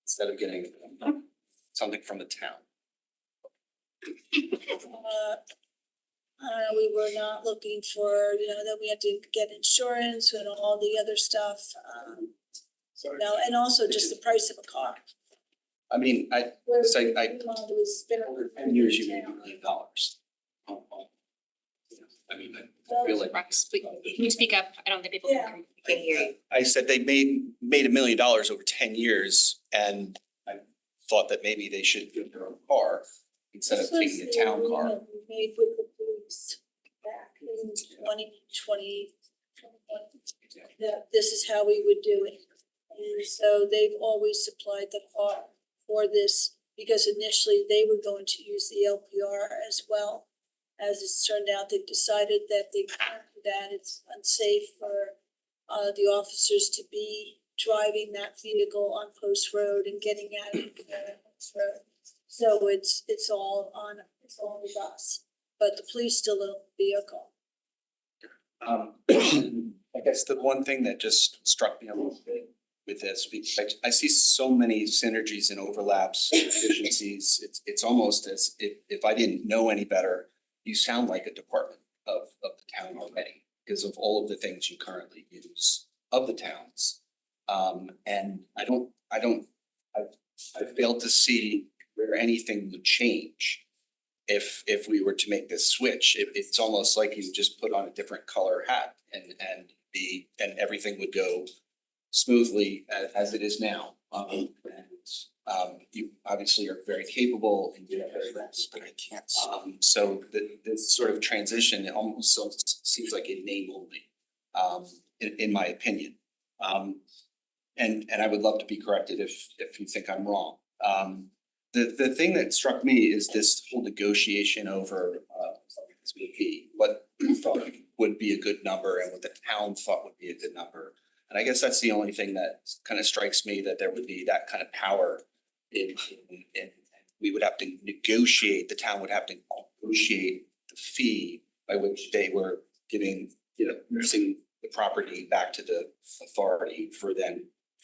instead of getting something from the town? We were not looking for, that we had to get insurance and all the other stuff. And also just the price of a car. I mean, Was 10 years, you made $1 million. I mean, I feel like. Can you speak up? I don't think people can hear you. I said they made $1 million over 10 years, and I thought that maybe they should get their own car instead of taking a town car. This was the agreement we made with the police back in 2020. That this is how we would do it. And so they've always supplied the car for this, because initially they were going to use the LPR as well. As it's turned out, they've decided that it's unsafe for the officers to be driving that vehicle on Post Road and getting out of Post Road. So it's all with us, but the police still own the vehicle. I guess the one thing that just struck me a little bit with this, because I see so many synergies and overlaps, efficiencies. It's almost as if I didn't know any better, you sound like a department of the town already because of all of the things you currently use of the towns. And I've failed to see where anything would change if we were to make this switch. It's almost like you just put on a different color hat and everything would go smoothly as it is now. You obviously are very capable and you're very fast, but I can't. So this sort of transition, it almost seems like a name only, in my opinion. And I would love to be corrected if you think I'm wrong. The thing that struck me is this whole negotiation over what you thought would be a good number and what the town thought would be a good number. And I guess that's the only thing that kind of strikes me, that there would be that kind of power in we would have to negotiate, the town would have to negotiate the fee by which they were giving, using the property back to the authority for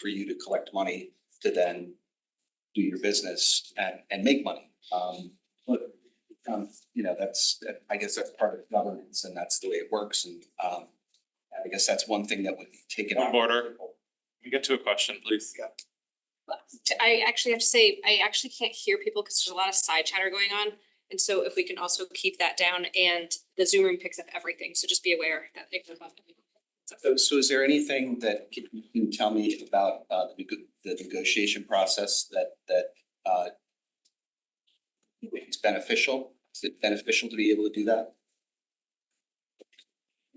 you to collect money to then do your business and make money. But I guess that's part of governance and that's the way it works. And I guess that's one thing that would be taken Point out. of order. Can we get to a question, please? Yeah. I actually have to say, I actually can't hear people because there's a lot of side chatter going on. And so if we can also keep that down, and the Zoom room picks up everything, so just be aware that it goes off. So is there anything that you can tell me about the negotiation process that it's beneficial? Is it beneficial to be able to do that?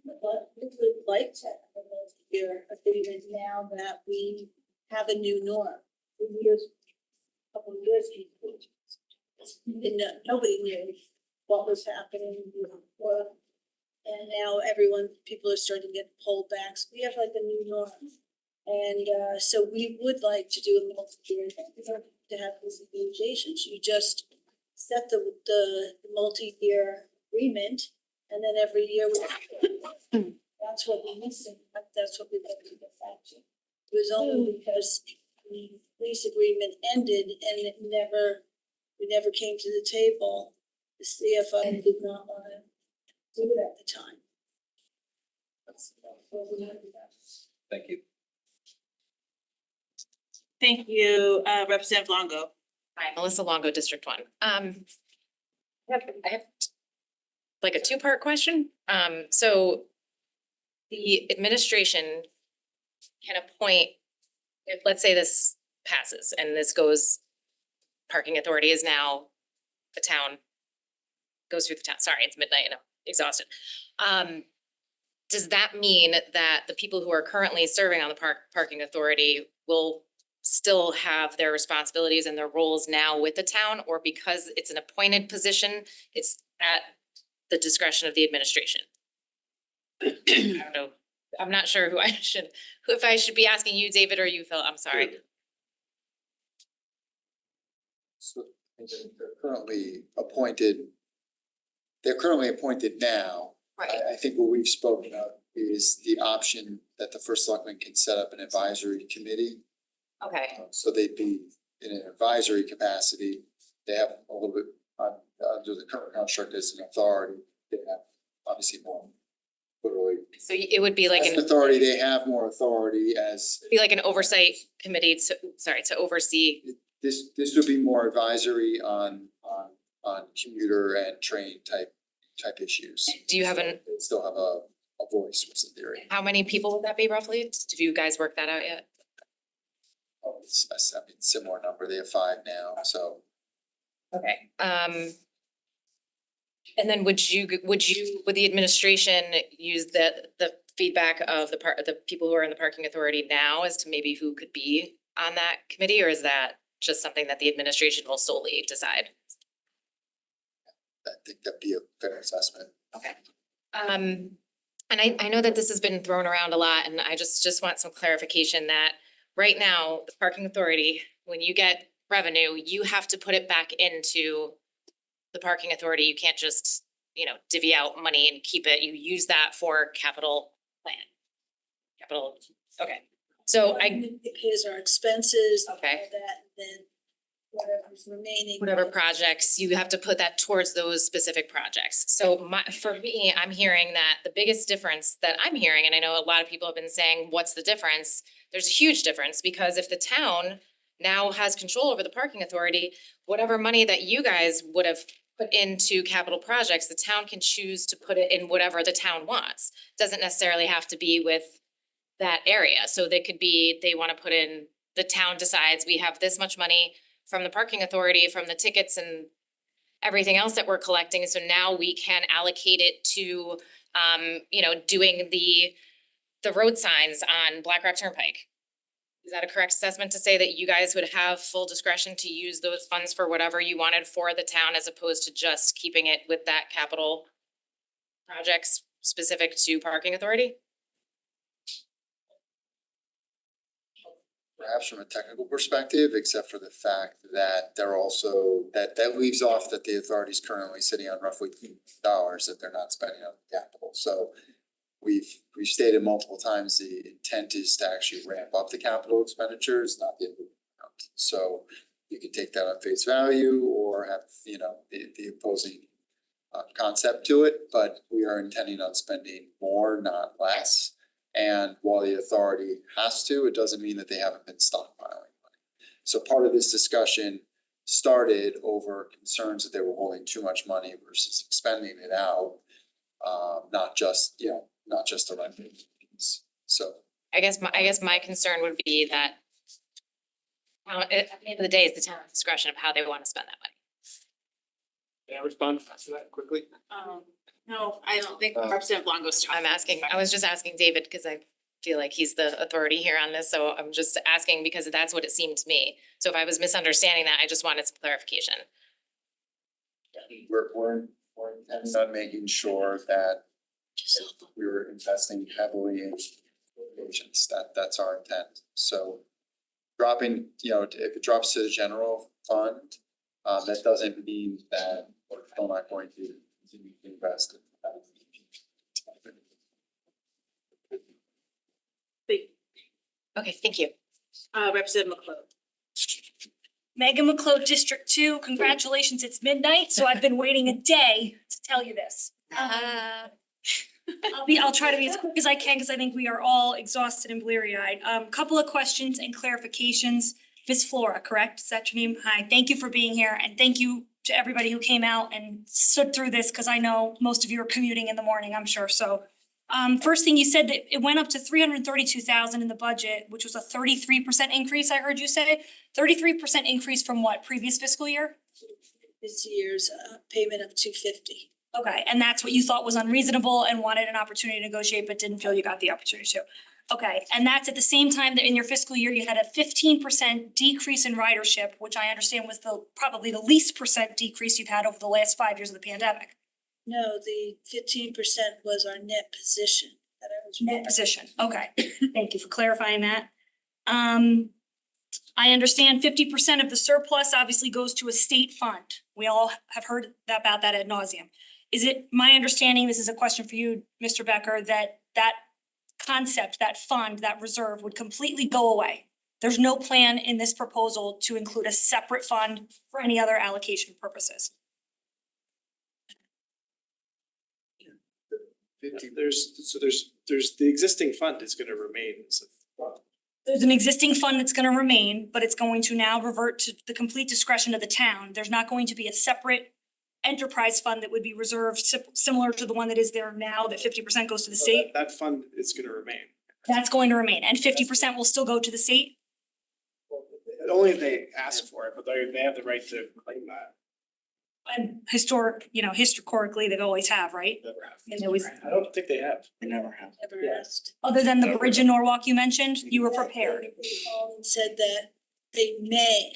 But we would like to have a year agreement now that we have a new norm. Couple of years, nobody knew what was happening before And now people are starting to get pulled back, so we have like a new norm. And so we would like to do a multi-year, we don't have to have these negotiations, you just set the multi-year agreement. And then every year, that's what we're missing, that's what we'd like to get back to. It was only because the lease agreement ended and we never came to the table. The CFO did not want to do it at the time. Thank you. Thank you, Representative Longo. Hi, Melissa Longo, District 1. I have like a two-part question. So the administration can appoint, if let's say this passes and this goes, parking authority is now the town, goes through the town. Sorry, it's midnight and I'm exhausted. Does that mean that the people who are currently serving on the parking authority will still have their responsibilities and their roles now with the town, or because it's an appointed position, it's at the discretion of the administration? I don't know. I'm not sure if I should be asking you, David, or you, Phil. I'm sorry. So they're currently appointed now. Right. I think what we've spoken of is the option that the first selectman can set up an advisory committee. Okay. So they'd be in an advisory capacity. They have a little bit, under the current construct as an authority, they have obviously more. Literally. So it would be like As an authority, they have more authority as. Be like an oversight committee to oversee. This would be more advisory on commuter and train type issues. Do you have They still have a voice, was the theory. how many people would that be roughly? Have you guys worked that out yet? Oh, I mean, similar number, they have 5 now, so. Okay. And then would the administration use the feedback of the people who are in the parking authority now as to maybe who could be on that committee, or is that just something that the administration will solely decide? I think that'd be a fair assessment. Okay. And I know that this has been thrown around a lot, and I just want some clarification that right now, the parking authority, when you get revenue, you have to put it back into the parking authority. You can't just, divvy out money and keep it. You use that for capital plan. Okay. So It pays our expenses, all Okay. that, then whatever's remaining. whatever projects, you have to put that towards those specific projects. So for me, I'm hearing that the biggest difference that I'm hearing, and I know a lot of people have been saying, what's the difference? There's a huge difference, because if the town now has control over the parking authority, whatever money that you guys would have put into capital projects, the town can choose to put it in whatever the town wants. Doesn't necessarily have to be with that area. So they could be, they want to put in, the town decides we have this much money from the parking authority, from the tickets and everything else that we're collecting. So now we can allocate it to, doing the road signs on Black Rock Turnpike. Is that a correct assessment to say that you guys would have full discretion to use those funds for whatever you wanted for the town, as opposed to just keeping it with that capital projects specific to parking authority? Perhaps from a technical perspective, except for the fact that they're also, that leaves off that the authority is currently sitting on roughly $2 that they're not spending on capital. So we've stated multiple times, the intent is to actually ramp up the capital expenditures, not the amount. So you can take that on face value or have, the opposing concept to it, but we are intending on spending more, not less. And while the authority has to, it doesn't mean that they haven't been stockpiling money. So part of this discussion started over concerns that they were holding too much money versus expending it out. Not just the revenue piece. So I guess my concern would be that at the end of the day, it's the town's discretion of how they want to spend that money. Can I respond to that quickly? No, I don't think Representative Longo's talking. I was just asking David because I feel like he's the authority here on this, so I'm just asking because that's what it seemed to me. So if I was misunderstanding that, I just wanted some clarification. we're intending on making sure that we were investing heavily in patients. That's our intent. So dropping, if it drops to the general fund, that doesn't mean that we're still not going to continue to invest in that. Okay, thank you. Representative McClure. Megan McCloud, District 2, congratulations, it's midnight, so I've been waiting a day to tell you this. I'll try to be as quick as I can, because I think we are all exhausted and bleary-eyed. Couple of questions and clarifications. Ms. Flora, correct? Is that your name? Hi, thank you for being here, and thank you to everybody who came out and stood through this, because I know most of you are commuting in the morning, I'm sure, so. First thing you said that it went up to 332,000 in the budget, which was a 33% increase, I heard you say. 33% increase from what, previous fiscal year? This year's payment of $250. Okay, and that's what you thought was unreasonable and wanted an opportunity to negotiate, but didn't feel you got the opportunity to. Okay, and that's at the same time that in your fiscal year, you had a 15% decrease in ridership, which I understand was probably the least percent decrease you've had over the last 5 years of the pandemic. No, the 15% was our net position that I was. Net position, okay, thank you for clarifying that. I understand 50% of the surplus obviously goes to a state fund. We all have heard about that ad nauseum. Is it my understanding, this is a question for you, Mr. Becker, that concept, that fund, that reserve would completely go away? There's no plan in this proposal to include a separate fund for any other allocation purposes? There's the existing fund is gonna remain as a fund. There's an existing fund that's gonna remain, but it's going to now revert to the complete discretion of the town. There's not going to be a separate enterprise fund that would be reserved similar to the one that is there now, that 50% goes to the state. That fund is gonna remain. That's going to remain, and 50% will still go to the state? Only if they ask for it, but they have the right to claim that. And historically, they've always have, right? Never have. And it was, I don't think they have. They never have. Never asked. other than the bridge in Norwalk you mentioned, you were prepared. They called and said that they may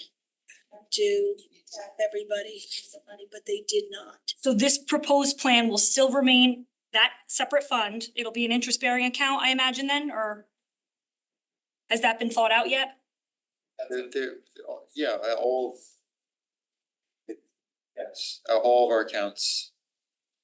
do tap everybody for the money, but they did not. So this proposed plan will still remain that separate fund. It'll be an interest-bearing account, I imagine then, or has that been thought out yet? All of our accounts.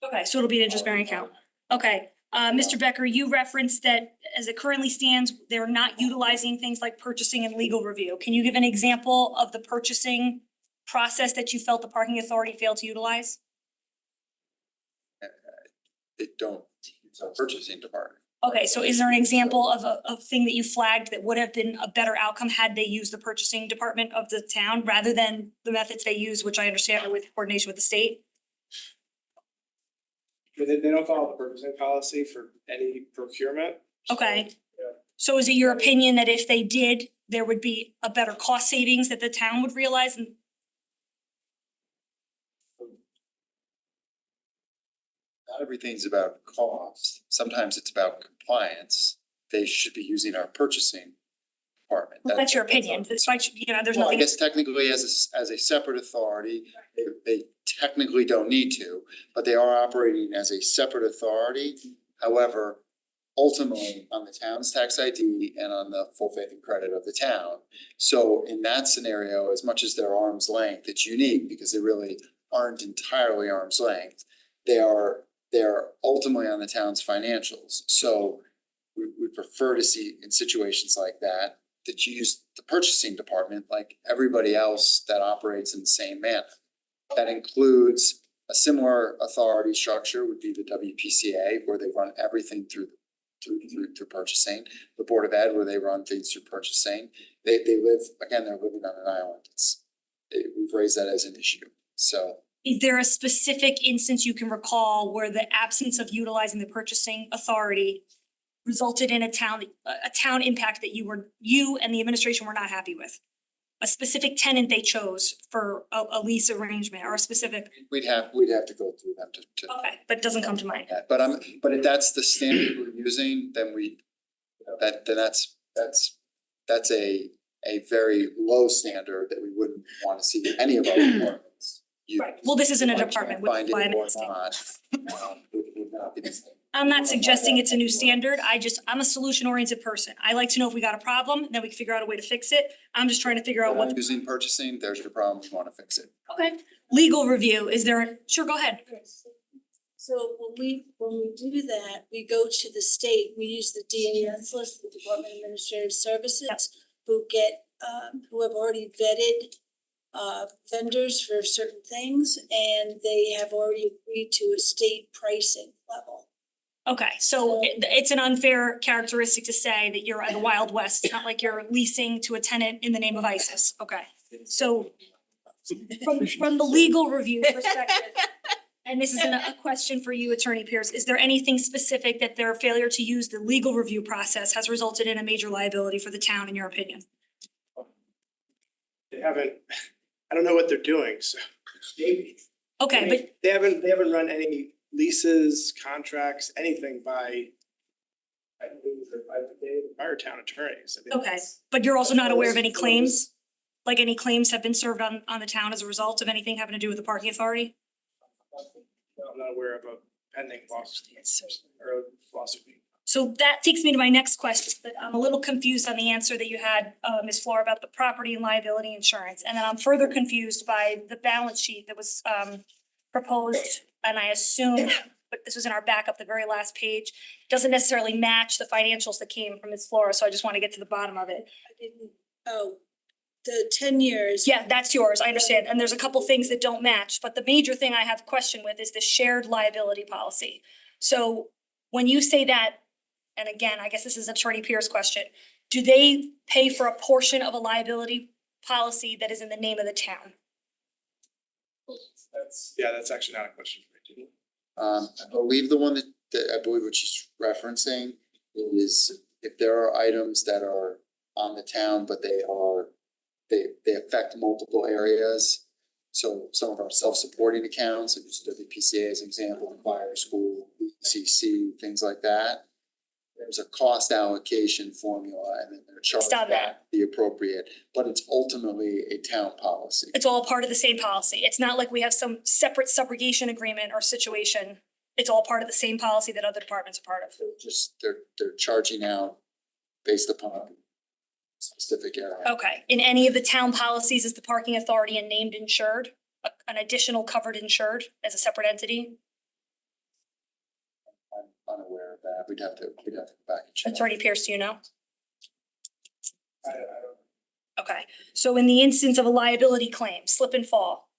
Okay, so it'll be an interest-bearing account. Okay, Mr. Becker, you referenced that as it currently stands, they're not utilizing things like purchasing and legal review. Can you give an example of the purchasing process that you felt the parking authority failed to utilize? They don't, it's our purchasing department. Okay, so is there an example of a thing that you flagged that would have been a better outcome had they used the purchasing department of the town rather than the methods they use, which I understand are with coordination with the state? They don't follow the purchasing policy for any procurement. Okay. So is it your opinion that if they did, there would be a better cost savings that the town would realize? And Not everything's about cost. Sometimes it's about compliance. They should be using our purchasing department. well, that's your opinion. That's why, there's Well, I nothing. guess technically as a separate authority, they technically don't need to, but they are operating as a separate authority. However, ultimately on the town's tax ID and on the full faith and credit of the town. So in that scenario, as much as they're arm's length, it's unique because they really aren't entirely arm's length. They're ultimately on the town's financials. So we prefer to see in situations like that you use the purchasing department like everybody else that operates in the same manner. That includes a similar authority structure would be the WPCA, where they run everything through purchasing. The Board of Ed, where they run things through purchasing. They're living on an island. We've raised that as an issue, so. Is there a specific instance you can recall where the absence of utilizing the purchasing authority resulted in a town impact that you and the administration were not happy with? A specific tenant they chose for a lease arrangement or a specific, We'd have to go through them to. okay, but it doesn't come to mind. But if that's the standard we're using, then that's a very low standard that we wouldn't want to see any of our departments use. Right, well, this isn't a If I department can't with find it climate or testing. not, would not be the same. I'm not suggesting it's a new standard. I'm a solution oriented person. I like to know if we got a problem, then we can figure out a way to fix it. I'm just trying to figure out what. Using purchasing, there's your problem, you wanna fix it. Okay. Legal review, sure, go ahead. So when we do that, we go to the state, we use the DAS list, the Department of Administrative Services, who who have already vetted vendors for certain things, and they have already agreed to a state pricing level. Okay, so it's an unfair characteristic to say that you're at the Wild West. It's not like you're leasing to a tenant in the name of ISIS. Okay. So from the legal review perspective, and this is a question for you, Attorney Pierce, is there anything specific that their failure to use the legal review process has resulted in a major liability for the town, in your opinion? They haven't, I don't know what they're doing, so. Okay, but They haven't run any leases, contracts, anything by our town attorneys. I mean, okay, but you're also not aware of any claims? Like any claims have been served on the town as a result of anything having to do with the parking authority? I'm not aware of a pending lawsuit or a lawsuit. So that takes me to my next question, but I'm a little confused on the answer that you had, Ms. Flora, about the property and liability insurance. And then I'm further confused by the balance sheet that was proposed, and I assume, but this was in our backup, the very last page, doesn't necessarily match the financials that came from Ms. Flora, so I just want to get to the bottom of it. The 10 years. Yeah, that's yours, I understand, and there's a couple things that don't match, but the major thing I have question with is the shared liability policy. So when you say that, and again, I guess this is Attorney Pierce question, do they pay for a portion of a liability policy that is in the name of the town? That's actually not a question for me. I believe the one that I believe what she's referencing is if there are items that are on the town, but they affect multiple areas. So some of our self-supporting accounts, like just WPCA as an example, fire, school, CC, things like that. There's a cost allocation formula and then they're charged back the appropriate, but it's ultimately a town policy. It's all part of the same policy. It's not like we have some separate subrogation agreement or situation. It's all part of the same policy that other departments are part of. They're charging out based upon specific area. Okay, in any of the town policies, is the parking authority a named insured, an additional covered insured as a separate entity? I'm unaware of that. We'd have to go back and check. Attorney Pierce, do you know? Okay, so in the instance of a liability claim, slip and fall,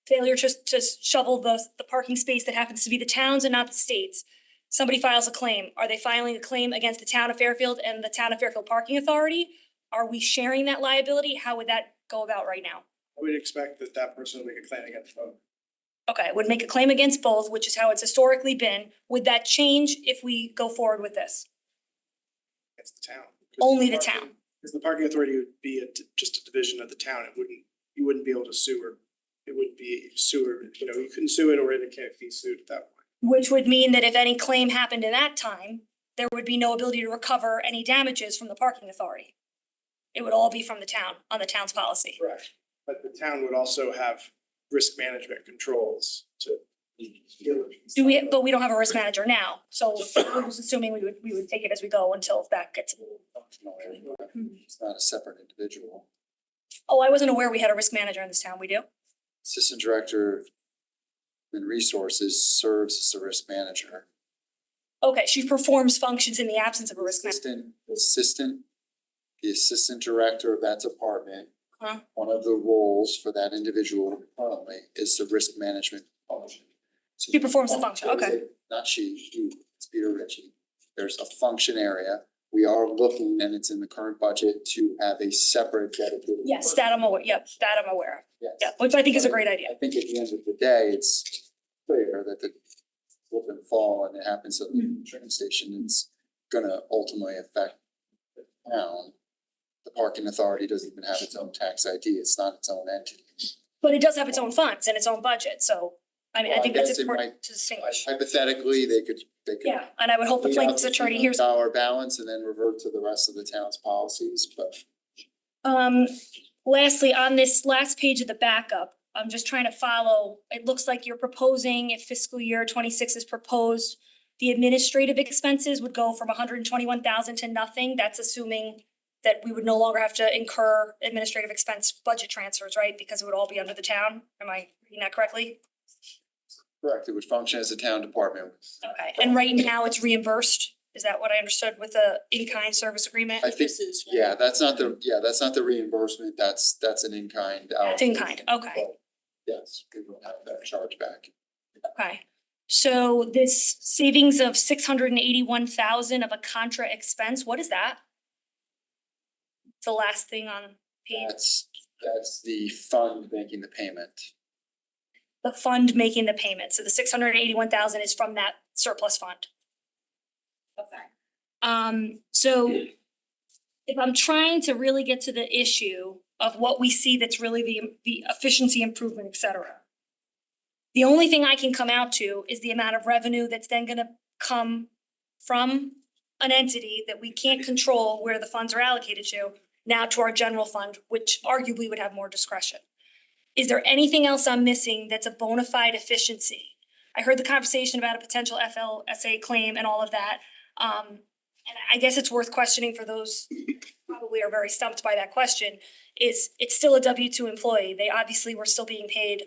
failure to shovel the parking space that happens to be the town's and not the state's, somebody files a claim. Are they filing a claim against the town of Fairfield and the town of Fairfield Parking Authority? Are we sharing that liability? How would that go about right now? I would expect that person would make a claim against both. Okay, would make a claim against both, which is how it's historically been. Would that change if we go forward with this? It's the town. Only the town. Because the parking authority would be just a division of the town. You wouldn't be able to sue her. It would be sewer, you couldn't sue it or it can't be sued at that point. Which would mean that if any claim happened in that time, there would be no ability to recover any damages from the parking authority. It would all be from the town, on the town's policy. Correct. But the town would also have risk management controls to. But we don't have a risk manager now, so we're just assuming we would take it as we go until that gets. It's not a separate individual. Oh, I wasn't aware we had a risk manager in this town. We do? Assistant Director in Resources serves as the risk manager. Okay, she performs functions in the absence of a risk manager. The assistant director of that department, Huh? one of the roles for that individual currently is the risk management function. So She performs the function, okay. Not she, it's Peter Ritchie. There's a function area. We are looking, and it's in the current budget, to have a separate dedicated. Yes, that I'm aware, that I'm aware of. Yes. Yeah, which I think is a great idea. I think at the end of the day, it's clear that the slip and fall and it happens at the train station, it's gonna ultimately affect the town. The parking authority doesn't even have its own tax ID. It's not its own entity. But it does have its own funds and its own budget, so I mean, I Well, think I that's guess it important might- to distinguish. Hypothetically, they could. Yeah, and I would hope the pay out plaintiff's the attorney hears. $200 balance and then revert to the rest of the town's policies, but. Lastly, on this last page of the backup, I'm just trying to follow, it looks like you're proposing if fiscal year 26 is proposed the administrative expenses would go from 121,000 to nothing. That's assuming that we would no longer have to incur administrative expense budget transfers, right? Because it would all be under the town. Am I reading that correctly? Correct, it would function as a town department. Okay, and right now it's reimbursed? Is that what I understood with the in-kind service agreement? I think, that's not the reimbursement, that's an in-kind. It's in-kind, okay. Yes, we will have that charge back. Okay, so this savings of 681,000 of a contra expense, what is that? The last thing on page, That's the fund making the payment. the fund making the payment, so the 681,000 is from that surplus fund. Okay. So if I'm trying to really get to the issue of what we see that's really the efficiency improvement, et cetera. The only thing I can come out to is the amount of revenue that's then gonna come from an entity that we can't control where the funds are allocated to, now to our general fund, which arguably would have more discretion. Is there anything else I'm missing that's a bona fide efficiency? I heard the conversation about a potential FLSA claim and all of that. And I guess it's worth questioning for those who probably are very stumped by that question, is it's still a W-2 employee. They obviously were still being paid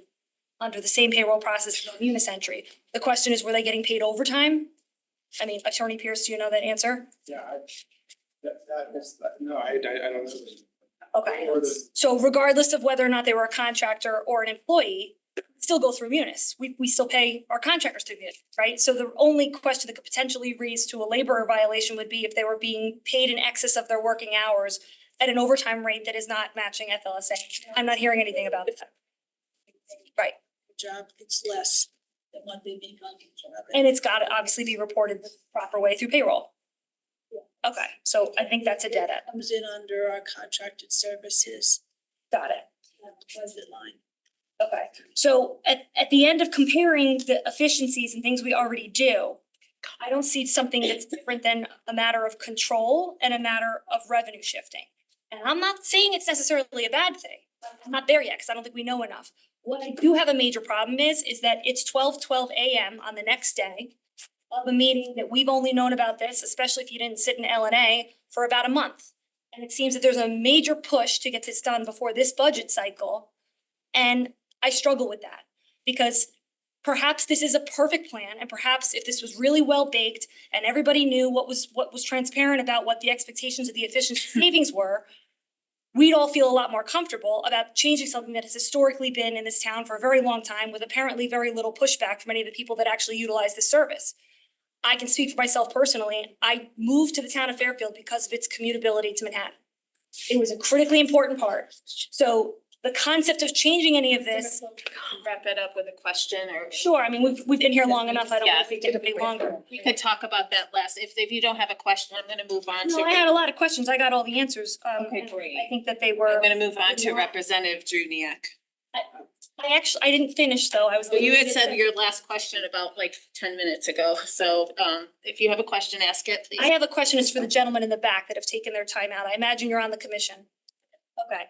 under the same payroll process as Unisentry. The question is, were they getting paid overtime? I mean, Attorney Pierce, do you know that answer? Yeah, I don't know. Okay, so regardless of whether or not they were a contractor or an employee, still go through Munis. We still pay our contractors through Munis, right? So the only question that could potentially raise to a laborer violation would be if they were being paid in excess of their working hours at an overtime rate that is not matching FLSA. I'm not hearing anything about that. Right. Job, it's less than what they make on the job. And it's gotta obviously be reported the proper way through payroll. Okay, so I think that's a dead end. Comes in under our contracted services. Got it. Budget line. Okay, so at the end of comparing the efficiencies and things we already do, I don't see something that's different than a matter of control and a matter of revenue shifting. And I'm not saying it's necessarily a bad thing. I'm not there yet, because I don't think we know enough. What I do have a major problem is that it's 12:12 a.m. on the next day of a meeting that we've only known about this, especially if you didn't sit in LNA, for about a month. And it seems that there's a major push to get this done before this budget cycle. And I struggle with that, because perhaps this is a perfect plan, and perhaps if this was really well baked and everybody knew what was transparent about what the expectations of the efficiency savings were, we'd all feel a lot more comfortable about changing something that has historically been in this town for a very long time, with apparently very little pushback from any of the people that actually utilize this service. I can speak for myself personally. I moved to the town of Fairfield because of its commutability to Manhattan. It was a critically important part. So the concept of changing any of this. Wrap it up with a question or. Sure, I mean, we've been here long enough. I don't Yeah, think it could be longer. We could talk about that last. If you don't have a question, I'm gonna move on to. No, I had a lot of questions. I got all the answers. Okay, and great. I think that they were. I'm gonna move on to Representative Druniak. I didn't finish though. I was. You had said your last question about like 10 minutes ago, so if you have a question, ask it, please. I have a question. It's for the gentlemen in the back that have taken their time out. I imagine you're on the commission. Okay.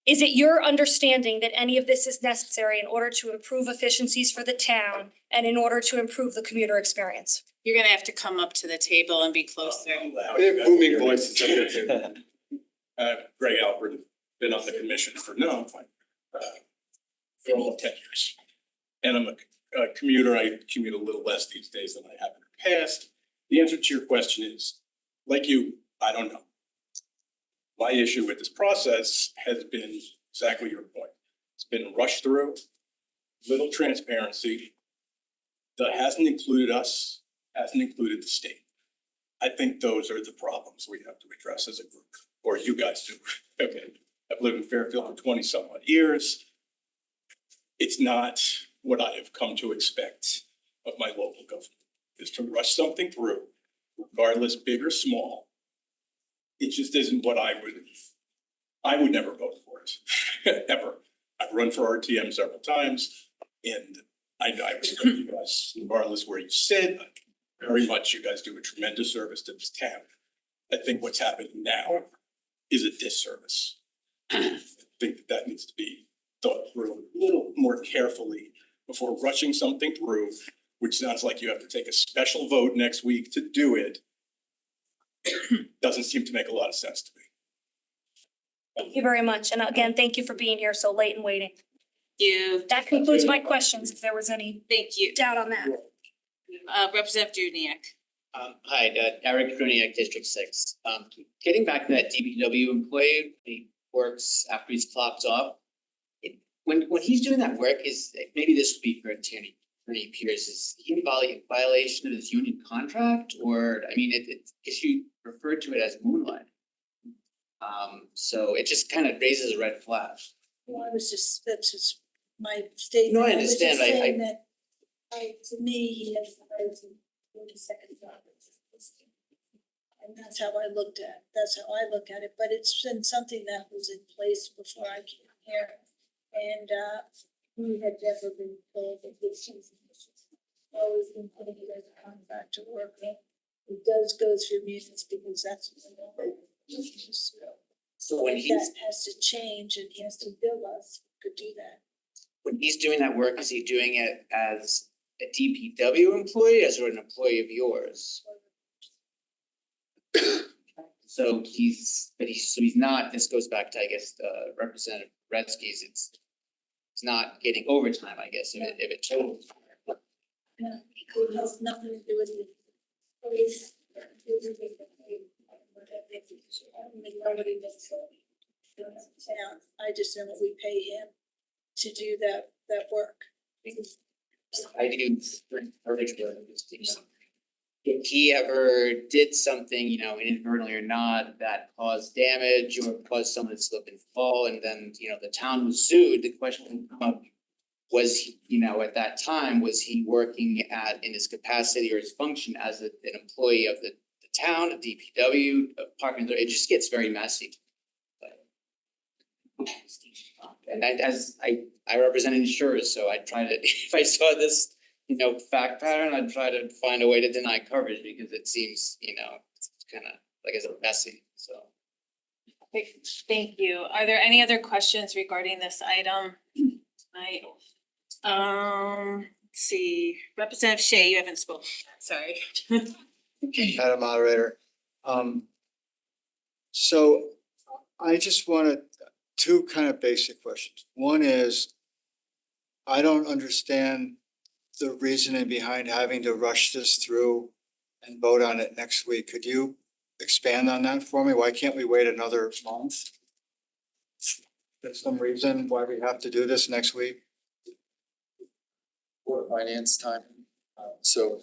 Is it your understanding that any of this is necessary in order to improve efficiencies for the town and in order to improve the commuter experience? You're gonna have to come up to the table and be closer. We have booming voices. Greg Alford, been on the commission for for all of 10 years. And I'm a commuter. I commute a little less these days than I have in the past. The answer to your question is, like you, I don't know. My issue with this process has been exactly your point. It's been rushed through, little transparency, that hasn't included us, hasn't included the state. I think those are the problems we have to address as a group, or you guys do. Okay, I've lived in Fairfield for 20 some odd years. It's not what I have come to expect of my local government, is to rush something through, regardless big or small. It just isn't what I would never vote for it, ever. I've run for RTM several times, and I respect you guys, regardless where you sit. Very much, you guys do a tremendous service to this town. I think what's happening now is a disservice. I think that needs to be thought through a little more carefully before rushing something through which sounds like you have to take a special vote next week to do it, doesn't seem to make a lot of sense to me. Thank you very much. And again, thank you for being here so late and waiting. You, That concludes my questions, if there was any thank you. doubt on that. Representative Dudniak. Hi, Eric Kruniak, District 6. Getting back to that DPW employee, he works after he's clocked off. When he's doing that work, maybe this would be for Attorney Pierce, is he in violation of his union contract? Or, I mean, because you referred to it as moonlight. So it just kind of raises a red flag. Well, that's just my statement. No, I was just understand. saying that, to me, he has the right to go to second job. And that's how I look at it, but it's been something that was in place before I came here. And, we had never been told that this is always been putting it as a contract to work. It does go through munis because that's. So when If he's, that has to change and he has to bill us, could do that. when he's doing that work, is he doing it as a DPW employee, as an employee of yours? So he's not, this goes back to, I guess, Representative Redsky's, it's not getting overtime, I guess, if it totals. No, it has nothing to do with the police. I just know that we pay him to do that work. I do encourage if he ever did something, inadvertently or not, that caused damage or caused someone to slip and fall, and then, the town was sued, the question would come up, was he, at that time, was he working in his capacity or his function as an employee of the town, a DPW, a parking, it just gets very messy. And I represent insurers, so I try to, if I saw this, fact pattern, I'd try to find a way to deny coverage because it seems, it's kind of, like I said, messy, so. Thank you. Are there any other questions regarding this item tonight? Let's see, Representative Shea, you haven't spoken, sorry. Madam Moderator, so I just wanted two kind of basic questions. One is, I don't understand the reasoning behind having to rush this through and vote on it next week. Could you expand on that for me? Why can't we wait another month? There's some reason why we have to do this next week? Board of Finance time, so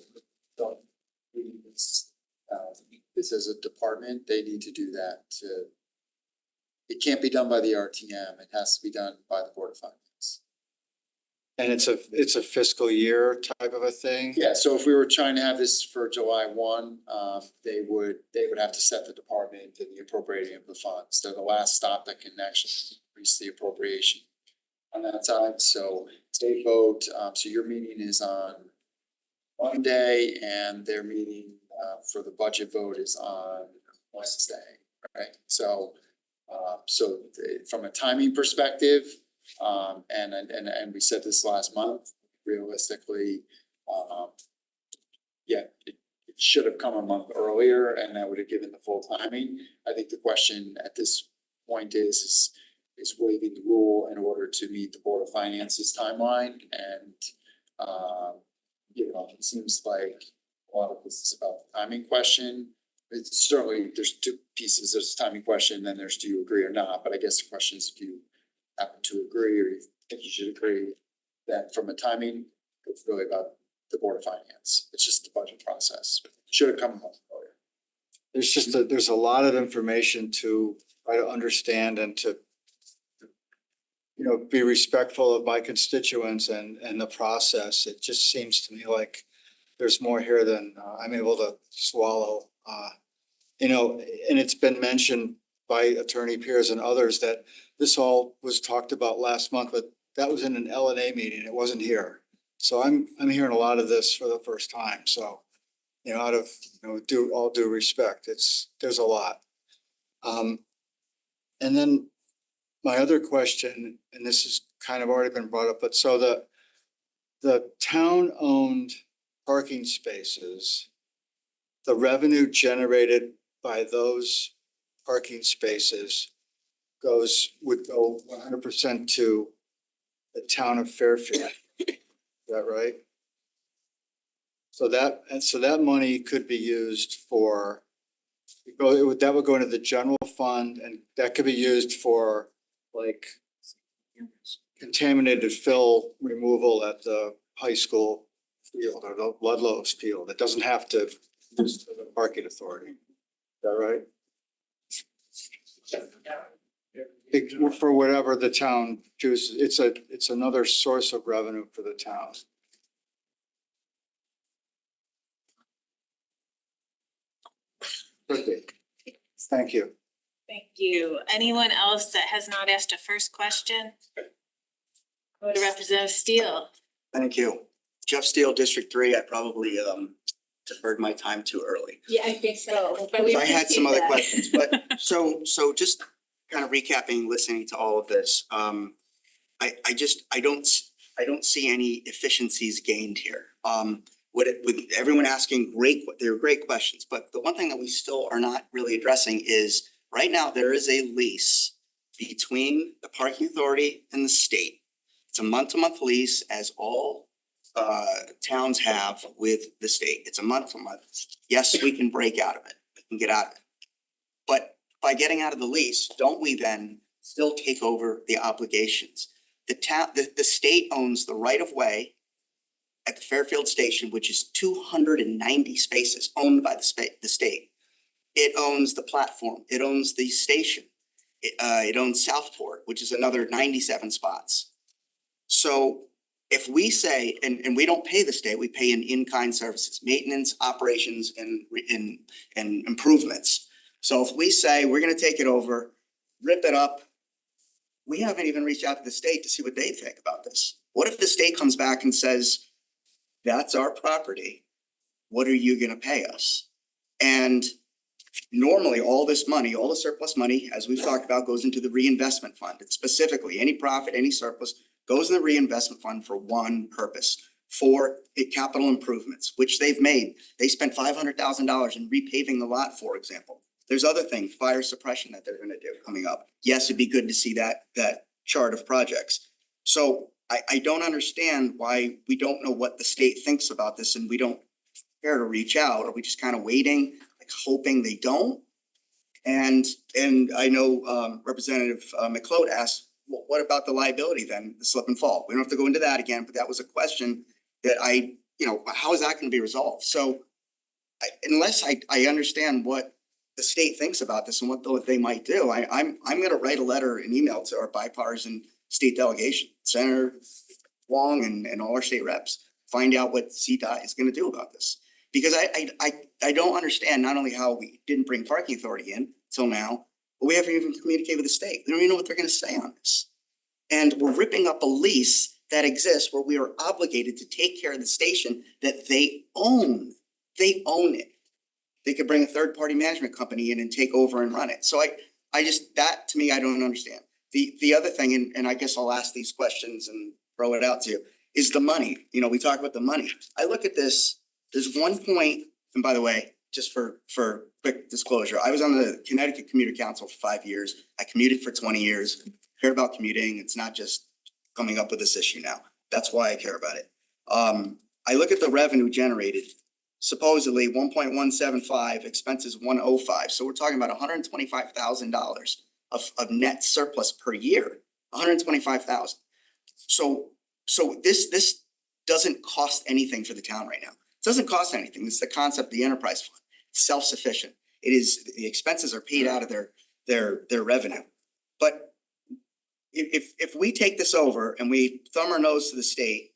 this as a department, they need to do that it can't be done by the RTM, it has to be done by the Board of Finance. And it's a fiscal year type of a thing? Yeah, so if we were trying to have this for July 1, they would have to set the department and the appropriating of the funds. They're the last stop that can actually increase the appropriation on that side. So they vote, so your meeting is on Monday and their meeting for the budget vote is on Wednesday, right? So from a timing perspective, and we said this last month, realistically, it should have come a month earlier and that would have given the full timing. I think the question at this point is waiving the rule in order to meet the Board of Finance's timeline and, it seems like a lot of this is about the timing question. It's certainly, there's two pieces, there's a timing question, then there's do you agree or not, but I guess the question is if you happen to agree or you think you should agree, that from a timing, it's really about the Board of Finance. It's just the budget process. Should have come a month earlier. There's a lot of information to try to understand and to be respectful of my constituents and the process. It just seems to me like there's more here than I'm able to swallow. And it's been mentioned by Attorney Pierce and others that this all was talked about last month, but that was in an LNA meeting. It wasn't here. So I'm hearing a lot of this for the first time. So, out of, all due respect, there's a lot. And then my other question, and this has kind of already been brought up, but so the town owned parking spaces, the revenue generated by those parking spaces would go 100% to the town of Fairfield. Is that right? So that money could be used for, that would go into the general fund, and that could be used for like contaminated fill removal at the high school field or the Ludlow's field. It doesn't have to use the parking authority. Is that right? For whatever the town chooses, it's another source of revenue for the town. Perfect. Thank you. Thank you. Anyone else that has not asked a first question? Go to Representative Steele. Thank you. Jeff Steele, District 3. I probably deferred my time too early. Yeah, I think so, but we I had some appreciate other that. questions, but so just kind of recapping, listening to all of this, I don't see any efficiencies gained here. With everyone asking they're great questions, but the one thing that we still are not really addressing is right now there is a lease between the parking authority and the state. It's a month-to-month lease, as all towns have with the state. It's a month-to-month. Yes, we can break out of it. We can get out of it. But by getting out of the lease, don't we then still take over the obligations? The state owns the right of way at the Fairfield station, which is 290 spaces owned by the state. It owns the platform. It owns the station. It owns Southport, which is another 97 spots. So if we say, and we don't pay the state, we pay in-kind services, maintenance, operations, and improvements. So if we say we're gonna take it over, rip it up, we haven't even reached out to the state to see what they think about this. What if the state comes back and says, that's our property, what are you gonna pay us? And normally all this money, all the surplus money, as we've talked about, goes into the reinvestment fund. It's specifically any profit, any surplus goes in the reinvestment fund for one purpose, for capital improvements, which they've made. They spent $500,000 in repaving the lot, for example. There's other things, fire suppression that they're gonna do coming up. Yes, it'd be good to see that chart of projects. So I don't understand why we don't know what the state thinks about this and we don't care to reach out. Are we just kind of waiting, like hoping they don't? And I know Representative McLeod asked, well, what about the liability then, the slip and fall? We don't have to go into that again, but that was a question that how is that going to be resolved? So unless I understand what the state thinks about this and what they might do, I'm going to write a letter, an email to our bipartisan state delegation, Senator Wong and all our state reps, find out what CDOT is going to do about this. Because I don't understand not only how we didn't bring parking authority in till now, but we haven't even communicated with the state. We don't even know what they're going to say on this. And we're ripping up a lease that exists where we are obligated to take care of the station that they own. They own it. They could bring a third-party management company in and take over and run it. So I just, that to me, I don't understand. The other thing, and I guess I'll ask these questions and throw it out to you, is the money. We talk about the money. I look at this, there's one point, and by the way, just for quick disclosure, I was on the Connecticut Commuter Council for 5 years. I commuted for 20 years, care about commuting. It's not just coming up with this issue now. That's why I care about it. I look at the revenue generated, supposedly 1.175, expenses 105. So we're talking about $125,000 of net surplus per year, 125,000. So this doesn't cost anything for the town right now. It doesn't cost anything. It's the concept of the enterprise fund. It's self-sufficient. It is, the expenses are paid out of their revenue. But if we take this over and we thumb our nose to the state,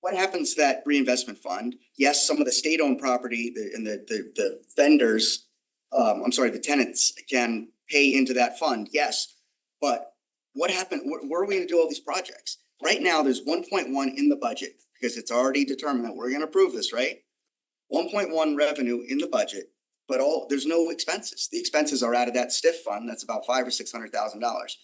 what happens to that reinvestment fund? Yes, some of the state-owned property and the vendors, the tenants can pay into that fund, yes. But what happened, where are we gonna do all these projects? Right now, there's 1.1 in the budget because it's already determined that we're gonna approve this, right? 1.1 revenue in the budget, but there's no expenses. The expenses are out of that STIF fund. That's about $500,000 or $600,000.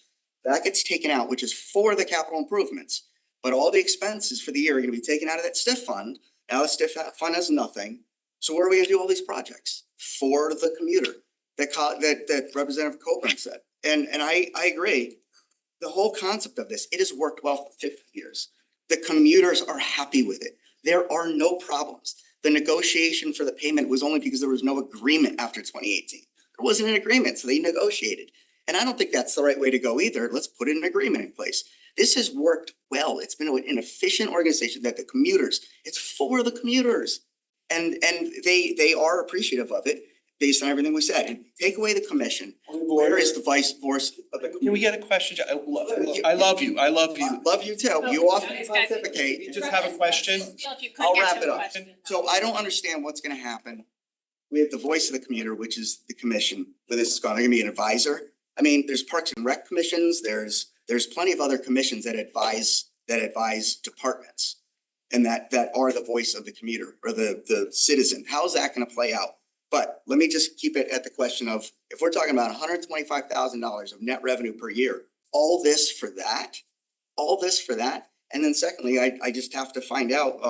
That gets taken out, which is for the capital improvements. But all the expenses for the year are gonna be taken out of that STIF fund Now the stiff fund has nothing. So what are we gonna do all these projects for the commuter? That Representative Coburn said. And I agree. The whole concept of this, it has worked well for 50 years. The commuters are happy with it. There are no problems. The negotiation for the payment was only because there was no agreement after 2018. There wasn't an agreement, so they negotiated. And I don't think that's the right way to go either. Let's put an agreement in place. This has worked well. It's been an efficient organization that the commuters, it's for the commuters. And they are appreciative of it based on everything we said. And take away the commission, where is the vice versa of the? Can we get a question? I love you. I love you. Love you too. You often pontificate. You just have a question? I'll wrap it up. So I don't understand what's gonna happen. We have the voice of the commuter, which is the commission, but this is gonna be an advisor. I mean, there's Parks and Rec commissions, there's plenty of other commissions that advise departments. And that are the voice of the commuter or the citizen. How is that gonna play out? But let me just keep it at the question of, if we're talking about $125,000 of net revenue per year, all this for that? And then secondly, I just have to find out,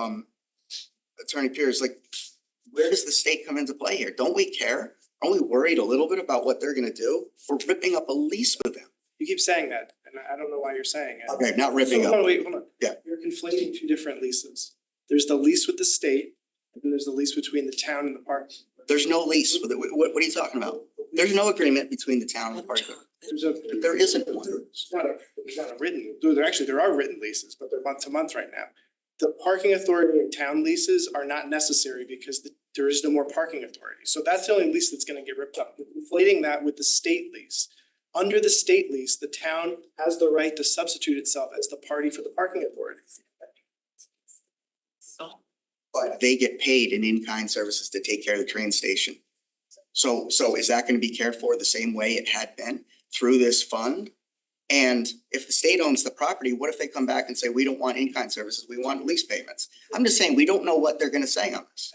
Attorney Pierce, like, where does the state come into play here? Don't we care? Aren't we worried a little bit about what they're gonna do? We're ripping up a lease with them. You keep saying that, and I don't know why you're saying it. Okay, not ripping So, up. hold on. Yeah. You're conflating two different leases. There's the lease with the state, and then there's the lease between the town and the park. There's no lease. What are you talking about? There's no agreement between the town and the park. There isn't one. It's not a written, there are written leases, but they're month to month right now. The parking authority and town leases are not necessary because there is no more parking authority. So that's the only lease that's gonna get ripped up. You're conflating that with the state lease. Under the state lease, the town has the right to substitute itself as the party for the parking authority. But they get paid in-kind services to take care of the train station. So is that gonna be cared for the same way it had been through this fund? And if the state owns the property, what if they come back and say, we don't want in-kind services, we want lease payments? I'm just saying, we don't know what they're gonna say on this.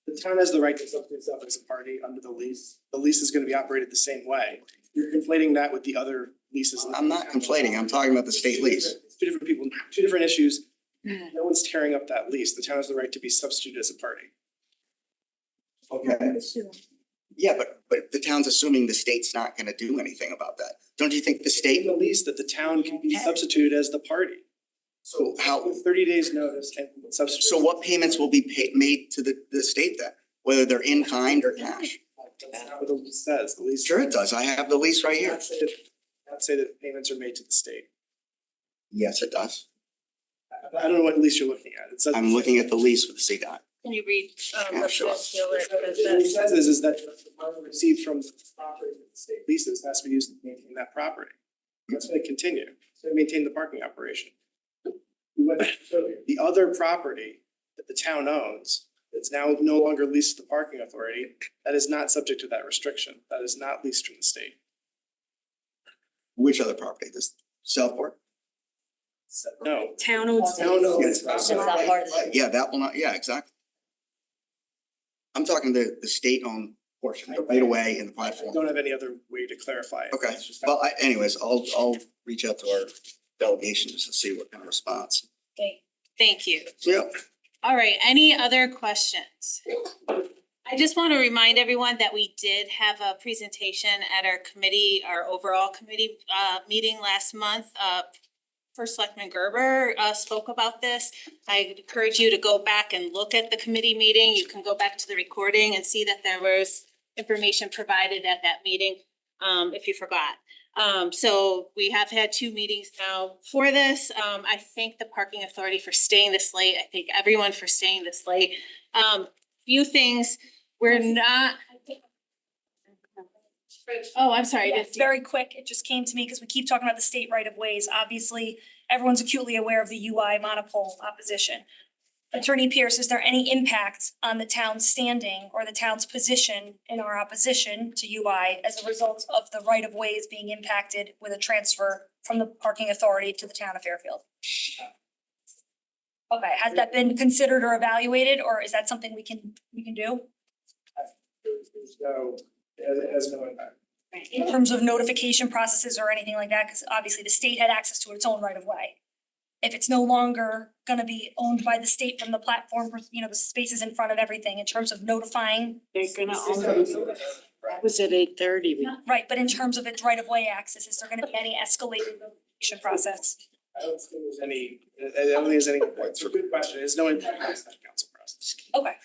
The town has the right to substitute itself as a party under the lease. The lease is gonna be operated the same way. You're conflating that with the other leases. I'm not conflating, I'm talking about the state lease. It's two different people, two different issues. No one's tearing up that lease. The town has the right to be substituted as a party. Okay. Yeah, but the town's assuming the state's not gonna do anything about that. Don't you think the state? The lease that the town can be substituted as the party. So how? With 30 days notice and substitute. So what payments will be made to the state then? Whether they're in kind or cash? That's not what the lease says. The lease. Sure it does. I have the lease right here. Not say that payments are made to the state. Yes, it does. I don't know what lease you're looking at. It says. I'm looking at the lease with the state on it. Can you read? Yeah, sure. What it says is that the money received from the property that the state leases has to be used to maintain that property. That's gonna continue. It's gonna maintain the parking operation. The other property that the town owns, that's now no longer leased to the parking authority, that is not subject to that restriction. That is not leased from the state. Which other property? This Southport? No. Town owns. Town owns. Yeah, that will not, yeah, exactly. I'm talking the state-owned portion, the right away in the I platform. don't have any other way to clarify it. Okay, It's just- well, anyways, I'll reach out to our delegation just to see what kind of response. Thank you. Yeah. All right, any other questions? I just want to remind everyone that we did have a presentation at our overall committee meeting last month. First Selectman Gerber spoke about this. I encourage you to go back and look at the committee meeting. You can go back to the recording and see that there was information provided at that meeting, if you forgot. So we have had 2 meetings now for this. I thank the parking authority for staying this late. I thank everyone for staying this late. Few things, we're not. Oh, I'm sorry. Yeah, it's very quick. It just came to me because we keep talking about the state right of ways. Obviously, everyone's acutely aware of the UI monopole opposition. Attorney Pierce, is there any impact on the town's standing or the town's position in our opposition to UI as a result of the right of ways being impacted with a transfer from the parking authority to the town of Fairfield? Okay, has that been considered or evaluated, or is that something we can do? There's no, it has no impact. In terms of notification processes or anything like that, because obviously the state had access to its own right of way. if it's no longer gonna be owned by the state from the platform, the spaces in front of everything in terms of notifying. They're gonna own. That was at 8:30. Right, but in terms of its right of way access, is there gonna be any escalated notification process? I don't think there's any, I don't think there's any, it's a good question, there's no impact on the council process. Okay.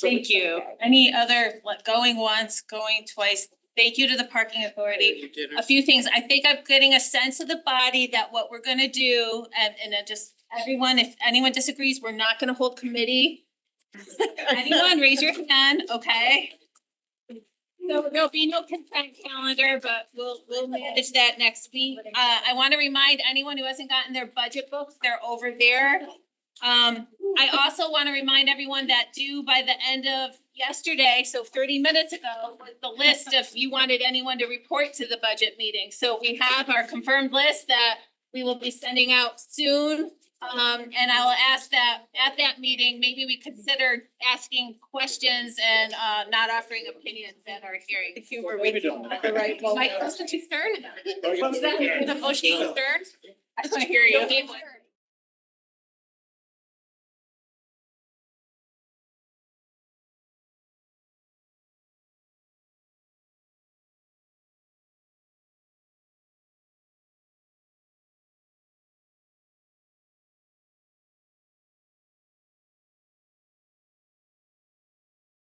Thank you. Any other going once, going twice? Thank you to the parking authority. A few things. I think I'm getting a sense of the body that what we're gonna do, and just everyone, if anyone disagrees, we're not gonna hold committee. Anyone, raise your hand, okay? So there'll be no consent calendar, but we'll manage that next week. I wanna remind anyone who hasn't gotten their budget books, they're over there. I also wanna remind everyone that due by the end of yesterday, so 30 minutes ago, was the list of you wanted anyone to report to the budget meeting. So we have our confirmed list that we will be sending out soon. And I will ask that at that meeting, maybe we consider asking questions and not offering opinions at our hearing. If you were waiting at the right moment. My motion to adjourn? What was that? The motion to adjourn? I couldn't hear you.